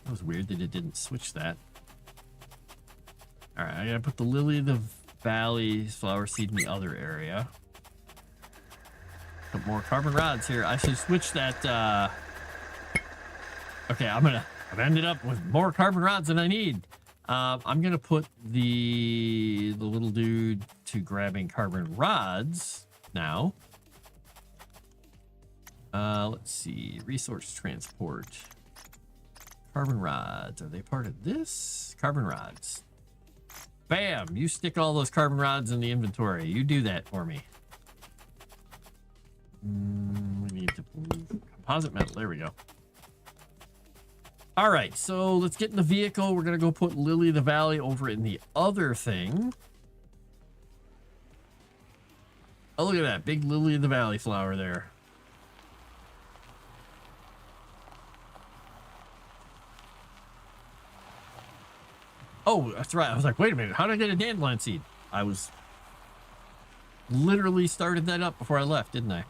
was weird that it didn't switch that. All right, I gotta put the Lily of the Valley flower seed in the other area. Put more carbon rods here. I should switch that. Okay, I've ended up with more carbon rods than I need. I'm gonna put the little dude to grabbing carbon rods now. Let's see, resource transport. Carbon rods, are they part of this? Carbon rods. Bam, you stick all those carbon rods in the inventory. You do that for me. We need to move composite metal. There we go. All right, so let's get in the vehicle. We're gonna go put Lily of the Valley over in the other thing. Oh, look at that big Lily of the Valley flower there. Oh, that's right. I was like, wait a minute. How did I get a dandelion seed? I was literally started that up before I left, didn't I?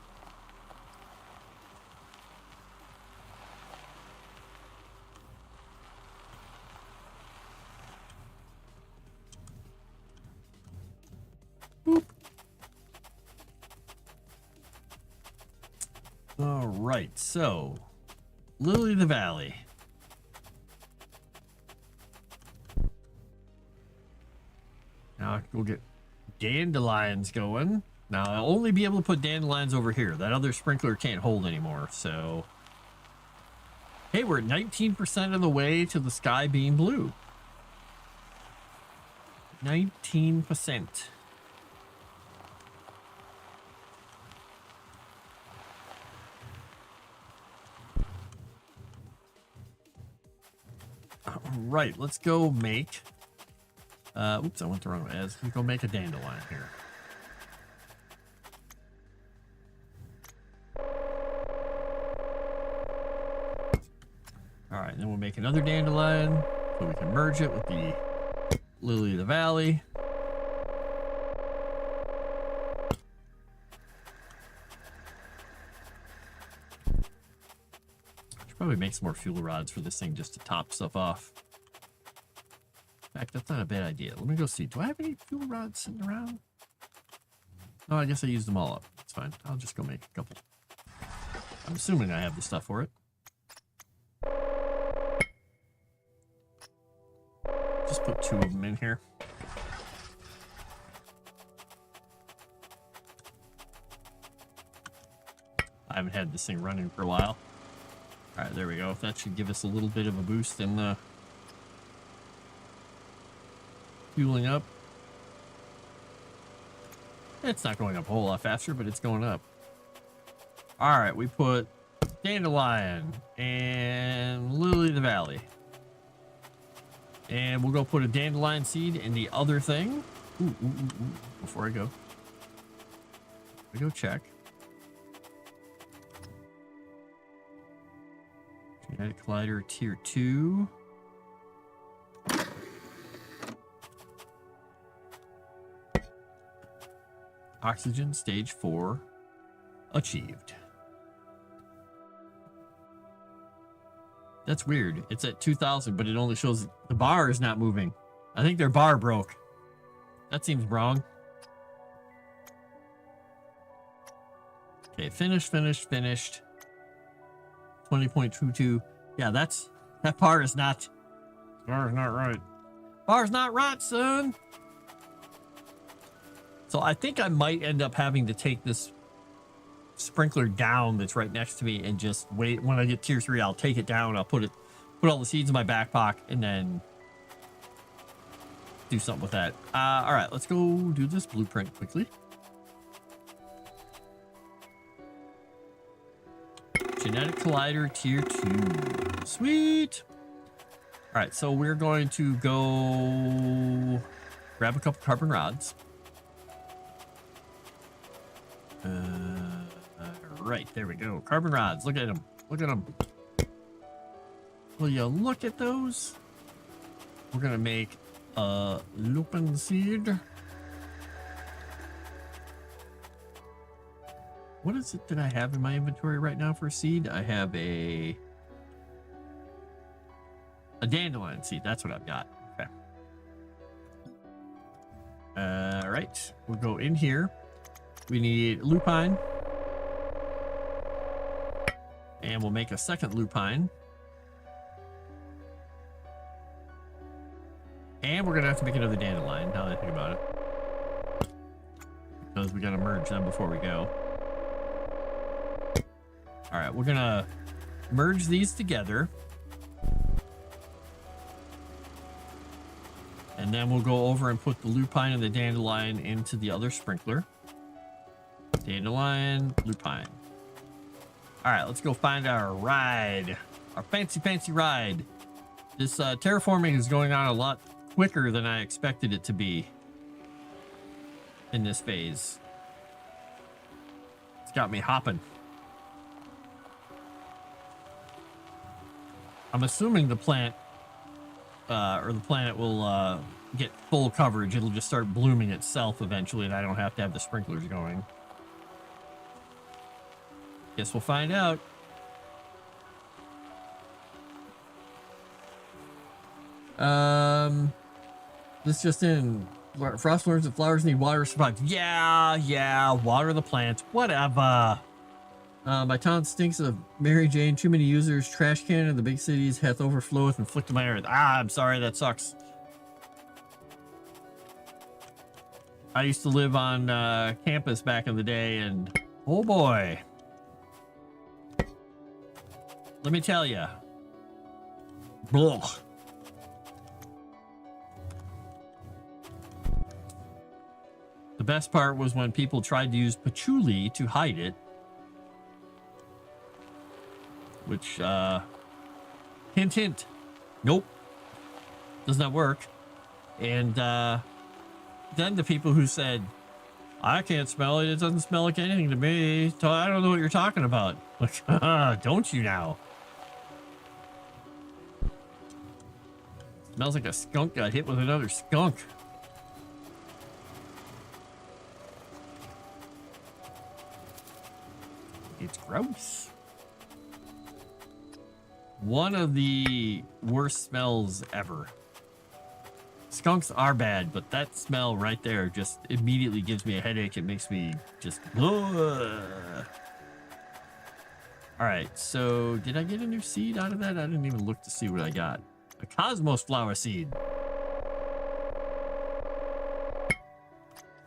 Boop. All right, so Lily of the Valley. Now we'll get dandelions going. Now I'll only be able to put dandelions over here. That other sprinkler can't hold anymore, so. Hey, we're 19% of the way to the sky being blue. 19%. All right, let's go make. Oops, I went the wrong way. Let's go make a dandelion here. All right, then we'll make another dandelion so we can merge it with the Lily of the Valley. Should probably make some more fuel rods for this thing just to top stuff off. In fact, that's not a bad idea. Let me go see. Do I have any fuel rods sitting around? No, I guess I used them all up. It's fine. I'll just go make a couple. I'm assuming I have the stuff for it. Just put 2 of them in here. I haven't had this thing running for a while. All right, there we go. That should give us a little bit of a boost in the fueling up. It's not going up a whole lot faster, but it's going up. All right, we put dandelion and lily of the valley. And we'll go put a dandelion seed in the other thing. Ooh. Before I go. We go check. Genetic Collider Tier 2. Oxygen Stage 4 achieved. That's weird. It's at 2,000, but it only shows the bar is not moving. I think their bar broke. That seems wrong. Okay, finished. 20.22. Yeah, that bar is not. Bar's not right. Bar's not right, son. So I think I might end up having to take this sprinkler down that's right next to me and just wait. When I get tier 3, I'll take it down. I'll put all the seeds in my back pocket and then do something with that. All right, let's go do this blueprint quickly. Genetic Collider Tier 2. Sweet. All right, so we're going to go grab a couple carbon rods. Right, there we go. Carbon rods. Look at them. Look at them. Will you look at those? We're going to make a lupin seed. What is it that I have in my inventory right now for seed? I have a dandelion seed. That's what I've got. Okay. All right. We'll go in here. We need lupine. And we'll make a second lupine. And we're going to have to make another dandelion, now that I think about it. Because we got to merge them before we go. All right, we're going to merge these together. And then we'll go over and put the lupine and the dandelion into the other sprinkler. Dandelion, lupine. All right, let's go find our ride. Our fancy ride. This terraforming is going on a lot quicker than I expected it to be in this phase. It's got me hopping. I'm assuming the plant or the planet will get full coverage. It'll just start blooming itself eventually, and I don't have to have the sprinklers going. Guess we'll find out. This just in. Frost learns that flowers need water to survive. Yeah, water the plants. Whatever. My town stinks of Mary Jane. Too many users. Trash can in the big cities hath overfloweth and inflicted my earth. I'm sorry, that sucks. I used to live on campus back in the day, and oh boy. Let me tell you. Blah. The best part was when people tried to use patchouli to hide it. Which, hint, nope. Does not work. And, then the people who said, I can't smell it. It doesn't smell like anything to me. So I don't know what you're talking about. Like, don't you now? Smells like a skunk got hit with another skunk. It's gross. One of the worst smells ever. Skunks are bad, but that smell right there just immediately gives me a headache. It makes me just... Ugh. All right, so did I get a new seed out of that? I didn't even look to see what I got. A cosmos flower seed.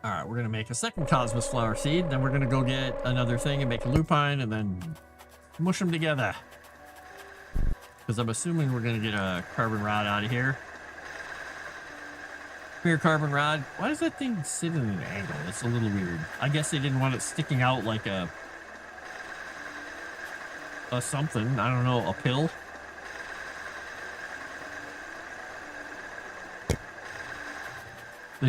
All right, we're going to make a second cosmos flower seed. Then we're going to go get another thing and make a lupine and then mush them together. Because I'm assuming we're going to get a carbon rod out of here. Clear carbon rod. Why does that thing sit in an angle? It's a little weird. I guess they didn't want it sticking out like a something. I don't know, a pill. The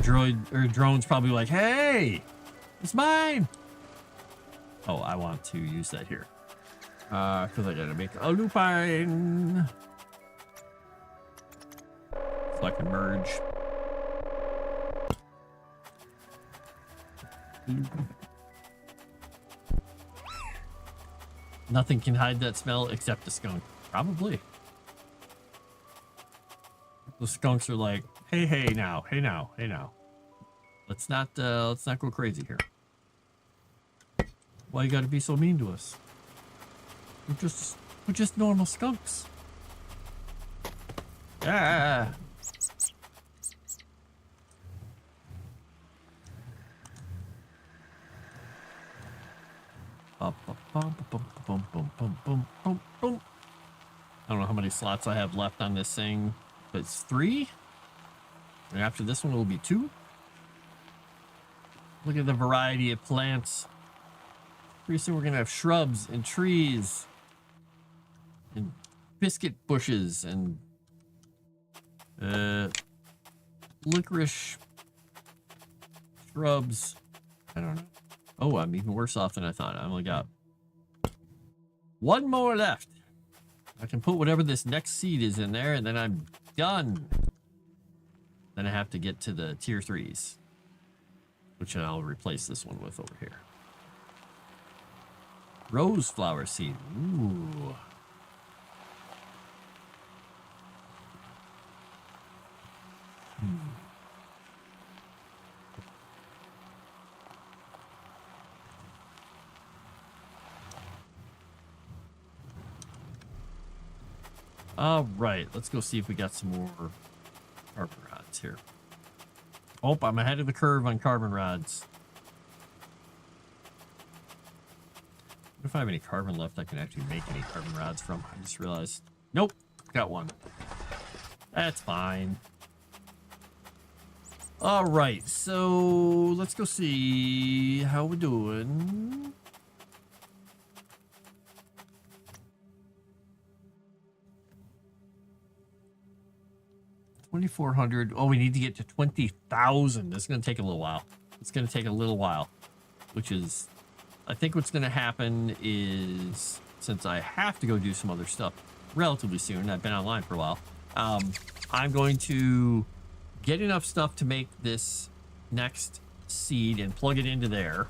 drone's probably like, hey, it's mine. Oh, I want to use that here. Because I gotta make a lupine. So I can merge. Nothing can hide that smell except the skunk. Probably. The skunks are like, hey now. Let's not go crazy here. Why you gotta be so mean to us? We're just normal skunks. Ah. I don't know how many slots I have left on this thing, but it's 3. And after this one, it will be 2. Look at the variety of plants. Pretty soon we're going to have shrubs and trees and biscuit bushes and licorice shrubs. I don't know. Oh, I'm even worse off than I thought. I only got 1 more left. I can put whatever this next seed is in there, and then I'm done. Then I have to get to the tier 3s, which I'll replace this one with over here. Rose flower seed. Ooh. All right, let's go see if we got some more carbon rods here. Oh, I'm ahead of the curve on carbon rods. What if I have any carbon left I can actually make any carbon rods from? I just realized. Nope, got 1. That's fine. All right, so let's go see how we're doing. $2,400. Oh, we need to get to 20,000. It's going to take a little while. It's going to take a little while, which is, I think what's going to happen is, since I have to go do some other stuff relatively soon, I've been online for a while, I'm going to get enough stuff to make this next seed and plug it into there.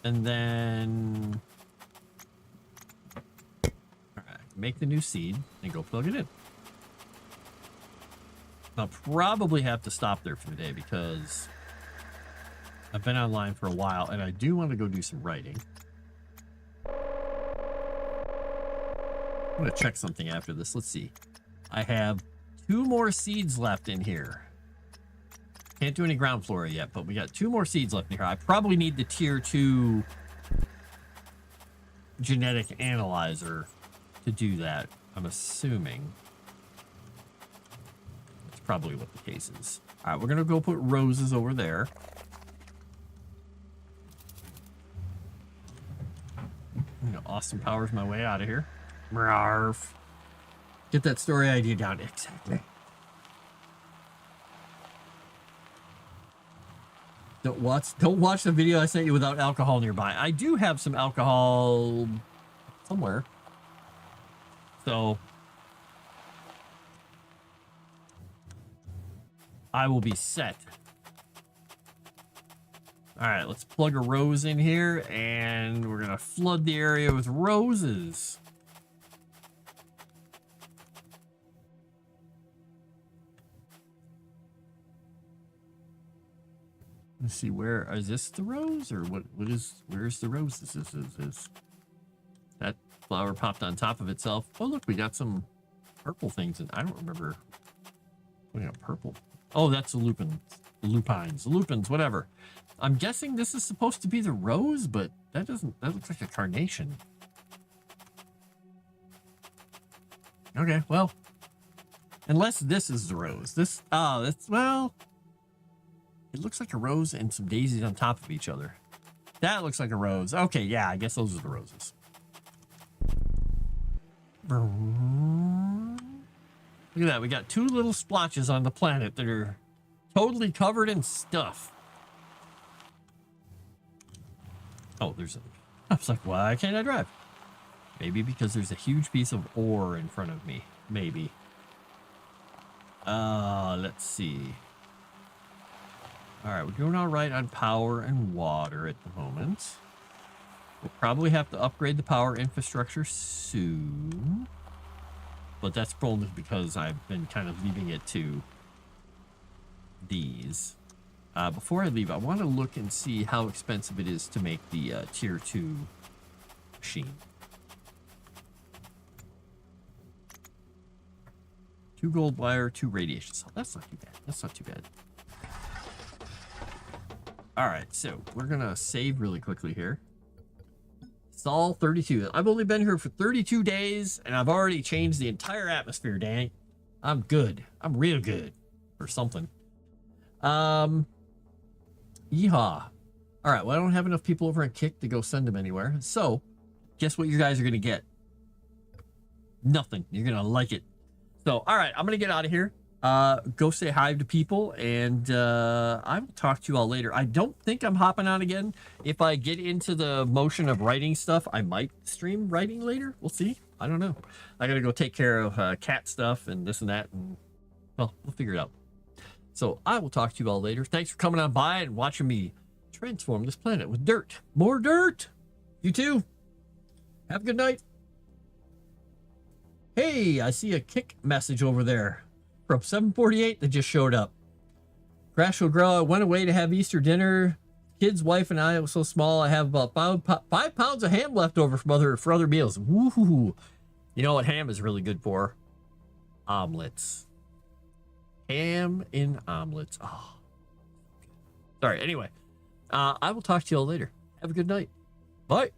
And then make the new seed and go plug it in. I'll probably have to stop there for the day because I've been online for a while and I do want to go do some writing. I'm going to check something after this. Let's see. I have 2 more seeds left in here. Can't do any ground flora yet, but we got 2 more seeds left in here. I probably need the tier 2 genetic analyzer to do that, I'm assuming. That's probably what the case is. All right, we're gonna go put roses over there. Austin Powers my way out of here. Marf. Get that story idea down. Exactly. Don't watch the video I sent you without alcohol nearby. I do have some alcohol somewhere. So I will be set. All right, let's plug a rose in here and we're gonna flood the area with roses. Let's see, where is this the rose or where's the rose? This is that flower popped on top of itself. Oh, look, we got some purple things, and I don't remember putting up purple. Oh, that's the lupines, whatever. I'm guessing this is supposed to be the rose, but that looks like a carnation. Okay, well, Unless this is the rose. This, oh, that's, well, it looks like a rose and some daisies on top of each other. That looks like a rose. Okay, yeah, I guess those are the roses. Look at that. We got 2 little splotches on the planet that are totally covered in stuff. Oh, there's a... I was like, why can't I drive? Maybe because there's a huge piece of ore in front of me. Maybe. Let's see. All right, we're doing all right on power and water at the moment. We'll probably have to upgrade the power infrastructure soon. But that's probably because I've been kind of leaving it to these. Before I leave, I want to look and see how expensive it is to make the tier 2 machine. 2 gold wire, 2 radiation cell. That's not too bad. That's not too bad. All right, so we're gonna save really quickly here. Sol 32. I've only been here for 32 days, and I've already changed the entire atmosphere, dang. I'm good. I'm real good. Or something. Yeehaw. All right, well, I don't have enough people over at Kick to go send them anywhere. So, guess what you guys are going to get? Nothing. You're going to like it. So, all right, I'm going to get out of here. Go say hi to people, and I will talk to you all later. I don't think I'm hopping on again. If I get into the motion of writing stuff, I might stream writing later. We'll see. I don't know. I got to go take care of cat stuff and this and that, and, well, we'll figure it out. So I will talk to you all later. Thanks for coming on by and watching me transform this planet with dirt. More dirt. You too. Have a good night. Hey, I see a Kick message over there from 748 that just showed up. Grass will grow. I went away to have Easter dinner. Kids, wife, and I was so small. I have about 5 pounds of ham left over from other meals. Woohoo! You know what ham is really good for? Omelets. Ham in omelets. Oh, sorry. Anyway, I will talk to you all later. Have a good night. Bye.